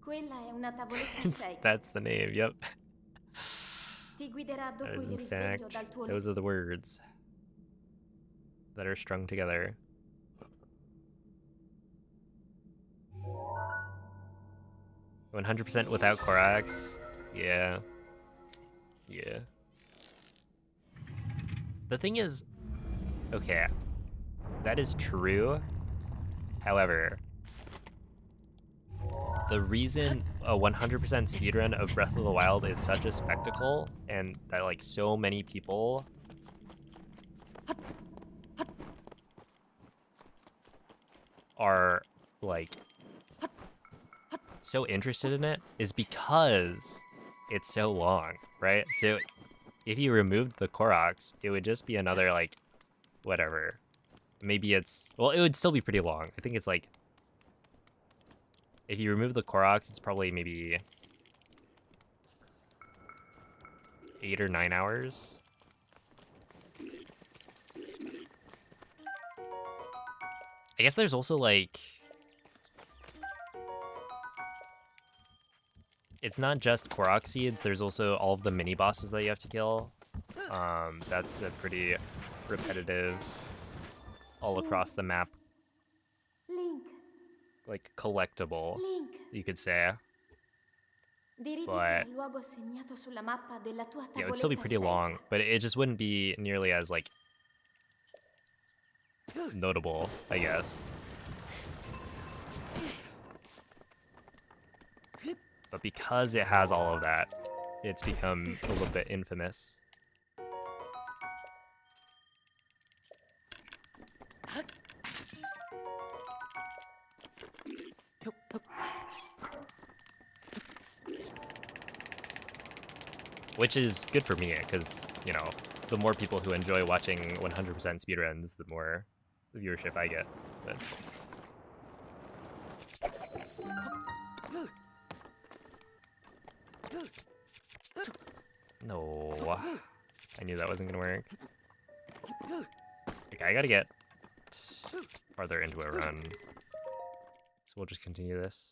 [SPEAKER 3] Quella è una tavoletta shake.
[SPEAKER 2] That's the name, yep.
[SPEAKER 3] Ti guiderà
[SPEAKER 2] That
[SPEAKER 3] dopo
[SPEAKER 2] is,
[SPEAKER 3] il
[SPEAKER 2] in
[SPEAKER 3] risveglio
[SPEAKER 2] fact,
[SPEAKER 3] dal tuo
[SPEAKER 2] those are the words that are strung together. "100% without Korax." Yeah. Yeah. The thing is, okay, that is true. However, the reason a 100% speedrun of Breath of the Wild is such a spectacle, and that like so many people are like so interested in it, is because it's so long, right? So if you removed the Koroks, it would just be another, like, whatever. Maybe it's, well, it would still be pretty long. I think it's like, if you remove the Koroks, it's probably maybe 8 or 9 hours. I guess there's also, like, it's not just Korok seeds, there's also all of the mini bosses that you have to kill. That's a pretty repetitive, all across the map,
[SPEAKER 3] Link.
[SPEAKER 2] like, collectible,
[SPEAKER 3] Link.
[SPEAKER 2] you could say.
[SPEAKER 3] Dirigiti
[SPEAKER 2] But
[SPEAKER 3] al luogo segnato sulla mappa della tua
[SPEAKER 2] yeah, it would still be
[SPEAKER 3] tavoletta
[SPEAKER 2] pretty
[SPEAKER 3] shake.
[SPEAKER 2] long, but it just wouldn't be nearly as, like, notable, I guess. But because it has all of that, it's become a little bit infamous. Which is good for me, because, you know, the more people who enjoy watching 100% speedruns, the more viewership I get. But no, I knew that wasn't gonna work. Okay, I gotta get farther into a run, so we'll just continue this.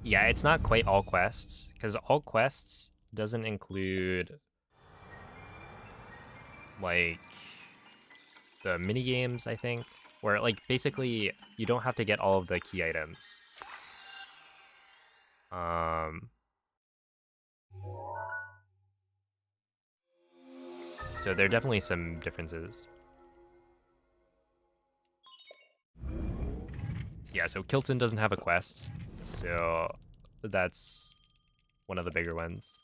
[SPEAKER 2] Yeah, it's not quite all quests, because all quests doesn't include, like, the mini games, I think, where, like, basically you don't have to get all of the key items. So there are definitely some differences. Yeah, so Kilton doesn't have a quest, so that's one of the bigger ones.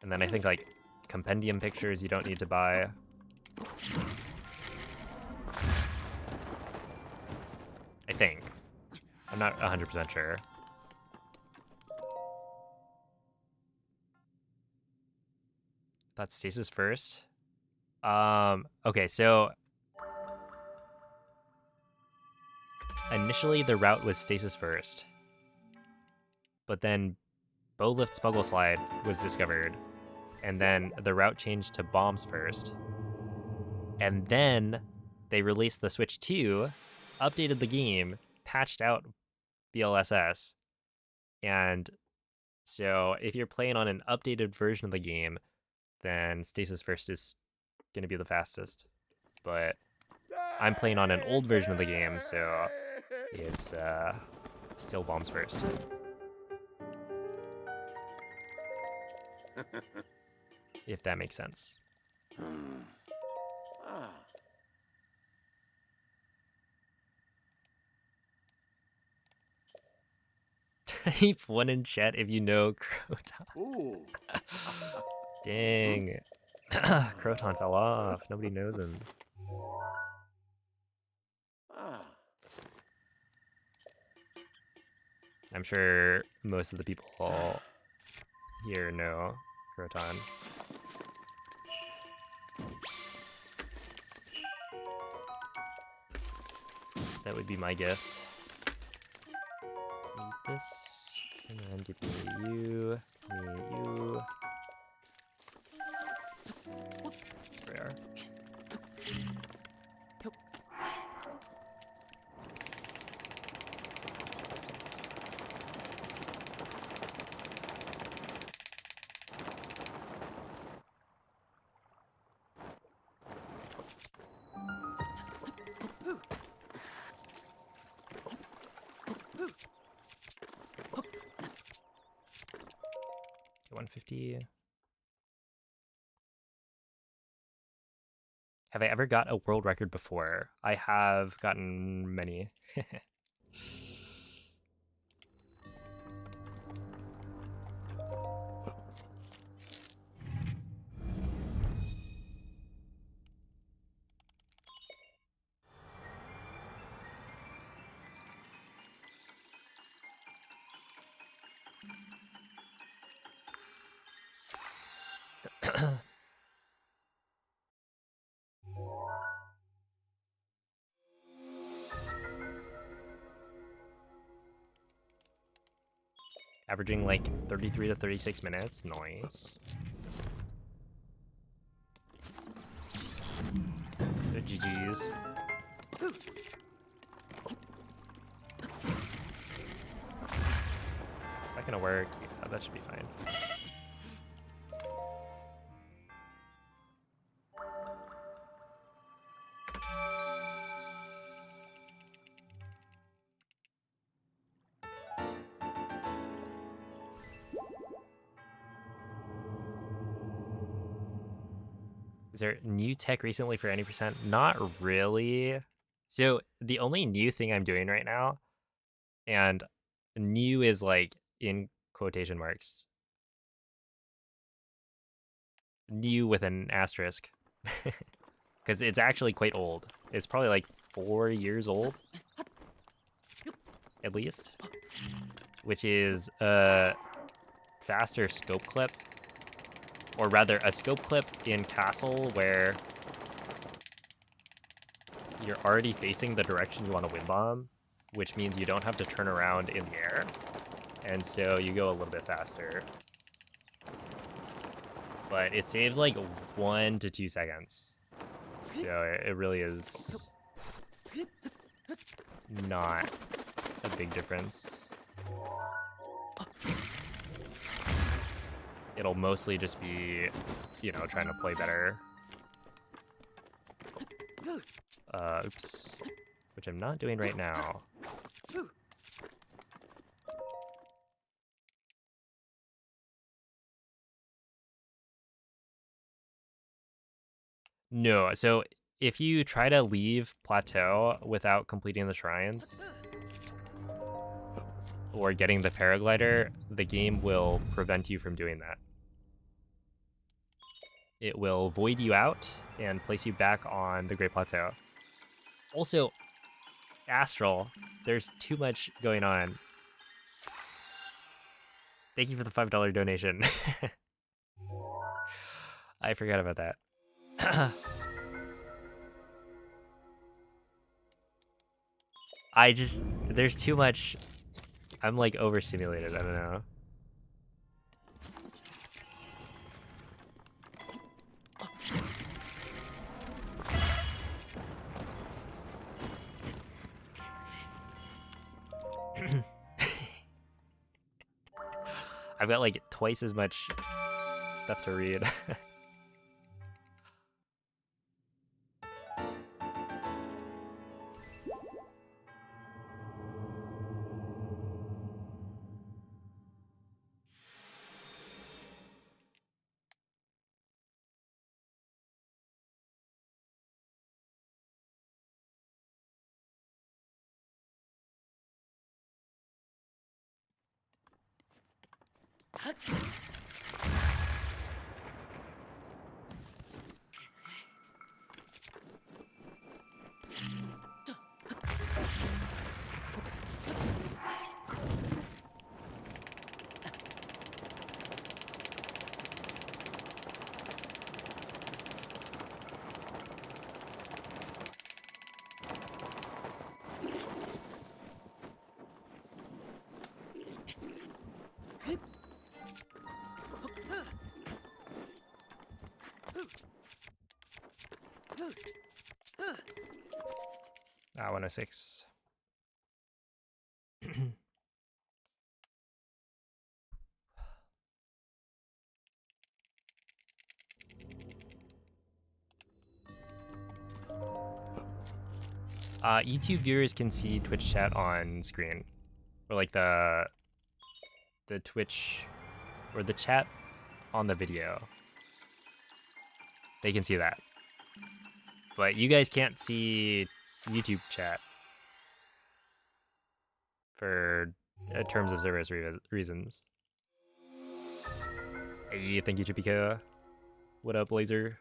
[SPEAKER 2] And then I think, like, compendium pictures you don't need to buy. I think. I'm not 100% sure. Thought stasis first. Okay, so initially the route was stasis first, but then Bowlift Spuggle Slide was discovered, and then the route changed to bombs first, and then they released the Switch 2, updated the game, patched out BLSS, And so if you're playing on an updated version of the game, then Stasis First is going to be the fastest. But I'm playing on an old version of the game, so it's still Bombs First. If that makes sense. Type 1 in chat if you know Croton.
[SPEAKER 4] Ooh.
[SPEAKER 2] Dang. Croton fell off. Nobody knows him. I'm sure most of the people here know Croton. That would be my guess. Need this, and then give me you, you. It's rare. Okay, 150. Have I ever got a world record before? I have gotten many. Averaging like 33 to 36 minutes. Nice. GG's. Is that gonna work? Yeah, that should be fine. Is there new tech recently for any percent? Not really. So the only new thing I'm doing right now, and new is like in quotation marks, new with an asterisk, because it's actually quite old. It's probably like 4 years old, at least, which is a faster scope clip. Or rather, a scope clip in Castle where you're already facing the direction you want to wind bomb, which means you don't have to turn around in the air. And so you go a little bit faster. But it saves like 1 to 2 seconds. So it really is not a big difference. It'll mostly just be, you know, trying to play better. Oops. Which I'm not doing right now. No, so if you try to leave plateau without completing the shrines, or getting the paraglider, the game will prevent you from doing that. It will void you out and place you back on the Great Plateau. Also, Astral, there's too much going on. Thank you for the $5 donation. I forgot about that. There's too much. I'm like overstimulated, I don't know. I've got like twice as much stuff to read. Ah, 106. YouTube viewers can see Twitch chat on screen, or like the Twitch, or the chat on the video. They can see that, but you guys can't see YouTube chat for terms of service reasons. Hey, thank you, Chipika. What up, Laser?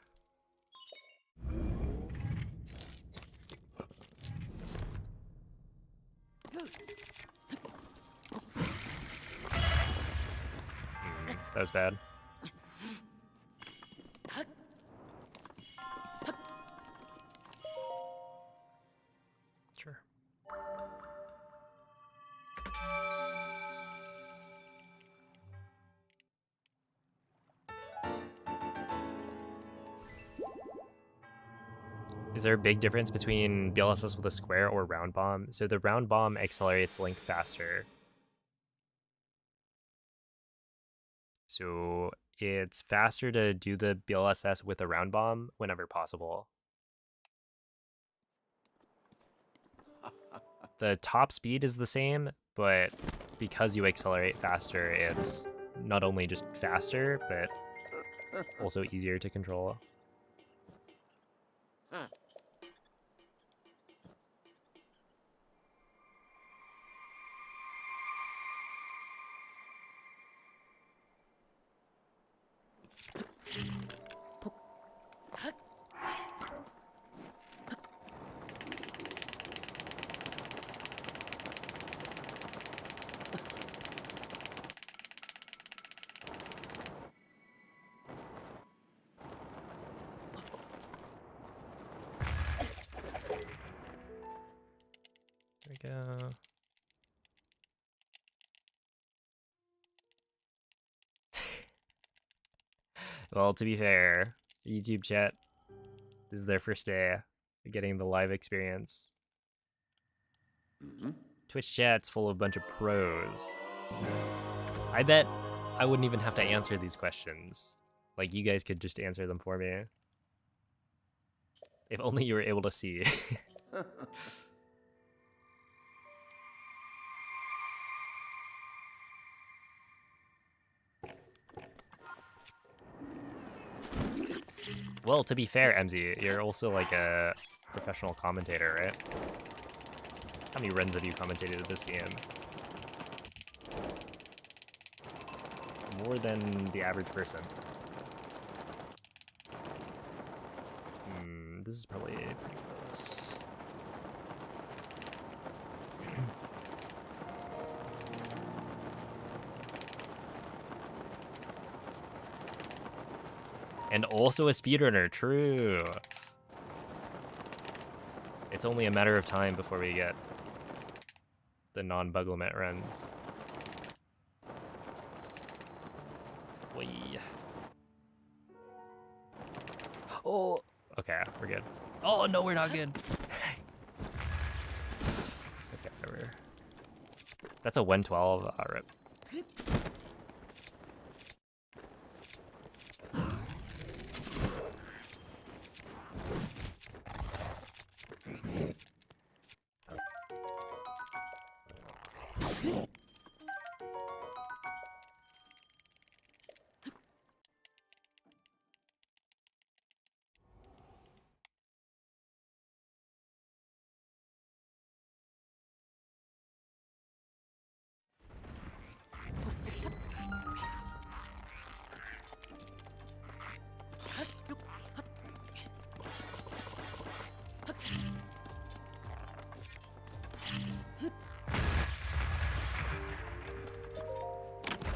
[SPEAKER 2] That was bad. Sure. Is there a big difference between BLSS with a square or round bomb? So the round bomb accelerates Link faster. So it's faster to do the BLSS with a round bomb whenever possible. The top speed is the same, but because you accelerate faster, it's not only just faster, but also easier to control. There we go. Well, to be fair, YouTube chat, this is their first day of getting the live experience. Twitch chat's full of a bunch of pros. I bet I wouldn't even have to answer these questions. Like, you guys could just answer them for me. If only you were able to see. Well, to be fair, MZ, you're also like a professional commentator, right? How many runs have you commentated at this game? More than the average person. This is probably pretty close. And also a speedrunner, true. It's only a matter of time before we get the non-bug limit runs. Whee. Oh, okay, we're good. Oh no, we're not good. Okay, whatever. That's a 112. Rip.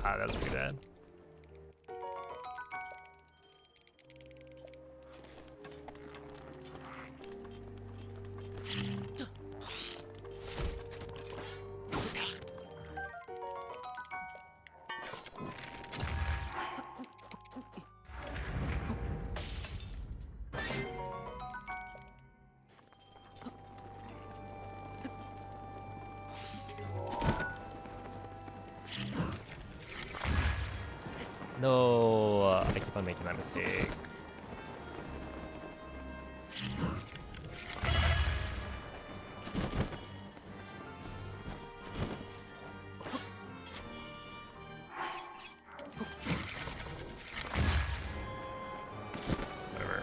[SPEAKER 2] Ah, that was pretty bad. No, I keep on making that mistake. Whatever.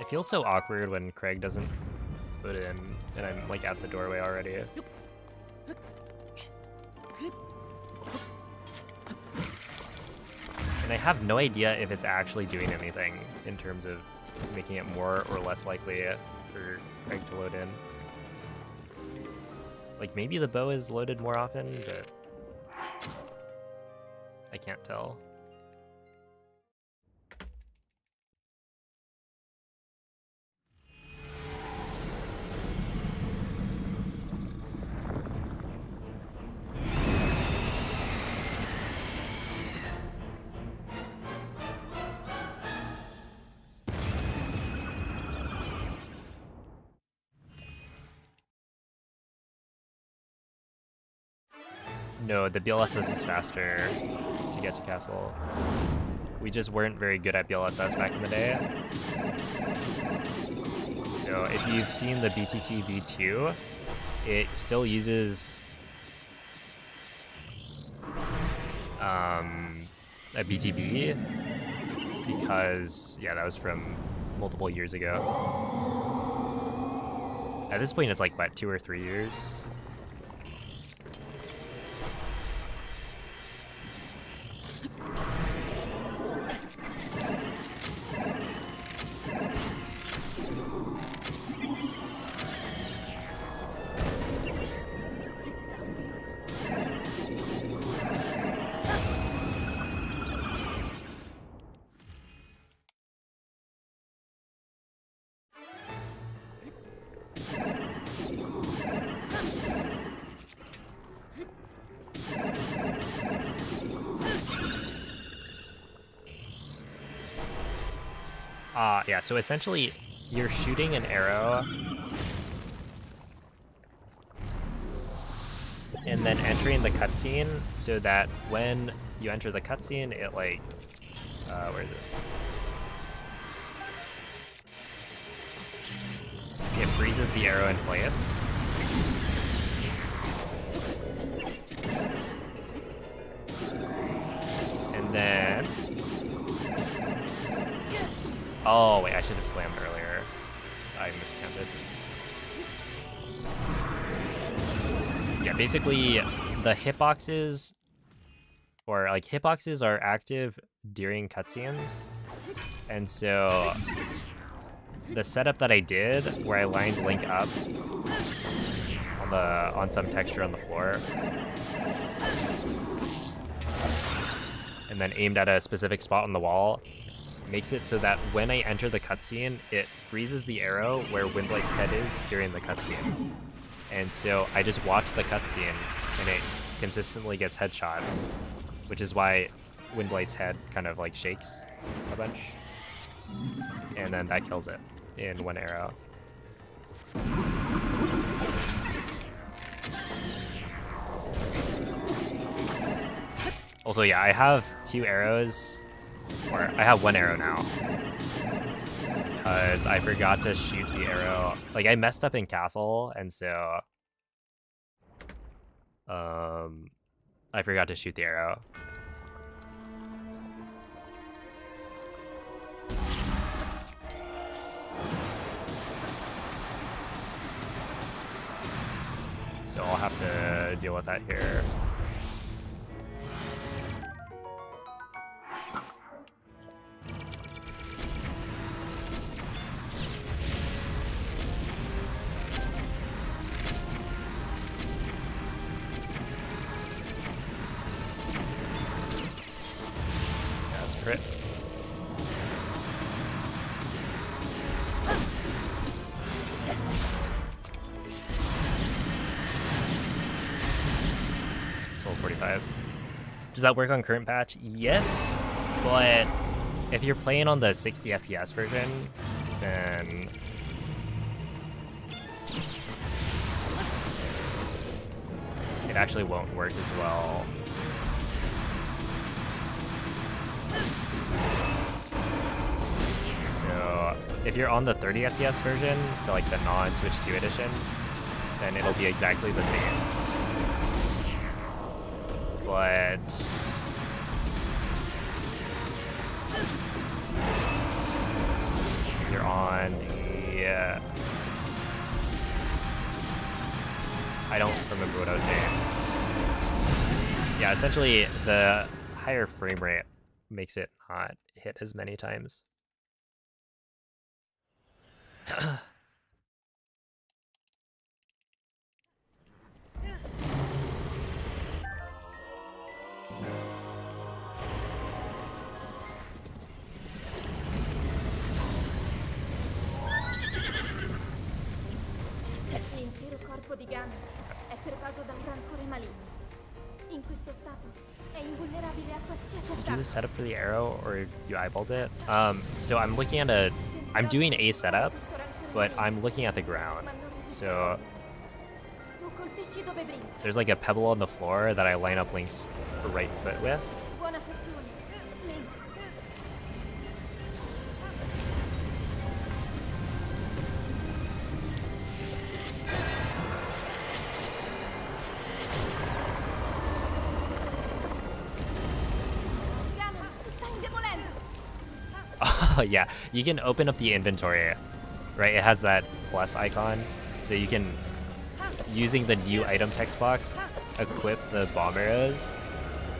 [SPEAKER 2] It feels so awkward when Craig doesn't put in, and I'm like at the doorway already. And I have no idea if it's actually doing anything in terms of making it more or less likely for Craig to load in. Like maybe the bow is loaded more often, but I can't tell. No, the BLSS is faster to get to castle. We just weren't very good at BLSS back in the day. So if you've seen the BTT V2, it still uses a BTB because, yeah, that was from multiple years ago. At this point, it's like, what, 2 or 3 years? Yeah, so essentially you're shooting an arrow and then entering the cutscene so that when you enter the cutscene, it like, where is it? It freezes the arrow in place. And then, oh wait, I should have slammed earlier. I miscounted. Yeah, basically the hitboxes, or like hitboxes are active during cutscenes. And so the setup that I did, where I lined Link up on some texture on the floor, and then aimed at a specific spot on the wall, makes it so that when I enter the cutscene, it freezes the arrow where Windblight's head is during the cutscene. And so I just watch the cutscene, and it consistently gets headshots, which is why Windblight's head kind of like shakes a bunch. And then that kills it in one arrow. Also, yeah, I have 2 arrows, or I have 1 arrow now. Because I forgot to shoot the arrow. Like, I messed up in castle, and so... I forgot to shoot the arrow. So I'll have to deal with that here. That's a crit. Still 45. Does that work on current patch? Yes, but if you're playing on the 60 FPS version, then it actually won't work as well. So if you're on the 30 FPS version, so like the non-Switch 2 edition, then it'll be exactly the same. But you're on the I don't remember what I was saying. Yeah, essentially the higher frame rate makes it not hit as many times.
[SPEAKER 3] L'intero corpo di Gun è pervaso da un rancore maligno. In questo stato è invulnerabile a qualsiasi
[SPEAKER 2] Do the
[SPEAKER 3] attacco.
[SPEAKER 2] setup for the arrow, or you eyeballed it? So I'm looking at I'm doing a setup, but I'm looking at the ground. So
[SPEAKER 3] Tu colpisci dove brinda.
[SPEAKER 2] there's like a pebble on the floor that I line up Link's right foot with.
[SPEAKER 3] Buona fortuna. Link. Gun si sta indebolendo.
[SPEAKER 2] Oh yeah, you can open up the inventory, right? It has that plus icon, so you can, using the new item text box, equip the bomb arrows.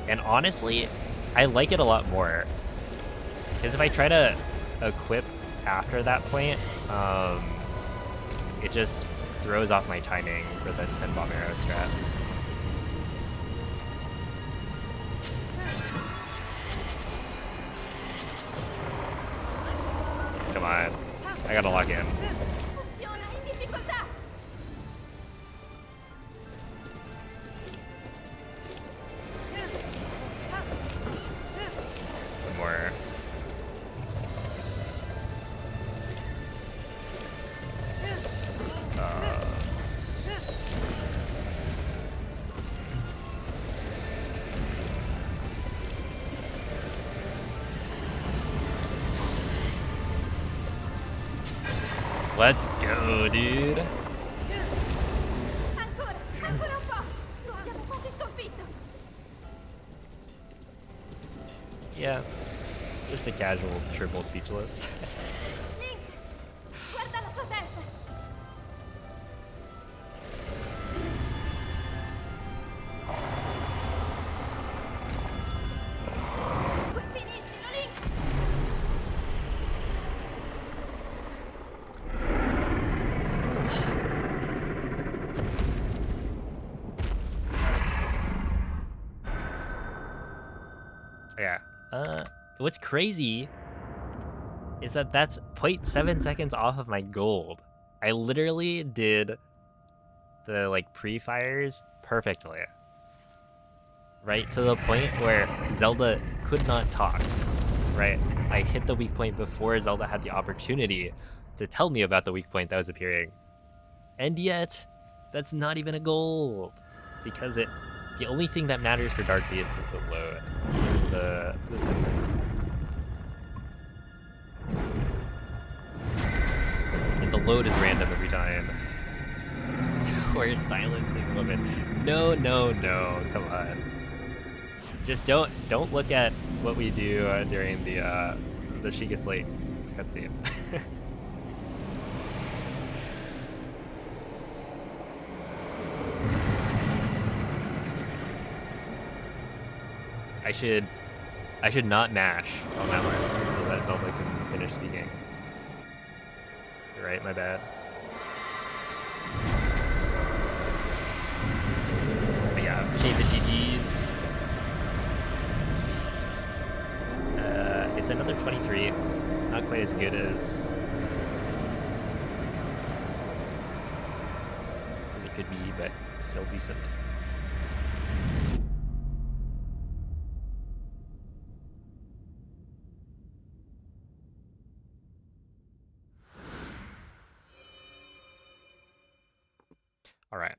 [SPEAKER 2] And honestly, I like it a lot more, because if I try to equip after that point, it just throws off my timing for the 10 bomb arrow strat. Come on, I gotta lock in.
[SPEAKER 3] Funziona in difficoltà.
[SPEAKER 2] One more. Let's go, dude.
[SPEAKER 3] Ancora, ancora un po'. Lo abbiamo quasi sconfitto.
[SPEAKER 2] Yeah, just a casual triple speechless.
[SPEAKER 3] Link, guarda la sua testa. Finiscilo, Link.
[SPEAKER 2] Yeah. What's crazy is that that's 0.7 seconds off of my gold. I literally did the like pre-fires perfectly. Right to the point where Zelda could not talk. Right? I hit the weak point before Zelda had the opportunity to tell me about the weak point that was appearing. And yet, that's not even a gold. Because it The only thing that matters for Dark Beast is the load. The segment. And the load is random every time. So we're silencing women. No, no, no. Come on. Just don't look at what we do during the Sheikah Slate cutscene. I should not Nash on that one so that Zelda can finish speaking. You're right, my bad. But yeah, appreciate the GGs. It's another 23. Not quite as good as it could be, but still decent. All right.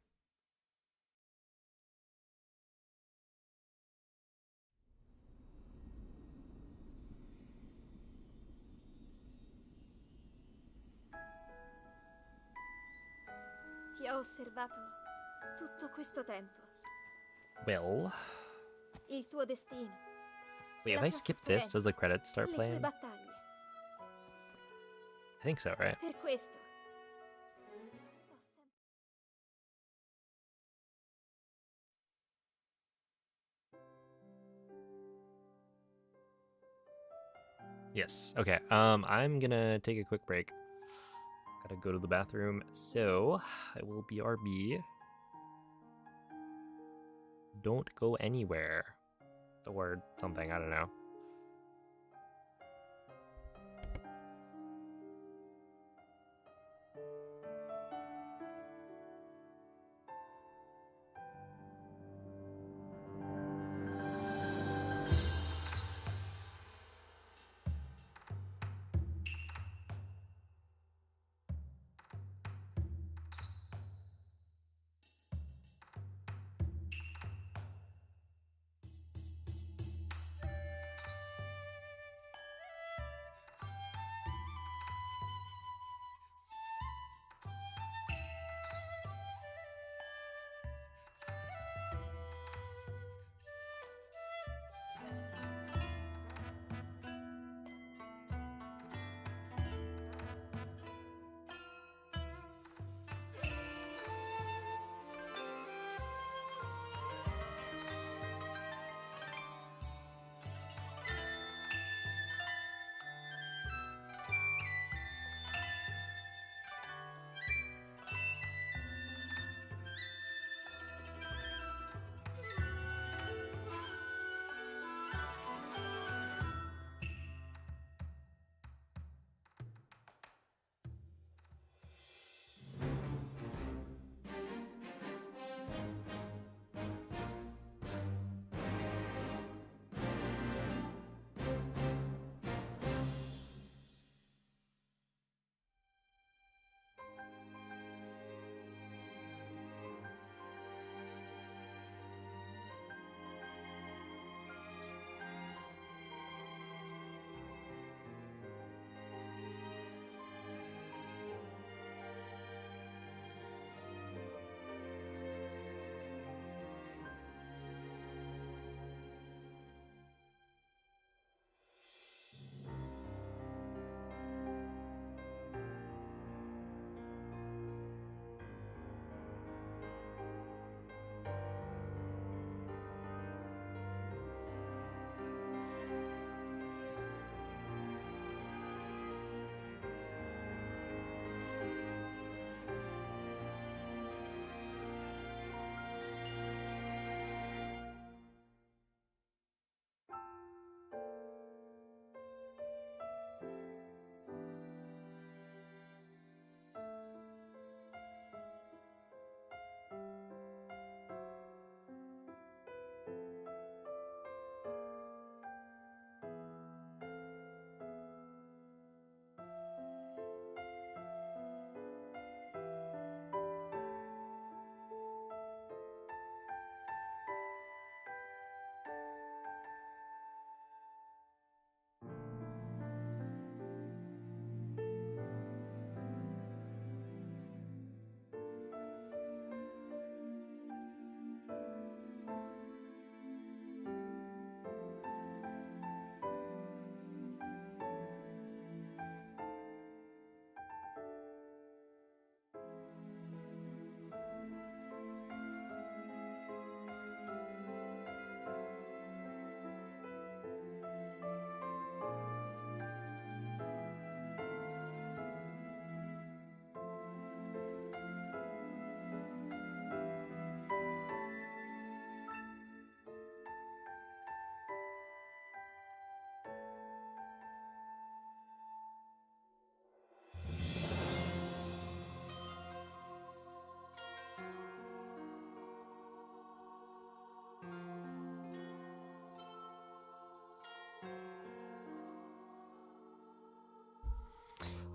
[SPEAKER 3] Ti ho osservato tutto questo tempo.
[SPEAKER 2] Well,
[SPEAKER 3] Il tuo destino.
[SPEAKER 2] wait, if
[SPEAKER 3] la
[SPEAKER 2] I
[SPEAKER 3] tua
[SPEAKER 2] skip this, does the
[SPEAKER 3] sofferenza,
[SPEAKER 2] credits start
[SPEAKER 3] le tue
[SPEAKER 2] playing?
[SPEAKER 3] battaglie.
[SPEAKER 2] I think so, right?
[SPEAKER 3] Per questo. Ho sempre...
[SPEAKER 2] Yes. Okay. I'm gonna take a quick break. Gotta go to the bathroom, so I will BRB. Don't go anywhere. Or something, I don't know.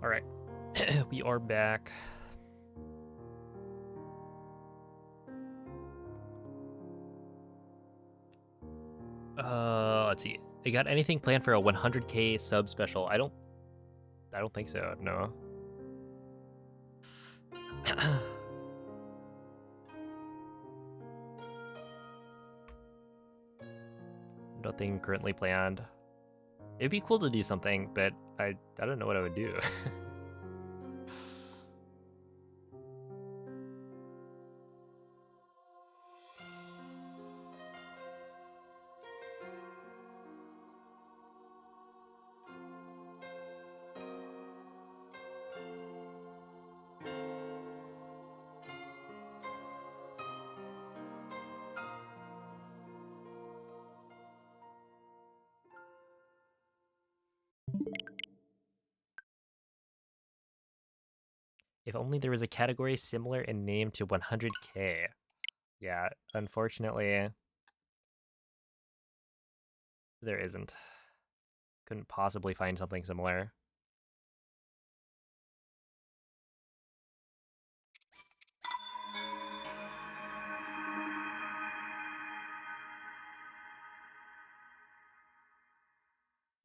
[SPEAKER 2] All right, we are back. Let's see. You got anything planned for a 100K sub special? I don't think so. No. Nothing currently planned. It'd be cool to do something, but I don't know what I would do. If only there was a category similar in name to 100K. Yeah, unfortunately, there isn't. Couldn't possibly find something similar.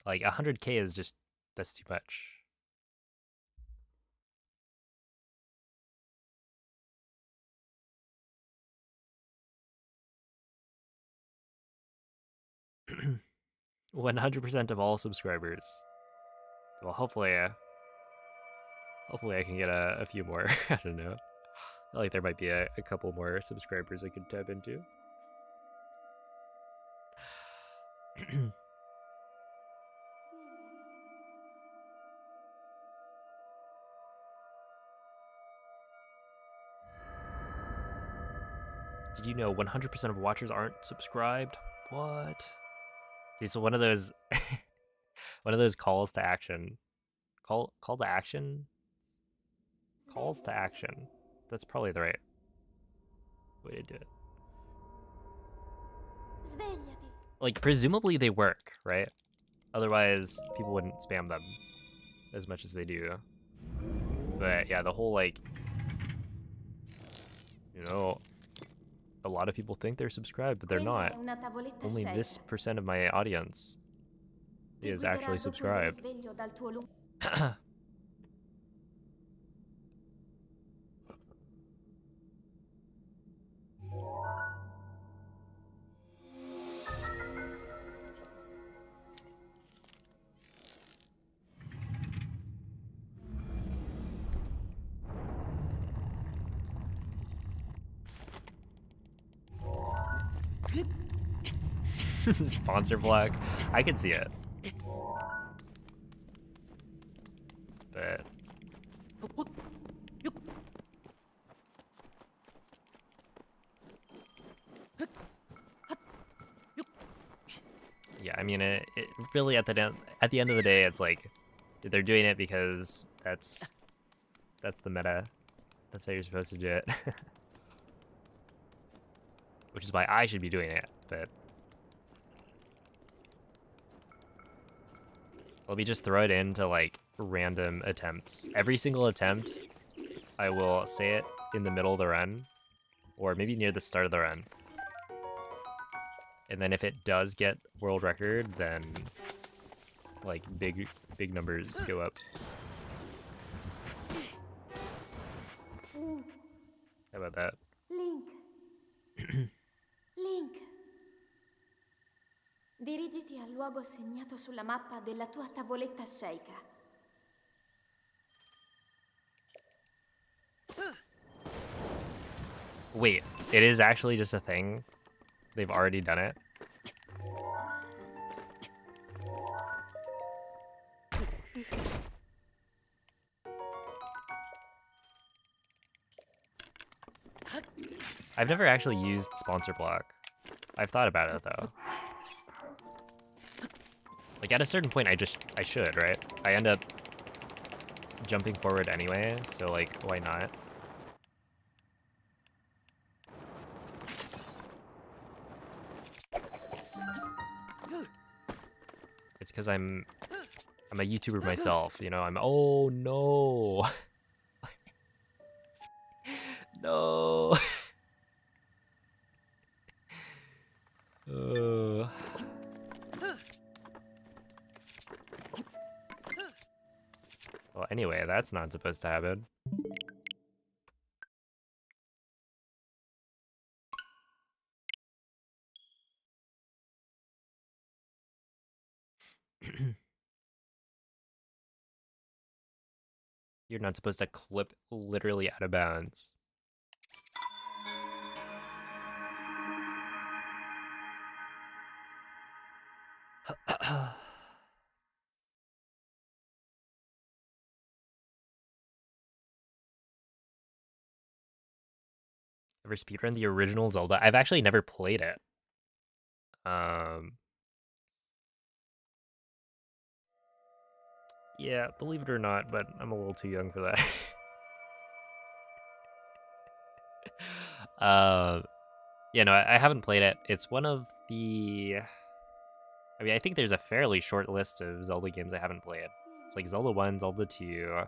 [SPEAKER 2] Like 100K is just, that's too much. 100% of all subscribers. Well, hopefully I can get a few more. I don't know. Like there might be a couple more subscribers I could tap into. Did you know 100% of watchers aren't subscribed? What? Dude, so one of those calls to action. Call to action? Calls to action. That's probably the right way to do it.
[SPEAKER 3] Svegliati.
[SPEAKER 2] Like presumably they work, right? Otherwise people wouldn't spam them as much as they do. But yeah, the whole like, you know, a lot of people think they're subscribed, but they're
[SPEAKER 3] Quella
[SPEAKER 2] not.
[SPEAKER 3] è una tavoletta
[SPEAKER 2] Only
[SPEAKER 3] scelta.
[SPEAKER 2] this % of my audience
[SPEAKER 3] Ti
[SPEAKER 2] is
[SPEAKER 3] guiderà
[SPEAKER 2] actually
[SPEAKER 3] dopo il
[SPEAKER 2] subscribed.
[SPEAKER 3] risveglio dal tuo lungo.
[SPEAKER 2] Sponsor block. I can see it. But yeah, I mean it really at the end of the day it's like they're doing it because that's the meta. That's how you're supposed to do it. Which is why I should be doing it, but let me just throw it into like random attempts. Every single attempt, I will say it in the middle of the run, or maybe near the start of the run. And then if it does get world record, then like big numbers go up. How about that?
[SPEAKER 3] Link. Link. Dirigiti al luogo segnato sulla mappa della tua tavoletta sceicca.
[SPEAKER 2] Wait, it is actually just a thing? They've already done it? I've never actually used sponsor block. I've thought about it though. Like at a certain point I should, right? I end up jumping forward anyway, so like why not? It's because I'm I'm a YouTuber myself, you know. Oh no. No. Well, anyway, that's not supposed to happen. You're not supposed to clip literally out of bounds. Ever speedrun the original Zelda? I've actually never played it. Yeah, believe it or not, but I'm a little too young for that. Yeah, no, I haven't played it. It's one of the... I mean, I think there's a fairly short list of Zelda games I haven't played. It's like Zelda 1, Zelda 2,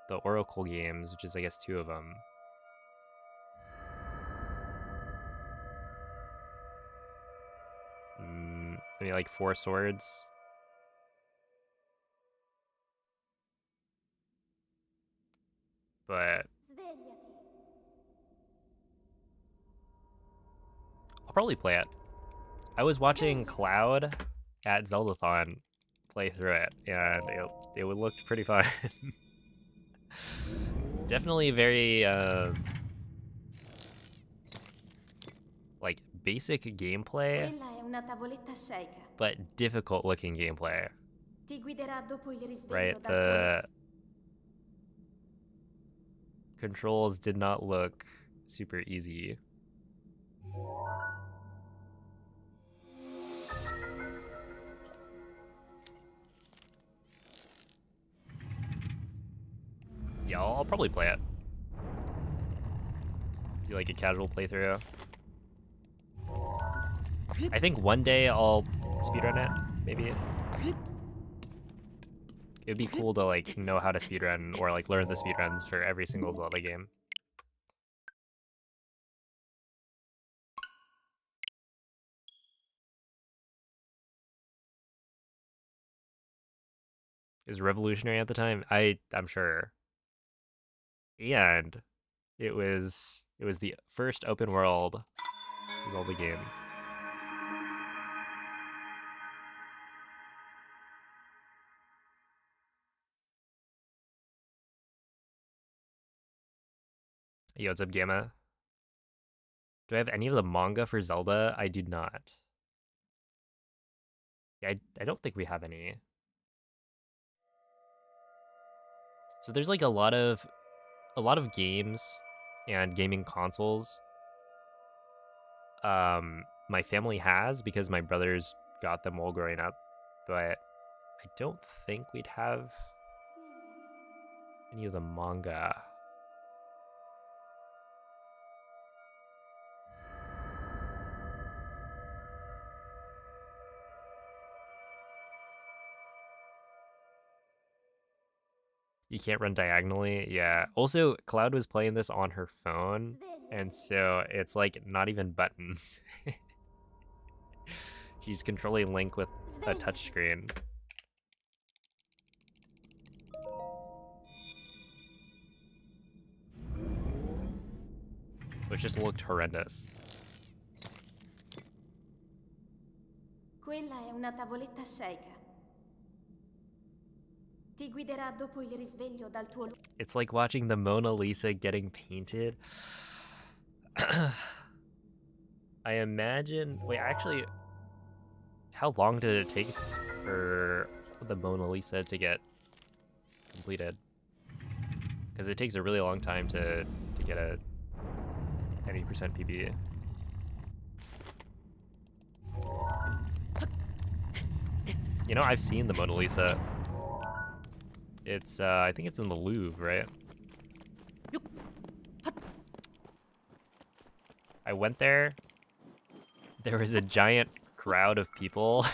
[SPEAKER 2] the Oracle games, which is, I guess, 2 of them. Maybe like 4 Swords. But I'll probably play it. I was watching Cloud at Zeldathon play through it, and it would look pretty fun. Definitely very like basic gameplay, but difficult looking gameplay. Right, the controls did not look super easy. Yeah, I'll probably play it. Do like a casual playthrough. I think one day I'll speedrun it, maybe. It'd be cool to like know how to speedrun or like learn the speedruns for every single Zelda game. It was revolutionary at the time. I'm sure. And it was the first open world Zelda game. Yo, what's up, Gamma? Do I have any of the manga for Zelda? I do not. Yeah, I don't think we have any. So there's like a lot of games and gaming consoles my family has because my brothers got them all growing up, but I don't think we'd have any of the manga. You can't run diagonally. Yeah. Also, Cloud was playing this on her phone, and so it's like not even buttons. She's controlling Link with a touchscreen. So it just looked horrendous.
[SPEAKER 3] Quella è una tavoletta Sheikah. Ti guiderà dopo il risveglio dal tuo...
[SPEAKER 2] It's like watching the Mona Lisa getting painted. I imagine... Wait, actually... How long did it take for the Mona Lisa to get completed? Because it takes a really long time to get a 90% PB. You know, I've seen the Mona Lisa. It's, I think it's in the Louvre, right? I went there. There was a giant crowd of people.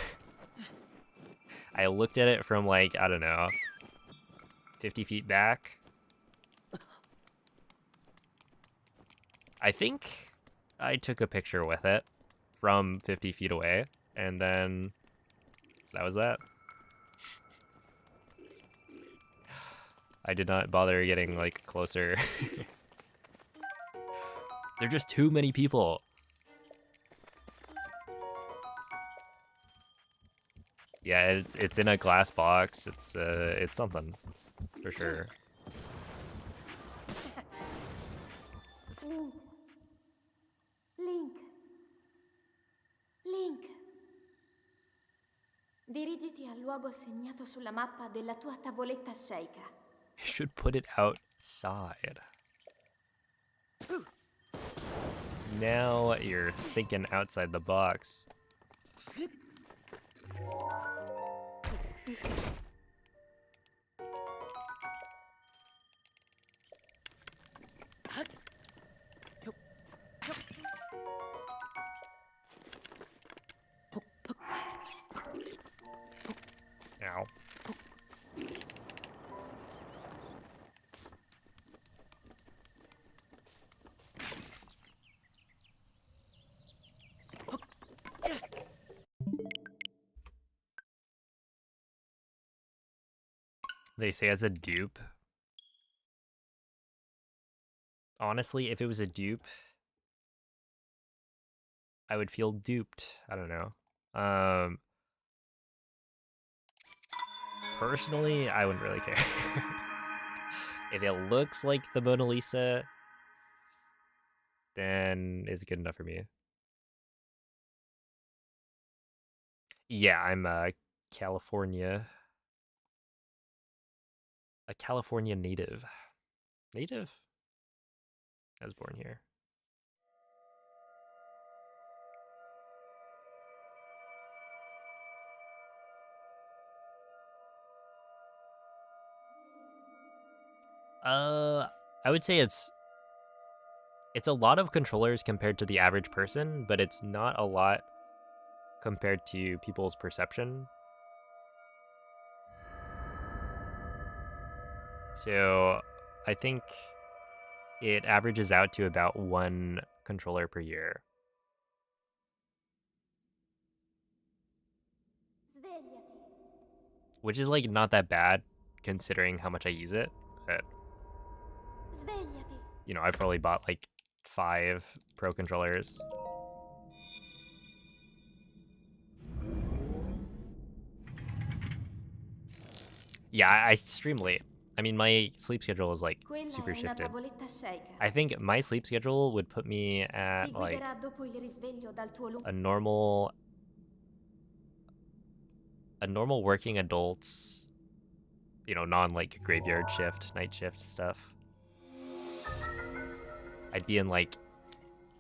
[SPEAKER 2] I looked at it from like, I don't know, 50 feet back. I think I took a picture with it from 50 feet away, and then that was that. I did not bother getting like closer. There are just too many people. Yeah, it's in a glass box. It's something for sure.
[SPEAKER 3] Link. Link. Link. Dirigiti al luogo segnato sulla mappa della tua tavoletta sceicca.
[SPEAKER 2] You should put it outside. Now you're thinking outside the box. Ow. They say as a dupe. Honestly, if it was a dupe, I would feel duped. I don't know. Personally, I wouldn't really care. If it looks like the Mona Lisa, then it's good enough for me. Yeah, I'm California. A California native. Native? I was born here. I would say it's a lot of controllers compared to the average person, but it's not a lot compared to people's perception. So I think it averages out to about 1 controller per year.
[SPEAKER 3] Svegliati.
[SPEAKER 2] Which is like not that bad considering how much I use it, but
[SPEAKER 3] Svegliati.
[SPEAKER 2] you know, I've probably bought like 5 pro controllers. Yeah, I stream late. I mean, my sleep schedule is like
[SPEAKER 3] Quella
[SPEAKER 2] super
[SPEAKER 3] è una
[SPEAKER 2] shifted.
[SPEAKER 3] tavoletta sceicca.
[SPEAKER 2] I think my sleep schedule would put me
[SPEAKER 3] Ti
[SPEAKER 2] at like
[SPEAKER 3] guiderà dopo il risveglio dal tuo
[SPEAKER 2] a normal working adult's, you know, non like graveyard shift, night shift stuff. I'd be in like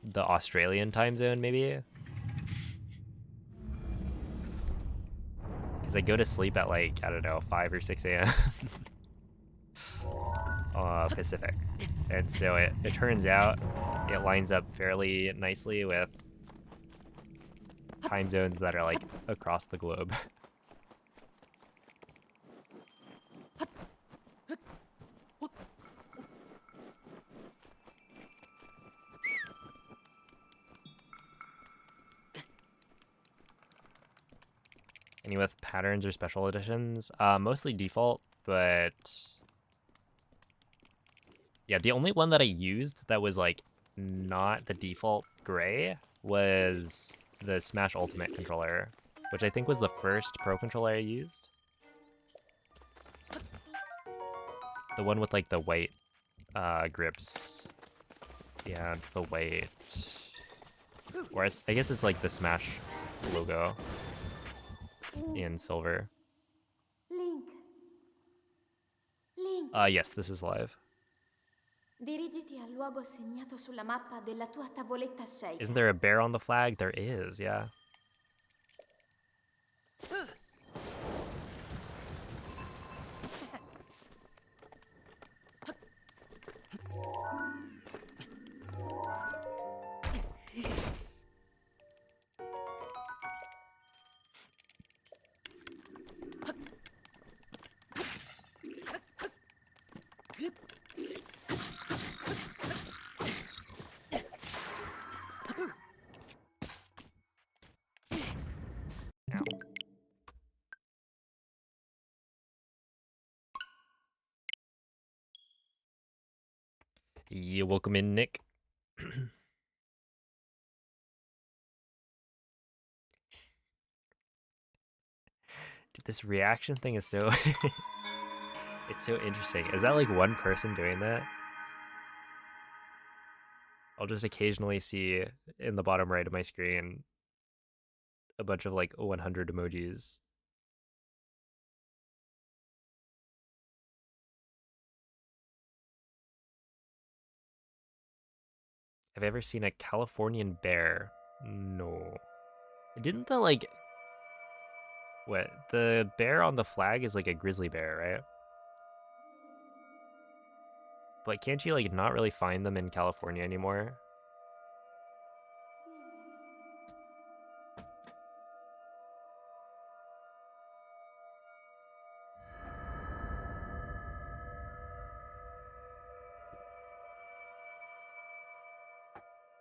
[SPEAKER 2] the Australian time zone maybe. Because I go to sleep at like, I don't know, 5 or 6 a.m. Pacific. And so it turns out it lines up fairly nicely with time zones that are like across the globe. Any with patterns or special editions? Mostly default, but yeah, the only one that I used that was like not the default gray was the Smash Ultimate controller, which I think was the first pro controller I used. The one with like the white grips. Yeah, the white. Or I guess it's like the Smash logo in silver.
[SPEAKER 3] Link. Link.
[SPEAKER 2] Yes, this is live.
[SPEAKER 3] Dirigiti al luogo segnato sulla mappa della tua tavoletta sceicca.
[SPEAKER 2] Isn't there a bear on the flag? There is, yeah. Yeah, welcome in, Nick. Dude, this reaction thing is so... it's so interesting. Is that like one person doing that? I'll just occasionally see in the bottom right of my screen a bunch of like 100 emojis. Have I ever seen a Californian bear? No. Didn't the like... What? The bear on the flag is like a grizzly bear, right? But can't you like not really find them in California anymore?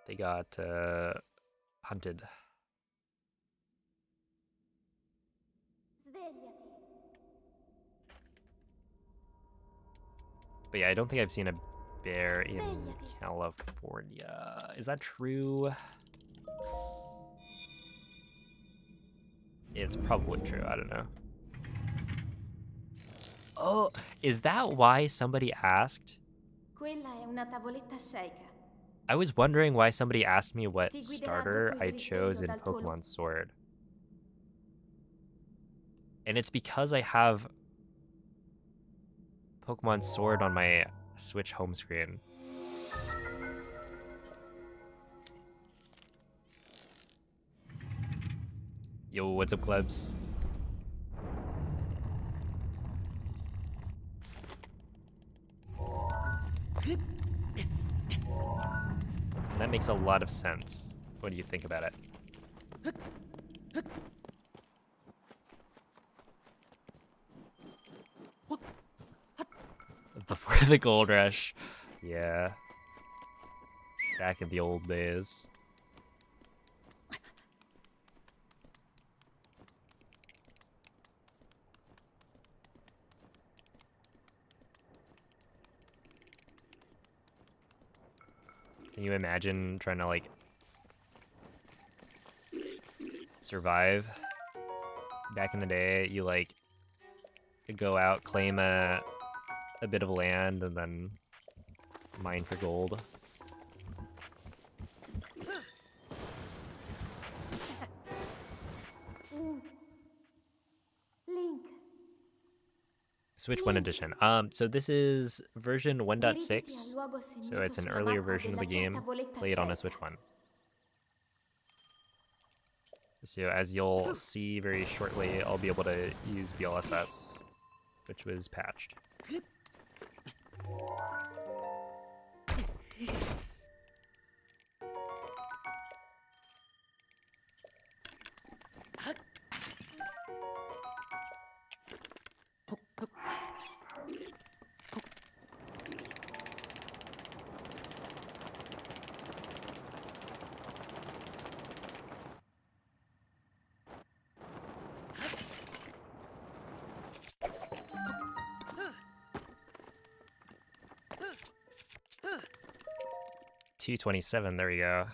[SPEAKER 2] They got hunted. But yeah, I don't think I've seen a bear in California. Is that true? It's probably true. I don't know. Oh, is that why somebody asked?
[SPEAKER 3] Quella è una tavoletta Sheikah.
[SPEAKER 2] I was wondering why somebody asked me what starter I chose in Pokemon Sword. And it's because I have Pokemon Sword on my Switch home screen. Yo, what's up, Klebs? And that makes a lot of sense. What do you think about it? Before the gold rush. Yeah. Back in the old days. Can you imagine trying to, like, survive? Back in the day, you, like, could go out, claim a bit of land, and then mine for gold.
[SPEAKER 3] Link.
[SPEAKER 2] Switch 1 edition. So this is version 1.6. So it's an earlier version of the game played on a Switch 1. So as you'll see very shortly, I'll be able to use VLSS, which was patched. $227, there we go.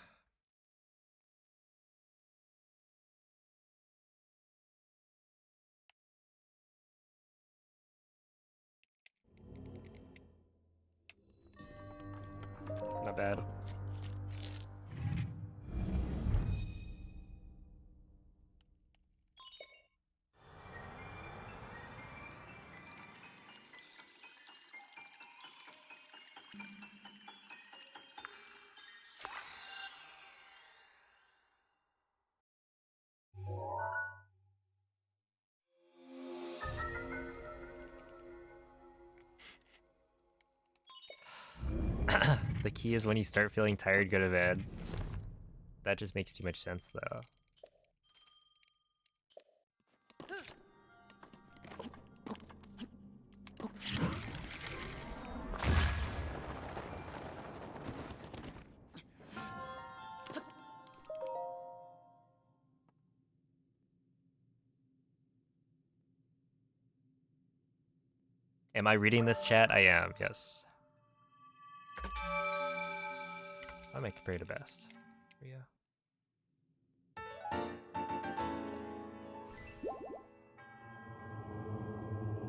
[SPEAKER 2] Not bad. The key is when you start feeling tired, go to bed. That just makes too much sense, though. Am I reading this chat? I am, yes. I might compare to best for you.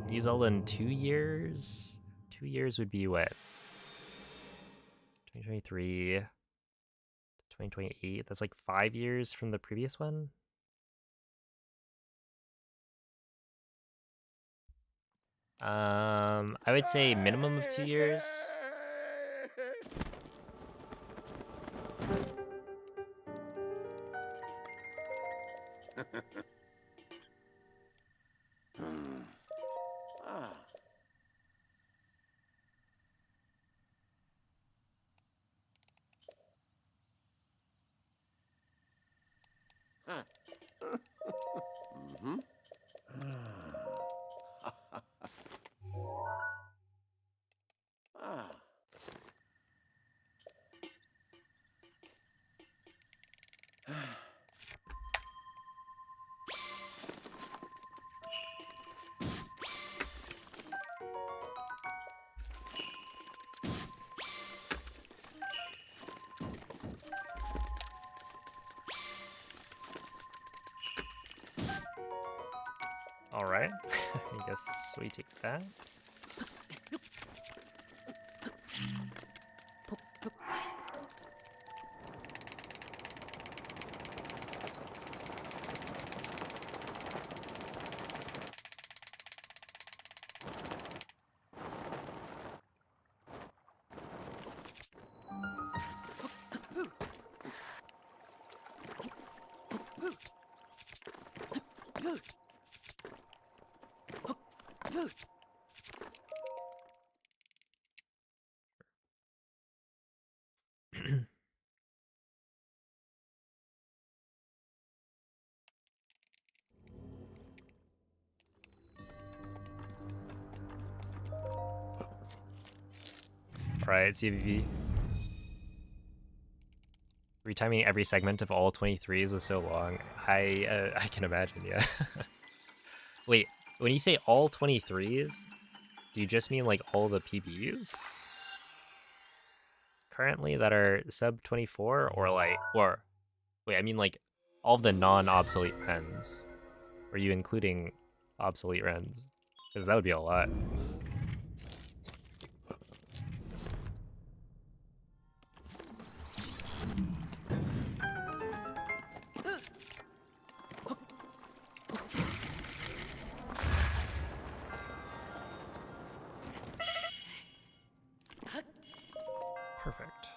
[SPEAKER 2] New Zelda in 2 years? 2 years would be what? 2023, 2028. That's like 5 years from the previous one. I would say minimum of 2 years. All right, I guess we take that. Alright, CVV. Retiming every segment of all 23s was so long. I can imagine, yeah. Wait, when you say all 23s, do you just mean like all the PBs? Currently that are sub 24 or like, wait, I mean like all of the non-obsolete rens. Are you including obsolete rens? Because that would be a lot. Perfect.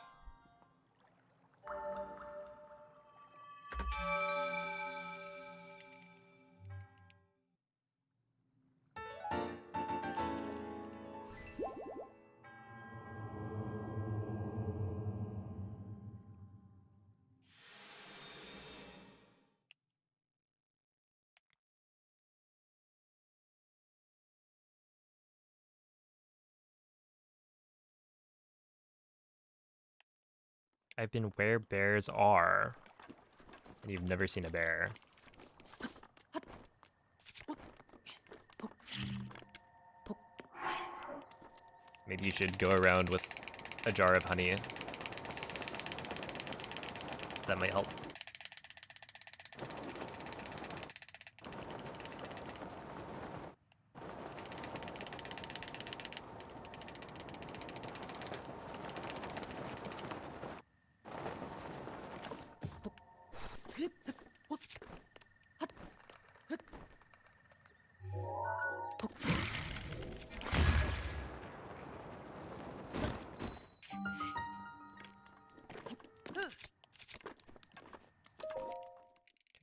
[SPEAKER 2] I've been where bears are, and you've never seen a bear. Maybe you should go around with a jar of honey. That might help.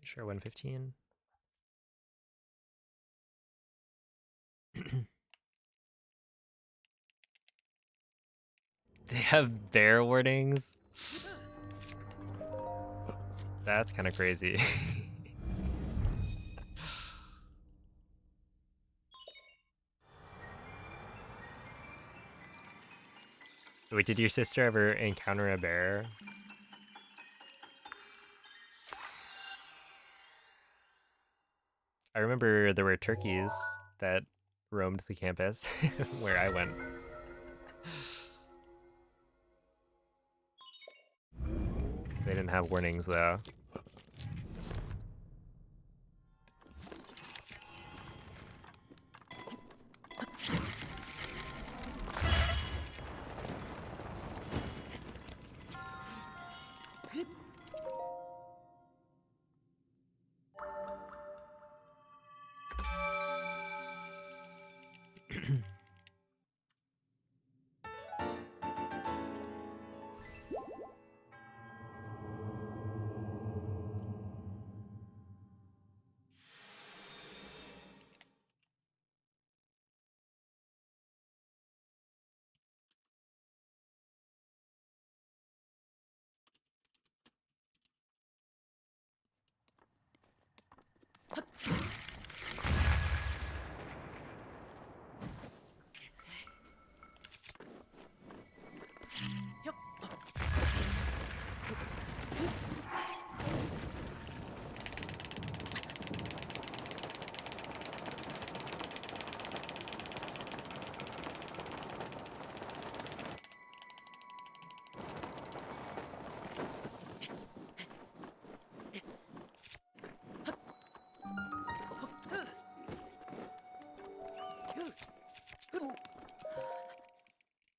[SPEAKER 2] Sure, 115. They have bear warnings? That's kind of crazy. Wait, did your sister ever encounter a bear? I remember there were turkeys that roamed the campus where I went. They didn't have warnings though.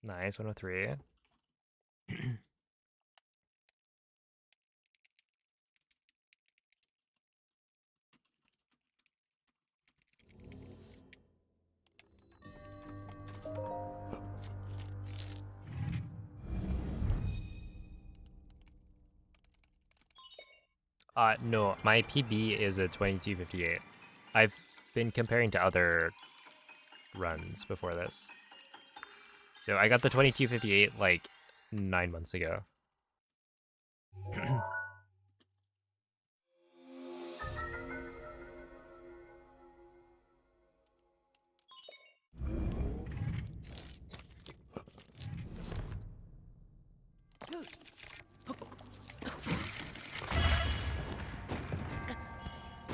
[SPEAKER 2] Nice, 103. No, my PB is a 2258. I've been comparing to other runs before this. So I got the 2258 like 9 months ago.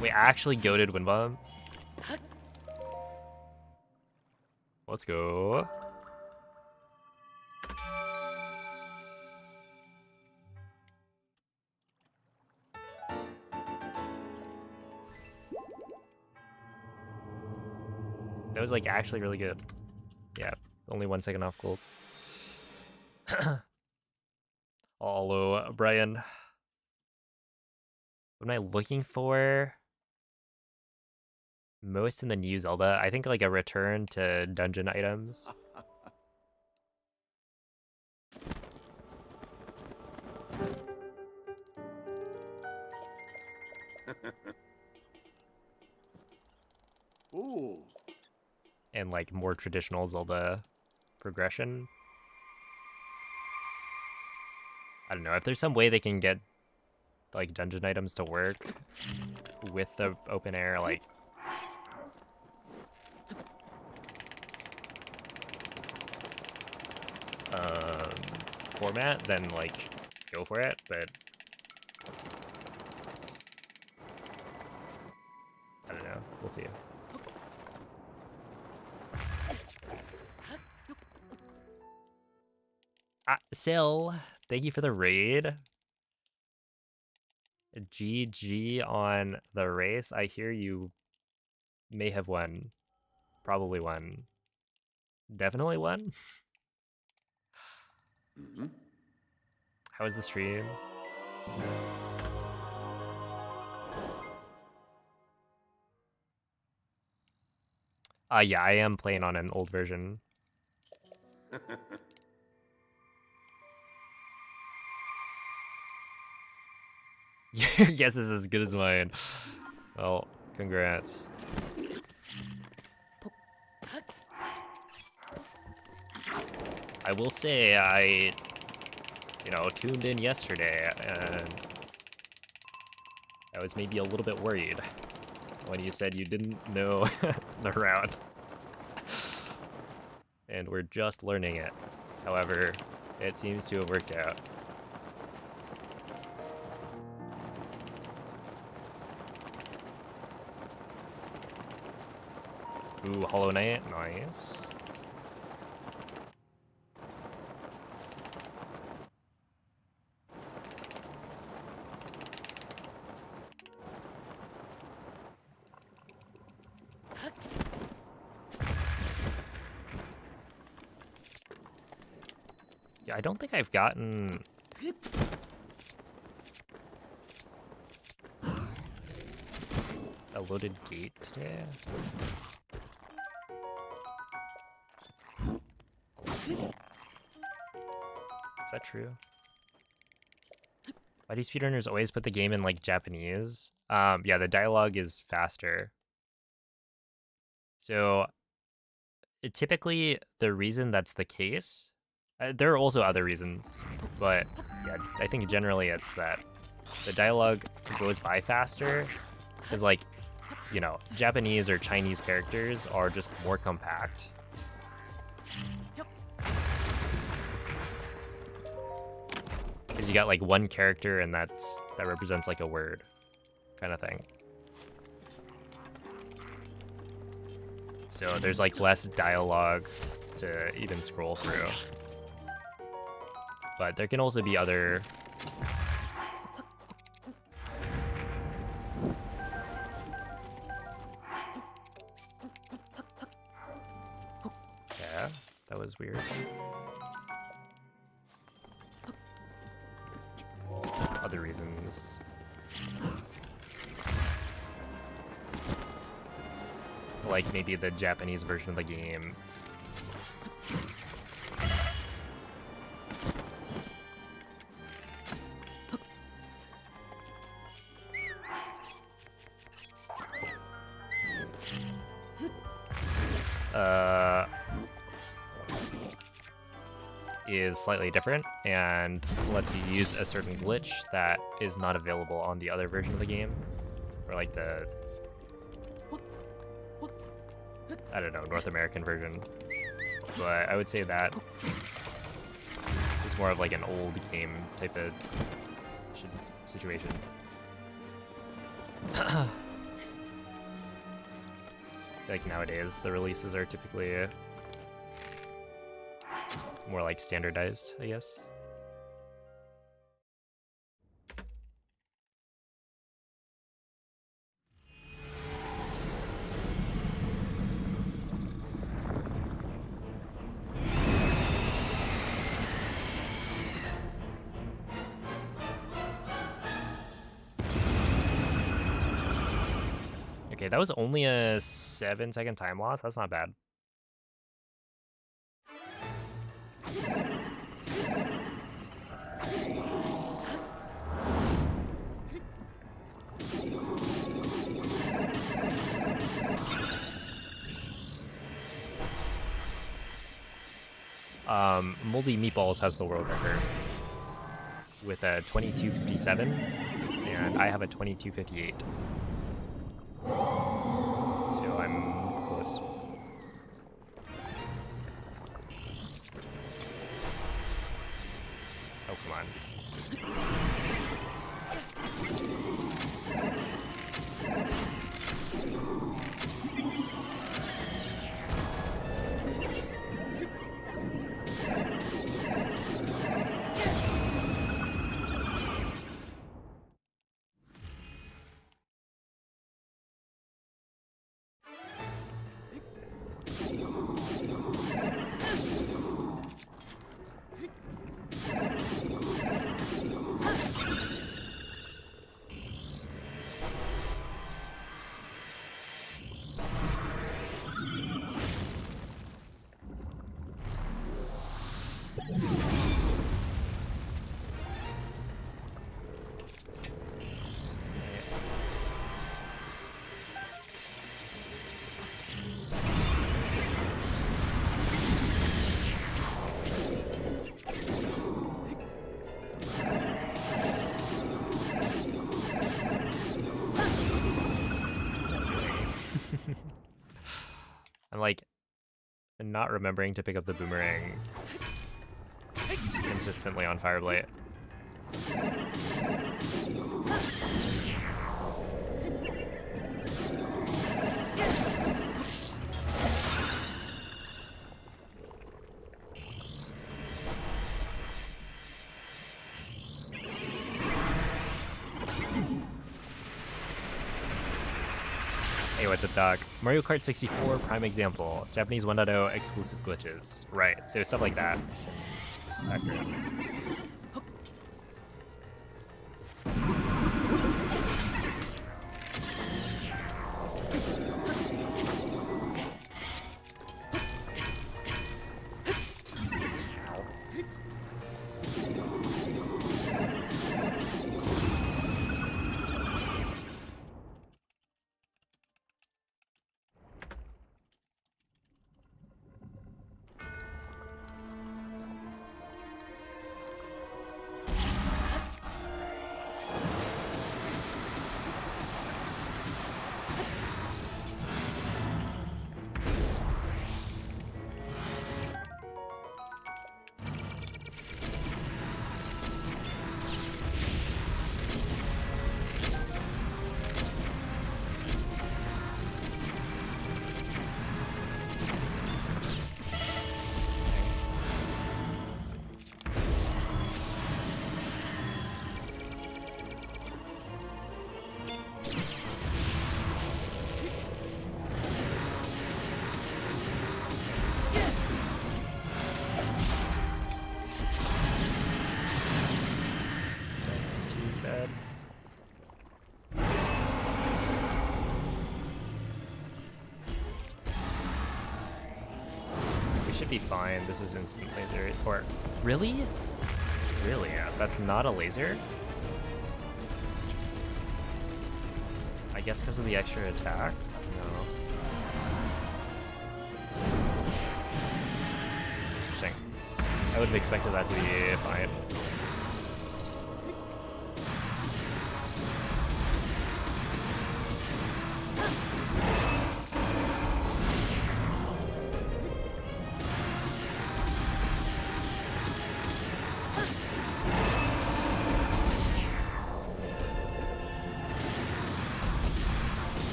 [SPEAKER 2] Wait, I actually goated Windbomb? Let's go. That was like actually really good. Yeah, only 1 second off gold. Hello, Brian. What am I looking for? Most in the new Zelda, I think like a return to dungeon items.
[SPEAKER 4] Ooh.
[SPEAKER 2] And like more traditional Zelda progression. I don't know, if there's some way they can get like dungeon items to work with the open air like format, then like go for it, but I don't know, we'll see. Sil, thank you for the raid. GG on the race. I hear you may have won. Probably won. Definitely won.
[SPEAKER 4] Mm-hmm.
[SPEAKER 2] How was the stream? Yeah, I am playing on an old version. Your guess is as good as mine. Well, congrats. I will say I, tuned in yesterday and I was maybe a little bit worried when you said you didn't know the route. And we're just learning it. However, it seems to have worked out. Ooh, Hollow Knight, nice. I don't think I've gotten a loaded gate today. Is that true? Why do speedrunners always put the game in like Japanese? Yeah, the dialogue is faster. So typically the reason that's the case, there are also other reasons, but yeah, I think generally it's that the dialogue goes by faster because, like, you know, Japanese or Chinese characters are just more compact. Because you got like one character and that represents like a word kind of thing. So there's like less dialogue to even scroll through. But there can also be other... Yeah, that was weird. Other reasons. Like maybe the Japanese version of the game. Is slightly different and lets you use a certain glitch that is not available on the other version of the game, or like the, I don't know, North American version. But I would say that is more of like an old game type of situation. Like nowadays, the releases are typically more like standardized, I guess. Okay, that was only a 7-second time loss. That's not bad. Moldy Meatballs has the world record with a 22:57, and I have a 22:58. So I'm close. Oh, come on. I'm like not remembering to pick up the boomerang consistently on Fireblade. Hey, what's up, Doc? Mario Kart 64, prime example. Japanese 1.0 exclusive glitches. Right, so stuff like that. accurate. Should be fine. This is instant laser. Or really? Really? Yeah, that's not a laser? I guess because of the extra attack? No. Interesting. I would have expected that to be fine.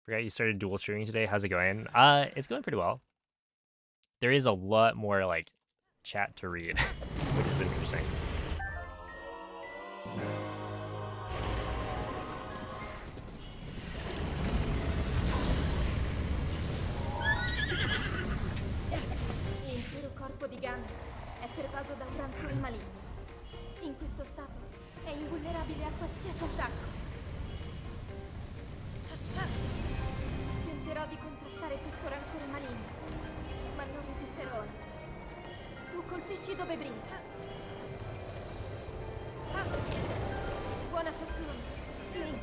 [SPEAKER 2] Forgot you started dual streaming today. How's it going? It's going pretty well. There is a lot more like chat to read, which is interesting.
[SPEAKER 3] L'intero corpo di Gun è pervaso da un rancore maligno. In questo stato è invulnerabile a qualsiasi attacco. Tenterò di contrastare questo rancore maligno, ma non resisterò. Tu colpisci dove brilla. Buona fortuna, Link.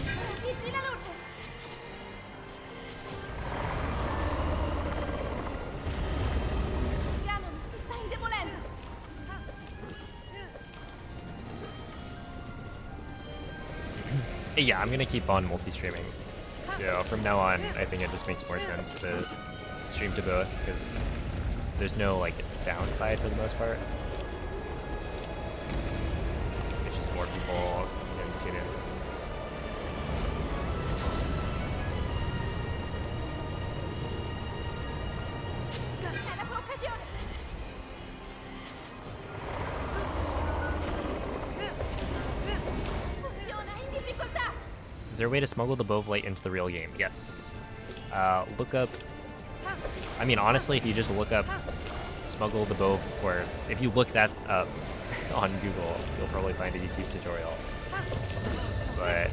[SPEAKER 3] Ravvigli la luce! Ganon si sta indebolendo!
[SPEAKER 2] Yeah, I'm gonna keep on multi-streaming. So from now on, I think it just makes more sense to stream to both because there's no like downside for the most part. It's just more people can tune in.
[SPEAKER 3] È la tua occasione! Funziona, in difficoltà!
[SPEAKER 2] Is there a way to smuggle the bow of light into the real game? Yes. Look up... I mean, honestly, if you just look up smuggle the bow, or if you look that up on Google, you'll probably find a YouTube tutorial. But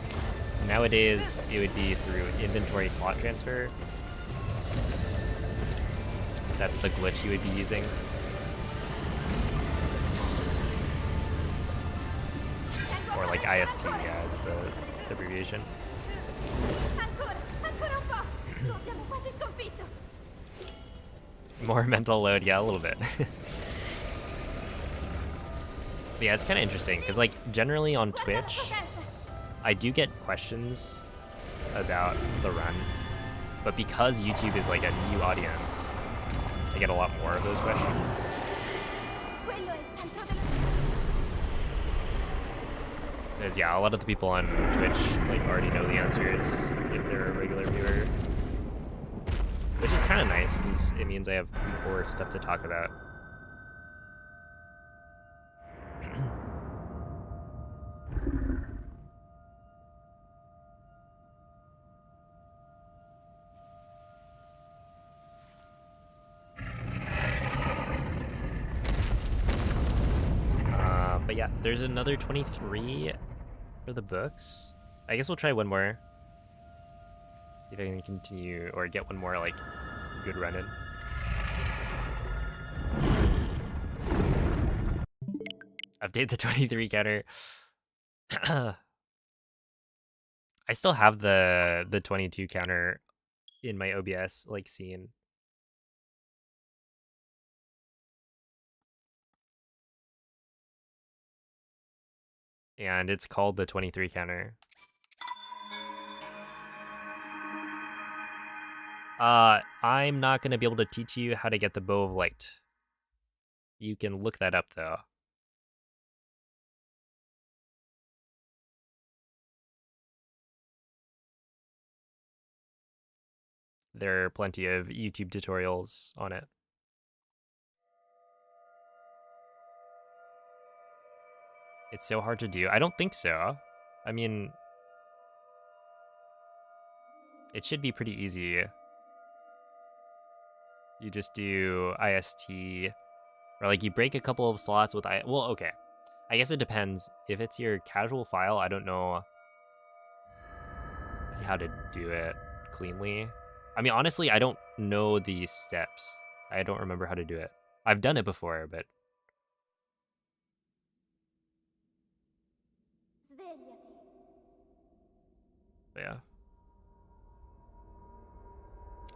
[SPEAKER 2] nowadays, it would be through inventory slot transfer. That's the glitch you would be using. Or like IST, yeah, is the abbreviation.
[SPEAKER 3] Ancora un po'! Lo abbiamo quasi sconfitto!
[SPEAKER 2] More mental load, yeah, a little bit. But yeah, it's kind of interesting, because like, generally on Twitch, I do get questions about the run, but because YouTube is like a new audience, I get a lot more of those questions.
[SPEAKER 3] Quello è il centro del...
[SPEAKER 2] Because yeah, a lot of the people on Twitch like already know the answers if they're a regular viewer, which is kind of nice because it means I have more stuff to talk about. But yeah, there's another 23 for the books. I guess we'll try one more. See if I can continue or get one more like good run in. Update the 23 counter. I still have the 22 counter in my OBS like scene. And it's called the 23 counter. I'm not going to be able to teach you how to get the Bow of Light. You can look that up, though. There are plenty of YouTube tutorials on it. It's so hard to do. I don't think so. I mean, it should be pretty easy. You just do IST, or like you break a couple of slots with well, okay. I guess it depends. If it's your casual file, I don't know how to do it cleanly. I mean, honestly, I don't know the steps. I don't remember how to do it. I've done it before, but yeah.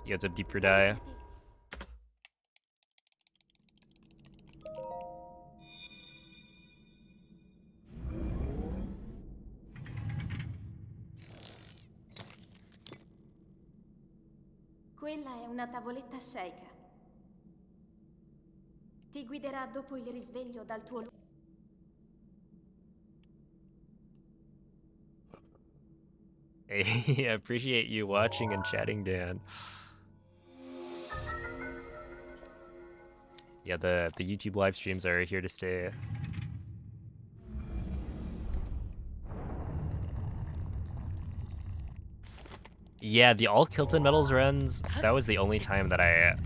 [SPEAKER 2] You guys have deep for die.
[SPEAKER 3] Quella è una tavoletta sceicca. Ti guiderà dopo il risveglio dal tuo luogo.
[SPEAKER 2] Hey, I appreciate you watching and chatting, Dan. Yeah, the YouTube live streams are here to stay. Yeah, the all Kilton Metals runs, that was the only time that I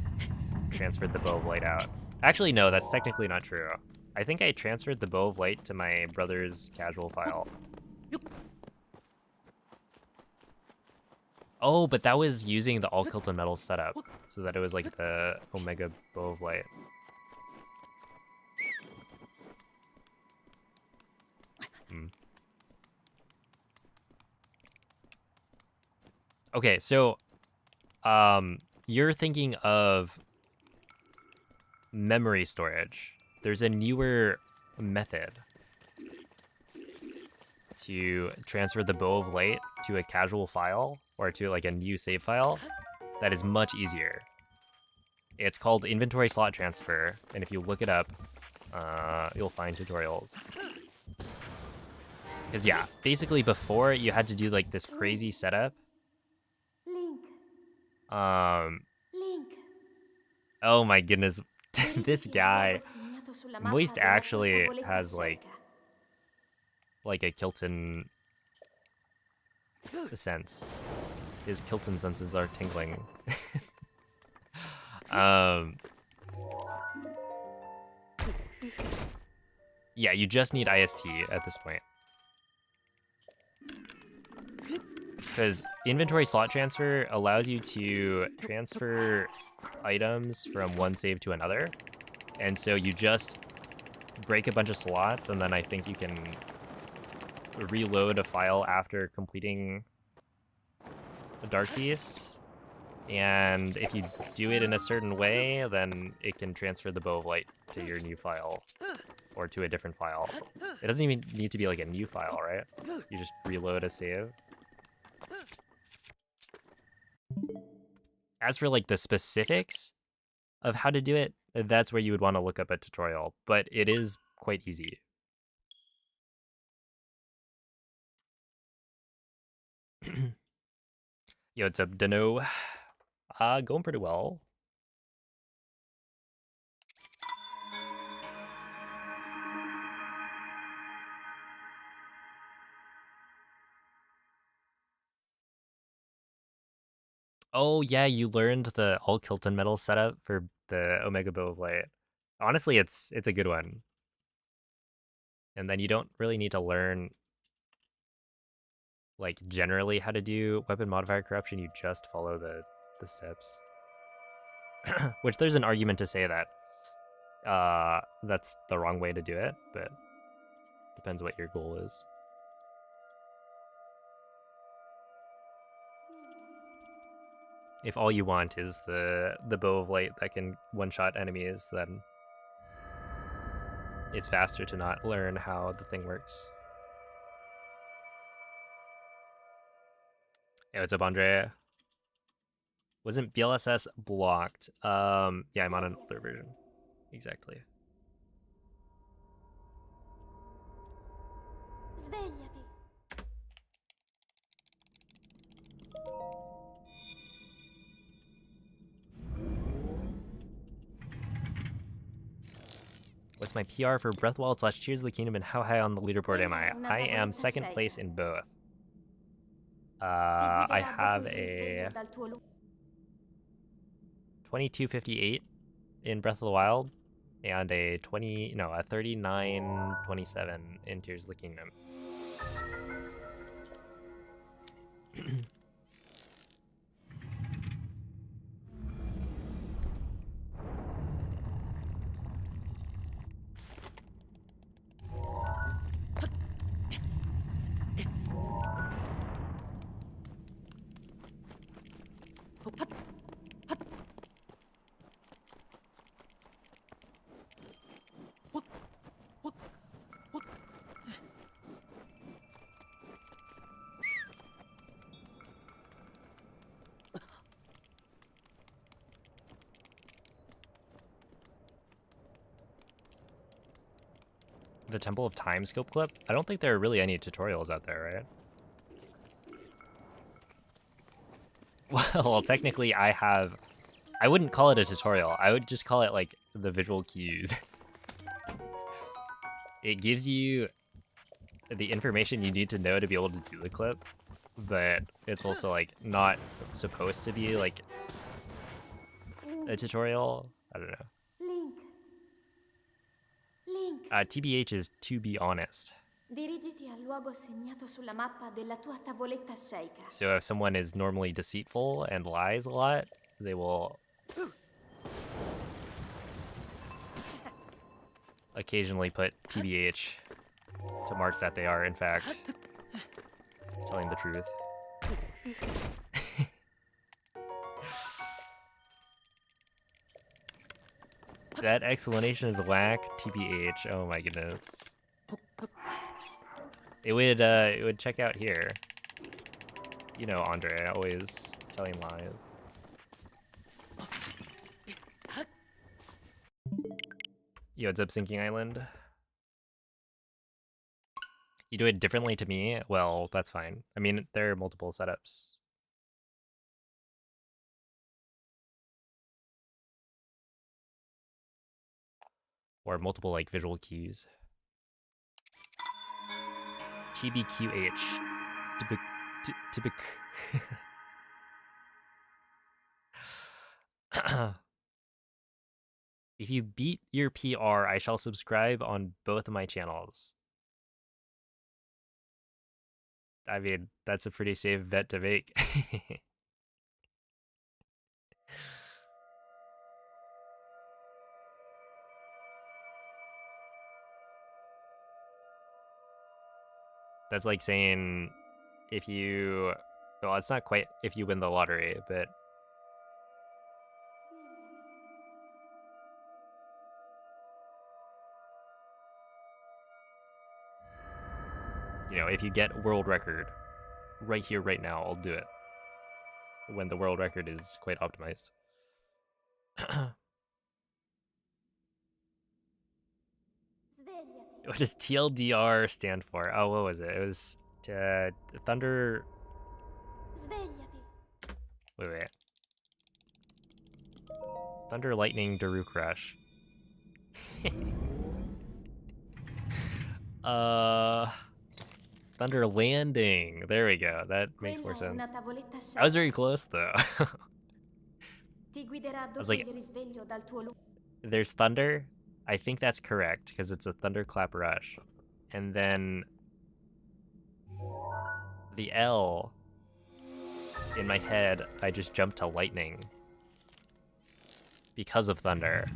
[SPEAKER 2] transferred the Bow of Light out. Actually, no, that's technically not true. I think I transferred the Bow of Light to my brother's casual file. Oh, but that was using the all Kilton Metals setup, so that it was like the Omega Bow of Light. Okay, so you're thinking of memory storage. There's a newer method to transfer the Bow of Light to a casual file or to like a new save file that is much easier. It's called inventory slot transfer, and if you look it up, you'll find tutorials. Because yeah, basically before you had to do like this crazy setup.
[SPEAKER 3] Link.
[SPEAKER 2] Link. Oh my goodness, this guy. Moist actually has like a Kilton sense. His Kilton senses are tingling. Yeah, you just need IST at this point. Because inventory slot transfer allows you to transfer items from one save to another. And so you just break a bunch of slots, and then I think you can reload a file after completing a Dark Beast. And if you do it in a certain way, then it can transfer the Bow of Light to your new file. Or to a different file. It doesn't even need to be like a new file, right? You just reload a save. As for like the specifics of how to do it, that's where you would want to look up a tutorial, but it is quite easy. Yo, what's up, Dano? Going pretty well. Oh yeah, you learned the all Kilton metal setup for the Omega Bow of Light. Honestly, it's a good one. And then you don't really need to learn like generally how to do weapon modifier corruption. You just follow the steps. Which there's an argument to say that that's the wrong way to do it, but depends what your goal is. If all you want is the bow of light that can one-shot enemies, then it's faster to not learn how the thing works. Hey, what's up, Andre? Wasn't BLSS blocked? Yeah, I'm on an older version. Exactly.
[SPEAKER 3] Svegliati.
[SPEAKER 2] What's my PR for Breath of the Wild / Tears of the Kingdom, and how high on the leaderboard am I? I am second place in both. I have a 2258 in Breath of the Wild and a 3927 in Tears of the Kingdom. The Temple of Time scope clip? I don't think there are really any tutorials out there, right? Well, technically I wouldn't call it a tutorial. I would just call it like the visual cues. It gives you the information you need to know to be able to do the clip, but it's also like not supposed to be like a tutorial. I don't know.
[SPEAKER 3] Link.
[SPEAKER 2] TBH is to be honest.
[SPEAKER 3] Dirigiti al luogo segnato sulla mappa della tua tavoletta sceicca.
[SPEAKER 2] So if someone is normally deceitful and lies a lot, they will occasionally put TBH to mark that they are, in fact, telling the truth. That explanation is whack, TBH. Oh my goodness. It would check out here. You know, Andre, always telling lies. Yo, what's up, Sinking Island? You do it differently to me? Well, that's fine. I mean, there are multiple setups. Or multiple, like, visual cues. TBQH. If you beat your PR, I shall subscribe on both of my channels. I mean, that's a pretty safe bet to make. That's like saying if you... Well, it's not quite if you win the lottery, but... You know, if you get world record right here, right now, I'll do it. When the world record is quite optimized. What does TLDR stand for? Oh, what was it? It was Thunder
[SPEAKER 3] Svegliati.
[SPEAKER 2] Wait. Thunder, lightning, Daruk rush. Thunder landing. There we go. That makes more
[SPEAKER 3] Quella è
[SPEAKER 2] sense.
[SPEAKER 3] una tavoletta
[SPEAKER 2] I was
[SPEAKER 3] scelta.
[SPEAKER 2] very close though.
[SPEAKER 3] Ti guiderà
[SPEAKER 2] was
[SPEAKER 3] dopo
[SPEAKER 2] like-
[SPEAKER 3] il risveglio dal tuo
[SPEAKER 2] There's thunder. I think that's correct because it's a thunderclap rush. And then the L in my head, I just jumped to lightning because of thunder.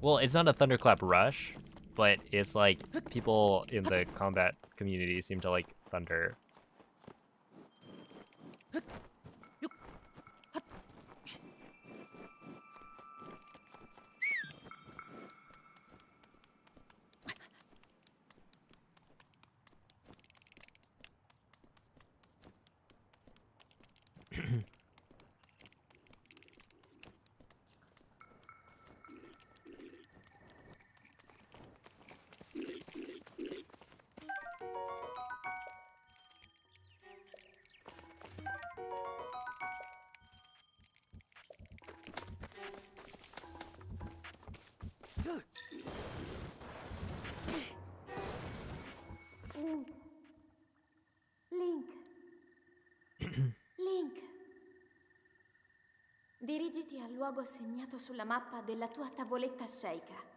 [SPEAKER 2] Well, it's not a thunderclap rush, but it's like people in the combat community seem to like thunder.
[SPEAKER 3] Link. Link. Dirigiti al luogo segnato sulla mappa della tua tavoletta sceika.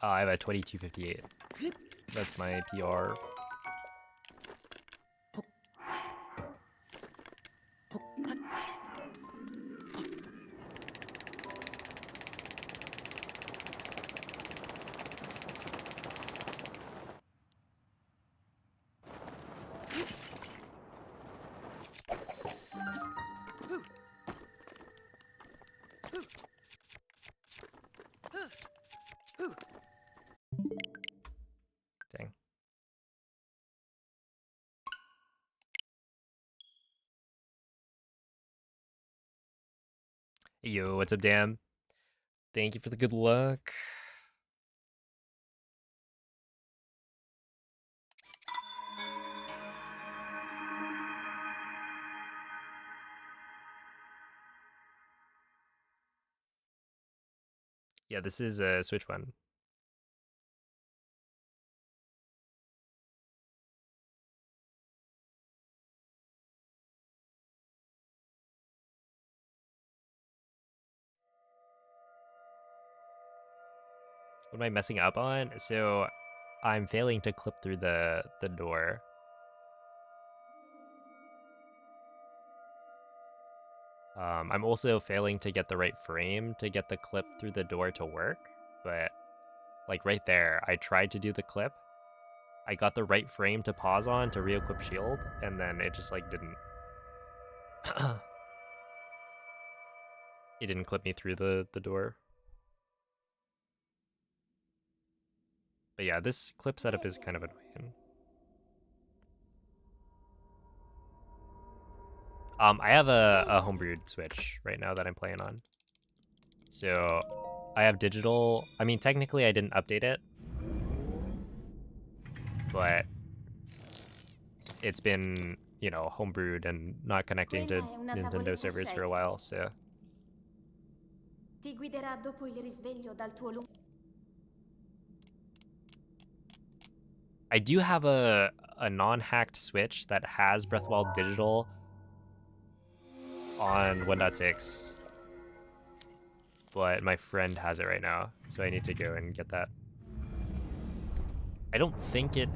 [SPEAKER 2] I have a 2258. That's my PR. Dang. Yo, what's up, Dan? Thank you for the good luck. Yeah, this is a Switch one. What am I messing up on? So I'm failing to clip through the door. I'm also failing to get the right frame to get the clip through the door to work, but like right there, I tried to do the clip. I got the right frame to pause on to re-equip shield, and then it just like didn't. It didn't clip me through the door. But yeah, this clip setup is kind of annoying. I have a homebrewed Switch right now that I'm playing on. So I have digital. I mean, technically I didn't update it, but it's been, you know, homebrewed and not connecting to Nintendo servers for a while, so.
[SPEAKER 3] Ti guiderà dopo il risveglio dal tuo
[SPEAKER 2] I do have a non-hacked Switch that has Breath of the Wild digital on 1.6, but my friend has it right now, so I need to go and get that. I don't think it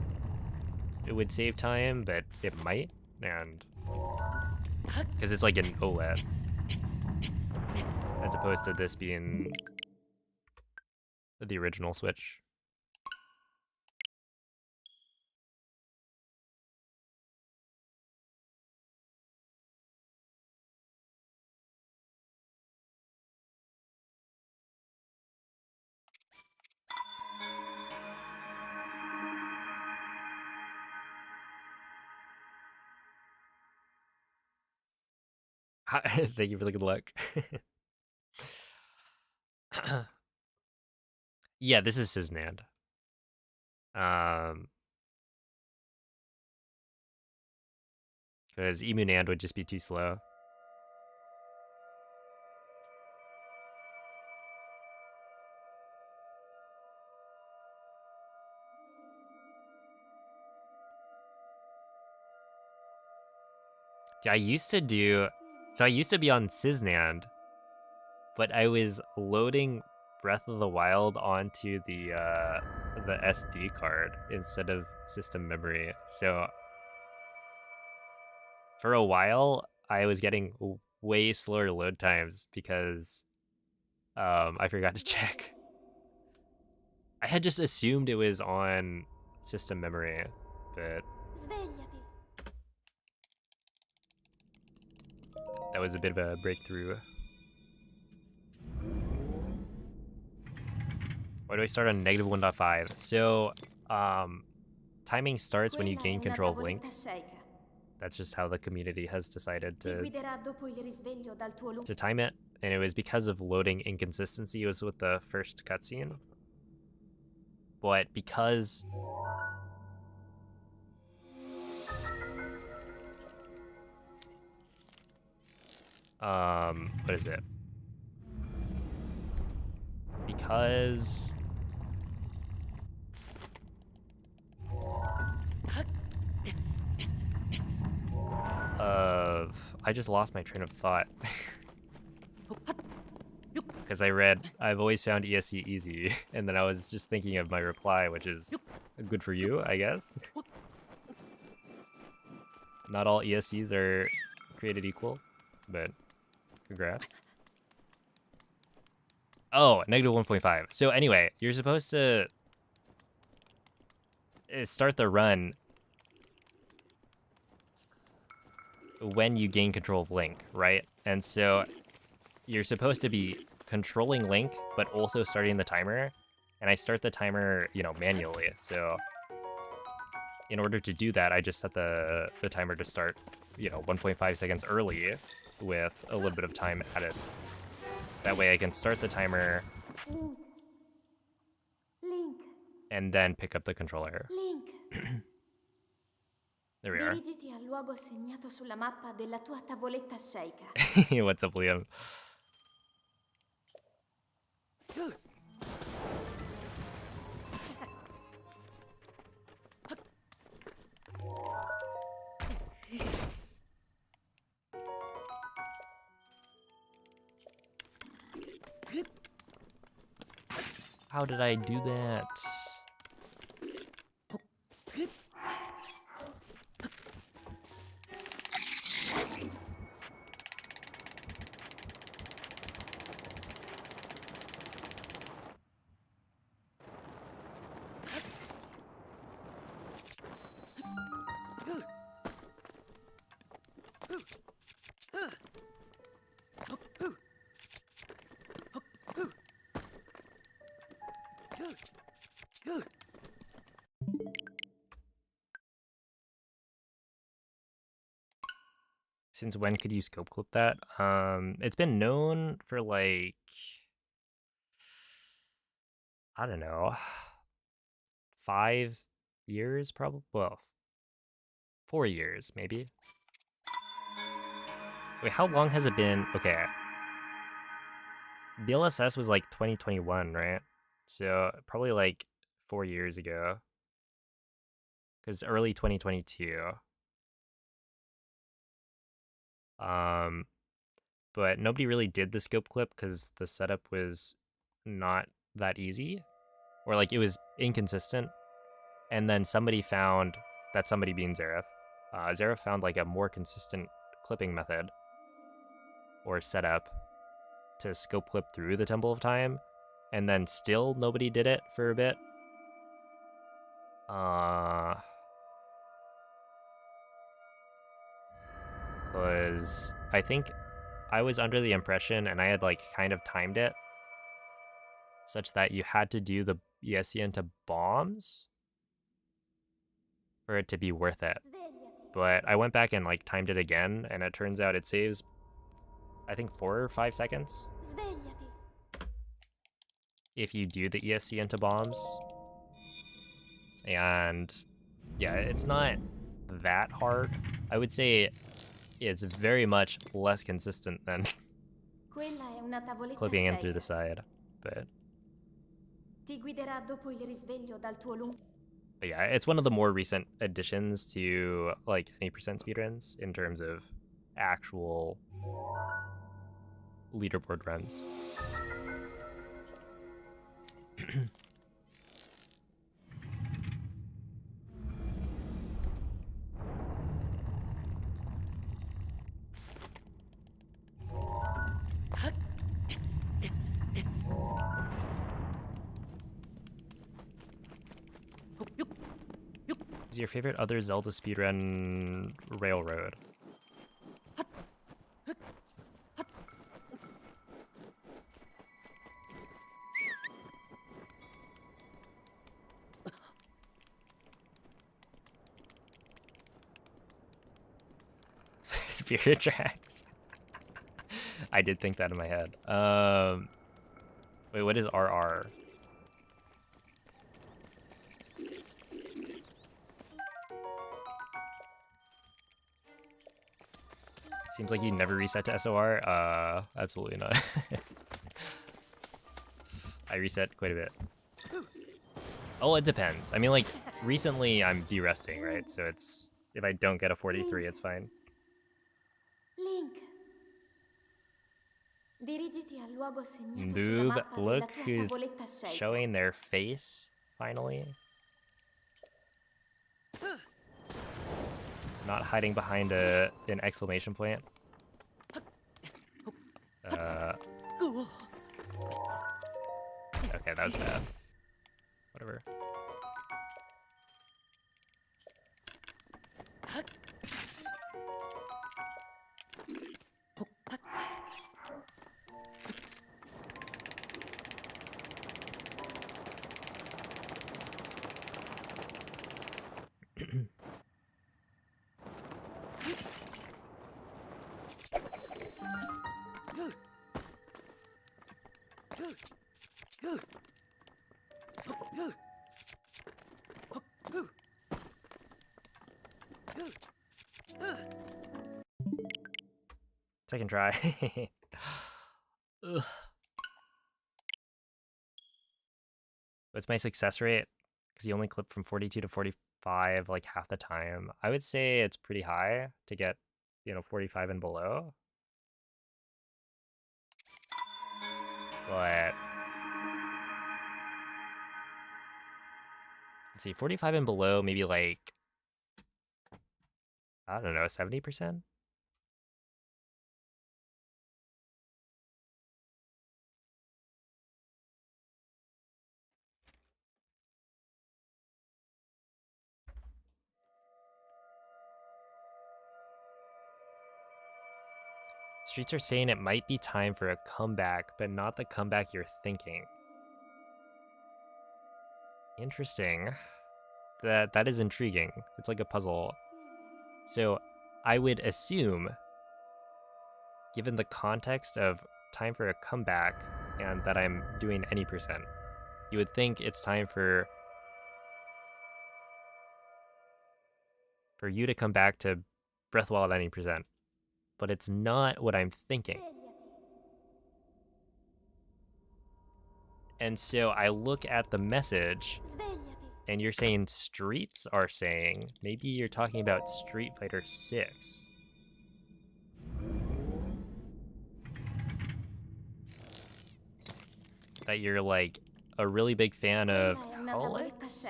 [SPEAKER 2] would save time, but it might, and because it's like an OLED as opposed to this being the original Switch. Thank you for the good luck. Yeah, this is Cisnand. Because Emunand would just be too slow. I used to be on Cisnand, but I was loading Breath of the Wild onto the SD card instead of system memory. So for a while, I was getting way slower load times because I forgot to check. I had just assumed it was on system memory, but
[SPEAKER 3] Svegliati.
[SPEAKER 2] that was a bit of a breakthrough. Why do I start on negative 1.5? So, timing starts when you
[SPEAKER 3] Quella è
[SPEAKER 2] gain
[SPEAKER 3] una
[SPEAKER 2] control of Link.
[SPEAKER 3] tavoletta shake.
[SPEAKER 2] That's just how the community has decided
[SPEAKER 3] Ti guiderà dopo il risveglio dal tuo
[SPEAKER 2] to time it, and it was because of loading inconsistency. It was with the first cutscene, but because what is it? Because of I just lost my train of thought. Because I've always found ESC easy, and then I was just thinking of my reply, which is good for you, I guess. Not all ESCs are created equal, but congrats. Oh, negative 1.5. So anyway, you're supposed to start the run when you gain control of Link, right? And so you're supposed to be controlling Link, but also starting the timer. And I start the timer, manually. So in order to do that, I just set the timer to start, 1.5 seconds early with a little bit of time added. That way I can start the timer
[SPEAKER 3] Link.
[SPEAKER 2] and then pick up the controller.
[SPEAKER 3] Link.
[SPEAKER 2] There we are.
[SPEAKER 3] Dirigiti al luogo segnato sulla mappa della tua tavoletta shake.
[SPEAKER 2] What's up, Liam? How did I do that? Since when could you scope clip that? It's been known for like, I don't know, 5 years probably. Well, 4 years maybe. Wait, how long has it been? Okay. BLSS was like 2021, right? So probably like 4 years ago. Because early 2022. But nobody really did the scope clip because the setup was not that easy, or like it was inconsistent. And then somebody found that somebody being Zareth. Zareth found like a more consistent clipping method or setup to scope clip through the Temple of Time, and then still nobody did it for a bit. Because I think I was under the impression, and I had like kind of timed it such that you had to do the ESC into bombs for it to be worth it. But I went back and like timed it again, and it turns out it saves I think 4 or 5 seconds
[SPEAKER 3] Svegliati.
[SPEAKER 2] if you do the ESC into bombs. And yeah, it's not that hard. I would say it's very much less consistent than
[SPEAKER 3] Quella è una tavoletta
[SPEAKER 2] clipping in through the
[SPEAKER 3] shake.
[SPEAKER 2] side. But
[SPEAKER 3] Ti guiderà dopo il risveglio dal tuo lungo.
[SPEAKER 2] But yeah, it's one of the more recent additions to like any percent speedruns in terms of actual leaderboard runs. Is your favorite other Zelda speedrun Railroad? Spirit tracks. I did think that in my head. Wait, what is RR? Seems like you never reset to SOR. Absolutely not. I reset quite a bit. Oh, it depends. I mean, like, recently I'm de-resting, right? So it's, if I don't get a 43, it's fine.
[SPEAKER 3] Link. Dirigiti al luogo segnato sulla
[SPEAKER 2] Noob,
[SPEAKER 3] mappa della
[SPEAKER 2] look
[SPEAKER 3] tua
[SPEAKER 2] who's
[SPEAKER 3] tavoletta shake.
[SPEAKER 2] showing their face, finally. Not hiding behind an exclamation point. Okay, that was bad. Whatever. Second try. Ugh. What's my success rate? Because you only clip from 42 to 45 like half the time. I would say it's pretty high to get, 45 and below. But let's see, 45 and below, maybe like, I don't know, 70%? Streets are saying it might be time for a comeback, but not the comeback you're thinking. Interesting. That is intriguing. It's like a puzzle. So I would assume, given the context of time for a comeback and that I'm doing any percent, you would think it's time for you to come back to Breathwell at any percent. But it's not what I'm thinking. And so I look at the message, and you're saying streets are saying, maybe you're talking about Street Fighter 6. That you're like a really big fan of Alex,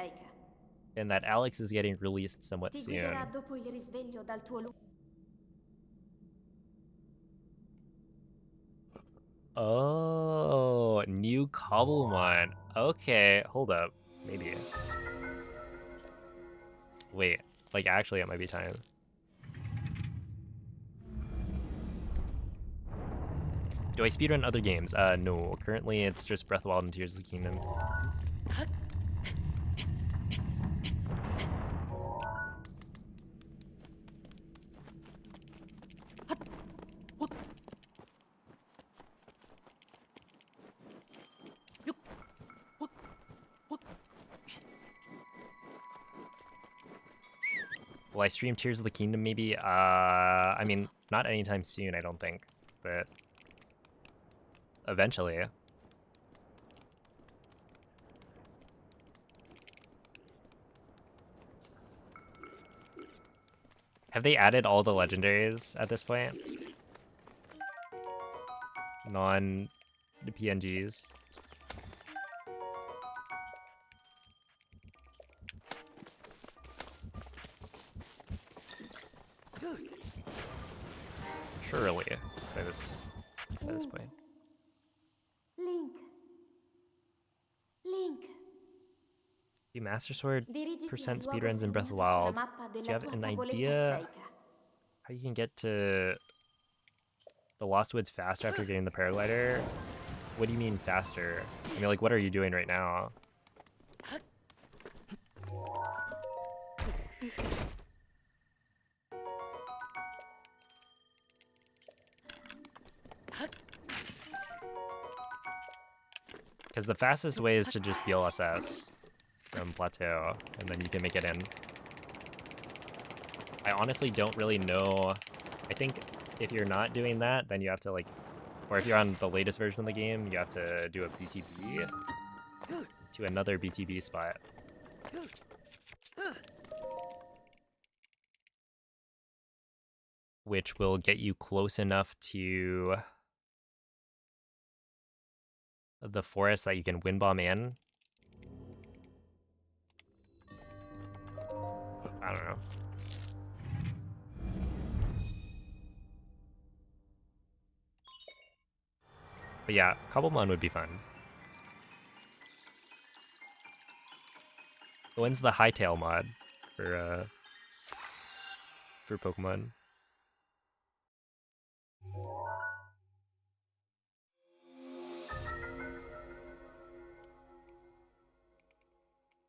[SPEAKER 2] and that Alex is getting released somewhat soon. Oh, new Cobblemon. Okay, hold up. Maybe. Wait, like actually it might be time. Do I speedrun other games? No. Currently it's just Breath of the Wild and Tears of the Kingdom. Will I stream Tears of the Kingdom maybe? I mean, not anytime soon, I don't think, but eventually. Have they added all the legendaries at this point? The PNGs. Surely, by this point.
[SPEAKER 3] Link. Link.
[SPEAKER 2] Do Master Sword
[SPEAKER 3] Dirigiti
[SPEAKER 2] percent
[SPEAKER 3] al luogo
[SPEAKER 2] speedruns in Breath of the
[SPEAKER 3] segnato sulla
[SPEAKER 2] Wild?
[SPEAKER 3] mappa
[SPEAKER 2] Do you
[SPEAKER 3] della
[SPEAKER 2] have
[SPEAKER 3] tua
[SPEAKER 2] an
[SPEAKER 3] tavoletta
[SPEAKER 2] idea
[SPEAKER 3] sceicca.
[SPEAKER 2] how you can get to the Lost Woods faster after getting the paraglider? What do you mean faster? I mean, like, what are you doing right now? Because the fastest way is to just BLSS from Plateau, and then you can make it in. I honestly don't really know. I think if you're not doing that, then you have to, like, or if you're on the latest version of the game, you have to do a BTB to another BTB spot. Which will get you close enough to the forest that you can wind bomb in. I don't know. But yeah, Cobblemon would be fun. So when's the Hightail mod for Pokemon?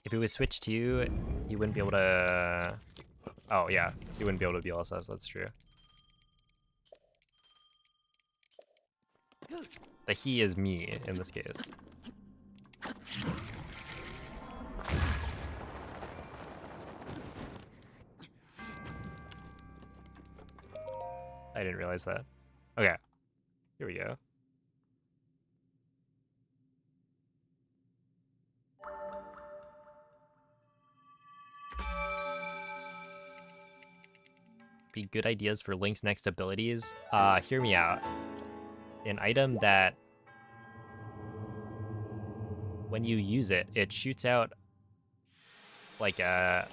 [SPEAKER 2] If it was Switch 2, you wouldn't be able to... Oh, yeah. You wouldn't be able to BLSS, that's true. The he is me, in this case. I didn't realize that. Okay. Here we go. Be good ideas for Link's next abilities. Hear me out. An item that, when you use it, it shoots out like a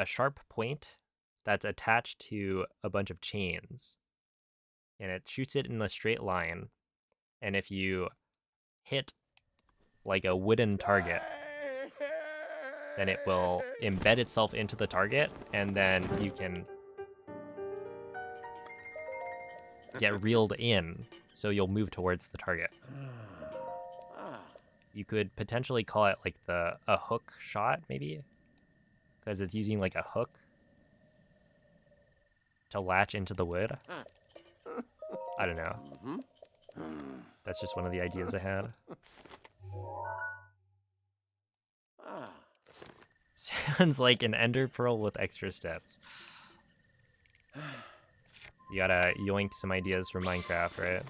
[SPEAKER 2] sharp point that's attached to a bunch of chains. And it shoots it in a straight line. And if you hit like a wooden target, then it will embed itself into the target, and then you can get reeled in, so you'll move towards the target. You could potentially call it like a hook shot, maybe? Because it's using like a hook to latch into the wood. I don't know. That's just one of the ideas I had. Sounds like an ender pearl with extra steps. You gotta yoink some ideas from Minecraft, right?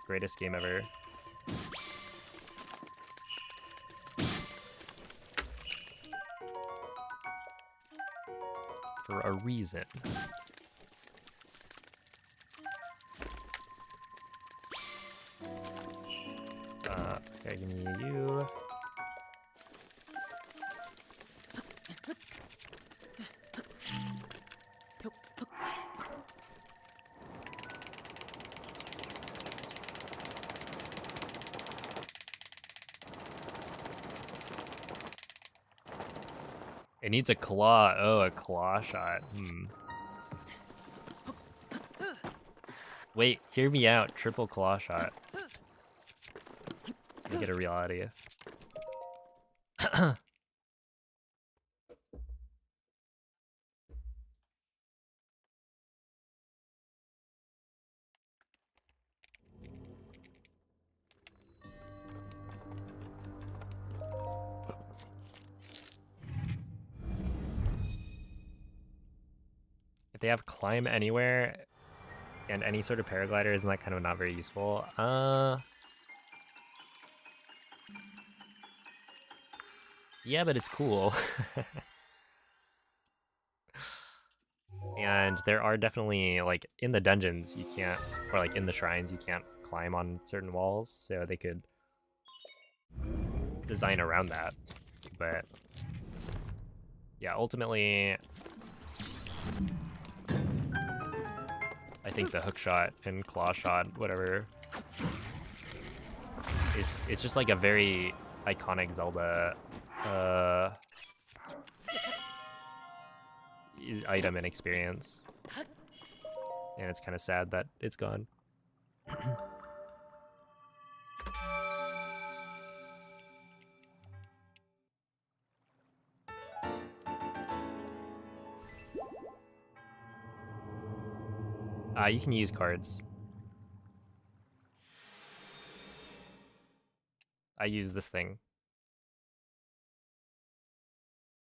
[SPEAKER 2] Greatest game ever. For a reason. Okay, give me you. It needs a claw. Oh, a claw shot. Wait, hear me out. Triple claw shot. Make it a reality. they have climb anywhere and any sort of paraglider, isn't that kind of not very useful? Yeah, but it's cool. And there are definitely, like, in the dungeons, you can't, or like in the shrines, you can't climb on certain walls, so they could design around that. But yeah, ultimately, I think the hook shot and claw shot, whatever, it's just like a very iconic Zelda item and experience, and it's kind of sad that it's gone. You can use cards. I use this thing.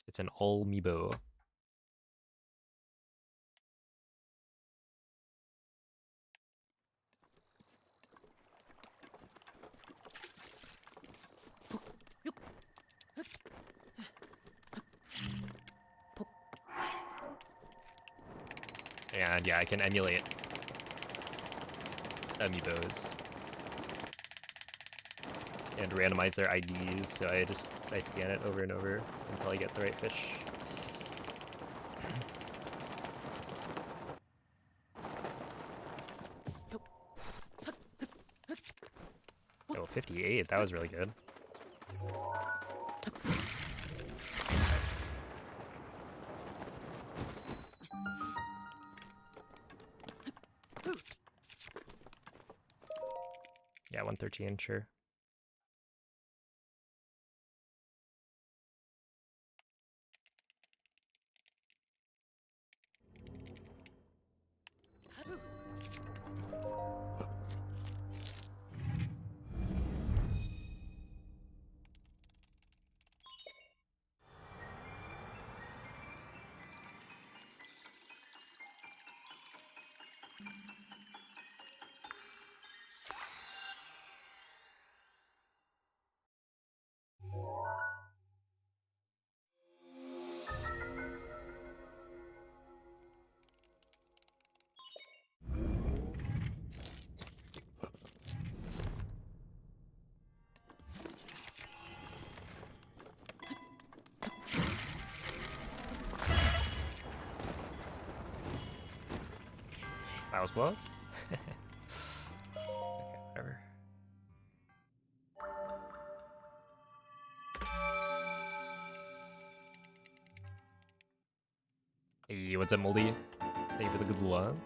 [SPEAKER 2] It's an Amiibo. And yeah, I can emulate Amiibos and randomize their IDs, so I scan it over and over until I get the right fish. Oh, 58, that was really good. Yeah, 113, sure. That was close. Okay, whatever. Hey, what's up, Moldy? Thank you for the good luck.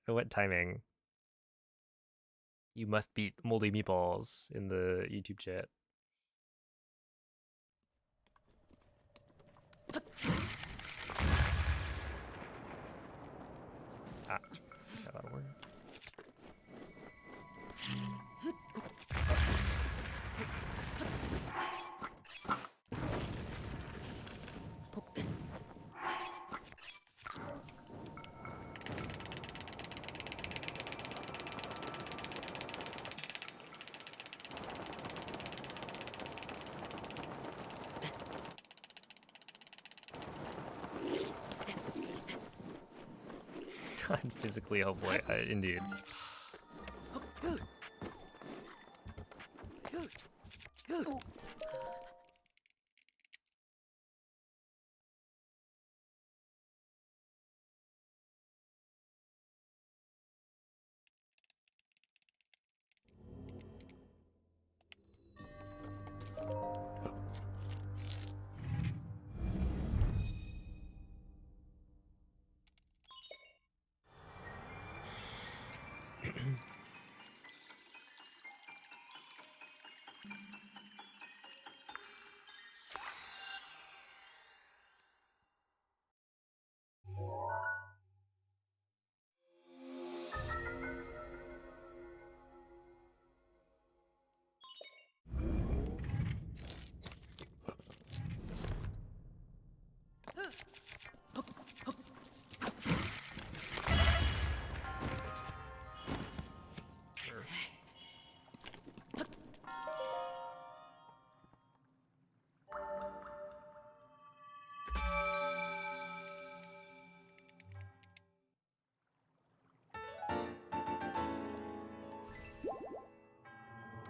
[SPEAKER 2] What timing? You must beat Moldy Meatballs in the YouTube chat. Ah, okay, that'll work. Not physically, hopefully, indeed.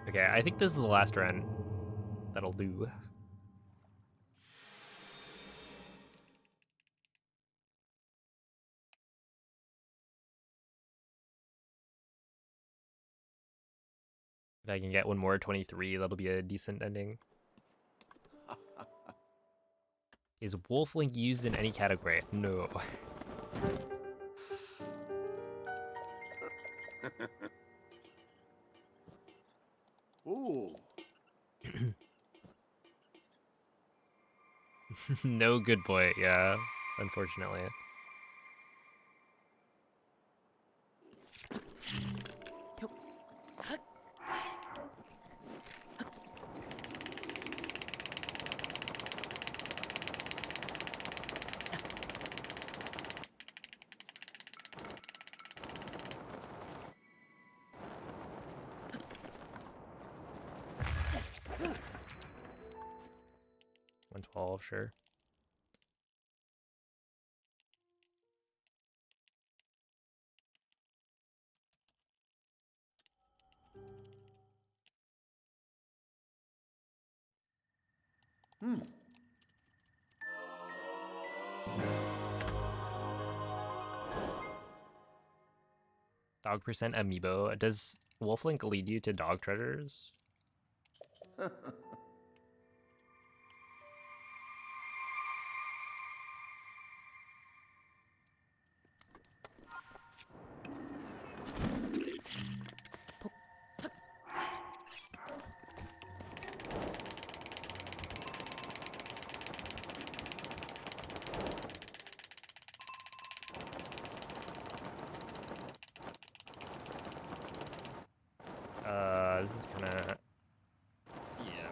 [SPEAKER 2] Okay, I think this is the last run. That'll do. If I can get one more 23, that'll be a decent ending. Is Wolf-Link used in any category? No.
[SPEAKER 4] Ooh.
[SPEAKER 2] No good boy, yeah, unfortunately. $112, sure. Dog percent amiibo. Does Wolf-Link lead you to dog treasures? This is kind of... Yeah.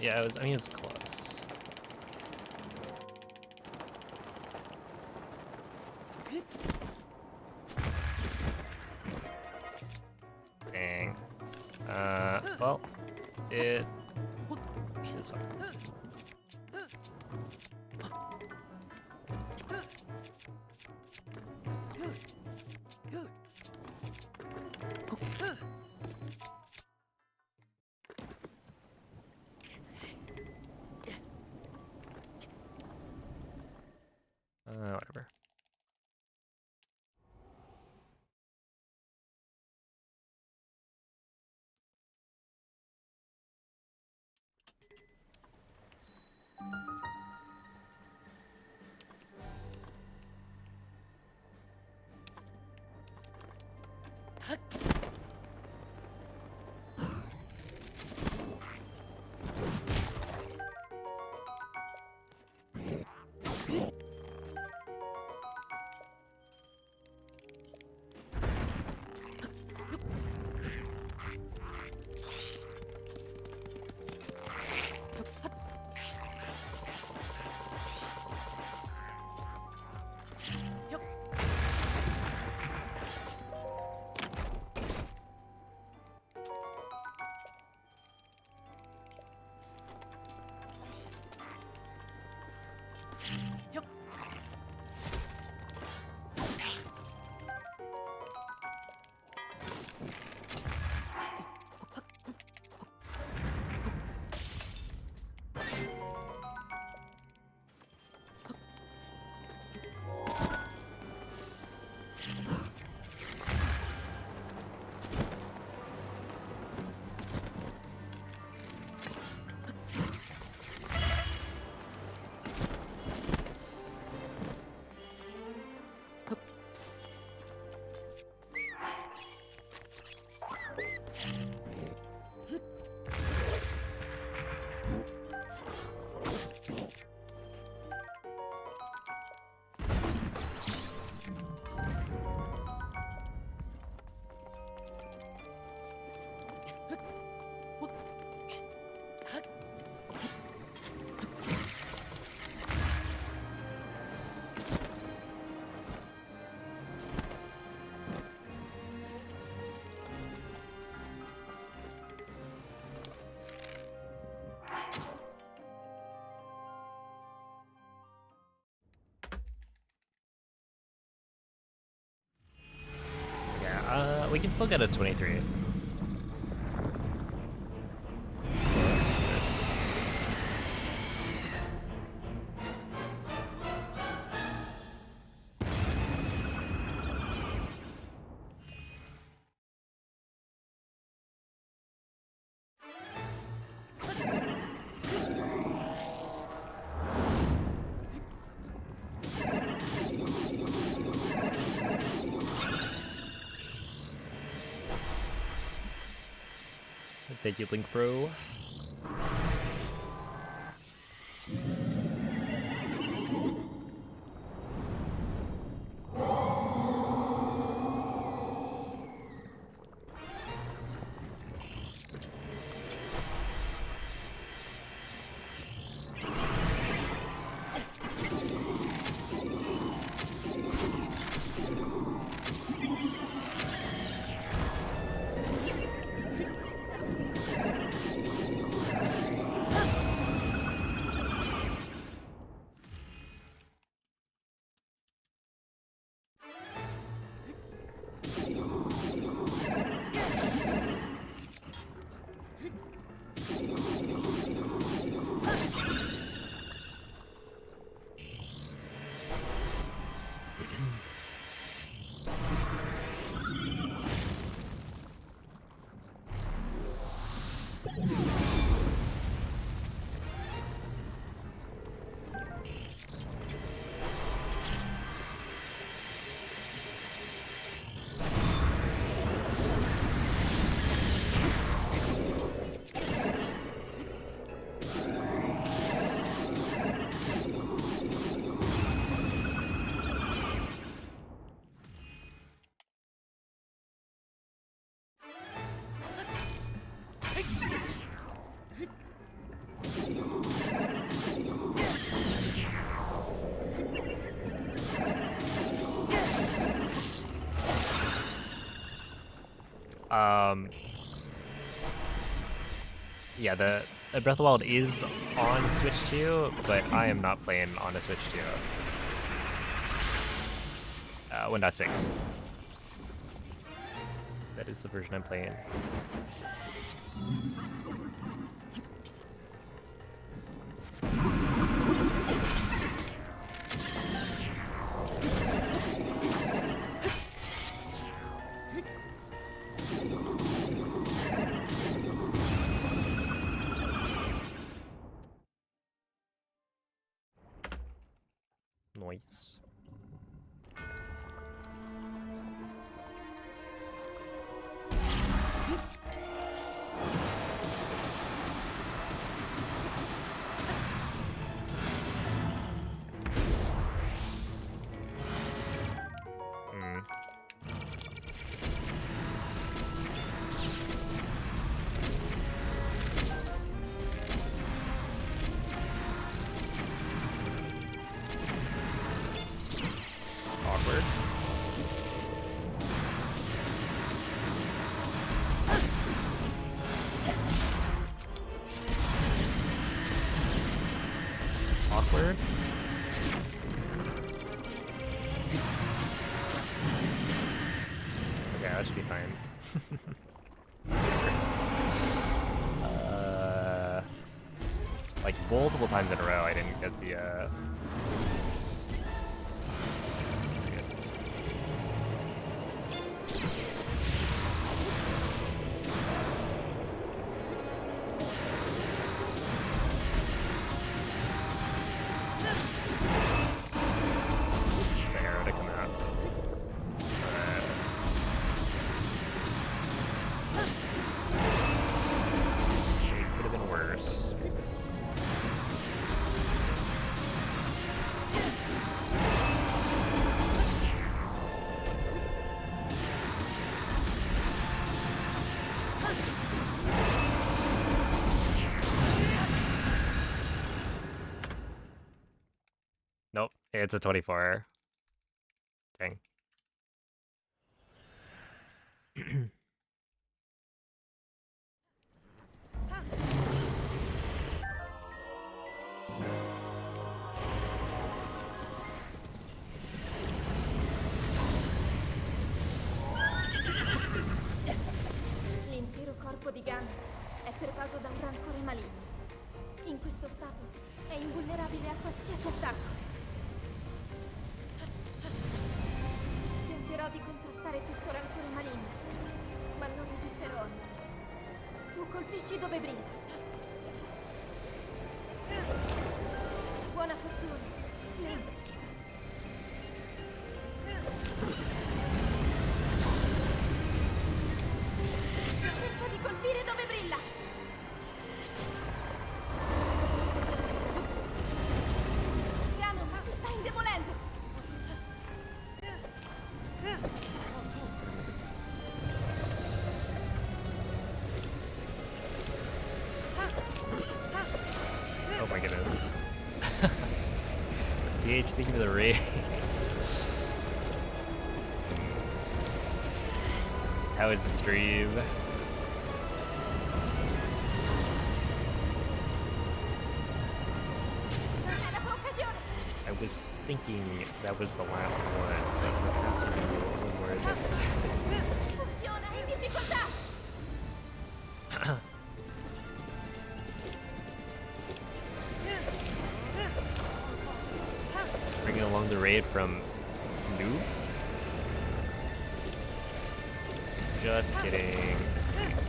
[SPEAKER 2] Yeah, it was, I mean, it was close. Dang. Well, it is fine. Whatever. still get a 23. It's close, but... Thank you, Link Bro. Yeah, the Breath of the Wild is on Switch 2, but I am not playing on a Switch 2. 1.6. That is the version I'm playing. Nice. Awkward. Awkward. Yeah, that should be fine. Like multiple times in a row, I didn't get the arrow to come out. It could have been worse. Nope, it's a 24. Dang.
[SPEAKER 3] di Gun è pervaso da un rancore maligno. In questo stato è invulnerabile a qualsiasi attacco. Tenterò di contrastare questo rancore maligno, ma non resisterò. Tu colpisci dove brilla. Buona fortuna, Link. Cerca di colpire dove brilla. Ganon si sta indebolendo.
[SPEAKER 2] Oh my goodness. DH, thank you for the raid. How is the stream?
[SPEAKER 3] Non è la tua occasione.
[SPEAKER 2] I was thinking that was the last one. But perhaps you can do one more attempt.
[SPEAKER 3] Funziona in difficoltà.
[SPEAKER 2] Bringing along the raid from Noob? Just kidding. Just kidding.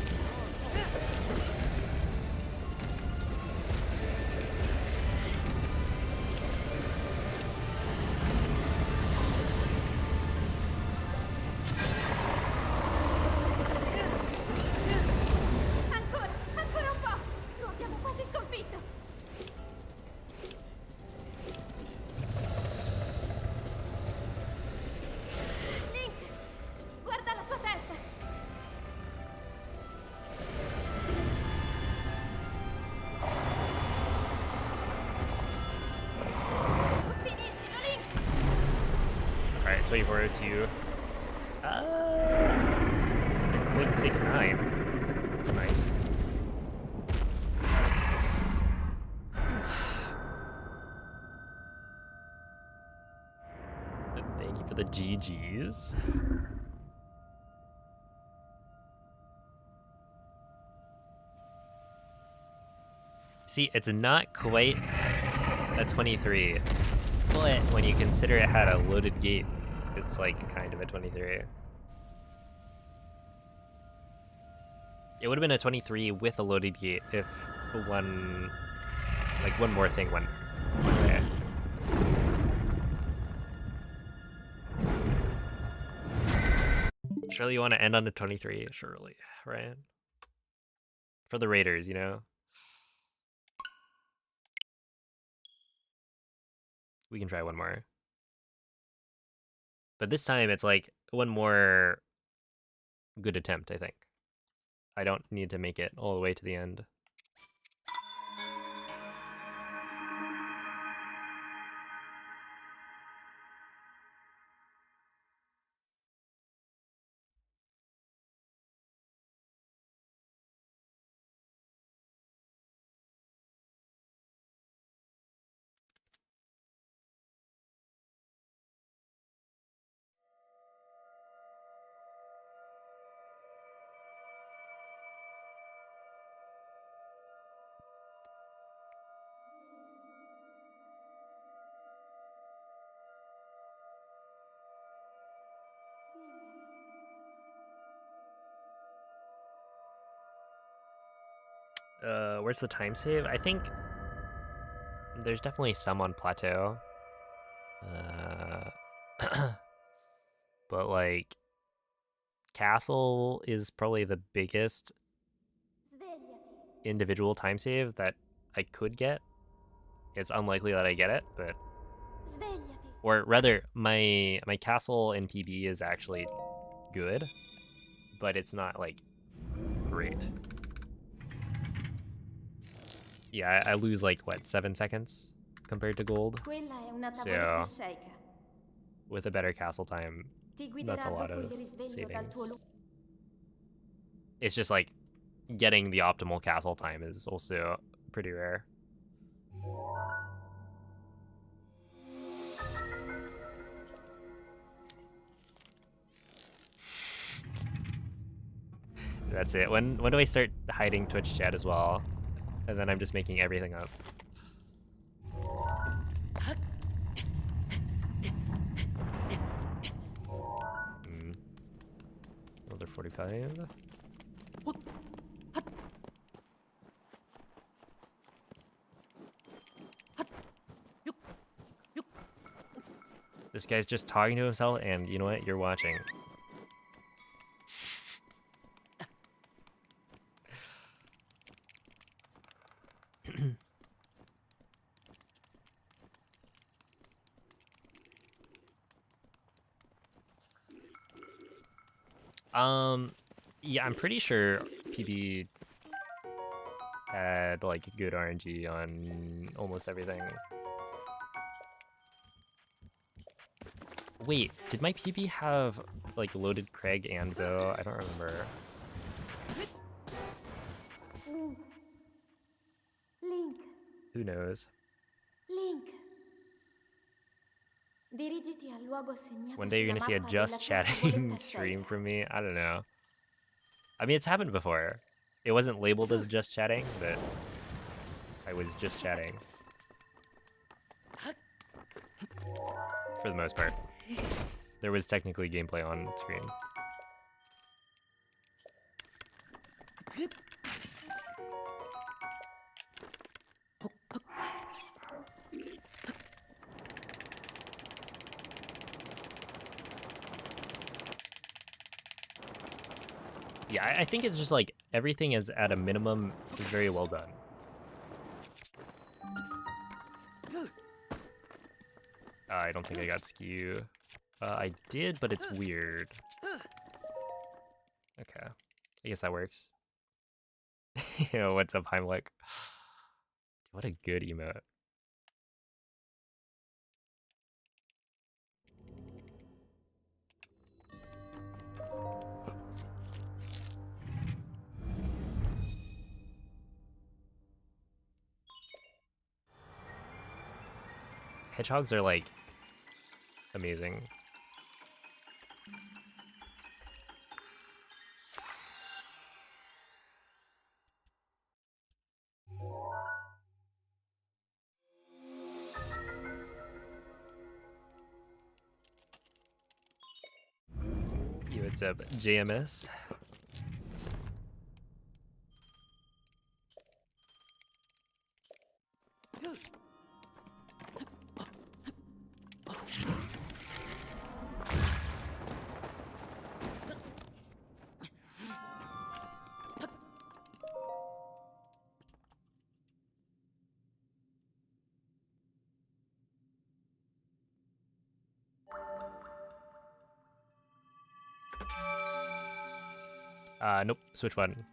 [SPEAKER 3] Ancora un po'. Lo abbiamo quasi sconfitto. Link, guarda la sua testa. Finiscilo, Link.
[SPEAKER 2] Alright, 2402. 0.69. Nice. Thank you for the GGs. See, it's not quite a 23, but when you consider it had a loaded gate, it's like kind of a 23. It would have been a 23 with a loaded gate if one more thing went one way. Surely you want to end on a 23, surely, right? For the Raiders, you know? We can try one more. But this time it's like one more good attempt, I think. I don't need to make it all the way to the end. Where's the time save? I think there's definitely some on plateau. But like castle is probably the biggest
[SPEAKER 3] Svegliati.
[SPEAKER 2] individual time save that I could get. It's unlikely that I get it, but
[SPEAKER 3] Svegliati.
[SPEAKER 2] or rather my castle in PB is actually good, but it's not like great. Yeah, I lose like what, 7 seconds compared to gold.
[SPEAKER 3] Quella è una
[SPEAKER 2] So,
[SPEAKER 3] tavoletta sceicca.
[SPEAKER 2] with a better castle time,
[SPEAKER 3] Ti
[SPEAKER 2] that's
[SPEAKER 3] guiderà
[SPEAKER 2] a lot
[SPEAKER 3] dopo
[SPEAKER 2] of
[SPEAKER 3] il risveglio dal
[SPEAKER 2] savings.
[SPEAKER 3] tuo
[SPEAKER 2] It's just like getting the optimal castle time is also pretty rare. That's it. When do I start hiding Twitch chat as well? And then I'm just making everything up. Another 45. This guy's just talking to himself, and you know what? You're watching. Yeah, I'm pretty sure PB had like good RNG on almost everything. Wait, did my PB have like loaded Craig and bow? I don't remember.
[SPEAKER 3] Link,
[SPEAKER 2] Who knows?
[SPEAKER 3] Link. Dirigiti al luogo segnato
[SPEAKER 2] One day you're
[SPEAKER 3] sulla
[SPEAKER 2] gonna see a
[SPEAKER 3] mappa
[SPEAKER 2] just
[SPEAKER 3] della tua
[SPEAKER 2] chatting
[SPEAKER 3] tavoletta
[SPEAKER 2] stream
[SPEAKER 3] scelta.
[SPEAKER 2] from me. I don't know. I mean, it's happened before. It wasn't labeled as just chatting, but I was just chatting. For the most part. There was technically gameplay on screen. Yeah, I think it's just like everything is at a minimum is very well done. I don't think I got skew. I did, but it's weird. Okay. I guess that works. Yo, what's up, Heimlich? What a good emote. Hedgehogs are like amazing. Yo, what's up, JMS? Nope, switch button.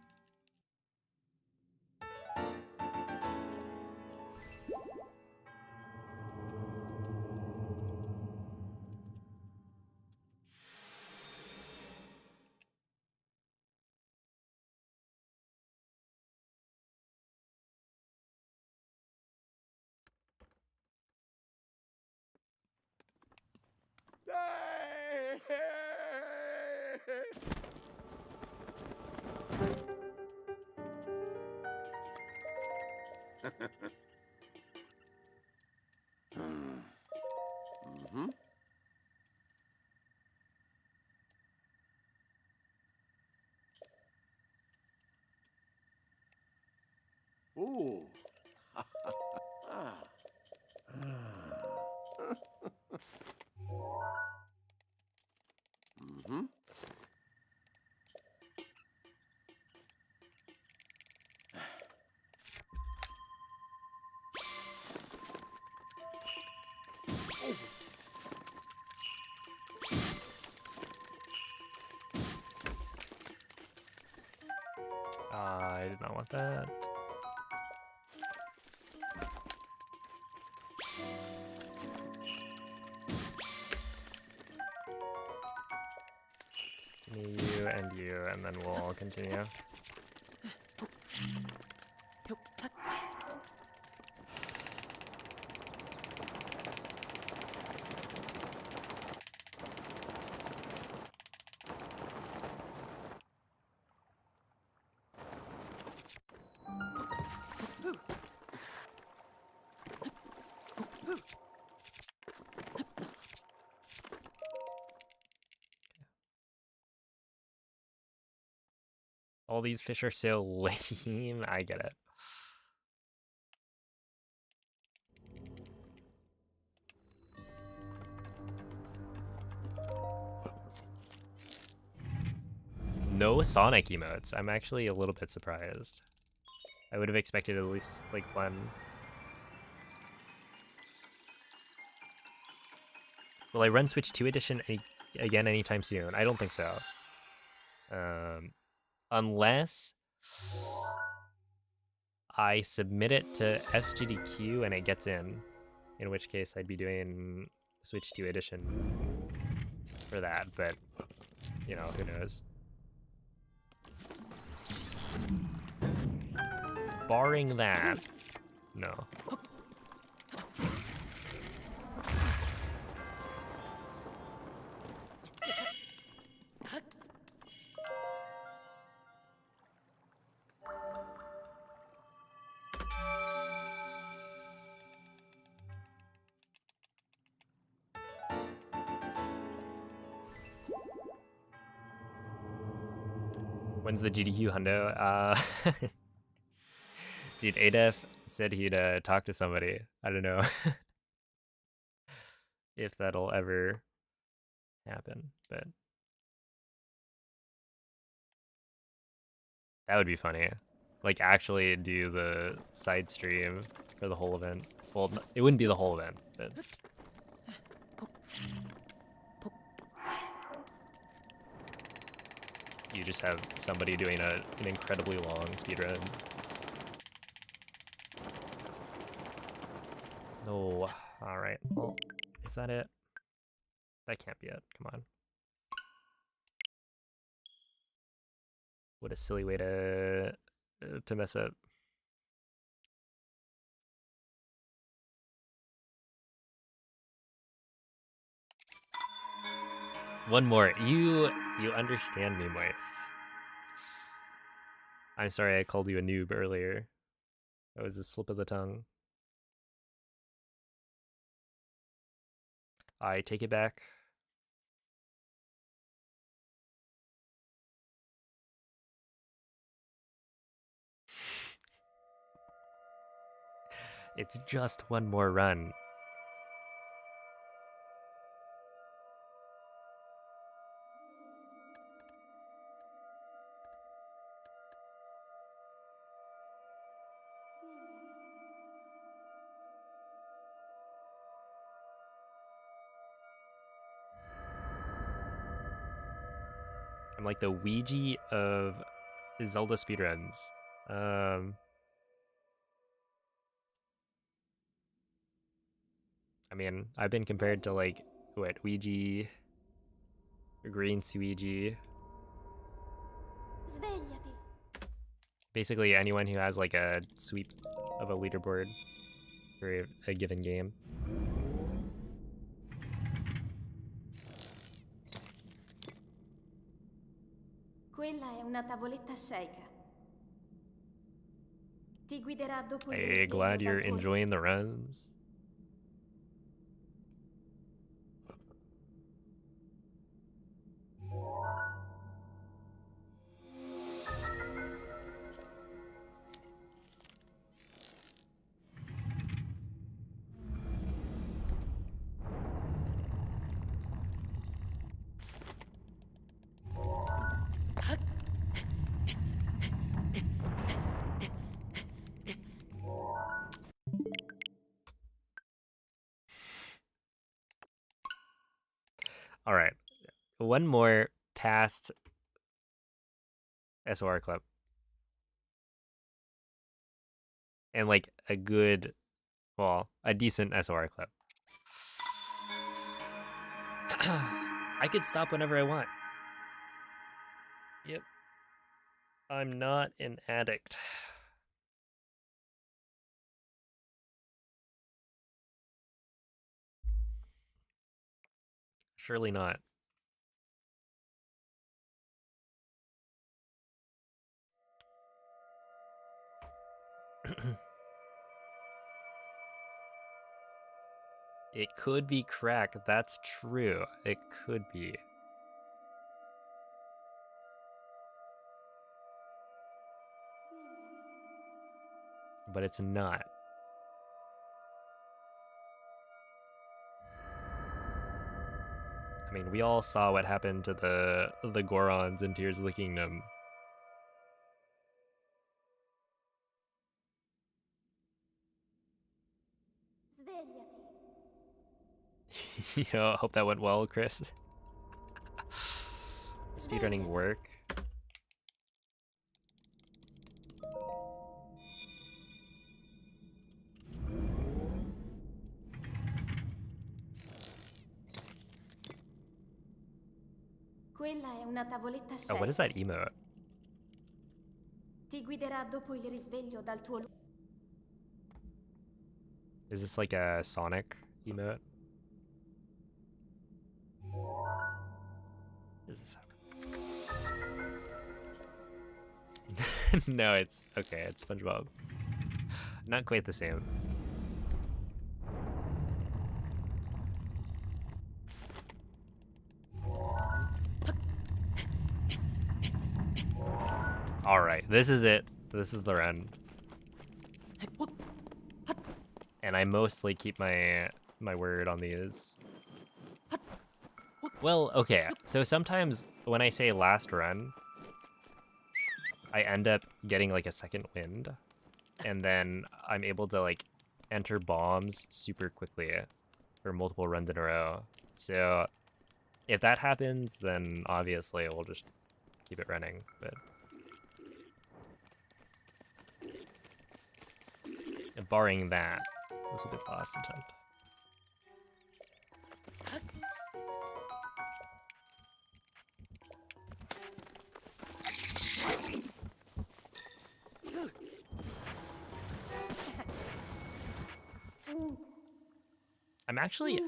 [SPEAKER 4] Mm-hmm. Ooh. Ah. Mm-hmm.
[SPEAKER 2] I did not want that. Give me you, and then we'll continue. all these fish are so lame. I get it. No Sonic emotes. I'm actually a little bit surprised. I would have expected at least like one. Will I run Switch 2 edition again anytime soon? I don't think so. Unless I submit it to SGDQ and it gets in which case I'd be doing Switch 2 edition for that, but you know, who knows. Barring that, no. When's the GDQ hundo? Dude, Adef said he'd talk to somebody. I don't know if that'll ever happen, but that would be funny. Like, actually do the side stream for the whole event. Well, it wouldn't be the whole event, but... You just have somebody doing an incredibly long speedrun. No. Alright, well, is that it? That can't be it, come on. What a silly way to mess up. One more. You understand me, Moist. I'm sorry I called you a noob earlier. That was a slip of the tongue. I take it back. It's just one more run. I'm like the Ouija of Zelda speedruns. I mean, I've been compared to like, what, Ouija, Green Suigi.
[SPEAKER 3] Svegliati.
[SPEAKER 2] Basically anyone who has like a sweep of a leaderboard for a given game.
[SPEAKER 3] Quella è una tavoletta Sheikah. Ti guiderà dopo il
[SPEAKER 2] Hey,
[SPEAKER 3] risveglio
[SPEAKER 2] glad you're
[SPEAKER 3] dal tuo
[SPEAKER 2] enjoying the runs. All right, one more past SOR clip. And like a good, well, a decent SOR clip. I could stop whenever I want. Yep. I'm not an addict. Surely not. It could be crack. That's true. It could be. but it's not. I mean, we all saw what happened to the Gorons in Tears of the Kingdom.
[SPEAKER 3] Svegliati.
[SPEAKER 2] Yo, hope that went well, Chris. Speedrunning work.
[SPEAKER 3] Quella è una tavoletta
[SPEAKER 2] Oh, what is
[SPEAKER 3] scelta.
[SPEAKER 2] that emote?
[SPEAKER 3] Ti guiderà dopo il risveglio dal tuo
[SPEAKER 2] Is this like a Sonic emote? Is this no, it's okay, it's SpongeBob. Not quite the same. Alright, this is it. This is the run. And I mostly keep my word on these. Well, okay, so sometimes when I say last run, I end up getting like a second wind, and then I'm able to like enter bombs super quickly for multiple runs in a row. So if that happens, then obviously we'll just keep it running, but barring that, this will be the last attempt.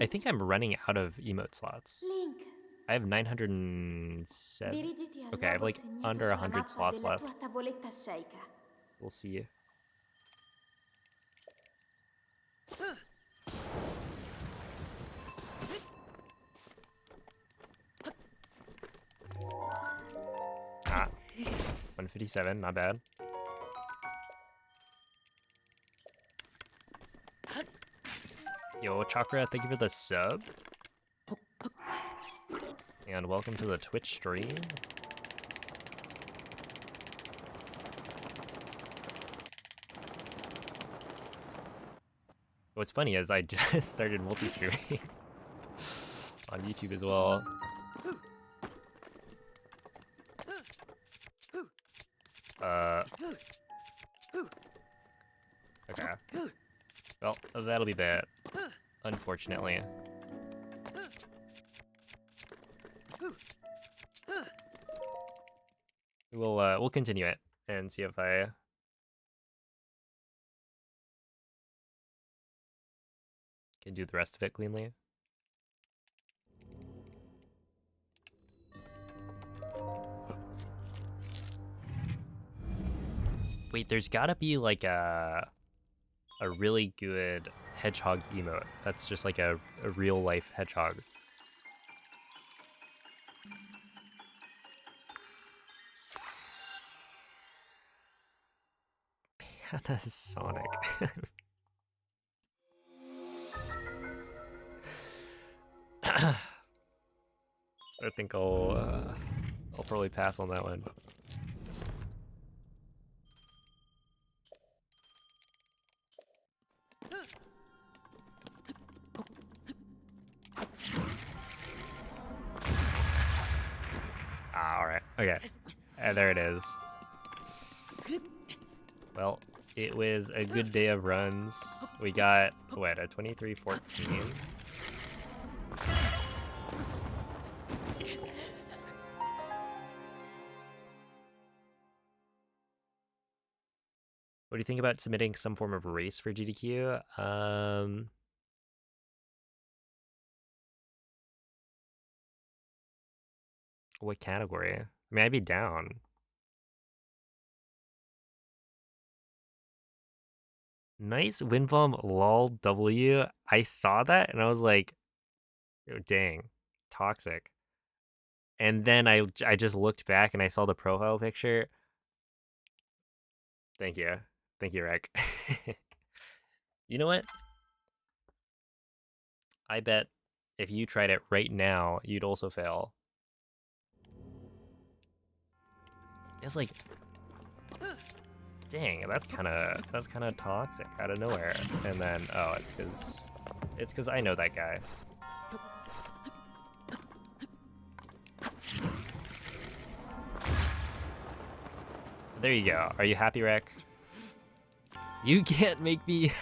[SPEAKER 2] I think I'm running out of emote slots.
[SPEAKER 3] Link.
[SPEAKER 2] I have 907.
[SPEAKER 3] Dirigiti al
[SPEAKER 2] Okay, I have
[SPEAKER 3] logo
[SPEAKER 2] like
[SPEAKER 3] segnato
[SPEAKER 2] under
[SPEAKER 3] sulla
[SPEAKER 2] 100
[SPEAKER 3] mappa
[SPEAKER 2] slots
[SPEAKER 3] della
[SPEAKER 2] left.
[SPEAKER 3] tua tavoletta sceicca.
[SPEAKER 2] We'll see. Ah, 157, not bad. Yo, Chakra, thank you for the sub. And welcome to the Twitch stream. What's funny is I just started multi-streaming on YouTube as well. Okay. Well, that'll be bad, unfortunately. We'll continue it and see if I can do the rest of it cleanly. Wait, there's gotta be like a really good hedgehog emote. That's just like a real life hedgehog. Panasonic. I think I'll probably pass on that one. Ah, alright. Okay. There it is. Well, it was a good day of runs. We got, what, a 23-14. What do you think about submitting some form of race for GDQ? What category? I mean, I'd be down. Nice Windbomb lol W. I saw that and I was like, oh, dang, toxic. And then I just looked back and I saw the profile picture. Thank you. Thank you, Rek. You know what? I bet if you tried it right now, you'd also fail. It's like, dang, that's kind of toxic out of nowhere. And then, oh, it's because I know that guy. There you go. Are you happy, Rek? You can't make me.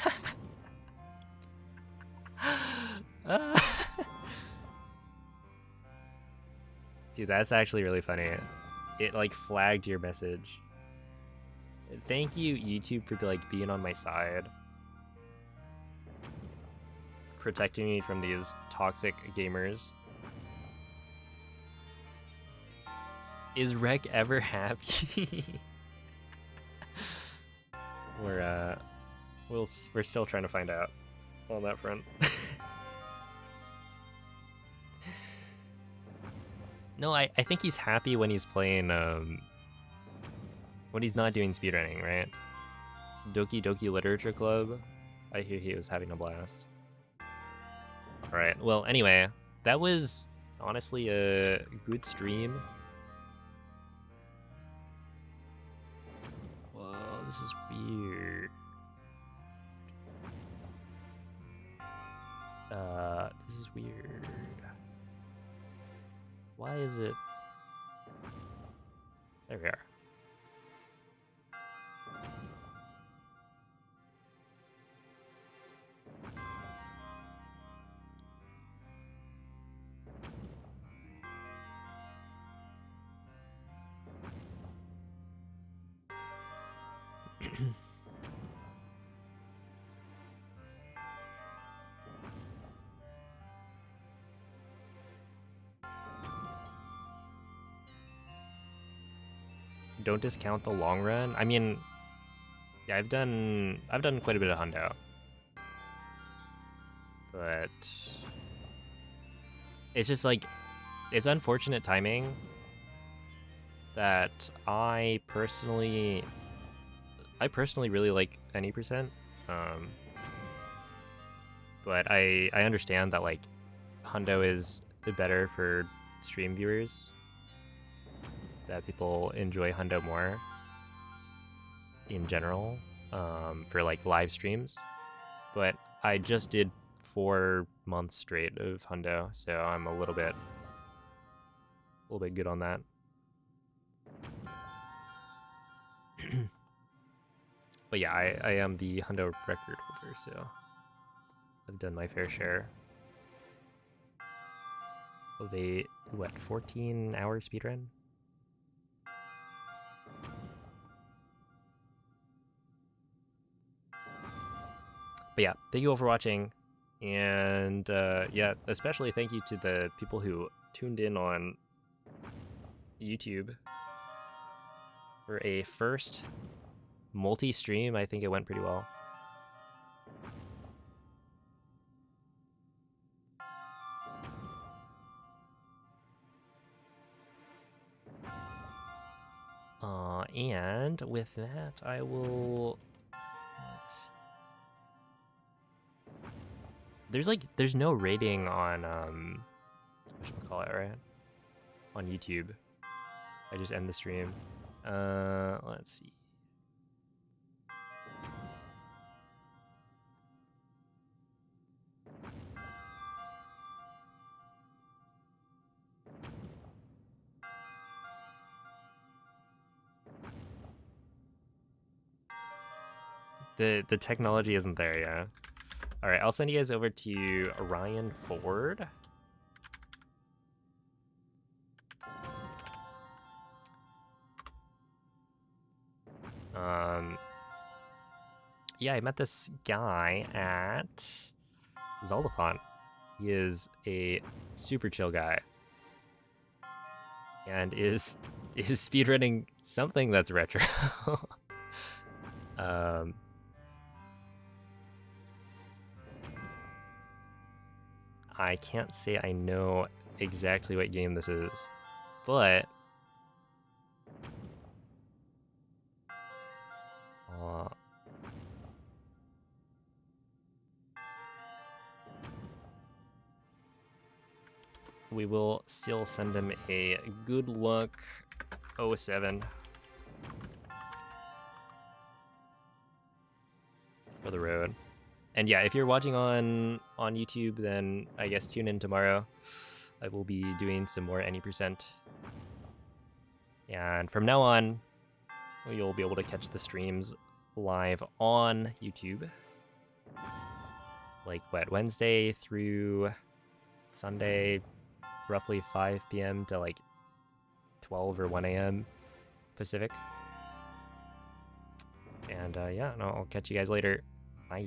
[SPEAKER 2] Dude, that's actually really funny. It like flagged your message. Thank you, YouTube, for like being on my side, protecting me from these toxic gamers. Is Rek ever happy? We're still trying to find out on that front. No, I think he's happy when he's playing when he's not doing speedrunning, right? Doki Doki Literature Club. I hear he was having a blast. Alright, well anyway, that was honestly a good stream. Whoa, this is weird. This is weird. Why is it? There we are. Don't discount the long run. I mean, yeah, I've done quite a bit of hundo, but it's just like it's unfortunate timing that I personally really like any percent. But I understand that like hundo is better for stream viewers. That people enjoy hundo more in general for like live streams, but I just did 4 months straight of hundo, so I'm a little bit good on that. But yeah, I am the hundo record holder, so I've done my fair share of a 14-hour speedrun. But yeah, thank you all for watching, and yeah, especially thank you to the people who tuned in on YouTube for a first multi-stream. I think it went pretty well. And with that, I will, let's see. There's no rating on whatchamacallit, right? On YouTube. I just end the stream. Let's see. The technology isn't there, yeah. All right, I'll send you guys over to Ryan Ford. Yeah, I met this guy at Zelda. He is a super chill guy, and is speedrunning something that's retro. I can't say I know exactly what game this is, but we will still send him a good luck 07 for the road. And yeah, if you're watching on YouTube, then I guess tune in tomorrow. I will be doing some more any percent. And from now on, you'll be able to catch the streams live on YouTube. Like, what, Wednesday through Sunday, roughly 5 p.m. to like 12 or 1 a.m. Pacific. And yeah, no, I'll catch you guys later. Bye.